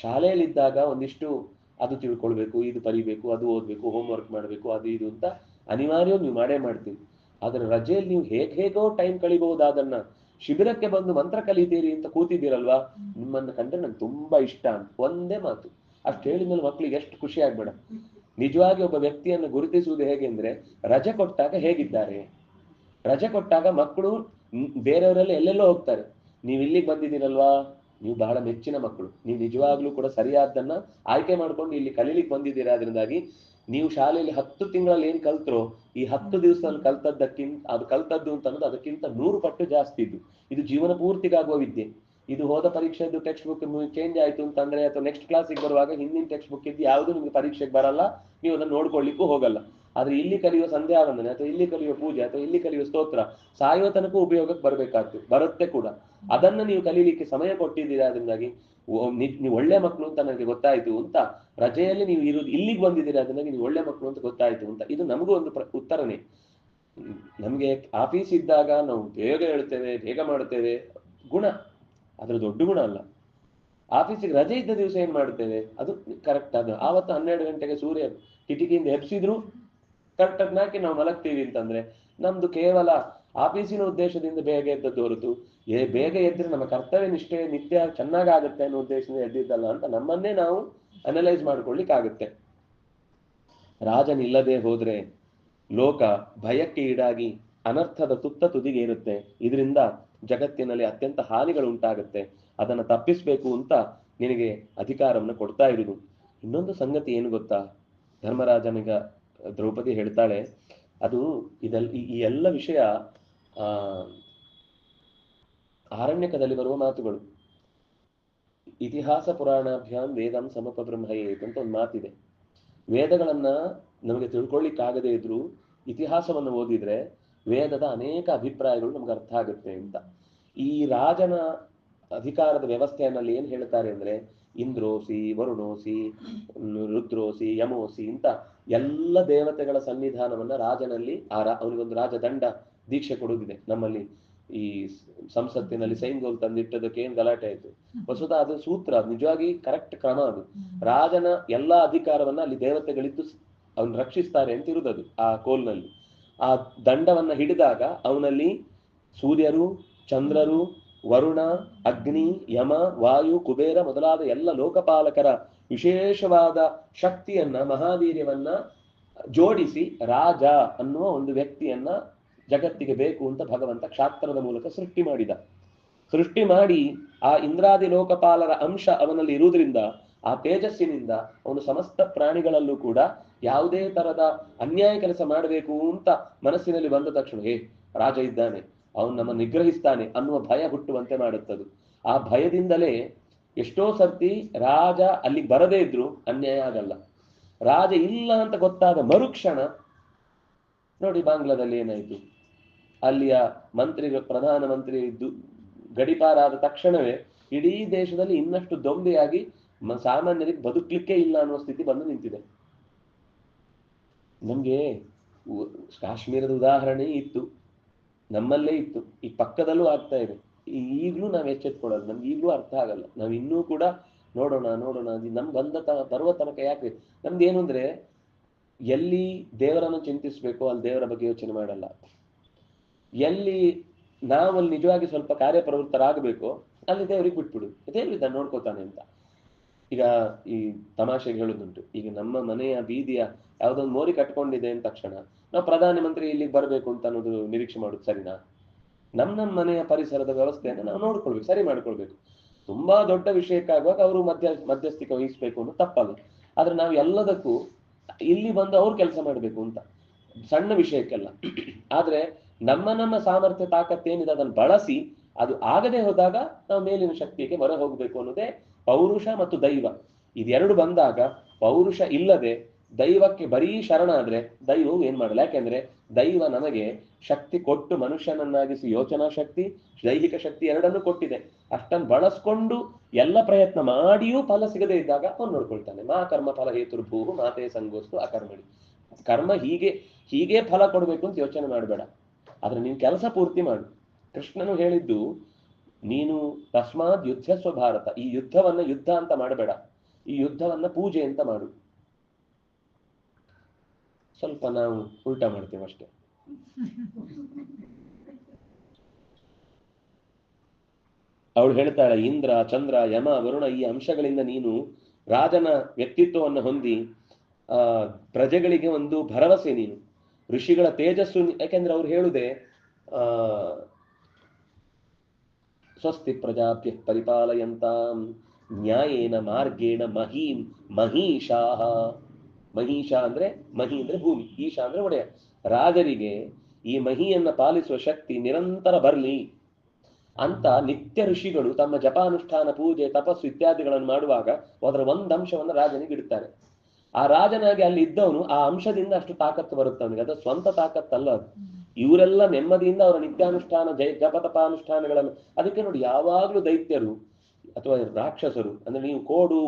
ಶಾಲೆಯಲ್ಲಿದ್ದಾಗ ಒಂದಿಷ್ಟು ಅದು ತಿಳ್ಕೊಳ್ಬೇಕು, ಇದು ಬರಿಬೇಕು, ಅದು ಓದ್ಬೇಕು, ಹೋಮ್ ವರ್ಕ್ ಮಾಡಬೇಕು, ಅದು ಇದು ಅಂತ ಅನಿವಾರ್ಯ ನೀವು ಮಾಡೇ ಮಾಡ್ತೀವಿ. ಆದ್ರೆ ರಜೆಯಲ್ಲಿ ನೀವು ಹೇಗೋ ಟೈಮ್ ಕಳಿಬಹುದಾದನ್ನ ಶಿಬಿರಕ್ಕೆ ಬಂದು ಮಂತ್ರ ಕಲಿತೀರಿ ಅಂತ ಕೂತಿದ್ದೀರಲ್ವಾ, ನಿಮ್ಮನ್ನು ಕಂಡ್ರೆ ನಂಗೆ ತುಂಬಾ ಇಷ್ಟ ಅಂತ ಒಂದೇ ಮಾತು. ಅಷ್ಟು ಹೇಳಿದ್ಮೇಲೆ ಮಕ್ಳಿಗೆ ಎಷ್ಟು ಖುಷಿ ಆಗ್ಬೇಡ. ನಿಜವಾಗಿ ಒಬ್ಬ ವ್ಯಕ್ತಿಯನ್ನು ಗುರುತಿಸುವುದು ಹೇಗೆ ಅಂದ್ರೆ, ರಜೆ ಕೊಟ್ಟಾಗ ಹೇಗಿದ್ದಾರೆ. ರಜೆ ಕೊಟ್ಟಾಗ ಮಕ್ಕಳು ಬೇರೆಯವರೆಲ್ಲ ಎಲ್ಲೆಲ್ಲೋ ಹೋಗ್ತಾರೆ, ನೀವು ಇಲ್ಲಿಗೆ ಬಂದಿದ್ದೀರಲ್ವಾ, ನೀವು ಬಹಳ ಮೆಚ್ಚಿನ ಮಕ್ಕಳು. ನೀವು ನಿಜವಾಗ್ಲೂ ಕೂಡ ಸರಿಯಾದ್ದನ್ನ ಆಯ್ಕೆ ಮಾಡ್ಕೊಂಡು ಇಲ್ಲಿ ಕಲೀಲಿಕ್ಕೆ ಬಂದಿದ್ದೀರಾ. ಅದರಿಂದಾಗಿ ನೀವು ಶಾಲೆಯಲ್ಲಿ 10 ತಿಂಗಳಲ್ಲಿ ಏನ್ ಕಲ್ತ್ರೋ, ಈ 10 ದಿವಸದಲ್ಲಿ ಅದು ಕಲ್ತದ್ದು ಅಂತ ಅನ್ನೋದು ಅದಕ್ಕಿಂತ 100 ಪಟ್ಟು ಜಾಸ್ತಿ ಇದ್ದು. ಇದು ಜೀವನ ಪೂರ್ತಿಗಾಗುವ ವಿದ್ಯೆ. ಇದು ಹೋದ ಪರೀಕ್ಷೆದ್ದು ಟೆಕ್ಸ್ಟ್ ಬುಕ್ ಚೇಂಜ್ ಆಯ್ತು ಅಂತಂದ್ರೆ, ಅಥವಾ ನೆಕ್ಸ್ಟ್ ಕ್ಲಾಸಿಗೆ ಬರುವಾಗ ಹಿಂದಿನ ಟೆಕ್ಸ್ಟ್ ಬುಕ್ ಇದ್ದು ಯಾವುದು ನಿಮ್ಗೆ ಪರೀಕ್ಷೆಗೆ ಬರಲ್ಲ, ನೀವು ಅದನ್ನು ನೋಡ್ಕೊಳ್ಳಿಕ್ಕೂ ಹೋಗಲ್ಲ. ಆದ್ರೆ ಇಲ್ಲಿ ಕಲಿಯುವ ಸಂಧ್ಯಾ ವಂದನೆ, ಅಥವಾ ಇಲ್ಲಿ ಕಲಿಯುವ ಪೂಜೆ, ಅಥವಾ ಇಲ್ಲಿ ಕಲಿಯುವ ಸ್ತೋತ್ರ ಸಾಯುವ ತನಕ ಉಪಯೋಗಕ್ಕೆ ಬರುತ್ತೆ ಕೂಡ. ಅದನ್ನ ನೀವು ಕಲೀಲಿಕ್ಕೆ ಸಮಯ ಕೊಟ್ಟಿದ್ದೀರಾ. ಅದರಿಂದಾಗಿ ನೀವು ಒಳ್ಳೆ ಮಕ್ಕಳು ಅಂತ ನನಗೆ ಗೊತ್ತಾಯ್ತು ಅಂತ. ರಜೆಯಲ್ಲಿ ನೀವು ಇಲ್ಲಿಗೆ ಬಂದಿದ್ದೀರಾ, ಅದನ್ನಾಗಿ ನೀವು ಒಳ್ಳೆ ಮಕ್ಕಳು ಅಂತ ಗೊತ್ತಾಯ್ತು ಅಂತ. ಇದು ನಮಗೂ ಒಂದು ಉತ್ತರನೇ. ನಮ್ಗೆ ಆಫೀಸ್ ಇದ್ದಾಗ ನಾವು ಬೇಗ ಹೇಳ್ತೇವೆ, ಬೇಗ ಮಾಡ್ತೇವೆ, ಗುಣ, ಅದ್ರ ದೊಡ್ಡ ಗುಣ ಅಲ್ಲ. ಆಫೀಸಿಗೆ ರಜೆ ಇದ್ದ ದಿವಸ ಏನ್ ಮಾಡ್ತೇವೆ ಅದು ಕರೆಕ್ಟ್. ಅದು ಆವತ್ತು 12 ಗಂಟೆಗೆ ಸೂರ್ಯ ಕಿಟಕಿಯಿಂದ ಎಬ್ಸಿದ್ರು ಕರೆಕ್ಟ್ ನಾಕಿ ನಾವು ಮಲಗ್ತೀವಿ ಅಂತಂದ್ರೆ, ನಮ್ದು ಕೇವಲ ಆಫೀಸಿನ ಉದ್ದೇಶದಿಂದ ಬೇಗ ಎದ್ದದ್ದು ಹೊರತು ಬೇಗ ಎದ್ರೆ ನಮ್ಮ ಕರ್ತವ್ಯ ನಿತ್ಯ ಚೆನ್ನಾಗಾಗುತ್ತೆ ಅನ್ನೋ ಉದ್ದೇಶದಿಂದ ಎದ್ದಿದ್ದಲ್ಲ ಅಂತ ನಮ್ಮನ್ನೇ ನಾವು ಅನಲೈಸ್ ಮಾಡ್ಕೊಳ್ಳಿಕ್ಕಾಗುತ್ತೆ. ರಾಜನಿಲ್ಲದೆ ಹೋದ್ರೆ ಲೋಕ ಭಯಕ್ಕೆ ಈಡಾಗಿ ಅನರ್ಥದ ತುದಿಗೆ ಇರುತ್ತೆ. ಇದರಿಂದ ಜಗತ್ತಿನಲ್ಲಿ ಅತ್ಯಂತ ಹಾನಿಗಳು ಉಂಟಾಗುತ್ತೆ. ಅದನ್ನ ತಪ್ಪಿಸ್ಬೇಕು ಅಂತ ನಿನಗೆ ಅಧಿಕಾರವನ್ನು ಕೊಡ್ತಾ ಇರುವುದು. ಇನ್ನೊಂದು ಸಂಗತಿ ಏನು ಗೊತ್ತಾ, ಧರ್ಮರಾಜನಿಗ ದ್ರೌಪದಿ ಹೇಳ್ತಾಳೆ, ಅದು ಈ ಎಲ್ಲ ವಿಷಯ ಆರಣ್ಯಕದಲ್ಲಿ ಬರುವ ಮಾತುಗಳು. ಇತಿಹಾಸ ಪುರಾಣಾಭ್ಯಾಂ ವೇದಂ ಸಮಪಬ್ರಹ್ಮಯೇತ್ ಅಂತ ಒಂದು ಮಾತಿದೆ. ವೇದಗಳನ್ನ ನಮಗೆ ತಿಳ್ಕೊಳ್ಳಿಕ್ಕಾಗದೇ ಇದ್ರು ಇತಿಹಾಸವನ್ನು ಓದಿದ್ರೆ ವೇದದ ಅನೇಕ ಅಭಿಪ್ರಾಯಗಳು ನಮ್ಗೆ ಅರ್ಥ ಆಗುತ್ತೆ ಅಂತ. ಈ ರಾಜನ ಅಧಿಕಾರದ ವ್ಯವಸ್ಥೆಯಲ್ಲಿ ಏನ್ ಹೇಳ್ತಾರೆ ಅಂದ್ರೆ, ಇಂದ್ರೋಸಿ, ವರುಣೋಸಿ, ರುದ್ರೋಸಿ, ಯಮೋಸಿ ಅಂತ ಎಲ್ಲ ದೇವತೆಗಳ ಸನ್ನಿಧಾನವನ್ನ ರಾಜನಲ್ಲಿ ಅವನಿಗೊಂದು ರಾಜದಂಡ ದೀಕ್ಷೆ ಕೊಡುವುದಿದೆ. ನಮ್ಮಲ್ಲಿ ಈ ಸಂಸತ್ತಿನಲ್ಲಿ ಸೈನ್ಗೋಲ್ ತಂದಿಟ್ಟದಕ್ಕೆ ಏನ್ ಗಲಾಟೆ ಆಯ್ತು, ವಸುತ ಅದು ಸೂತ್ರ, ನಿಜವಾಗಿ ಕರೆಕ್ಟ್ ಕ್ರಮ ಅದು. ರಾಜನ ಎಲ್ಲಾ ಅಧಿಕಾರವನ್ನ ಅಲ್ಲಿ ದೇವತೆಗಳಿದ್ದು ಅವನು ರಕ್ಷಿಸ್ತಾರೆ ಅಂತ ಇರುವುದು ಆ ಕೋಲ್ನಲ್ಲಿ. ಆ ದಂಡವನ್ನ ಹಿಡಿದಾಗ ಅವನಲ್ಲಿ ಸೂರ್ಯರು, ಚಂದ್ರರು, ವರುಣ, ಅಗ್ನಿ, ಯಮ, ವಾಯು, ಕುಬೇರ ಮೊದಲಾದ ಎಲ್ಲ ಲೋಕಪಾಲಕರ ವಿಶೇಷವಾದ ಶಕ್ತಿಯನ್ನ, ಮಹಾವೀರ್ಯವನ್ನ ಜೋಡಿಸಿ ರಾಜ ಅನ್ನುವ ಒಂದು ವ್ಯಕ್ತಿಯನ್ನ ಜಗತ್ತಿಗೆ ಬೇಕು ಅಂತ ಭಗವಂತ ಕ್ಷಾತ್ರದ ಮೂಲಕ ಸೃಷ್ಟಿ ಮಾಡಿ ಆ ಇಂದ್ರಾದಿ ಲೋಕಪಾಲರ ಅಂಶ ಅವನಲ್ಲಿ ಇರುವುದರಿಂದ ಆ ತೇಜಸ್ಸಿನಿಂದ ಅವನು ಸಮಸ್ತ ಪ್ರಾಣಿಗಳಲ್ಲೂ ಕೂಡ ಯಾವುದೇ ತರದ ಅನ್ಯಾಯ ಕೆಲಸ ಮಾಡಬೇಕು ಅಂತ ಮನಸ್ಸಿನಲ್ಲಿ ಬಂದ ತಕ್ಷಣ ರಾಜ ಇದ್ದಾನೆ, ಅವನು ನಮ್ಮ ನಿಗ್ರಹಿಸ್ತಾನೆ ಅನ್ನುವ ಭಯ ಹುಟ್ಟುವಂತೆ ಮಾಡುತ್ತದೆ. ಆ ಭಯದಿಂದಲೇ ಎಷ್ಟೋ ಸರ್ತಿ ರಾಜ ಅಲ್ಲಿಗೆ ಬರದೇ ಇದ್ರು ಅನ್ಯಾಯ ಆಗಲ್ಲ. ರಾಜ ಇಲ್ಲ ಅಂತ ಗೊತ್ತಾದ ಮರುಕ್ಷಣ ನೋಡಿ ಬಾಂಗ್ಲಾದಲ್ಲಿ ಏನಾಯ್ತು, ಅಲ್ಲಿಯ ಪ್ರಧಾನ ಮಂತ್ರಿ ಗಡಿಪಾರಾದ ತಕ್ಷಣವೇ ಇಡೀ ದೇಶದಲ್ಲಿ ಇನ್ನಷ್ಟು ದೊಂಬೆಯಾಗಿ ಸಾಮಾನ್ಯರಿಗೆ ಬದುಕಲಿಕ್ಕೆ ಇಲ್ಲ ಅನ್ನುವ ಸ್ಥಿತಿ ಬಂದು ನಿಂತಿದೆ. ನಮ್ಗೆ ಕಾಶ್ಮೀರದ ಉದಾಹರಣೆ ಇತ್ತು, ನಮ್ಮಲ್ಲೇ ಇತ್ತು, ಈ ಪಕ್ಕದಲ್ಲೂ ಆಗ್ತಾ ಇದೆ. ಈಗ್ಲೂ ನಾವ್ ಎಚ್ಚೆತ್ಕೊಳ್ಳೋದು, ನಮ್ಗೆ ಈಗ್ಲೂ ಅರ್ಥ ಆಗಲ್ಲ. ನಾವ್ ಇನ್ನೂ ಕೂಡ ನೋಡೋಣ ನಮ್ ಬರುವ ತನಕ ಯಾಕೆ ನಮ್ದು ಏನು ಅಂದ್ರೆ, ಎಲ್ಲಿ ದೇವರನ್ನು ಚಿಂತಿಸ್ಬೇಕೋ ಅಲ್ಲಿ ದೇವರ ಬಗ್ಗೆ ಯೋಚನೆ ಮಾಡಲ್ಲ, ಎಲ್ಲಿ ನಾವಲ್ಲಿ ನಿಜವಾಗಿ ಸ್ವಲ್ಪ ಕಾರ್ಯಪ್ರವೃತ್ತರಾಗಬೇಕೋ ಅಲ್ಲಿ ದೇವರಿಗೆ ಬಿಟ್ಬಿಡು, ದೇವ್ರ ನೋಡ್ಕೋತಾನೆ ಅಂತ. ಈಗ ಈ ತಮಾಷೆಗೆ ಹೇಳುದುಂಟು, ಈಗ ನಮ್ಮ ಮನೆಯ ಬೀದಿಯ ಯಾವ್ದೊಂದು ಮೋರಿ ಕಟ್ಕೊಂಡಿದೆ ಅಂದ ತಕ್ಷಣ ನಾವು ಪ್ರಧಾನಮಂತ್ರಿ ಇಲ್ಲಿಗೆ ಬರ್ಬೇಕು ಅಂತ ಅನ್ನೋದು ನಿರೀಕ್ಷೆ ಮಾಡುದು ಸರಿನಾ? ನಮ್ಮ ಮನೆಯ ಪರಿಸರದ ವ್ಯವಸ್ಥೆಯನ್ನು ನಾವು ನೋಡ್ಕೊಳ್ಬೇಕು, ಸರಿ ಮಾಡ್ಕೊಳ್ಬೇಕು. ತುಂಬಾ ದೊಡ್ಡ ವಿಷಯಕ್ಕಾಗುವಾಗ ಅವರು ಮಧ್ಯಸ್ಥಿಕೆ ವಹಿಸ್ಬೇಕು ಅನ್ನೋ ತಪ್ಪಲ್ಲ. ಆದ್ರೆ ನಾವು ಎಲ್ಲದಕ್ಕೂ ಇಲ್ಲಿ ಬಂದು ಅವ್ರು ಕೆಲಸ ಮಾಡ್ಬೇಕು ಅಂತ, ಸಣ್ಣ ವಿಷಯಕ್ಕೆಲ್ಲ. ಆದ್ರೆ ನಮ್ಮ ಸಾಮರ್ಥ್ಯ ತಾಕತ್ತೇನಿದೆ ಅದನ್ನು ಬಳಸಿ ಅದು ಆಗದೆ ಹೋದಾಗ ನಾವು ಮೇಲಿನ ಶಕ್ತಿಗೆ ಹೊರ ಹೋಗ್ಬೇಕು ಅನ್ನೋದೇ ಪೌರುಷ ಮತ್ತು ದೈವ. ಇದೆರಡು ಬಂದಾಗ ಪೌರುಷ ಇಲ್ಲದೆ ದೈವಕ್ಕೆ ಬರೀ ಶರಣಾದ್ರೆ ದೈವವು ಏನ್ ಮಾಡಲ್ಲ. ಯಾಕೆಂದ್ರೆ ದೈವ ನಮಗೆ ಶಕ್ತಿ ಕೊಟ್ಟು ಮನುಷ್ಯನನ್ನಾಗಿಸಿ ಯೋಚನಾ ಶಕ್ತಿ, ದೈಹಿಕ ಶಕ್ತಿ ಎರಡನ್ನೂ ಕೊಟ್ಟಿದೆ. ಅಷ್ಟನ್ನು ಬಳಸ್ಕೊಂಡು ಎಲ್ಲ ಪ್ರಯತ್ನ ಮಾಡಿಯೂ ಫಲ ಸಿಗದೇ ಇದ್ದಾಗ ಅವನು ನೋಡ್ಕೊಳ್ತಾನೆ. ಮಾ ಕರ್ಮ ಫಲ ಹೇತುರ್ಭೂಹು ಮಾತೆ ಸಂಗೋಸ್ತು ಅಕರ್ಮಣಿ. ಕರ್ಮ ಹೀಗೆ ಫಲ ಕೊಡ್ಬೇಕು ಅಂತ ಯೋಚನೆ ಮಾಡಬೇಡ, ಆದ್ರೆ ನೀನ್ ಕೆಲಸ ಪೂರ್ತಿ ಮಾಡು. ಕೃಷ್ಣನು ಹೇಳಿದ್ದು ನೀನು ತಸ್ಮಾತ್ ಯುದ್ಧಸ್ವ ಭಾರತ, ಈ ಯುದ್ಧವನ್ನ ಯುದ್ಧ ಅಂತ ಮಾಡಬೇಡ, ಈ ಯುದ್ಧವನ್ನ ಪೂಜೆ ಅಂತ ಮಾಡು. ಸ್ವಲ್ಪ ನಾವು ಉಲ್ಟಾ ಮಾಡ್ತೇವೆ ಅಷ್ಟೇ. ಅವಳು ಹೇಳ್ತಾಳೆ, ಇಂದ್ರ, ಚಂದ್ರ, ಯಮ, ವರುಣ ಈ ಅಂಶಗಳಿಂದ ನೀನು ರಾಜನ ವ್ಯಕ್ತಿತ್ವವನ್ನು ಹೊಂದಿ ಪ್ರಜೆಗಳಿಗೆ ಒಂದು ಭರವಸೆ ನೀನು, ಋಷಿಗಳ ತೇಜಸ್ಸು. ಯಾಕೆಂದ್ರೆ ಅವ್ರು ಹೇಳುದೇ ಸ್ವಸ್ತಿ ಪ್ರಜಾಭ್ಯ ಪರಿಪಾಲಯಂತಾಂ ನ್ಯಾಯೇನ ಮಾರ್ಗೇಣ ಮಹೀಂ ಮಹೀಷಾಹ. ಮಹೀಷಾ ಅಂದ್ರೆ ಮಹಿ ಅಂದ್ರೆ ಭೂಮಿ, ಈಶಾ ಅಂದ್ರೆ ಒಡೆಯ. ರಾಜರಿಗೆ ಈ ಮಹಿಯನ್ನ ಪಾಲಿಸುವ ಶಕ್ತಿ ನಿರಂತರ ಬರ್ಲಿ ಅಂತ ನಿತ್ಯ ಋಷಿಗಳು ತಮ್ಮ ಜಪಾನುಷ್ಠಾನ, ಪೂಜೆ, ತಪಸ್ಸು ಇತ್ಯಾದಿಗಳನ್ನು ಮಾಡುವಾಗ ಅದರ ಒಂದು ಅಂಶವನ್ನು ರಾಜನಿಗೆ ಇಡ್ತಾರೆ. ಆ ರಾಜನಾಗಿ ಅಲ್ಲಿ ಇದ್ದವನು ಆ ಅಂಶದಿಂದ ಅಷ್ಟು ತಾಕತ್ತು ಬರುತ್ತೆ ಅವನಿಗೆ, ಅದು ಸ್ವಂತ ತಾಕತ್ತಲ್ಲ ಅದು. ಇವರೆಲ್ಲ ನೆಮ್ಮದಿಯಿಂದ ಅವರ ನಿತ್ಯಾನುಷ್ಠಾನ, ಜಪತಪಾನುಷ್ಠಾನಗಳನ್ನು. ಅದಕ್ಕೆ ನೋಡಿ, ಯಾವಾಗ್ಲೂ ದೈತ್ಯರು ಅಥವಾ ರಾಕ್ಷಸರು ಅಂದ್ರೆ ನೀವು ಕೋಡು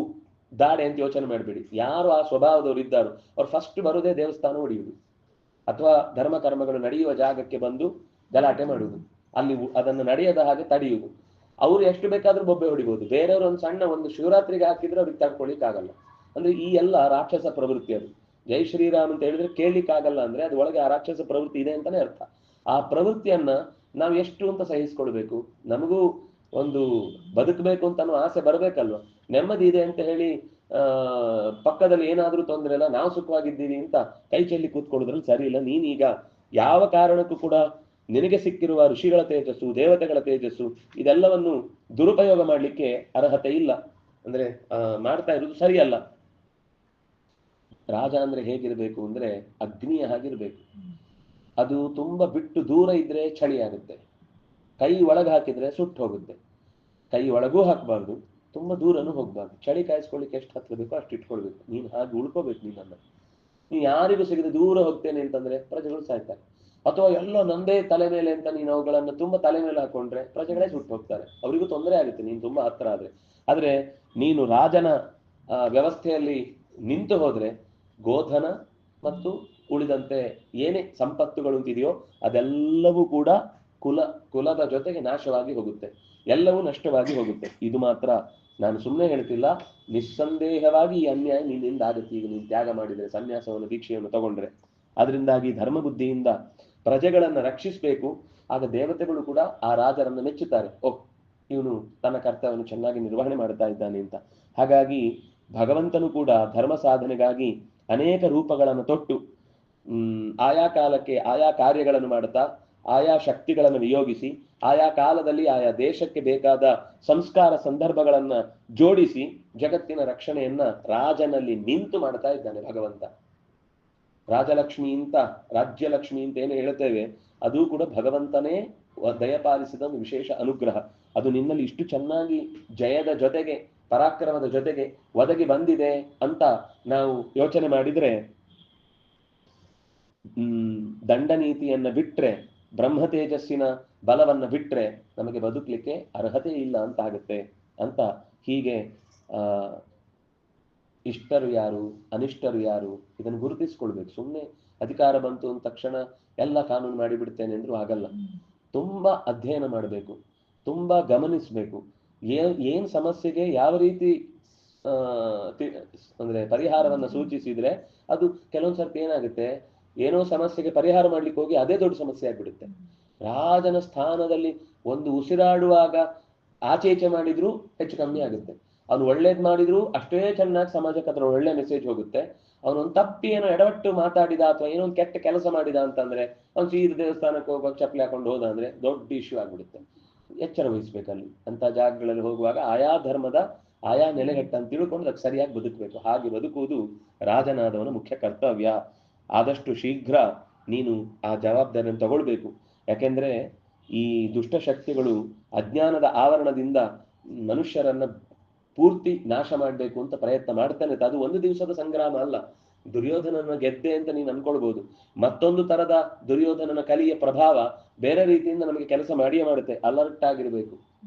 ದಾಡೆ ಅಂತ ಯೋಚನೆ ಮಾಡಬೇಡಿ. ಯಾರು ಆ ಸ್ವಭಾವದವರು ಇದ್ದಾರೋ ಅವ್ರು ಫಸ್ಟ್ ಬರುದೇ ದೇವಸ್ಥಾನ ಹೊಡೆಯುವುದು, ಅಥವಾ ಧರ್ಮ ಕರ್ಮಗಳು ನಡೆಯುವ ಜಾಗಕ್ಕೆ ಬಂದು ಗಲಾಟೆ ಮಾಡುವುದು, ಅಲ್ಲಿ ಅದನ್ನು ನಡೆಯದ ಹಾಗೆ ತಡೆಯುವುದು. ಅವ್ರು ಎಷ್ಟು ಬೇಕಾದ್ರೂ ಬೊಬ್ಬೆ ಹೊಡಿಬಹುದು, ಬೇರೆಯವರು ಒಂದು ಸಣ್ಣ ಒಂದು ಶಿವರಾತ್ರಿಗೆ ಹಾಕಿದ್ರೆ ಅವ್ರಿಗೆ ತಡ್ಕೊಳ್ಳಿಕ್ಕಾಗಲ್ಲ. ಅಂದ್ರೆ ಈ ಎಲ್ಲ ರಾಕ್ಷಸ ಪ್ರವೃತ್ತಿ. ಅದು ಜೈ ಶ್ರೀರಾಮ್ ಅಂತ ಹೇಳಿದ್ರೆ ಕೇಳಲಿಕ್ಕಾಗಲ್ಲ ಅಂದ್ರೆ ಅದು ಒಳಗೆ ಆ ರಾಕ್ಷಸ ಪ್ರವೃತ್ತಿ ಇದೆ ಅಂತಾನೆ ಅರ್ಥ. ಆ ಪ್ರವೃತ್ತಿಯನ್ನ ನಾವು ಎಷ್ಟು ಅಂತ ಸಹಿಸ್ಕೊಳ್ಬೇಕು. ನಮಗೂ ಒಂದು ಬದುಕಬೇಕು ಅಂತ ಅನ್ನೋ ಆಸೆ ಬರ್ಬೇಕಲ್ವ. ನೆಮ್ಮದಿ ಇದೆ ಅಂತ ಹೇಳಿ ಪಕ್ಕದಲ್ಲಿ ಏನಾದ್ರೂ ತೊಂದರೆ ಇಲ್ಲ, ನಾವು ಸುಖವಾಗಿದ್ದೀವಿ ಅಂತ ಕೈ ಚೆಲ್ಲಿ ಕೂತ್ಕೊಳ್ಳೋದ್ರಲ್ಲಿ ಸರಿ ಇಲ್ಲ. ನೀನೀಗ ಯಾವ ಕಾರಣಕ್ಕೂ ಕೂಡ ನಿನಗೆ ಸಿಕ್ಕಿರುವ ಋಷಿಗಳ ತೇಜಸ್ಸು, ದೇವತೆಗಳ ತೇಜಸ್ಸು ಇದೆಲ್ಲವನ್ನು ದುರುಪಯೋಗ ಮಾಡ್ಲಿಕ್ಕೆ ಅರ್ಹತೆ ಇಲ್ಲ. ಅಂದ್ರೆ ಮಾಡ್ತಾ ಇರೋದು ಸರಿಯಲ್ಲ. ರಾಜ ಅಂದ್ರೆ ಹೇಗಿರ್ಬೇಕು ಅಂದ್ರೆ ಅಗ್ನಿಯ ಹಾಗಿರ್ಬೇಕು. ಅದು ತುಂಬಾ ಬಿಟ್ಟು ದೂರ ಇದ್ರೆ ಚಳಿ ಆಗುತ್ತೆ, ಕೈ ಒಳಗೆ ಹಾಕಿದ್ರೆ ಸುಟ್ಟು ಹೋಗುತ್ತೆ. ಕೈ ಒಳಗೂ ಹಾಕಬಾರ್ದು, ತುಂಬಾ ದೂರನೂ ಹೋಗ್ಬಾರ್ದು. ಚಳಿ ಕಾಯಿಸ್ಕೊಳ್ಳಿಕ್ಕೆ ಎಷ್ಟು ಹತ್ರ ಬೇಕೋ ಅಷ್ಟು ಇಟ್ಕೊಳ್ಬೇಕು. ನೀನು ಹಾಗೆ ಉಳ್ಕೋಬೇಕು. ನೀನು ಯಾರಿಗೂ ಸಿಗದೆ ದೂರ ಹೋಗ್ತೇನೆ ಅಂತಂದ್ರೆ ಪ್ರಜೆಗಳು ಸಾಯ್ತಾರೆ. ಅಥವಾ ಎಲ್ಲ ನಂದೇ ತಲೆ ಮೇಲೆ ಅಂತ ನೀನು ಅವುಗಳನ್ನು ತುಂಬಾ ತಲೆ ಮೇಲೆ ಹಾಕೊಂಡ್ರೆ ಪ್ರಜೆಗಳೇ ಸುಟ್ಟು ಹೋಗ್ತಾರೆ, ಅವರಿಗೂ ತೊಂದರೆ ಆಗುತ್ತೆ ನೀನು ತುಂಬಾ ಹತ್ರ ಆದ್ರೆ ನೀನು ರಾಜನ ವ್ಯವಸ್ಥೆಯಲ್ಲಿ ನಿಂತು ಹೋದ್ರೆ ಗೋಧನ ಮತ್ತು ಉಳಿದಂತೆ ಏನೇ ಸಂಪತ್ತುಗಳು ಇದೆಯೋ ಅದೆಲ್ಲವೂ ಕೂಡ ಕುಲದ ಜೊತೆಗೆ ನಾಶವಾಗಿ ಹೋಗುತ್ತೆ, ಎಲ್ಲವೂ ನಷ್ಟವಾಗಿ ಹೋಗುತ್ತೆ. ಇದು ಮಾತ್ರ ನಾನು ಸುಮ್ಮನೆ ಹೇಳ್ತಿಲ್ಲ, ನಿಸ್ಸಂದೇಹವಾಗಿ ಈ ಅನ್ಯಾಯ ನಿನ್ನಿಂದ ಆಗುತ್ತೆ. ಈಗ ನೀನು ತ್ಯಾಗ ಮಾಡಿದ್ರೆ, ಸನ್ಯಾಸವನ್ನು ದೀಕ್ಷೆಯನ್ನು ತಗೊಂಡ್ರೆ. ಅದರಿಂದಾಗಿ ಧರ್ಮ ಬುದ್ಧಿಯಿಂದ ಪ್ರಜೆಗಳನ್ನ ರಕ್ಷಿಸಬೇಕು. ಆಗ ದೇವತೆಗಳು ಕೂಡ ಆ ರಾಜರನ್ನು ಮೆಚ್ಚುತ್ತಾರೆ, ಇವನು ತನ್ನ ಕರ್ತವ್ಯವನ್ನು ಚೆನ್ನಾಗಿ ನಿರ್ವಹಣೆ ಮಾಡ್ತಾ ಇದ್ದಾನೆ ಅಂತ. ಹಾಗಾಗಿ ಭಗವಂತನು ಕೂಡ ಧರ್ಮ ಸಾಧನೆಗಾಗಿ ಅನೇಕ ರೂಪಗಳನ್ನು ತೊಟ್ಟು ಆಯಾ ಕಾಲಕ್ಕೆ ಆಯಾ ಕಾರ್ಯಗಳನ್ನು ಮಾಡುತ್ತಾ ಆಯಾ ಶಕ್ತಿಗಳನ್ನು ವಿಯೋಗಿಸಿ ಆಯಾ ಕಾಲದಲ್ಲಿ ಆಯಾ ದೇಶಕ್ಕೆ ಬೇಕಾದ ಸಂಸ್ಕಾರ ಸಂದರ್ಭಗಳನ್ನ ಜೋಡಿಸಿ ಜಗತ್ತಿನ ರಕ್ಷಣೆಯನ್ನ ರಾಜನಲ್ಲಿ ನಿಂತು ಮಾಡ್ತಾ ಇದ್ದಾನೆ ಭಗವಂತ. ರಾಜಲಕ್ಷ್ಮಿ ಅಂತ, ರಾಜ್ಯಲಕ್ಷ್ಮಿ ಅಂತ ಏನು ಹೇಳ್ತೇವೆ, ಅದು ಕೂಡ ಭಗವಂತನೇ ದಯಪಾಲಿಸಿದ ಒಂದು ವಿಶೇಷ ಅನುಗ್ರಹ. ಅದು ನಿನ್ನಲ್ಲಿ ಇಷ್ಟು ಚೆನ್ನಾಗಿ ಜಯದ ಜೊತೆಗೆ ಪರಾಕ್ರಮದ ಜೊತೆಗೆ ಒದಗಿ ಬಂದಿದೆ ಅಂತ ನಾವು ಯೋಚನೆ ಮಾಡಿದ್ರೆ, ದಂಡ ನೀತಿಯನ್ನ ಬಿಟ್ರೆ, ಬ್ರಹ್ಮ ತೇಜಸ್ಸಿನ ಬಲವನ್ನ ಬಿಟ್ರೆ ನಮಗೆ ಬದುಕಲಿಕ್ಕೆ ಅರ್ಹತೆ ಇಲ್ಲ ಅಂತ ಆಗುತ್ತೆ ಅಂತ. ಹೀಗೆ ಇಷ್ಟರು ಯಾರು, ಅನಿಷ್ಟರು ಯಾರು, ಇದನ್ನು ಗುರುತಿಸ್ಕೊಳ್ಬೇಕು. ಸುಮ್ಮನೆ ಅಧಿಕಾರ ಬಂತು ಅಂದ ತಕ್ಷಣ ಎಲ್ಲ ಕಾನೂನು ಮಾಡಿಬಿಡ್ತೇನೆ ಅಂದ್ರೂ ಆಗಲ್ಲ. ತುಂಬಾ ಅಧ್ಯಯನ ಮಾಡಬೇಕು, ತುಂಬಾ ಗಮನಿಸ್ಬೇಕು. ಏನ್ ಸಮಸ್ಯೆಗೆ ಯಾವ ರೀತಿ ಅಂದ್ರೆ ಪರಿಹಾರವನ್ನ ಸೂಚಿಸಿದ್ರೆ ಅದು ಕೆಲವೊಂದ್ ಸರ್ತಿ ಏನಾಗುತ್ತೆ, ಏನೋ ಸಮಸ್ಯೆಗೆ ಪರಿಹಾರ ಮಾಡ್ಲಿಕ್ಕೆ ಹೋಗಿ ಅದೇ ದೊಡ್ಡ ಸಮಸ್ಯೆ ಆಗ್ಬಿಡುತ್ತೆ. ರಾಜನ ಸ್ಥಾನದಲ್ಲಿ ಒಂದು ಉಸಿರಾಡುವಾಗ ಆಚೆ ಮಾಡಿದ್ರು ಹೆಚ್ಚು ಕಮ್ಮಿ ಆಗುತ್ತೆ. ಅವನು ಒಳ್ಳೇದ್ ಮಾಡಿದ್ರು ಅಷ್ಟೇ ಚೆನ್ನಾಗಿ ಸಮಾಜಕ್ಕೆ ಅದ್ರ ಒಳ್ಳೆ ಮೆಸೇಜ್ ಹೋಗುತ್ತೆ. ಅವನೊಂದು ತಪ್ಪಿ ಏನೋ ಎಡವಟ್ಟು ಮಾತಾಡಿದ ಅಥವಾ ಏನೋ ಒಂದು ಕೆಟ್ಟ ಕೆಲಸ ಮಾಡಿದ ಅಂತಂದ್ರೆ, ಅವ್ನು ಸೀದ ದೇವಸ್ಥಾನಕ್ಕೆ ಹೋಗುವಾಗ ಚಪ್ಪಲಿ ಹಾಕೊಂಡು ಹೋದ ಅಂದ್ರೆ ದೊಡ್ಡ ಇಶ್ಯೂ ಆಗ್ಬಿಡುತ್ತೆ. ಎಚ್ಚರ ವಹಿಸ್ಬೇಕಲ್ಲಿ. ಅಂತ ಜಾಗಗಳಲ್ಲಿ ಹೋಗುವಾಗ ಆಯಾ ಧರ್ಮದ ಆಯಾ ನೆಲೆಗಟ್ಟನ್ನು ತಿಳ್ಕೊಂಡು ಅದಕ್ಕೆ ಸರಿಯಾಗಿ ಬದುಕಬೇಕು. ಹಾಗೆ ಬದುಕುವುದು ರಾಜನಾದವನ ಮುಖ್ಯ ಕರ್ತವ್ಯ. ಆದಷ್ಟು ಶೀಘ್ರ ನೀನು ಆ ಜವಾಬ್ದಾರಿಯನ್ನು ತಗೊಳ್ಬೇಕು. ಯಾಕೆಂದ್ರೆ ಈ ದುಷ್ಟಶಕ್ತಿಗಳು ಅಜ್ಞಾನದ ಆವರಣದಿಂದ ಮನುಷ್ಯರನ್ನ ಪೂರ್ತಿ ನಾಶ ಮಾಡಬೇಕು ಅಂತ ಪ್ರಯತ್ನ ಮಾಡ್ತಾನೆ. ಅದು ಒಂದು ದಿವಸದ ಸಂಗ್ರಾಮ ಅಲ್ಲ. ದುರ್ಯೋಧನನ ಗೆದ್ದೆ ಅಂತ ನೀನು ಅನ್ಕೊಳ್ಬಹುದು, ಮತ್ತೊಂದು ತರದ ದುರ್ಯೋಧನನ ಕಲಿಯ ಪ್ರಭಾವ ಬೇರೆ ರೀತಿಯಿಂದ ನಮಗೆ ಕೆಲಸ ಮಾಡಿಯೇ ಮಾಡುತ್ತೆ. ಅಲರ್ಟ್ ಆಗಿರ್ಬೇಕು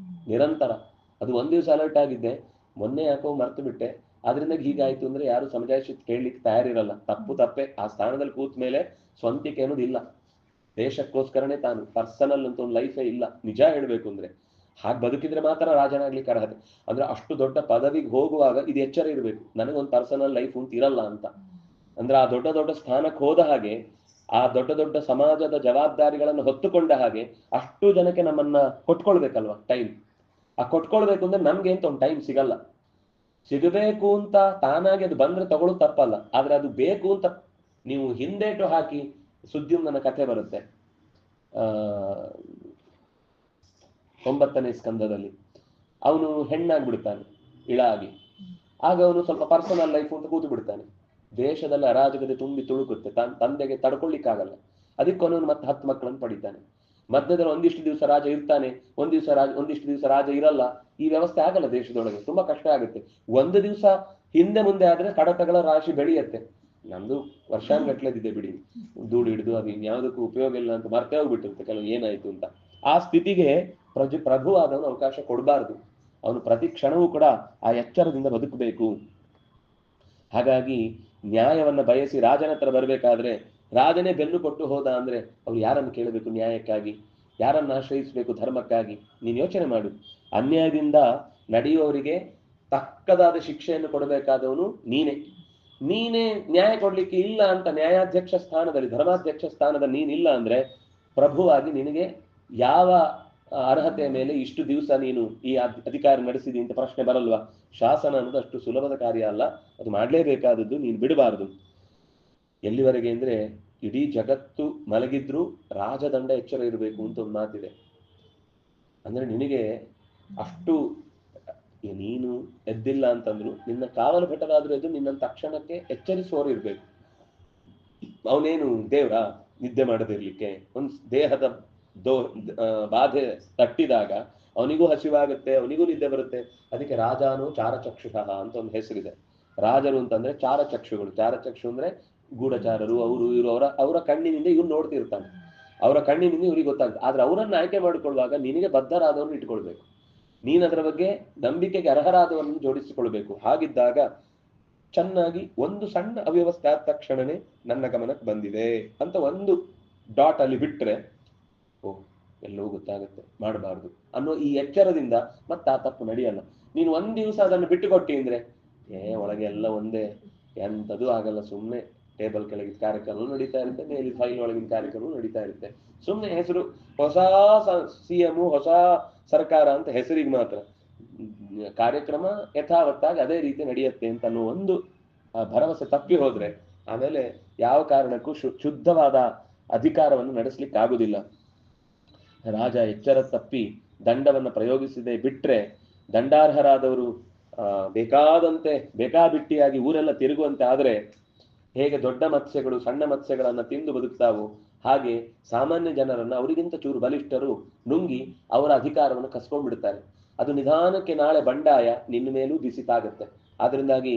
ನಿರಂತರ. ಅದು ಒಂದ್ ದಿವಸ ಅಲರ್ಟ್ ಆಗಿದ್ದೆ, ಮೊನ್ನೆ ಯಾಕೋ ಮರ್ತು ಬಿಟ್ಟೆ, ಆದ್ರಿಂದ ಹೀಗಾಯ್ತು ಅಂದ್ರೆ ಯಾರು ಸಮಜಾಯಿಷಿ ಕೇಳಲಿಕ್ಕೆ ತಯಾರಿರಲ್ಲ. ತಪ್ಪು ತಪ್ಪೆ. ಆ ಸ್ಥಾನದಲ್ಲಿ ಕೂತ ಮೇಲೆ ಸ್ವಂತಿಕೆ ಅನ್ನೋದು ಇಲ್ಲ. ದೇಶಕ್ಕೋಸ್ಕರನೇ ತಾನು, ಪರ್ಸನಲ್ ಅಂತ ಒಂದು ಲೈಫೇ ಇಲ್ಲ ನಿಜ ಹೇಳ್ಬೇಕು ಅಂದ್ರೆ. ಹಾಗೆ ಬದುಕಿದ್ರೆ ಮಾತ್ರ ರಾಜನಾಗ್ಲಿಕ್ಕೆ ಅರ್ಹತೆ. ಅಂದ್ರೆ ಅಷ್ಟು ದೊಡ್ಡ ಪದವಿಗೆ ಹೋಗುವಾಗ ಇದು ಎಚ್ಚರ ಇರಬೇಕು, ನನಗೊಂದು ಪರ್ಸನಲ್ ಲೈಫ್ ಅಂತ ಇರಲ್ಲ ಅಂತ. ಅಂದ್ರೆ ಆ ದೊಡ್ಡ ದೊಡ್ಡ ಸ್ಥಾನಕ್ಕೆ ಹೋದ ಹಾಗೆ, ಆ ದೊಡ್ಡ ದೊಡ್ಡ ಸಮಾಜದ ಜವಾಬ್ದಾರಿಗಳನ್ನು ಹೊತ್ತುಕೊಂಡ ಹಾಗೆ ಅಷ್ಟು ಜನಕ್ಕೆ ನಮ್ಮನ್ನ ಕೊಟ್ಕೊಳ್ಬೇಕಲ್ವ ಟೈಮ್. ಆ ಕೊಟ್ಕೊಳ್ಬೇಕು ಅಂದ್ರೆ ನಮ್ಗೆ ಅಂತ ಒಂದು ಟೈಮ್ ಸಿಗಲ್ಲ. ಸಿಗಬೇಕು ಅಂತ ತಾನಾಗಿ ಅದು ಬಂದ್ರೆ ತಗೊಳ್ಳೋದು ತಪ್ಪಲ್ಲ, ಆದ್ರೆ ಅದು ಬೇಕು ಅಂತ ನೀವು ಹಿಂದೇಟು ಹಾಕಿ. ಸುದ್ಯುಮ್ನ ಕಥೆ ಬರುತ್ತೆ 9ನೇ ಸ್ಕಂದದಲ್ಲಿ. ಅವನು ಹೆಣ್ಣಾಗ್ಬಿಡ್ತಾನೆ ಇಳ ಆಗಿ. ಆಗ ಅವನು ಸ್ವಲ್ಪ ಪರ್ಸನಲ್ ಲೈಫ್ ಅಂತ ಕೂತು ಬಿಡ್ತಾನೆ. ದೇಶದಲ್ಲಿ ಅರಾಜಕತೆ ತುಂಬಿ ತುಳುಕುತ್ತೆ, ತಂದೆಗೆ ತಡ್ಕೊಳ್ಳಿಕ್ಕಾಗಲ್ಲ. ಅದಕ್ಕೆ ಅವನು ಮತ್ತೆ 10 ಮಕ್ಕಳನ್ನು ಪಡಿತಾನೆ. ಮಧ್ಯದಲ್ಲಿ ಒಂದಿಷ್ಟು ದಿವಸ ರಾಜ ಇರ್ತಾನೆ, ಒಂದಿಷ್ಟು ದಿವಸ ರಾಜ ಇರಲ್ಲ. ಈ ವ್ಯವಸ್ಥೆ ಆಗಲ್ಲ ದೇಶದೊಳಗೆ, ತುಂಬಾ ಕಷ್ಟ ಆಗುತ್ತೆ. ಒಂದು ದಿವಸ ಹಿಂದೆ ಮುಂದೆ ಆದ್ರೆ ಕಡತಗಳ ರಾಶಿ ಬೆಳೆಯುತ್ತೆ. ನಮ್ದು ವರ್ಷಾನ್ಗಟ್ಲೆದಿದೆ ಬಿಡಿ, ಧೂಳು ಹಿಡಿದು ಅದು ಇನ್ಯಾವುದಕ್ಕೂ ಉಪಯೋಗ ಇಲ್ಲ ಅಂತ ಮರ್ತೇ ಹೋಗ್ಬಿಟ್ಟಿರುತ್ತೆ ಕೆಲವು ಏನಾಯ್ತು ಅಂತ. ಆ ಸ್ಥಿತಿಗೆ ಪ್ರಭು ಆದವನು ಅವಕಾಶ ಕೊಡಬಾರ್ದು. ಅವನು ಪ್ರತಿ ಕ್ಷಣವೂ ಕೂಡ ಆ ಎಚ್ಚರದಿಂದ ಬದುಕಬೇಕು. ಹಾಗಾಗಿ ನ್ಯಾಯವನ್ನ ಬಯಸಿ ರಾಜನ ಹತ್ರ ಬರ್ಬೇಕಾದ್ರೆ, ರಾಜನೇ ಬೆನ್ನು ಕೊಟ್ಟು ಹೋದ ಅಂದ್ರೆ ಅವ್ರು ಯಾರನ್ನು ಕೇಳಬೇಕು ನ್ಯಾಯಕ್ಕಾಗಿ, ಯಾರನ್ನು ಆಶ್ರಯಿಸಬೇಕು ಧರ್ಮಕ್ಕಾಗಿ? ನೀನು ಯೋಚನೆ ಮಾಡು. ಅನ್ಯಾಯದಿಂದ ನಡೆಯುವವರಿಗೆ ತಕ್ಕದಾದ ಶಿಕ್ಷೆಯನ್ನು ಕೊಡಬೇಕಾದವನು ನೀನೇ ನ್ಯಾಯ ಕೊಡ್ಲಿಕ್ಕೆ ಇಲ್ಲ ಅಂತ ನ್ಯಾಯಾಧ್ಯಕ್ಷ ಸ್ಥಾನದಲ್ಲಿ, ಧರ್ಮಾಧ್ಯಕ್ಷ ಸ್ಥಾನದಲ್ಲಿ ನೀನಿಲ್ಲ ಅಂದ್ರೆ ಪ್ರಭುವಾಗಿ ನಿನಗೆ ಯಾವ ಅರ್ಹತೆಯ ಮೇಲೆ ಇಷ್ಟು ದಿವಸ ನೀನು ಈ ಅಧಿಕಾರ ನಡೆಸಿದಿ ಅಂತ ಪ್ರಶ್ನೆ ಬರಲ್ವಾ? ಶಾಸನ ಅನ್ನೋದು ಅಷ್ಟು ಸುಲಭದ ಕಾರ್ಯ ಅಲ್ಲ, ಅದು ಮಾಡಲೇಬೇಕಾದದ್ದು, ನೀನು ಬಿಡಬಾರದು. ಎಲ್ಲಿವರೆಗೆ ಅಂದ್ರೆ ಇಡೀ ಜಗತ್ತು ಮಲಗಿದ್ರು ರಾಜದಂಡ ಎಚ್ಚರ ಇರಬೇಕು ಅಂತ ಒಂದು ಮಾತಿದೆ. ಅಂದ್ರೆ ನಿನಗೆ ಅಷ್ಟು, ನೀನು ಎದ್ದಿಲ್ಲ ಅಂತಂದ್ರು ನಿನ್ನ ಕಾವಲು ಭಟರಾದ್ರೂ ಎದ್ದು ನಿನ್ನ ತಕ್ಷಣಕ್ಕೆ ಎಚ್ಚರಿಸುವವರು ಇರ್ಬೇಕು. ಅವನೇನು ದೇವ್ರ ನಿದ್ದೆ ಮಾಡದಿರ್ಲಿಕ್ಕೆ? ಒಂದು ದೇಹದ ಬಾಧೆ ತಟ್ಟಿದಾಗ ಅವನಿಗೂ ಹಸಿವಾಗುತ್ತೆ, ಅವನಿಗೂ ನಿದ್ದೆ ಬರುತ್ತೆ. ಅದಕ್ಕೆ ರಾಜಾನು ಚಾರಚಕ್ಷುಷಃ ಅಂತ ಒಂದು ಹೆಸರಿದೆ. ರಾಜರು ಅಂತಂದ್ರೆ ಚಾರಚಕ್ಷುಗಳು. ಚಾರಚಕ್ಷು ಅಂದ್ರೆ ಗೂಢಚಾರರು, ಅವರು ಇವರು, ಅವರ ಕಣ್ಣಿನಿಂದ ಇವ್ರು ನೋಡ್ತಿರ್ತಾನೆ, ಅವರ ಕಣ್ಣಿನಿಂದ ಇವ್ರಿಗೆ ಗೊತ್ತಾಗುತ್ತೆ. ಆದ್ರೆ ಅವರನ್ನು ಆಯ್ಕೆ ಮಾಡಿಕೊಳ್ಳುವಾಗ ನಿನಗೆ ಬದ್ಧರಾದವರನ್ನು ಇಟ್ಕೊಳ್ಬೇಕು, ನೀನ್ ಅದರ ಬಗ್ಗೆ ನಂಬಿಕೆಗೆ ಅರ್ಹರಾದವರನ್ನು ಜೋಡಿಸಿಕೊಳ್ಬೇಕು. ಹಾಗಿದ್ದಾಗ ಚೆನ್ನಾಗಿ ಒಂದು ಸಣ್ಣ ಅವ್ಯವಸ್ಥೆ ಆದ ತಕ್ಷಣನೇ ನನ್ನ ಗಮನಕ್ಕೆ ಬಂದಿದೆ ಅಂತ ಒಂದು ಡಾಟ್ ಅಲ್ಲಿ ಬಿಟ್ರೆ, ಓ ಎಲ್ಲವೂ ಗೊತ್ತಾಗುತ್ತೆ, ಮಾಡಬಾರ್ದು ಅನ್ನೋ ಈ ಎಚ್ಚರದಿಂದ ಮತ್ತೆ ಆ ತಪ್ಪು ನಡೆಯಲ್ಲ. ನೀನು ಒಂದ್ ದಿವಸ ಅದನ್ನು ಬಿಟ್ಟುಕೊಟ್ಟಿ ಅಂದ್ರೆ ಒಳಗೆ ಎಲ್ಲ ಒಂದೇ, ಎಂಥದೂ ಆಗಲ್ಲ. ಸುಮ್ಮನೆ ಟೇಬಲ್ ಕೆಳಗಿನ ಕಾರ್ಯಕ್ರಮ ನಡೀತಾ ಇರುತ್ತೆ, ಮೇಲೆ ಫೈಲ್ ಒಳಗಿನ ಕಾರ್ಯಕ್ರಮ ನಡೀತಾ ಇರುತ್ತೆ. ಸುಮ್ಮನೆ ಹೆಸರು, ಹೊಸ CM, ಹೊಸ ಸರ್ಕಾರ ಅಂತ ಹೆಸರಿಗೆ ಮಾತ್ರ. ಕಾರ್ಯಕ್ರಮ ಯಥಾವತ್ತಾಗಿ ಅದೇ ರೀತಿ ನಡೆಯುತ್ತೆ ಅಂತ ಅನ್ನೋ ಒಂದು ಭರವಸೆ ತಪ್ಪಿ ಹೋದ್ರೆ ಆಮೇಲೆ ಯಾವ ಕಾರಣಕ್ಕೂ ಶುದ್ಧವಾದ ಅಧಿಕಾರವನ್ನು ನಡೆಸ್ಲಿಕ್ಕೆ ಆಗುದಿಲ್ಲ. ರಾಜ ಎಚ್ಚರ ತಪ್ಪಿ ದಂಡವನ್ನು ಪ್ರಯೋಗಿಸದೆ ಬಿಟ್ರೆ ದಂಡಾರ್ಹರಾದವರು ಬೇಕಾದಂತೆ ಬೇಕಾಬಿಟ್ಟಿಯಾಗಿ ಊರೆಲ್ಲ ತಿರುಗುವಂತೆ ಆದ್ರೆ, ಹೇಗೆ ದೊಡ್ಡ ಮತ್ಸ್ಯಗಳು ಸಣ್ಣ ಮತ್ಸ್ಯಗಳನ್ನ ತಿಂದು ಬದುಕ್ತಾವು, ಹಾಗೆ ಸಾಮಾನ್ಯ ಜನರನ್ನ ಅವರಿಗಿಂತ ಚೂರು ಬಲಿಷ್ಠರು ನುಂಗಿ ಅವರ ಅಧಿಕಾರವನ್ನು ಕಸ್ಕೊಂಡ್ಬಿಡ್ತಾರೆ. ಅದು ನಿಧಾನಕ್ಕೆ ನಾಳೆ ಬಂಡಾಯ ನಿನ್ನ ಮೇಲೂ ಬಿಸಿತಾಗತ್ತೆ. ಆದ್ರಿಂದಾಗಿ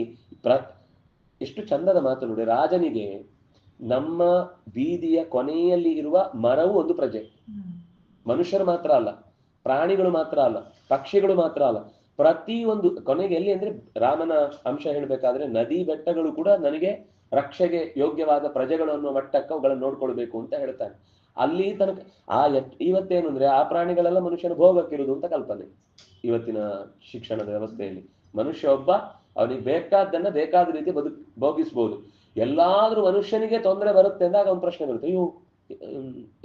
ಎಷ್ಟು ಚಂದದ ಮಾತು ನೋಡಿ, ರಾಜನಿಗೆ ನಮ್ಮ ಬೀದಿಯ ಕೊನೆಯಲ್ಲಿ ಇರುವ ಮರವು ಒಂದು ಪ್ರಜೆ. ಮನುಷ್ಯರು ಮಾತ್ರ ಅಲ್ಲ, ಪ್ರಾಣಿಗಳು ಮಾತ್ರ ಅಲ್ಲ, ಪಕ್ಷಿಗಳು ಮಾತ್ರ ಅಲ್ಲ, ಪ್ರತಿಯೊಂದು ಕೊನೆಗೆ ಎಲ್ಲಿ ಅಂದ್ರೆ ರಾಮನ ಅಂಶ ಹೇಳ್ಬೇಕಾದ್ರೆ ನದಿ ಬೆಟ್ಟಗಳು ಕೂಡ ನನಗೆ ರಕ್ಷೆಗೆ ಯೋಗ್ಯವಾದ ಪ್ರಜೆಗಳು ಅನ್ನೋ ಮಟ್ಟಕ್ಕೆ ಅವುಗಳನ್ನು ನೋಡ್ಕೊಳ್ಬೇಕು ಅಂತ ಹೇಳ್ತಾನೆ. ಅಲ್ಲಿ ತನಕ ಇವತ್ತೇನು ಅಂದ್ರೆ ಆ ಪ್ರಾಣಿಗಳೆಲ್ಲ ಮನುಷ್ಯನ ಭೋಗಕ್ಕಿರುವುದು ಅಂತ ಕಲ್ಪನೆ. ಇವತ್ತಿನ ಶಿಕ್ಷಣದ ವ್ಯವಸ್ಥೆಯಲ್ಲಿ ಮನುಷ್ಯ ಒಬ್ಬ, ಅವನಿಗೆ ಬೇಕಾದ್ದನ್ನ ಬೇಕಾದ ರೀತಿ ಭೋಗಿಸ್ಬೋದು. ಎಲ್ಲಾದ್ರೂ ಮನುಷ್ಯನಿಗೆ ತೊಂದರೆ ಬರುತ್ತೆ ಅಂದಾಗ ಒಂದು ಪ್ರಶ್ನೆ ಬರುತ್ತೆ, ಅಯ್ಯೋ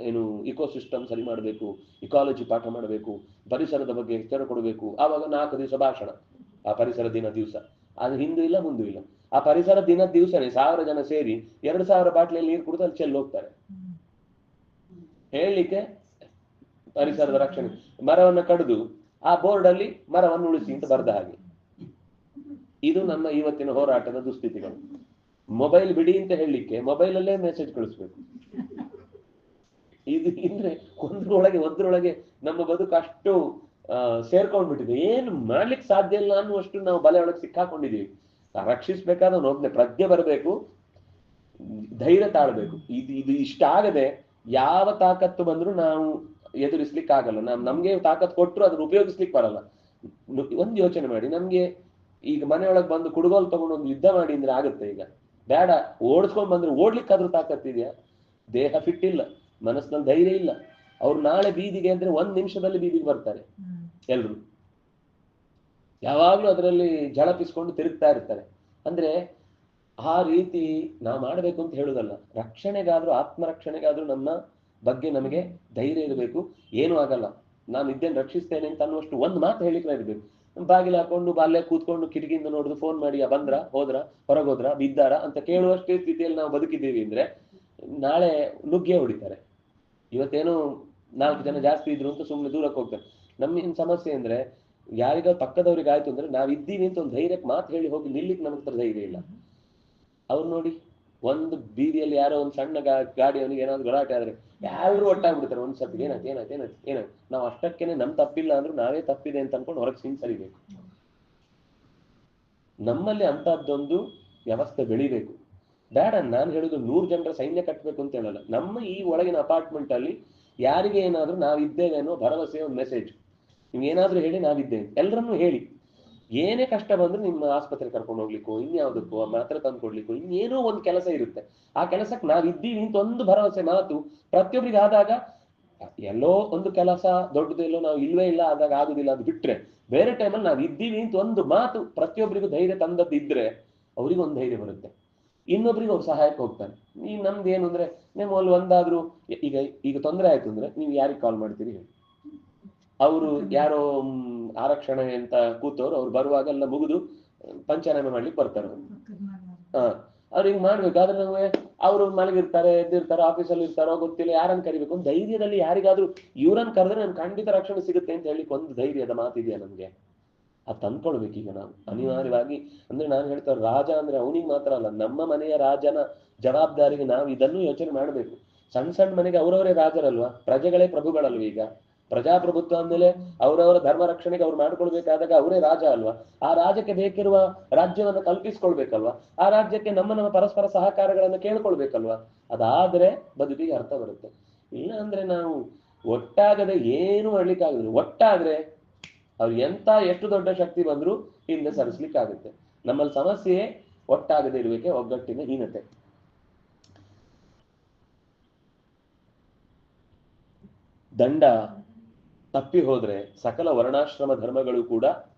ಏನು ಇಕೋಸಿಸ್ಟಮ್ ಸರಿ ಮಾಡಬೇಕು, ಇಕಾಲಜಿ ಪಾಠ ಮಾಡಬೇಕು, ಪರಿಸರದ ಬಗ್ಗೆ ಎಚ್ಚರ ಕೊಡಬೇಕು. ಆವಾಗ 4 ದಿವಸ ಭಾಷಣ, ಆ ಪರಿಸರ ದಿನ ದಿವಸ. ಅದು ಹಿಂದೂ ಇಲ್ಲ ಮುಂದೂ ಇಲ್ಲ. ಆ ಪರಿಸರ ದಿನದ ದಿವಸನೇ 1000 ಜನ ಸೇರಿ 2000 ಬಾಟ್ಲಿಯಲ್ಲಿ ನೀರು ಕುಡಿದು ಅಲ್ಲಿ ಚೆಲ್ಲಿ ಹೋಗ್ತಾರೆ. ಹೇಳಲಿಕ್ಕೆ ಪರಿಸರದ ರಕ್ಷಣೆ, ಮರವನ್ನ ಕಡಿದು ಆ ಬೋರ್ಡ್ ಅಲ್ಲಿ ಮರವನ್ನು ಉಳಿಸಿ ಅಂತ ಬರೆದ ಹಾಗೆ. ಇದು ನಮ್ಮ ಇವತ್ತಿನ ಹೋರಾಟದ ದುಸ್ಥಿತಿಗಳು. ಮೊಬೈಲ್ ಬಿಡಿ ಅಂತ ಹೇಳಲಿಕ್ಕೆ ಮೊಬೈಲ್ ಅಲ್ಲೇ ಮೆಸೇಜ್ ಕಳಿಸ್ಬೇಕು. ಇದು ಅಂದ್ರೆ ಒಂದ್ರೊಳಗೆ ನಮ್ಮ ಬದುಕು ಅಷ್ಟು ಸೇರ್ಕೊಂಡ್ಬಿಟ್ಟಿದೆ, ಏನು ಮಾಡ್ಲಿಕ್ಕೆ ಸಾಧ್ಯ ಇಲ್ಲ ಅನ್ನುವಷ್ಟು ನಾವು ಬಲೆ ಒಳಗೆ ಸಿಕ್ಕಾಕೊಂಡಿದೀವಿ. ರಕ್ಷಿಸ್ಬೇಕಾದ್ರೆ ಒಬ್ಬನೇ ಪ್ರಜ್ಞೆ ಬರಬೇಕು, ಧೈರ್ಯ ತಾಳ್ಬೇಕು. ಇದು ಇಷ್ಟ ಆಗದೆ ಯಾವ ತಾಕತ್ತು ಬಂದ್ರು ನಾವು ಎದುರಿಸ್ಲಿಕ್ಕೆ ಆಗಲ್ಲ. ನಮ್ಗೆ ತಾಕತ್ ಕೊಟ್ಟರು ಅದನ್ನ ಉಪಯೋಗಿಸ್ಲಿಕ್ಕೆ ಬರಲ್ಲ. ಒಂದು ಯೋಚನೆ ಮಾಡಿ, ನಮ್ಗೆ ಈಗ ಮನೆಯೊಳಗೆ ಬಂದು ಕುಡುಗೋಲು ತಗೊಂಡು ಒಂದು ಯುದ್ಧ ಮಾಡಿ ಅಂದ್ರೆ ಆಗುತ್ತೆ? ಈಗ ಬೇಡ, ಓಡಿಸ್ಕೊಂಡ್ ಬಂದ್ರೆ ಓಡ್ಲಿಕ್ಕಾದ್ರೂ ತಾಕತ್ತಿದೆಯಾ? ದೇಹ ಫಿಟ್ ಇಲ್ಲ, ಮನಸ್ಸಿನಲ್ಲಿ ಧೈರ್ಯ ಇಲ್ಲ. ಅವ್ರು ನಾಳೆ ಬೀದಿಗೆ ಅಂದ್ರೆ 1 ನಿಮಿಷದಲ್ಲಿ ಬೀದಿಗೆ ಬರ್ತಾರೆ ಎಲ್ರು, ಯಾವಾಗ್ಲೂ ಅದರಲ್ಲಿ ಝಳಪಿಸ್ಕೊಂಡು ತಿರುಗ್ತಾ ಇರ್ತಾರೆ. ಅಂದ್ರೆ ಆ ರೀತಿ ನಾವು ಮಾಡಬೇಕು ಅಂತ ಹೇಳುದಲ್ಲ, ರಕ್ಷಣೆಗಾದ್ರೂ ಆತ್ಮರಕ್ಷಣೆಗಾದ್ರೂ ನಮ್ಮ ಬಗ್ಗೆ ನಮಗೆ ಧೈರ್ಯ ಇರಬೇಕು. ಏನೂ ಆಗಲ್ಲ, ನಾನು ಇದ್ದೇನೆ, ರಕ್ಷಿಸ್ತೇನೆ ಅಂತ ಅನ್ನುವಷ್ಟು ಒಂದು ಮಾತು ಹೇಳಿದ್ರೆ ಇರ್ಬೇಕು. ಬಾಗಿಲು ಹಾಕೊಂಡು ಅಲ್ಲೇ ಕೂತ್ಕೊಂಡು ಕಿಟಕಿಯಿಂದ ನೋಡುದು, ಫೋನ್ ಮಾಡಿ ಬಂದ್ರ ಹೋದ್ರ ಹೊರಗೋದ್ರ ಬಿದ್ದಾರ ಅಂತ ಕೇಳುವಷ್ಟೇ ಸ್ಥಿತಿಯಲ್ಲಿ ನಾವು ಬದುಕಿದ್ದೀವಿ ಅಂದ್ರೆ ನಾಳೆ ನುಗ್ಗೆ ಹೊಡಿತಾರೆ. ಇವತ್ತೇನು 4 ಜನ ಜಾಸ್ತಿ ಇದ್ರು ಅಂತ ಸುಮ್ಮನೆ ದೂರಕ್ಕೆ ಹೋಗ್ತಾರೆ. ನಮ್ಗೇನ್ ಸಮಸ್ಯೆ ಅಂದ್ರೆ ಯಾರಿಗ ಪಕ್ಕದವ್ರಿಗೆ ಆಯ್ತು ಅಂದ್ರೆ ನಾವಿದ್ದೀವಿ ಅಂತ ಒಂದು ಧೈರ್ಯಕ್ಕೆ ಮಾತು ಹೇಳಿ ಹೋಗಿ ನಿಲ್ಲಿಕ್ಕೆ ನಮಗೆ ಧೈರ್ಯ ಇಲ್ಲ. ಅವ್ರು ನೋಡಿ, ಒಂದು ಬೀದಿಯಲ್ಲಿ ಯಾರೋ ಒಂದು ಸಣ್ಣ ಗಾಡಿಯವನಿಗೆ ಏನಾದ್ರು ಗಲಾಟೆ ಆದ್ರೆ ಎಲ್ಲರೂ ಒಟ್ಟಾಗ್ಬಿಡ್ತಾರೆ ಒಂದ್ಸತಿ, ಏನಾಯ್ತು. ನಾವು ಅಷ್ಟಕ್ಕೇನೆ ನಮ್ ತಪ್ಪಿಲ್ಲ ಅಂದ್ರೂ ನಾವೇ ತಪ್ಪಿದೆ ಅಂತ ಅನ್ಕೊಂಡು ಹೊರಗೆ ಸಿಂಸರಿಬೇಕು. ನಮ್ಮಲ್ಲಿ ಅಂತಹದ್ದೊಂದು ವ್ಯವಸ್ಥೆ ಬೆಳಿಬೇಕು. ಬೇಡ ನಾನು ಹೇಳುದು 100 ಜನರ ಸೈನ್ಯ ಕಟ್ಟಬೇಕು ಅಂತ ಹೇಳಲ್ಲ. ನಮ್ಮ ಈ ಒಳಗಿನ ಅಪಾರ್ಟ್ಮೆಂಟ್ ಅಲ್ಲಿ ಯಾರಿಗೆ ಏನಾದ್ರೂ ನಾವಿದ್ದೇವೆ ಅನ್ನೋ ಭರವಸೆ ಒಂದು ಮೆಸೇಜ್, ನೀವೇನಾದ್ರೂ ಹೇಳಿ ನಾವಿದ್ದೇವೆ, ಎಲ್ಲರನ್ನೂ ಹೇಳಿ. ಏನೇ ಕಷ್ಟ ಬಂದ್ರೆ ನಿಮ್ಮ ಆಸ್ಪತ್ರೆ ಕರ್ಕೊಂಡು ಹೋಗ್ಲಿಕ್ಕೋ ಇನ್ಯಾವುದಕ್ಕೋ ಮಾತ್ರ ತಂದು ಕೊಡ್ಲಿಕ್ಕೋ ಇನ್ನೇನೋ ಒಂದು ಕೆಲಸ ಇರುತ್ತೆ. ಆ ಕೆಲಸಕ್ಕೆ ನಾವಿದ್ದೀವಿ ಅಂತ ಒಂದು ಭರವಸೆ ಮಾತು ಪ್ರತಿಯೊಬ್ಬರಿಗೆ ಆದಾಗ, ಎಲ್ಲೋ ಒಂದು ಕೆಲಸ ದೊಡ್ಡದೆಲ್ಲೋ ನಾವು ಇಲ್ವೇ ಇಲ್ಲ ಆದಾಗ ಆಗುದಿಲ್ಲ, ಅದು ಬಿಟ್ರೆ ಬೇರೆ ಟೈಮಲ್ಲಿ ನಾವು ಇದ್ದೀವಿ ಅಂತ ಒಂದು ಮಾತು ಪ್ರತಿಯೊಬ್ಬರಿಗೂ ಧೈರ್ಯ ತಂದದ್ದು ಇದ್ರೆ ಅವ್ರಿಗೂ ಒಂದು ಧೈರ್ಯ ಬರುತ್ತೆ, ಇನ್ನೊಬ್ರಿಗೆ ಅವ್ರು ಸಹಾಯಕ್ಕೆ ಹೋಗ್ತಾರೆ. ಈ ನಮ್ದು ಏನು ಅಂದ್ರೆ ನಿಮ್ಮಲ್ಲಿ ಒಂದಾದ್ರೂ ಈಗ ತೊಂದರೆ ಆಯ್ತು ಅಂದ್ರೆ ನೀವು ಯಾರಿಗೆ ಕಾಲ್ ಮಾಡ್ತೀರಿ ಹೇಳಿ? ಅವರು ಯಾರೋ ಆರಕ್ಷಣೆ ಅಂತ ಕೂತವ್ರು, ಅವ್ರು ಬರುವಾಗೆಲ್ಲ ಮುಗಿದು ಪಂಚನಾಮೆ ಮಾಡ್ಲಿಕ್ಕೆ ಬರ್ತಾರೆ. ಅವ್ರಿಗೆ ಮಾಡ್ಬೇಕಾದ್ರೆ ನಮಗೆ ಅವರು ಮಲಗಿರ್ತಾರೆ, ಎದ್ದಿರ್ತಾರೋ, ಆಫೀಸಲ್ಲಿ ಇರ್ತಾರೋ ಗೊತ್ತಿಲ್ಲ, ಯಾರನ್ನು ಕರಿಬೇಕು ಒಂದು ಧೈರ್ಯದಲ್ಲಿ ಯಾರಿಗಾದ್ರೂ ಇವ್ರನ್ನ ಕರೆದ್ರೆ ನಮ್ಗೆ ಖಂಡಿತ ರಕ್ಷಣೆ ಸಿಗುತ್ತೆ ಅಂತ ಹೇಳಿ ಒಂದು ಧೈರ್ಯದ ಮಾತಿದೆಯಾ ನಮ್ಗೆ? ಅದು ತಂದ್ಕೊಳ್ಬೇಕೀಗ ನಾವು ಅನಿವಾರ್ಯವಾಗಿ. ಅಂದ್ರೆ ನಾನು ಹೇಳ್ತಾರೆ, ರಾಜ ಅಂದ್ರೆ ಅವನಿಗೆ ಮಾತ್ರ ಅಲ್ಲ, ನಮ್ಮ ಮನೆಯ ರಾಜನ ಜವಾಬ್ದಾರಿಗೆ ನಾವು ಇದನ್ನು ಯೋಚನೆ ಮಾಡಬೇಕು. ಸಣ್ಣ ಸಣ್ಣ ಮನೆಗೆ ಅವರವರೇ ರಾಜರಲ್ವಾ, ಪ್ರಜೆಗಳೇ ಪ್ರಭುಗಳಲ್ವ. ಈಗ ಪ್ರಜಾಪ್ರಭುತ್ವ ಅಂದ್ಮೇಲೆ ಅವರವರ ಧರ್ಮ ರಕ್ಷಣೆಗೆ ಅವ್ರು ಮಾಡ್ಕೊಳ್ಬೇಕಾದಾಗ ಅವರೇ ರಾಜ ಅಲ್ವಾ. ಆ ರಾಜ್ಯಕ್ಕೆ ಬೇಕಿರುವ ರಾಜ್ಯವನ್ನು ಕಲ್ಪಿಸ್ಕೊಳ್ಬೇಕಲ್ವಾ. ಆ ರಾಜ್ಯಕ್ಕೆ ನಮ್ಮ ಪರಸ್ಪರ ಸಹಕಾರಗಳನ್ನು ಕೇಳ್ಕೊಳ್ಬೇಕಲ್ವಾ. ಅದಾದ್ರೆ ಬದುಕಿಗೆ ಅರ್ಥ ಬರುತ್ತೆ. ಇಲ್ಲ ಅಂದ್ರೆ ನಾವು ಒಟ್ಟಾಗದೆ ಏನು ಮಾಡ್ಲಿಕ್ಕಾಗುದಿಲ್ಲ. ಒಟ್ಟಾದ್ರೆ ಅವ್ರು ಎಷ್ಟು ದೊಡ್ಡ ಶಕ್ತಿ ಬಂದ್ರು ಹಿಂದೆ ಸರಿಸ್ಲಿಕ್ಕಾಗುತ್ತೆ. ನಮ್ಮಲ್ಲಿ ಸಮಸ್ಯೆ ಒಟ್ಟಾಗದೆ ಇರುವಿಕೆ, ಒಗ್ಗಟ್ಟಿನ ಹೀನತೆ. ದಂಡ ತಪ್ಪಿ ಹೋದ್ರೆ ಸಕಲ ವರ್ಣಾಶ್ರಮ ಧರ್ಮಗಳು ಕೂಡ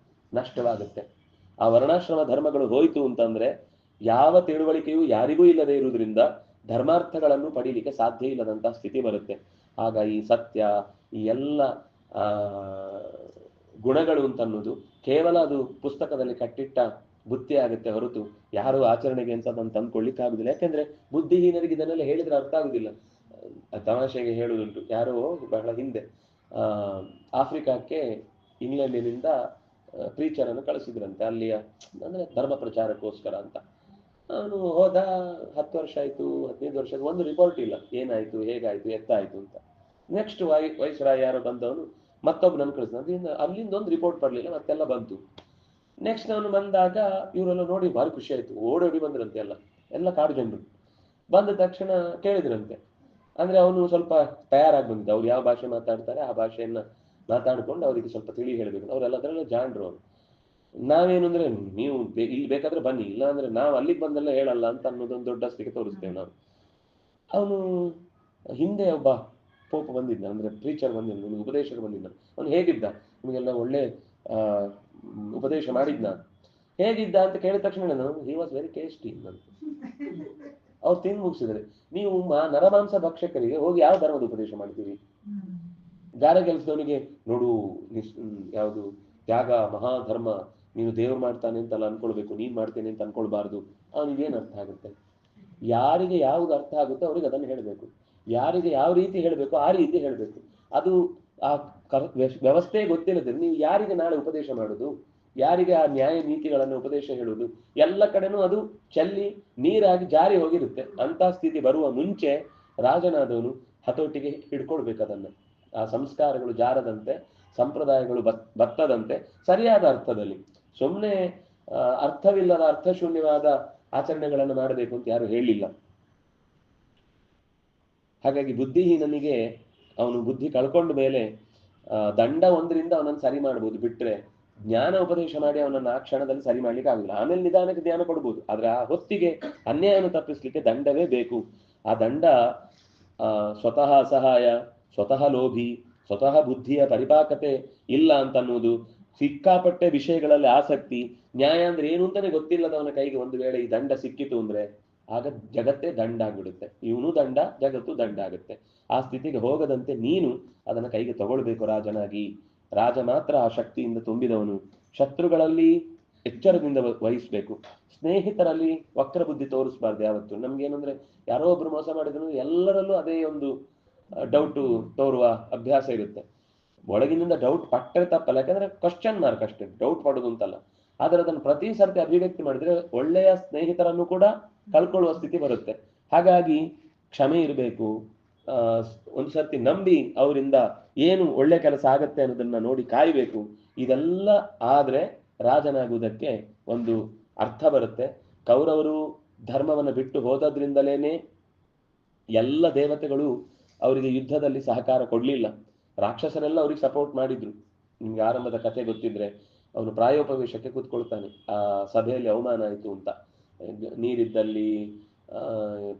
ನಷ್ಟವಾಗುತ್ತೆ. ಆ ವರ್ಣಾಶ್ರಮ ಧರ್ಮಗಳು ಹೋಯ್ತು ಅಂತಂದ್ರೆ ಯಾವ ತಿಳುವಳಿಕೆಯೂ ಯಾರಿಗೂ ಇಲ್ಲದೆ ಇರುವುದರಿಂದ ಧರ್ಮಾರ್ಥಗಳನ್ನು ಪಡೀಲಿಕ್ಕೆ ಸಾಧ್ಯ ಇಲ್ಲದಂತಹ ಸ್ಥಿತಿ ಬರುತ್ತೆ. ಆಗ ಈ ಸತ್ಯ, ಈ ಎಲ್ಲ ಗುಣಗಳು ಅಂತನ್ನೋದು ಕೇವಲ ಅದು ಪುಸ್ತಕದಲ್ಲಿ ಕಟ್ಟಿಟ್ಟ ಬುತ್ತಿ ಆಗುತ್ತೆ ಹೊರತು ಯಾರು ಆಚರಣೆಗೆ ಅಂತ ಅದನ್ನು ತಂದ್ಕೊಳ್ಳಿಕ್ಕಾಗುದಿಲ್ಲ. ಯಾಕೆಂದ್ರೆ ಬುದ್ಧಿಹೀನರಿಗೆ ಇದನ್ನೆಲ್ಲ ಹೇಳಿದ್ರೆ ಅರ್ಥ ಆಗುದಿಲ್ಲ. ತಮಾಷೆಗೆ ಹೇಳುವುದುಂಟು, ಯಾರೋ ಬಹಳ ಹಿಂದೆ ಆಫ್ರಿಕಾಕ್ಕೆ ಇಂಗ್ಲೆಂಡಿನಿಂದ ಪ್ರೀಚರ್ ಅನ್ನು ಕಳಿಸಿದ್ರಂತೆ, ಅಲ್ಲಿಯ ಅಂದ್ರೆ ಧರ್ಮ ಪ್ರಚಾರಕ್ಕೋಸ್ಕರ ಅಂತ. ಅವನು ಹೋದ, 10 ವರ್ಷ ಆಯ್ತು, 15 ವರ್ಷ, ಒಂದು ರಿಪೋರ್ಟ್ ಇಲ್ಲ, ಏನಾಯ್ತು, ಹೇಗಾಯ್ತು, ಎತ್ತಾಯ್ತು ಅಂತ. ನೆಕ್ಸ್ಟ್ ವೈಸ್ರಾಯ್ ಯಾರೋ ಬಂದವನು ಮತ್ತೊಬ್ಬನನ್ನು ಕಳಿಸಿದ, ಅಲ್ಲಿಂದ ಒಂದು ರಿಪೋರ್ಟ್ ಬರಲಿಲ್ಲ, ಮತ್ತೆಲ್ಲ ಬಂತು. ನೆಕ್ಸ್ಟ್ ಅವನು ಬಂದಾಗ ಇವರೆಲ್ಲ ನೋಡಿ ಭಾರಿ ಖುಷಿ ಆಯ್ತು, ಓಡೋಡಿ ಬಂದ್ರಂತೆ ಎಲ್ಲ ಕಾಡು ಜನರು. ಬಂದ ತಕ್ಷಣ ಕೇಳಿದ್ರಂತೆ, ಅಂದ್ರೆ ಅವನು ಸ್ವಲ್ಪ ತಯಾರಾಗಿ ಬಂದಿದ್ದ, ಅವ್ರು ಯಾವ ಭಾಷೆ ಮಾತಾಡ್ತಾರೆ ಆ ಭಾಷೆಯನ್ನ ಮಾತಾಡ್ಕೊಂಡು ಅವರಿಗೆ ಸ್ವಲ್ಪ ತಿಳಿ ಹೇಳ್ಬೇಕು. ಅವರೆಲ್ಲ ಅದರೆಲ್ಲ ಜಾಣರು. ಅವರು ನಾವೇನು ಅಂದ್ರೆ ನೀವು ಇಲ್ಲಿ ಬೇಕಾದ್ರೆ ಬನ್ನಿ, ಇಲ್ಲ ಅಂದ್ರೆ ನಾವು ಅಲ್ಲಿಗೆ ಬಂದೆಲ್ಲ ಹೇಳಲ್ಲ ಅಂತ ಅನ್ನೋದೊಂದು ದೊಡ್ಡ ಸ್ಥಿತಿ ತೋರಿಸ್ತೇವೆ ನಾವು. ಅವನು ಹಿಂದೆ ಒಬ್ಬ ಪೋಪ್ ಬಂದಿದ್ದ, ಅಂದ್ರೆ ಪ್ರೀಚರ್ ಬಂದಿದ್ದ, ನಿಮ್ಗೆ ಉಪದೇಶಕ ಬಂದಿದ್ದ. ಅವನು ಹೇಗಿದ್ದ, ನಿಮಗೆಲ್ಲ ಒಳ್ಳೆ ಉಪದೇಶ ಮಾಡಿದ್ನ, ಹೇಗಿದ್ದ ಅಂತ ಕೇಳಿದ ತಕ್ಷಣ ಹಿ ವಾಸ್ ವೆರಿ ಟೇಸ್ಟಿ ಅಂತ ಅವ್ರು ತಿಂದು ಮುಗಿಸಿದ್ರೆ. ನೀವು ನರಮಾಂಸ ಭಕ್ಷಕರಿಗೆ ಹೋಗಿ ಯಾವ ಧರ್ಮದ ಉಪದೇಶ ಮಾಡ್ತೀವಿ? ಗಾರೆ ಕೆಲಸದವನಿಗೆ ನೋಡು ಯಾವುದು ತ್ಯಾಗ ಮಹಾಧರ್ಮ, ನೀನು ದೇವ್ರು ಮಾಡ್ತಾನೆ ಅಂತಲ್ಲ ಅನ್ಕೊಳ್ಬೇಕು, ನೀನ್ ಮಾಡ್ತೇನೆ ಅಂತ ಅನ್ಕೊಳ್ಬಾರ್ದು. ಅವನಿಗೇನು ಅರ್ಥ ಆಗುತ್ತೆ? ಯಾರಿಗೆ ಯಾವ್ದು ಅರ್ಥ ಆಗುತ್ತೋ ಅವ್ರಿಗೆ ಅದನ್ನು ಹೇಳಬೇಕು, ಯಾರಿಗೆ ಯಾವ ರೀತಿ ಹೇಳಬೇಕು ಆ ರೀತಿ ಹೇಳಬೇಕು. ಅದು ಆ ವ್ಯವಸ್ಥೆ ಗೊತ್ತಿಲ್ಲದ್ರೆ ನೀವು ಯಾರಿಗೆ ನಾಳೆ ಉಪದೇಶ ಮಾಡುದು, ಯಾರಿಗೆ ಆ ನ್ಯಾಯ ನೀತಿಗಳನ್ನು ಉಪದೇಶ ಹೇಳುವುದು? ಎಲ್ಲ ಕಡೆನೂ ಅದು ಚೆಲ್ಲಿ ನೀರಾಗಿ ಜಾರಿ ಹೋಗಿರುತ್ತೆ. ಅಂತ ಸ್ಥಿತಿ ಬರುವ ಮುಂಚೆ ರಾಜನಾದವನು ಹತೋಟಿಗೆ ಹಿಡ್ಕೊಳ್ಬೇಕು ಅದನ್ನ. ಆ ಸಂಸ್ಕಾರಗಳು ಜಾರದಂತೆ, ಸಂಪ್ರದಾಯಗಳು ಬತ್ತದಂತೆ ಸರಿಯಾದ ಅರ್ಥದಲ್ಲಿ. ಸುಮ್ಮನೆ ಅರ್ಥವಿಲ್ಲದ ಅರ್ಥಶೂನ್ಯವಾದ ಆಚರಣೆಗಳನ್ನು ಮಾಡಬೇಕು ಅಂತ ಯಾರು ಹೇಳಿಲ್ಲ. ಹಾಗಾಗಿ ಬುದ್ಧಿಹೀನನಿಗೆ ಅವನು ಬುದ್ಧಿ ಕಳ್ಕೊಂಡ ಮೇಲೆ ದಂಡ ಒಂದರಿಂದ ಅವನನ್ನು ಸರಿ ಮಾಡ್ಬೋದು, ಬಿಟ್ರೆ ಜ್ಞಾನ ಉಪದೇಶ ಮಾಡಿ ಅವನನ್ನು ಆ ಕ್ಷಣದಲ್ಲಿ ಸರಿ ಮಾಡ್ಲಿಕ್ಕೆ ಆಗುದಿಲ್ಲ. ಆಮೇಲೆ ನಿಧಾನಕ್ಕೆ ಜ್ಞಾನ ಕೊಡ್ಬೋದು, ಆದ್ರೆ ಆ ಹೊತ್ತಿಗೆ ಅನ್ಯಾಯವನ್ನು ತಪ್ಪಿಸ್ಲಿಕ್ಕೆ ದಂಡವೇ ಬೇಕು. ಆ ದಂಡ ಸ್ವತಃ ಅಸಹಾಯ, ಸ್ವತಃ ಲೋಭಿ, ಸ್ವತಃ ಬುದ್ಧಿಯ ಪರಿಪಾಕತೆ ಇಲ್ಲ ಅಂತ ಅನ್ನುವುದು, ಸಿಕ್ಕಾಪಟ್ಟೆ ವಿಷಯಗಳಲ್ಲಿ ಆಸಕ್ತಿ, ನ್ಯಾಯ ಅಂದ್ರೆ ಏನು ಅಂತಾನೆ ಗೊತ್ತಿಲ್ಲದವನ ಕೈಗೆ ಒಂದು ವೇಳೆ ಈ ದಂಡ ಸಿಕ್ಕಿತು ಅಂದ್ರೆ ಆಗ ಜಗತ್ತೇ ದಂಡ ಆಗ್ಬಿಡುತ್ತೆ, ಇವನು ದಂಡ, ಜಗತ್ತು ದಂಡ ಆಗುತ್ತೆ. ಆ ಸ್ಥಿತಿಗೆ ಹೋಗದಂತೆ ನೀನು ಅದನ್ನ ಕೈಗೆ ತಗೊಳ್ಬೇಕು ರಾಜನಾಗಿ. ರಾಜ ಮಾತ್ರ ಆ ಶಕ್ತಿಯಿಂದ ತುಂಬಿದವನು. ಶತ್ರುಗಳಲ್ಲಿ ಎಚ್ಚರದಿಂದ ವಹಿಸ್ಬೇಕು, ಸ್ನೇಹಿತರಲ್ಲಿ ವಕ್ರ ಬುದ್ಧಿ ತೋರಿಸ್ಬಾರ್ದು ಯಾವತ್ತು. ನಮ್ಗೇನಂದ್ರೆ ಯಾರೋ ಒಬ್ರು ಮೋಸ ಮಾಡಿದ್ರು ಎಲ್ಲರಲ್ಲೂ ಅದೇ ಒಂದು ಡೌಟು ತೋರುವ ಅಭ್ಯಾಸ ಇರುತ್ತೆ. ಒಳಗಿನಿಂದ ಡೌಟ್ ಪಟ್ಟರೆ ತಪ್ಪಲ್ಲ, ಯಾಕಂದ್ರೆ ಕ್ವಶನ್ ಮಾರ್ಕ್ ಅಷ್ಟೇ, ಡೌಟ್ ಪಡೋದು ಅಂತಲ್ಲ. ಆದ್ರೆ ಅದನ್ನು ಪ್ರತಿ ಸರ್ತಿ ಅಭಿವ್ಯಕ್ತಿ ಮಾಡಿದ್ರೆ ಒಳ್ಳೆಯ ಸ್ನೇಹಿತರನ್ನು ಕೂಡ ಕಳ್ಕೊಳ್ಳುವ ಸ್ಥಿತಿ ಬರುತ್ತೆ. ಹಾಗಾಗಿ ಕ್ಷಮೆ ಇರಬೇಕು. ಒಂದು ಸರ್ತಿ ನಂಬಿ ಅವರಿಂದ ಏನು ಒಳ್ಳೆ ಕೆಲಸ ಆಗತ್ತೆ ಅನ್ನೋದನ್ನ ನೋಡಿ ಕಾಯ್ಬೇಕು. ಇದೆಲ್ಲ ಆದ್ರೆ ರಾಜನಾಗುವುದಕ್ಕೆ ಒಂದು ಅರ್ಥ ಬರುತ್ತೆ. ಕೌರವರು ಧರ್ಮವನ್ನು ಬಿಟ್ಟು ಹೋದದ್ರಿಂದಲೇನೆ ಎಲ್ಲ ದೇವತೆಗಳು ಅವರಿಗೆ ಯುದ್ಧದಲ್ಲಿ ಸಹಕಾರ ಕೊಡ್ಲಿಲ್ಲ. ರಾಕ್ಷಸರೆಲ್ಲ ಅವ್ರಿಗೆ ಸಪೋರ್ಟ್ ಮಾಡಿದ್ರು. ನಿಮ್ಗೆ ಆರಂಭದ ಕಥೆ ಗೊತ್ತಿದ್ರೆ, ಅವನು ಪ್ರಾಯೋಪವೇಶಕ್ಕೆ ಕೂತ್ಕೊಳ್ತಾನೆ, ಆ ಸಭೆಯಲ್ಲಿ ಅವಮಾನ ಆಯಿತು ಅಂತ. ನೀರಿದ್ದಲ್ಲಿ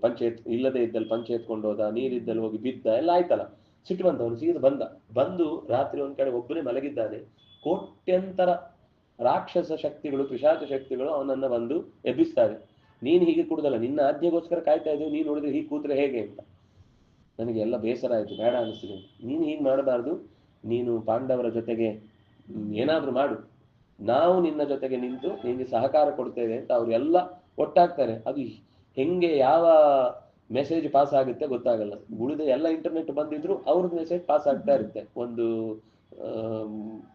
ಪಂಚಾಯತ್, ಇಲ್ಲದೆ ಇದ್ದಲ್ಲಿ ಪಂಚಾಯತ್ ಕೊಂಡೋದ, ನೀರಿದ್ದಲ್ಲಿ ಹೋಗಿ ಬಿದ್ದ, ಎಲ್ಲ ಆಯ್ತಲ್ಲ. ಸಿಟ್ಟು ಬಂತ, ಅವನು ಸೀದ ಬಂದು ರಾತ್ರಿ ಒಂದ್ ಕಡೆ ಒಬ್ಬನೇ ಮಲಗಿದ್ದಾನೆ. ಕೋಟ್ಯಂತರ ರಾಕ್ಷಸ ಶಕ್ತಿಗಳು, ಪಿಶಾಚ ಶಕ್ತಿಗಳು ಅವನನ್ನ ಬಂದು ಎಬ್ಬಿಸ್ತಾರೆ. ನೀನ್ ಹೀಗೆ ಕುಡುದಲ್ಲ, ನಿನ್ನ ಆಜ್ಞೆಗೋಸ್ಕರ ಕಾಯ್ತಾ ಇದ್ದೇವೆ, ನೀನು ನೋಡಿದ್ರೆ ಹೀಗೆ ಕೂತ್ರೆ ಹೇಗೆ ಅಂತ. ನನಗೆ ಎಲ್ಲ ಬೇಸರ ಆಯ್ತು, ಬೇಡ ಅನಿಸ್ತಿದೆ. ನೀನು ಹೀಗೆ ಮಾಡಬಾರ್ದು, ನೀನು ಪಾಂಡವರ ಜೊತೆಗೆ ಏನಾದ್ರೂ ಮಾಡು, ನಾವು ನಿನ್ನ ಜೊತೆಗೆ ನಿಂತು ನಿನ್ಗೆ ಸಹಕಾರ ಕೊಡ್ತೇವೆ ಅಂತ ಅವರೆಲ್ಲ ಒಟ್ಟಾಗ್ತಾರೆ. ಅದು ಹೆಂಗೆ ಯಾವ ಮೆಸೇಜ್ ಪಾಸ್ ಆಗುತ್ತೆ ಗೊತ್ತಾಗಲ್ಲ. ಉಳಿದ ಎಲ್ಲ ಇಂಟರ್ನೆಟ್ ಬಂದಿದ್ರು ಅವ್ರದ್ದು ಮೆಸೇಜ್ ಪಾಸ್ ಆಗ್ತಾ ಇರುತ್ತೆ. ಒಂದು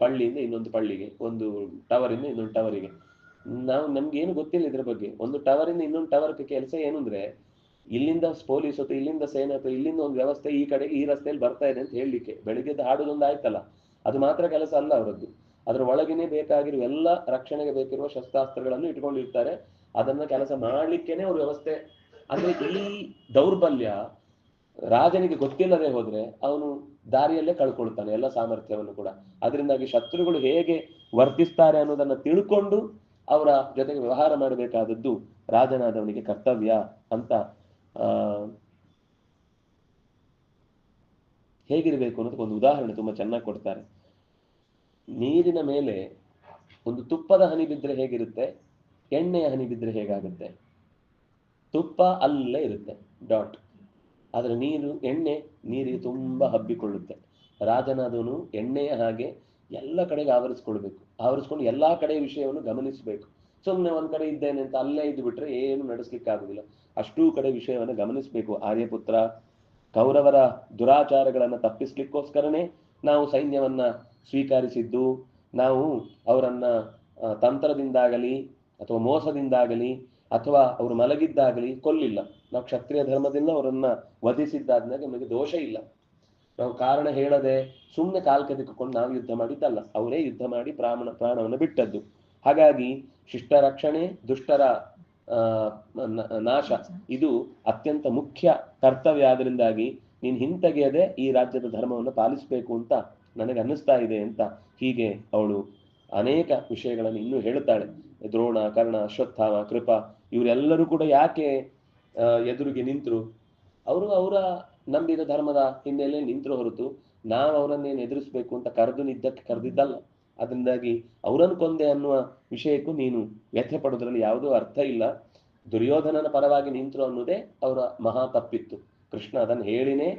ಪಳ್ಳಿಯಿಂದ ಇನ್ನೊಂದು ಪಳ್ಳಿಗೆ, ಒಂದು ಟವರಿಂದ ಇನ್ನೊಂದು ಟವರಿಗೆ. ನಮ್ಗೇನು ಗೊತ್ತಿಲ್ಲ ಇದ್ರ ಬಗ್ಗೆ. ಒಂದು ಟವರಿಂದ ಇನ್ನೊಂದು ಟವರ್ ಕೆಲಸ ಏನು ಅಂದ್ರೆ, ಇಲ್ಲಿಂದ ಪೊಲೀಸ್ ಅಥವಾ ಇಲ್ಲಿಂದ ಸೇನೆ ಅಥವಾ ಇಲ್ಲಿಂದ ಒಂದು ವ್ಯವಸ್ಥೆ ಈ ಕಡೆಗೆ ಈ ರಸ್ತೆಯಲ್ಲಿ ಬರ್ತಾ ಇದೆ ಅಂತ ಹೇಳಲಿಕ್ಕೆ. ಬೆಳಿಗ್ಗೆದ್ದು ಹಾಡೋದೊಂದು ಆಯ್ತಲ್ಲ, ಅದು ಮಾತ್ರ ಕೆಲಸ ಅಲ್ಲ ಅವರದ್ದು. ಅದರ ಒಳಗೇನೆ ಬೇಕಾಗಿರುವ ಎಲ್ಲ ರಕ್ಷಣೆಗೆ ಬೇಕಿರುವ ಶಸ್ತ್ರಾಸ್ತ್ರಗಳನ್ನು ಇಟ್ಕೊಂಡಿರ್ತಾರೆ. ಅದನ್ನ ಕೆಲಸ ಮಾಡ್ಲಿಕ್ಕೇನೆ ಅವ್ರ ವ್ಯವಸ್ಥೆ. ಅಂದ್ರೆ ಈ ದೌರ್ಬಲ್ಯ ರಾಜನಿಗೆ ಗೊತ್ತಿಲ್ಲದೆ ಹೋದ್ರೆ ಅವನು ದಾರಿಯಲ್ಲೇ ಕಳ್ಕೊಳ್ತಾನೆ ಎಲ್ಲ ಸಾಮರ್ಥ್ಯವನ್ನು ಕೂಡ. ಅದರಿಂದಾಗಿ ಶತ್ರುಗಳು ಹೇಗೆ ವರ್ತಿಸ್ತಾರೆ ಅನ್ನೋದನ್ನ ತಿಳ್ಕೊಂಡು ಅವರ ಜೊತೆಗೆ ವ್ಯವಹಾರ ಮಾಡಬೇಕಾದದ್ದು ರಾಜನಾದವನಿಗೆ ಕರ್ತವ್ಯ ಅಂತ. ಹೇಗಿರ್ಬೇಕು ಅನ್ನೋದಕ್ಕೆ ಒಂದು ಉದಾಹರಣೆ ತುಂಬಾ ಚೆನ್ನಾಗಿ ಕೊಡ್ತಾರೆ. ನೀರಿನ ಮೇಲೆ ಒಂದು ತುಪ್ಪದ ಹನಿ ಬಿದ್ರೆ ಹೇಗಿರುತ್ತೆ, ಎಣ್ಣೆಯ ಹನಿ ಬಿದ್ರೆ ಹೇಗಾಗುತ್ತೆ? ತುಪ್ಪ ಅಲ್ಲೇ ಇರುತ್ತೆ, ಡಾಟ್. ಆದ್ರೆ ಎಣ್ಣೆ ನೀರಿಗೆ ತುಂಬಾ ಹಬ್ಬಿಕೊಳ್ಳುತ್ತೆ. ರಾಜನಾದವನು ಎಣ್ಣೆಯ ಹಾಗೆ ಎಲ್ಲ ಕಡೆಗೆ ಆವರಿಸ್ಕೊಂಡು ಎಲ್ಲಾ ಕಡೆ ವಿಷಯವನ್ನು ಗಮನಿಸಬೇಕು. ಸುಮ್ಮನೆ ಒಂದ್ ಕಡೆ ಇದ್ದೇನೆ ಅಂತ ಅಲ್ಲೇ ಇದ್ದು ಬಿಟ್ರೆ ಏನು ನಡೆಸ್ಲಿಕ್ಕೆ ಆಗುದಿಲ್ಲ. ಅಷ್ಟೂ ಕಡೆ ವಿಷಯವನ್ನು ಗಮನಿಸಬೇಕು. ಆರ್ಯಪುತ್ರ, ಕೌರವರ ದುರಾಚಾರಗಳನ್ನ ತಪ್ಪಿಸ್ಲಿಕ್ಕೋಸ್ಕರನೇ ನಾವು ಸೈನ್ಯವನ್ನ ಸ್ವೀಕರಿಸಿದ್ದು. ನಾವು ಅವರನ್ನ ತಂತ್ರದಿಂದಾಗಲಿ ಅಥವಾ ಮೋಸದಿಂದಾಗಲಿ ಅಥವಾ ಅವರು ಮಲಗಿದ್ದಾಗಲಿ ಕೊಲ್ಲಿಲ್ಲ. ನಾವು ಕ್ಷತ್ರಿಯ ಧರ್ಮದಿಂದ ಅವರನ್ನ ವಧಿಸಿದ್ದಾದ್ಮೇಲೆ ನಮಗೆ ದೋಷ ಇಲ್ಲ. ನಾವು ಕಾರಣ ಹೇಳದೆ ಸುಮ್ಮನೆ ಕಾಲ್ ಕೆದಕಿಕೊಂಡು ನಾವು ಯುದ್ಧ ಮಾಡಿದ್ದಲ್ಲ, ಅವರೇ ಯುದ್ಧ ಮಾಡಿ ಪ್ರಾಣವನ್ನು ಬಿಟ್ಟದ್ದು. ಹಾಗಾಗಿ ಶಿಷ್ಟ ರಕ್ಷಣೆ, ದುಷ್ಟರ ನಾಶ ಇದು ಅತ್ಯಂತ ಮುಖ್ಯ ಕರ್ತವ್ಯ. ಆದ್ರಿಂದಾಗಿ ನೀನು ಹಿಂತೆಗೆಯದೆ ಈ ರಾಜ್ಯದ ಧರ್ಮವನ್ನು ಪಾಲಿಸಬೇಕು ಅಂತ ನನಗೆ ಅನ್ನಿಸ್ತಾ ಇದೆ ಅಂತ ಹೀಗೆ ಅವಳು ಅನೇಕ ವಿಷಯಗಳನ್ನು ಇನ್ನೂ ಹೇಳುತ್ತಾಳೆ. ದ್ರೋಣ, ಕರ್ಣ, ಅಶ್ವತ್ಥಾಮ, ಕೃಪ ಇವರೆಲ್ಲರೂ ಕೂಡ ಯಾಕೆ ಎದುರಿಗೆ ನಿಂತರು? ಅವರು ಅವರ ನಂಬಿದ ಧರ್ಮದ ಹಿನ್ನೆಲೆ ನಿಂತರು ಹೊರತು ನಾವು ಅವರನ್ನೇನು ಎದುರಿಸ್ಬೇಕು ಅಂತ ಕರೆದಿದ್ದಲ್ಲ. ಅದರಿಂದಾಗಿ ಅವರನ್ನು ಕೊಂದೆ ಅನ್ನುವ ವಿಷಯಕ್ಕೂ ನೀನು ವ್ಯಥೆ ಪಡೋದ್ರಲ್ಲಿ ಯಾವುದೋ ಅರ್ಥ ಇಲ್ಲ. ದುರ್ಯೋಧನನ ಪರವಾಗಿ ನಿಂತರು ಅನ್ನೋದೇ ಅವರ ಮಹಾ ತಪ್ಪಿತ್ತು. ಕೃಷ್ಣ ಅದನ್ನು ಹೇಳಿನೇ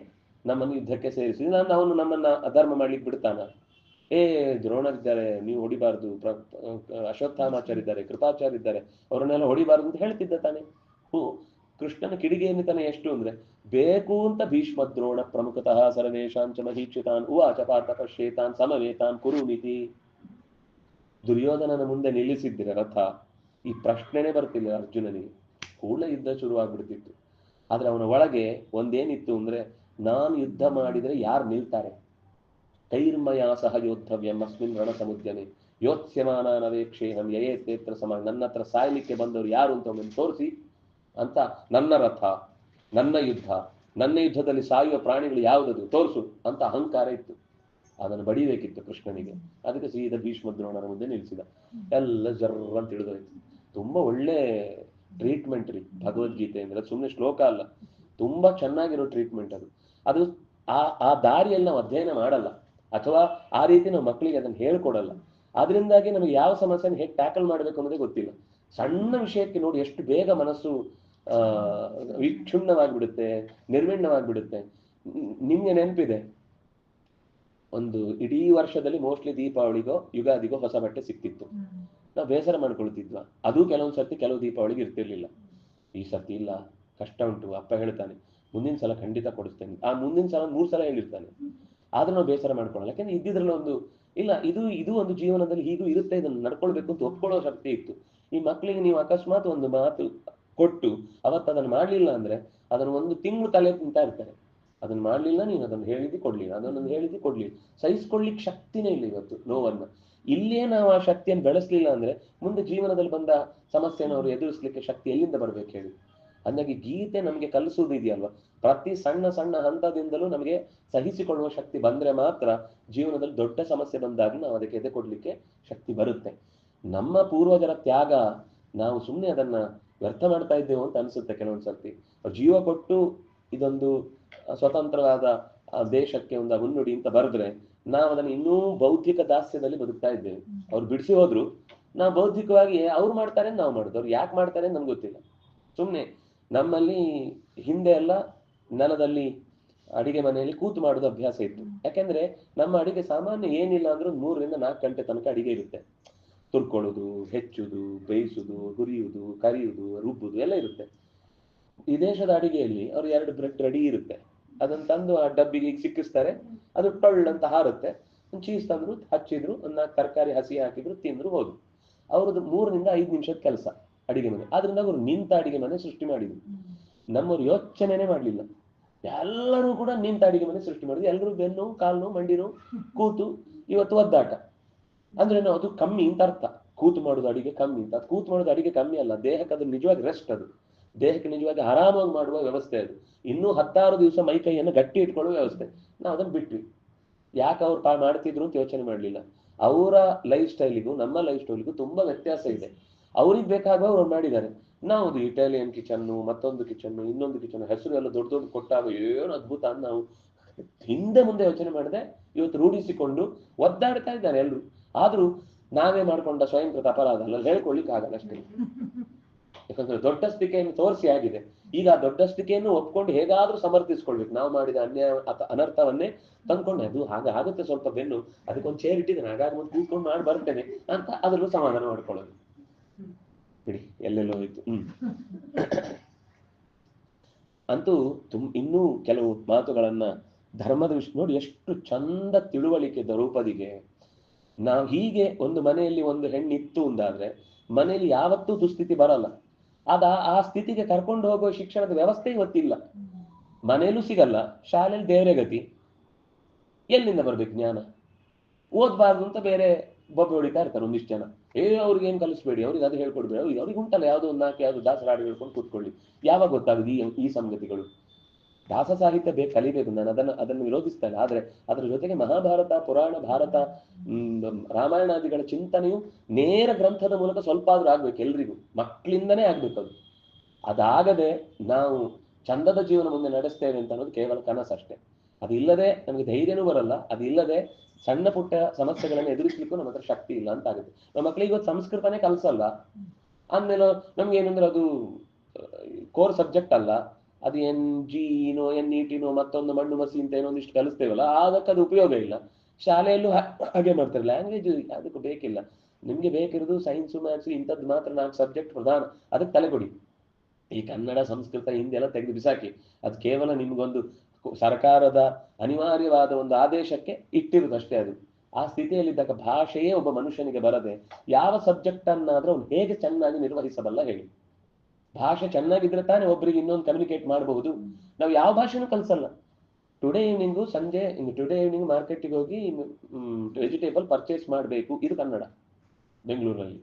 ನಮ್ಮನ್ನು ಯುದ್ಧಕ್ಕೆ ಸೇರಿಸಿದ. ಅವನು ನಮ್ಮನ್ನ ಅಧರ್ಮ ಮಾಡ್ಲಿಕ್ಕೆ ಬಿಡ್ತಾನ? ದ್ರೋಣರಿದ್ದಾರೆ, ನೀವು ಹೊಡಿಬಾರ್ದು, ಅಶ್ವತ್ಥಾಮಾಚಾರ್ಯ ಇದ್ದಾರೆ, ಕೃಪಾಚಾರ್ಯ ಇದ್ದಾರೆ, ಅವರನ್ನೆಲ್ಲ ಹೊಡಿಬಾರ್ದು ಅಂತ ಹೇಳ್ತಿದ್ದ ತಾನೆ. ಕೃಷ್ಣನ ಕಿಡಿಗೆಯನ್ನು ತಾನೆ ಎಷ್ಟು ಅಂದ್ರೆ, ಬೇಕು ಅಂತ ಭೀಷ್ಮ ದ್ರೋಣ ಪ್ರಮುಖತಃ ಸರ್ವೇಶಾಂಚ ಮಹೀಕ್ಷಿತಾನ್ ಉವಾಚ ಪಾರ್ಥ ಪಶ್ಯೇತಾನ್ ಸಮವೇತಾನ್ ಕುರುಮಿತಿ. ದುರ್ಯೋಧನನ ಮುಂದೆ ನಿಲ್ಲಿಸಿದ್ದೀರ ರಥ, ಈ ಪ್ರಶ್ನೆನೇ ಬರ್ತಿಲ್ಲ ಅರ್ಜುನನಿಗೆ. ಕೂಡಲೇ ಯುದ್ಧ ಶುರುವಾಗ್ಬಿಡ್ತಿತ್ತು. ಆದ್ರೆ ಅವನ ಒಳಗೆ ಒಂದೇನಿತ್ತು ಅಂದ್ರೆ, ನಾನು ಯುದ್ಧ ಮಾಡಿದ್ರೆ ಯಾರು ನಿಲ್ತಾರೆ? ಕೈರ್ಮಯ ಸಹ ಯೋದ್ಧವ್ಯಂ ಅಸ್ಮಿನ್ ರಣ ಸಮುದ್ಯಮೆ ಯೋತ್ಸ್ಯಮಾನವೇಕ್ಷೇಹಂ ಯಯೇತೇತ್ರ ಸಮಾನ. ನನ್ನ ಹತ್ರ ಸಾಯ್ಲಿಕ್ಕೆ ಬಂದವರು ಯಾರು ಅಂತ ಒಮ್ಮೆ ತೋರಿಸಿ ಅಂತ, ನನ್ನ ರಥ, ನನ್ನ ಯುದ್ಧ, ನನ್ನ ಯುದ್ಧದಲ್ಲಿ ಸಾಯುವ ಪ್ರಾಣಿಗಳು ಯಾವುದದು ತೋರಿಸು ಅಂತ ಅಹಂಕಾರ ಇತ್ತು. ಅದನ್ನು ಬಡಿಬೇಕಿತ್ತು ಕೃಷ್ಣನಿಗೆ. ಅದಕ್ಕೆ ಸೀದಾ ಭೀಷ್ಮ ದ್ರೋಣರ ಮುಂದೆ ನಿಲ್ಲಿಸಿದ. ಎಲ್ಲ ಜರ್ರ ಅಂತ ಹಿಡಿದೋಯ್ತು. ತುಂಬಾ ಒಳ್ಳೆ ಟ್ರೀಟ್ಮೆಂಟ್ ರೀ ಭಗವದ್ಗೀತೆ ಅಂದ್ರೆ, ಸುಮ್ಮನೆ ಶ್ಲೋಕ ಅಲ್ಲ, ತುಂಬಾ ಚೆನ್ನಾಗಿರೋ ಟ್ರೀಟ್ಮೆಂಟ್ ಅದು. ಅದು ಆ ದಾರಿಯಲ್ಲಿ ನಾವು ಅಧ್ಯಯನ ಮಾಡಲ್ಲ, ಅಥವಾ ಆ ರೀತಿ ನಾವು ಮಕ್ಕಳಿಗೆ ಅದನ್ನು ಹೇಳ್ಕೊಡಲ್ಲ. ಅದರಿಂದಾಗಿ ನಮಗೆ ಯಾವ ಸಮಸ್ಯೆನ ಹೇಗೆ ಟ್ಯಾಕಲ್ ಮಾಡಬೇಕು ಅನ್ನೋದೇ ಗೊತ್ತಿಲ್ಲ. ಸಣ್ಣ ವಿಷಯಕ್ಕೆ ನೋಡಿ ಎಷ್ಟು ಬೇಗ ಮನಸ್ಸು ವಿಕ್ಷುಣ್ಣವಾಗಿಬಿಡುತ್ತೆ, ನಿರ್ವಿಣ್ಣವಾಗಿಬಿಡುತ್ತೆ. ನಿಮ್ಗೆ ನೆನಪಿದೆ, ಒಂದು ಇಡೀ ವರ್ಷದಲ್ಲಿ ಮೋಸ್ಟ್ಲಿ ದೀಪಾವಳಿಗೋ ಯುಗಾದಿಗೋ ಹೊಸ ಬಟ್ಟೆ ಸಿಕ್ತಿತ್ತು. ನಾವು ಬೇಸರ ಮಾಡ್ಕೊಳ್ತಿದ್ವಾ? ಅದು ಕೆಲವೊಂದು ಸರ್ತಿ ಕೆಲವು ದೀಪಾವಳಿಗೆ ಇರ್ತಿರ್ಲಿಲ್ಲ. ಈ ಸರ್ತಿ ಇಲ್ಲ, ಕಷ್ಟ ಉಂಟು, ಅಪ್ಪ ಹೇಳ್ತಾನೆ, ಮುಂದಿನ ಸಲ ಖಂಡಿತ ಕೊಡಿಸ್ತೇನೆ. ಆ ಮುಂದಿನ ಸಲ 3 ಸಲ ಹೇಳಿರ್ತಾನೆ. ಆದ್ರೂ ನಾವು ಬೇಸರ ಮಾಡ್ಕೊಳ್ಳಲ್ಲ, ಯಾಕಂದ್ರೆ ಇದ್ದಿದ್ರಲ್ಲಿ ಒಂದು ಇಲ್ಲ, ಇದು ಒಂದು ಜೀವನದಲ್ಲಿ ಹೀಗೂ ಇರುತ್ತೆ, ಇದನ್ನು ನಡ್ಕೊಳ್ಬೇಕು ಅಂತ ಒಪ್ಕೊಳ್ಳೋ ಶಕ್ತಿ ಇತ್ತು. ಈ ಮಕ್ಕಳಿಗೆ ನೀವು ಅಕಸ್ಮಾತ್ ಒಂದು ಮಾತು ಕೊಟ್ಟು ಅವತ್ತು ಅದನ್ನು ಮಾಡ್ಲಿಲ್ಲ ಅಂದ್ರೆ ಅದನ್ನು ಒಂದು ತಿಂಗಳು ತಲೆ ತಿಂತಾ ಇರ್ತಾರೆ. ಅದನ್ನ ಮಾಡ್ಲಿಲ್ಲ, ನೀನು ಅದನ್ನು ಹೇಳಿದ್ದು ಕೊಡ್ಲಿಲ್ಲ, ಅದನ್ನೊಂದು ಹೇಳಿದ್ದು ಕೊಡ್ಲಿಲ್ಲ. ಸಹಿಸ್ಕೊಳ್ಳಿಕ್ ಶಕ್ತಿನೇ ಇಲ್ಲ ಇವತ್ತು ನೋವನ್ನ. ಇಲ್ಲೇ ನಾವು ಆ ಶಕ್ತಿಯನ್ನು ಬೆಳೆಸ್ಲಿಲ್ಲ ಅಂದ್ರೆ ಮುಂದೆ ಜೀವನದಲ್ಲಿ ಬಂದ ಸಮಸ್ಯೆಯನ್ನು ಅವರು ಎದುರಿಸ್ಲಿಕ್ಕೆ ಶಕ್ತಿ ಎಲ್ಲಿಂದ ಬರ್ಬೇಕು ಹೇಳಿ? ಹಾಗಾಗಿ ಗೀತೆ ನಮಗೆ ಕಲಿಸುವುದು ಇದೆಯಲ್ವಾ, ಪ್ರತಿ ಸಣ್ಣ ಸಣ್ಣ ಹಂತದಿಂದಲೂ ನಮಗೆ ಸಹಿಸಿಕೊಳ್ಳುವ ಶಕ್ತಿ ಬಂದ್ರೆ ಮಾತ್ರ ಜೀವನದಲ್ಲಿ ದೊಡ್ಡ ಸಮಸ್ಯೆ ಬಂದಾಗ ನಾವು ಅದಕ್ಕೆ ಎದೆ ಕೊಡ್ಲಿಕ್ಕೆ ಶಕ್ತಿ ಬರುತ್ತೆ. ನಮ್ಮ ಪೂರ್ವಜರ ತ್ಯಾಗ ನಾವು ಸುಮ್ಮನೆ ಅದನ್ನ ವ್ಯರ್ಥ ಮಾಡ್ತಾ ಇದ್ದೇವೆ ಅಂತ ಅನ್ಸುತ್ತೆ ಕೆಲವೊಂದು ಸರ್ತಿ. ಜೀವ ಕೊಟ್ಟು ಇದೊಂದು ಸ್ವತಂತ್ರವಾದ ದೇಶಕ್ಕೆ ಒಂದು ಮುನ್ನುಡಿ ಅಂತ ಬರೆದ್ರೆ ನಾವು ಅದನ್ನು ಇನ್ನೂ ಬೌದ್ಧಿಕ ದಾಸ್ಯದಲ್ಲಿ ಬದುಕ್ತಾ ಇದ್ದೇವೆ. ಅವ್ರು ಬಿಡಿಸಿ ಹೋದ್ರು, ನಾವು ಬೌದ್ಧಿಕವಾಗಿ ಅವ್ರು ಮಾಡ್ತಾರೆ ನಾವು ಮಾಡುದು. ಅವ್ರು ಯಾಕೆ ಮಾಡ್ತಾರೆ ಅಂತ ನಮ್ಗೆ ಗೊತ್ತಿಲ್ಲ. ಸುಮ್ಮನೆ ನಮ್ಮಲ್ಲಿ ಹಿಂದೆ ಎಲ್ಲ ನೆಲದಲ್ಲಿ ಅಡಿಗೆ ಮನೆಯಲ್ಲಿ ಕೂತು ಮಾಡೋದು ಅಭ್ಯಾಸ ಇತ್ತು. ಯಾಕೆಂದ್ರೆ ನಮ್ಮ ಅಡಿಗೆ ಸಾಮಾನ್ಯ ಏನಿಲ್ಲ ಅಂದ್ರೂ 3 ರಿಂದ 4 ಗಂಟೆ ತನಕ ಅಡಿಗೆ ಇರುತ್ತೆ. ತುರ್ಕೊಳ್ಳೋದು, ಹೆಚ್ಚುದು, ಬೇಯಿಸುದು, ಹುರಿಯುವುದು, ಕರಿಯುವುದು, ರುಬ್ಬುದು ಎಲ್ಲ ಇರುತ್ತೆ. ಈ ದೇಶದ ಅಡಿಗೆಯಲ್ಲಿ ಅವ್ರು 2 ಬ್ರೆಡ್ ರೆಡಿ ಇರುತ್ತೆ, ಅದನ್ನ ತಂದು ಆ ಡಬ್ಬಿಗೆ ಸಿಕ್ಕಿಸ್ತಾರೆ, ಅದು ಟೊಳ್ಳಂತ ಹಾರುತ್ತೆ. ಒಂದು ಚೀಸ್ ತಂದ್ರು, ಹಚ್ಚಿದ್ರು, ಒಂದು 4 ತರಕಾರಿ ಹಸಿ ಹಾಕಿದ್ರು, ತಿಂದ್ರು, ಹೋದ್ರು. ಅವ್ರದ್ದು 3 ರಿಂದ 5 ನಿಮಿಷದ ಕೆಲಸ ಅಡಿಗೆ ಮನೆ. ಆದ್ರಿಂದ ಅವರು ನಿಂತ ಅಡಿಗೆ ಮನೆ ಸೃಷ್ಟಿ ಮಾಡಿದ್ರು. ನಮ್ಮವ್ರು ಯೋಚನೆನೇ ಮಾಡ್ಲಿಲ್ಲ, ಎಲ್ಲರೂ ಕೂಡ ನಿಂತ ಅಡಿಗೆ ಮನೆ ಸೃಷ್ಟಿ ಮಾಡಿದ್ರು. ಎಲ್ಲರೂ ಬೆನ್ನು, ಕಾಲು, ಮಂಡಿನು ಕೂತು ಇವತ್ತು ಒದ್ದಾಟ. ಅಂದ್ರೆ ನಾವು ಅದು ಕಮ್ಮಿ ಅಂತ ಅರ್ಥ. ಕೂತು ಮಾಡೋದು ಅಡಿಗೆ ಕಮ್ಮಿ ಅಂತ. ಕೂತು ಮಾಡೋದು ಅಡಿಗೆ ಕಮ್ಮಿ ಅಲ್ಲ, ದೇಹಕ್ಕೆ ಅದು ನಿಜವಾಗಿ ರೆಸ್ಟ್, ಅದು ದೇಹಕ್ಕೆ ನಿಜವಾಗಿ ಆರಾಮಾಗಿ ಮಾಡುವ ವ್ಯವಸ್ಥೆ. ಅದು ಇನ್ನೂ 16 ದಿವಸ ಮೈ ಕೈಯನ್ನು ಗಟ್ಟಿ ಇಟ್ಕೊಳ್ಳುವ ವ್ಯವಸ್ಥೆ. ನಾವು ಅದನ್ನು ಬಿಟ್ವಿ. ಯಾಕೆ ಅವ್ರು ಮಾಡ್ತಿದ್ರು ಅಂತ ಯೋಚನೆ ಮಾಡಲಿಲ್ಲ. ಅವರ ಲೈಫ್ ಸ್ಟೈಲಿಗೂ ನಮ್ಮ ಲೈಫ್ ಸ್ಟೈಲಿಗೂ ತುಂಬಾ ವ್ಯತ್ಯಾಸ ಇದೆ. ಅವ್ರಿಗೆ ಬೇಕಾಗುವ ಅವ್ರು ಮಾಡಿದ್ದಾರೆ. ನಾವು ಇಟಾಲಿಯನ್ ಕಿಚನ್ನು, ಮತ್ತೊಂದು ಕಿಚನ್ನು, ಇನ್ನೊಂದು ಕಿಚನ್, ಹೆಸರು ಎಲ್ಲ ದೊಡ್ಡ ದೊಡ್ಡ ಕೊಟ್ಟಾಗ ಏನು ಅದ್ಭುತ ಅಂತ ನಾವು ಹಿಂದೆ ಮುಂದೆ ಯೋಚನೆ ಮಾಡದೆ ಇವತ್ತು ರೂಢಿಸಿಕೊಂಡು ಒದ್ದಾಡ್ತಾ ಇದ್ದಾರೆ ಎಲ್ರು. ಆದ್ರೂ ನಾವೇ ಮಾಡ್ಕೊಂಡ ಸ್ವಯಂಕೃತ ಅಪರಾಧ ಅಲ್ಲ, ಹೇಳ್ಕೊಳ್ಳಿಕ್ಕೆ ಆಗಲ್ಲ ಅಷ್ಟೇ. ಯಾಕಂದ್ರೆ ದೊಡ್ಡಸ್ತಿಕೆಯನ್ನು ತೋರಿಸಿ ಆಗಿದೆ. ಈಗ ಆ ದೊಡ್ಡಸ್ತಿಕೆಯನ್ನು ಒಪ್ಕೊಂಡು ಹೇಗಾದ್ರೂ ಸಮರ್ಥಿಸ್ಕೊಳ್ಬೇಕು. ನಾವು ಮಾಡಿದ ಅನ್ಯಾಯ ಅನರ್ಥವನ್ನೇ ತಂದ್ಕೊಂಡು ಅದು ಆಗುತ್ತೆ, ಸ್ವಲ್ಪ ಬೆನ್ನು, ಅದಕ್ಕೊಂದು ಚೇರ್ ಇಟ್ಟಿದ್ದೇನೆ, ಹಾಗಾಗಿ ಮುಂದೆ ಕೂತ್ಕೊಂಡು ಮಾಡಿ ಬರ್ತೇನೆ ಅಂತ ಅದ್ರಲ್ಲೂ ಸಮಾಧಾನ ಮಾಡ್ಕೊಳ್ಳೋದು. ಬಿಡಿ, ಎಲ್ಲೆಲ್ಲೋ ಹೋಯ್ತು. ಅಂತೂ ಇನ್ನೂ ಕೆಲವು ಮಾತುಗಳನ್ನ ಧರ್ಮದ ವಿಷಯ ನೋಡಿ, ಎಷ್ಟು ಚಂದ ತಿಳುವಳಿಕೆ ದ್ರೌಪದಿಗೆ. ನಾವು ಹೀಗೆ ಒಂದು ಮನೆಯಲ್ಲಿ ಒಂದು ಹೆಣ್ಣಿತ್ತು ಅಂದಾದ್ರೆ ಮನೆಯಲ್ಲಿ ಯಾವತ್ತೂ ದುಸ್ಥಿತಿ ಬರಲ್ಲ. ಆ ಸ್ಥಿತಿಗೆ ಕರ್ಕೊಂಡು ಹೋಗುವ ಶಿಕ್ಷಣದ ವ್ಯವಸ್ಥೆ ಇವತ್ತಿಲ್ಲ. ಮನೆಯಲ್ಲೂ ಸಿಗಲ್ಲ, ಶಾಲೆಯಲ್ಲಿ ದೇವರೇ ಗತಿ. ಎಲ್ಲಿಂದ ಬರ್ಬೇಕು ಜ್ಞಾನ? ಓದ್ಬಾರ್ದು ಅಂತ ಬೇರೆ ಬೊಬ್ಬೆ ಹೊಡಿತಾ ಇರ್ತಾರೆ ಒಂದಿಷ್ಟು ಜನ. ಅವ್ರಿಗೆ ಏನ್ ಕಲಿಸ್ಬೇಡಿ, ಅವ್ರಿಗೆ ಅದು ಹೇಳ್ಕೊಡ್ಬೇಡಿ, ಅವ್ರಿಗೆ ಉಂಟಲ್ಲ ಯಾವ್ದೋ ಒಂದು 4 ಯಾವ್ದು ದಾಸರ ಹಾಡು ಹೇಳ್ಕೊಂಡು ಕೂತ್ಕೊಳ್ಳಿ. ಯಾವಾಗ ಗೊತ್ತಾಗುದು ಈ ಸಂಗತಿಗಳು? ದಾಸ ಸಾಹಿತ್ಯ ಕಲಿಬೇಕು, ನಾನು ಅದನ್ನು ವಿರೋಧಿಸ್ತಾ ಇಲ್ಲ. ಆದ್ರೆ ಅದರ ಜೊತೆಗೆ ಮಹಾಭಾರತ, ಪುರಾಣ, ಭಾರತ, ರಾಮಾಯಣಾದಿಗಳ ಚಿಂತನೆಯು ನೇರ ಗ್ರಂಥದ ಮೂಲಕ ಸ್ವಲ್ಪ ಆದ್ರೂ ಆಗ್ಬೇಕು. ಎಲ್ರಿಗೂ ಮಕ್ಕಳಿಂದನೇ ಆಗ್ಬೇಕು. ಅದಾಗದೆ ನಾವು ಚಂದದ ಜೀವನ ಮುಂದೆ ನಡೆಸ್ತೇವೆ ಅಂತ ಅನ್ನೋದು ಕೇವಲ ಕನಸಷ್ಟೇ. ಅದಿಲ್ಲದೆ ನಮಗೆ ಧೈರ್ಯನೂ ಬರಲ್ಲ. ಅದಿಲ್ಲದೆ ಸಣ್ಣ ಪುಟ್ಟ ಸಮಸ್ಯೆಗಳನ್ನು ಎದುರಿಸ್ಲಿಕ್ಕೂ ನಮ್ಮ ಹತ್ರ ಶಕ್ತಿ ಇಲ್ಲ ಅಂತ ಆಗುತ್ತೆ. ನಮ್ಮ ಮಕ್ಕಳಿಗೆ ಇವತ್ತು ಸಂಸ್ಕೃತನೇ ಕಲ್ಸಲ್ಲ ಅಂದ್ಮೇಲೆ ನಮ್ಗೆ ಏನಂದ್ರೆ ಅದು ಕೋರ್ ಸಬ್ಜೆಕ್ಟ್ ಅಲ್ಲ. ಅದು NGEನೋ NETನೋ ಮತ್ತೊಂದು ಮಣ್ಣು ಮಸಿ ಅಂತ ಏನೊಂದಿಷ್ಟು ಕಲಿಸ್ತೇವಲ್ಲ, ಅದಕ್ಕೆ ಅದು ಉಪಯೋಗ ಇಲ್ಲ. ಶಾಲೆಯಲ್ಲೂ ಹಾಗೆ ಮಾಡ್ತಾರೆ. ಲ್ಯಾಂಗ್ವೇಜ್ ಅದಕ್ಕೂ ಬೇಕಿಲ್ಲ. ನಿಮ್ಗೆ ಬೇಕಿರೋದು ಸೈನ್ಸು, ಮ್ಯಾಥ್ಸು, ಇಂಥದ್ದು ಮಾತ್ರ 4 ಸಬ್ಜೆಕ್ಟ್ ಪ್ರಧಾನ, ಅದಕ್ಕೆ ತಲೆ ಕೊಡಿ. ಈ ಕನ್ನಡ, ಸಂಸ್ಕೃತ, ಹಿಂದಿ ಎಲ್ಲ ತೆಗೆದು ಬಿಸಾಕಿ. ಅದು ಕೇವಲ ನಿಮ್ಗೊಂದು ಸರ್ಕಾರದ ಅನಿವಾರ್ಯವಾದ ಒಂದು ಆದೇಶಕ್ಕೆ ಇಟ್ಟಿರುವುದು ಅಷ್ಟೇ. ಅದು ಆ ಸ್ಥಿತಿಯಲ್ಲಿದ್ದಾಗ ಭಾಷೆಯೇ ಒಬ್ಬ ಮನುಷ್ಯನಿಗೆ ಬರದೆ ಯಾವ ಸಬ್ಜೆಕ್ಟ್ ಅನ್ನಾದ್ರೂ ಅವ್ನು ಹೇಗೆ ಚೆನ್ನಾಗಿ ನಿರ್ವಹಿಸಬಲ್ಲ ಹೇಳಿ? ಭಾಷೆ ಚೆನ್ನಾಗಿದ್ರೆ ತಾನೇ ಒಬ್ಬರಿಗೆ ಇನ್ನೊಂದು ಕಮ್ಯುನಿಕೇಟ್ ಮಾಡಬಹುದು. ನಾವು ಯಾವ ಭಾಷೆನೂ ಕಲಿಸಲ್ಲ. ಟುಡೇ ಈವ್ನಿಂಗ್ ಮಾರ್ಕೆಟಿಗೆ ಹೋಗಿ ವೆಜಿಟೇಬಲ್ ಪರ್ಚೇಸ್ ಮಾಡಬೇಕು, ಇದು ಕನ್ನಡ. ಬೆಂಗಳೂರಲ್ಲಿ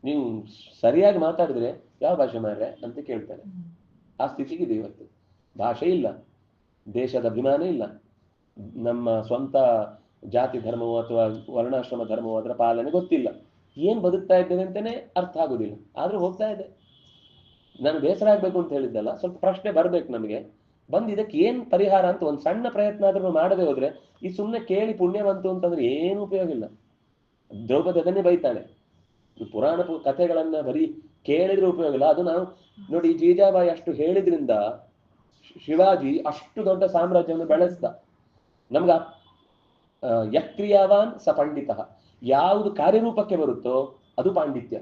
ನೀವು ಸರಿಯಾಗಿ ಮಾತಾಡಿದ್ರೆ ಯಾವ ಭಾಷೆ ಮಾರ್ರೆ ಅಂತ ಕೇಳ್ತಾರೆ. ಆ ಸ್ಥಿತಿಗಿದೆ ಇವತ್ತು. ಭಾಷೆ ಇಲ್ಲ, ದೇಶದ ಅಭಿಮಾನ ಇಲ್ಲ, ನಮ್ಮ ಸ್ವಂತ ಜಾತಿ ಧರ್ಮವೋ ಅಥವಾ ವರ್ಣಾಶ್ರಮ ಧರ್ಮವೋ ಅದರ ಪಾಲನೆ ಗೊತ್ತಿಲ್ಲ. ಏನ್ ಬದುಕ್ತಾ ಇದ್ದೇವೆ ಅಂತಾನೆ ಅರ್ಥ ಆಗುದಿಲ್ಲ. ಆದ್ರೂ ಹೋಗ್ತಾ ಇದೆ. ನಾನು ಬೇಸರ ಆಗ್ಬೇಕು ಅಂತ ಹೇಳಿದ್ದಲ್ಲ, ಸ್ವಲ್ಪ ಪ್ರಶ್ನೆ ಬರ್ಬೇಕು ನಮಗೆ. ಬಂದು ಇದಕ್ಕೆ ಏನ್ ಪರಿಹಾರ ಅಂತ ಒಂದು ಸಣ್ಣ ಪ್ರಯತ್ನ ಆದ್ರೂ ಮಾಡದೆ ಹೋದ್ರೆ ಈ ಸುಮ್ಮನೆ ಕೇಳಿ ಪುಣ್ಯ ಬಂತು ಅಂತಂದ್ರೆ ಏನು ಉಪಯೋಗ ಇಲ್ಲ. ದ್ರೌಪದಿ ಅದನ್ನೇ ಬೈತಾಳೆ, ಈ ಪುರಾಣ ಕಥೆಗಳನ್ನ ಬರೀ ಕೇಳಿದ್ರೆ ಉಪಯೋಗ ಇಲ್ಲ. ಅದು ನಾವು ನೋಡಿ, ಜೀಜಾಬಾಯಿ ಅಷ್ಟು ಹೇಳಿದ್ರಿಂದ ಶಿವಾಜಿ ಅಷ್ಟು ದೊಡ್ಡ ಸಾಮ್ರಾಜ್ಯವನ್ನು ಬೆಳೆಸ್ದ. ನಮ್ಗಯಕ್ರಿಯಾವಾನ್ ಸ ಪಂಡಿತ, ಯಾವುದು ಕಾರ್ಯರೂಪಕ್ಕೆ ಬರುತ್ತೋ ಅದು ಪಾಂಡಿತ್ಯ.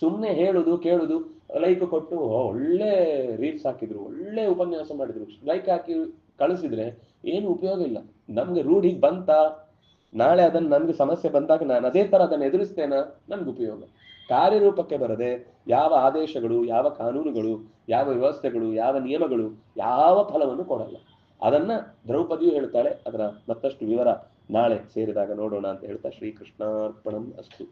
ಸುಮ್ಮನೆ ಹೇಳುದು ಕೇಳುದು, ಲೈಕ್ ಕೊಟ್ಟು ಒಳ್ಳೆ ರೀಲ್ಸ್ ಹಾಕಿದ್ರು, ಒಳ್ಳೆ ಉಪನ್ಯಾಸ ಮಾಡಿದ್ರು, ಲೈಕ್ ಹಾಕಿ ಕಳಿಸಿದ್ರೆ ಏನು ಉಪಯೋಗ ಇಲ್ಲ. ನಮ್ಗೆ ರೂಢಿಗೆ ಬಂತ, ನಾಳೆ ಅದನ್ನ ನನ್ಗೆ ಸಮಸ್ಯೆ ಬಂದಾಗ ನಾನು ಅದೇ ತರ ಅದನ್ನು ಎದುರಿಸ್ತೇನ, ನನ್ಗೆ ಉಪಯೋಗ. ಕಾರ್ಯರೂಪಕ್ಕೆ ಬರದೆ ಯಾವ ಆದೇಶಗಳು, ಯಾವ ಕಾನೂನುಗಳು, ಯಾವ ವ್ಯವಸ್ಥೆಗಳು, ಯಾವ ನಿಯಮಗಳು ಯಾವ ಫಲವನ್ನು ಕೊಡಲ್ಲ. ಅದನ್ನ ದ್ರೌಪದಿಯು ಹೇಳ್ತಾಳೆ. ಅದರ ಮತ್ತಷ್ಟು ವಿವರ ನಾಳೆ ಸೇರಿದಾಗ ನೋಡೋಣ ಅಂತ ಹೇಳ್ತಾ ಶ್ರೀಕೃಷ್ಣಾರ್ಪಣಂ ಅಸ್ತು.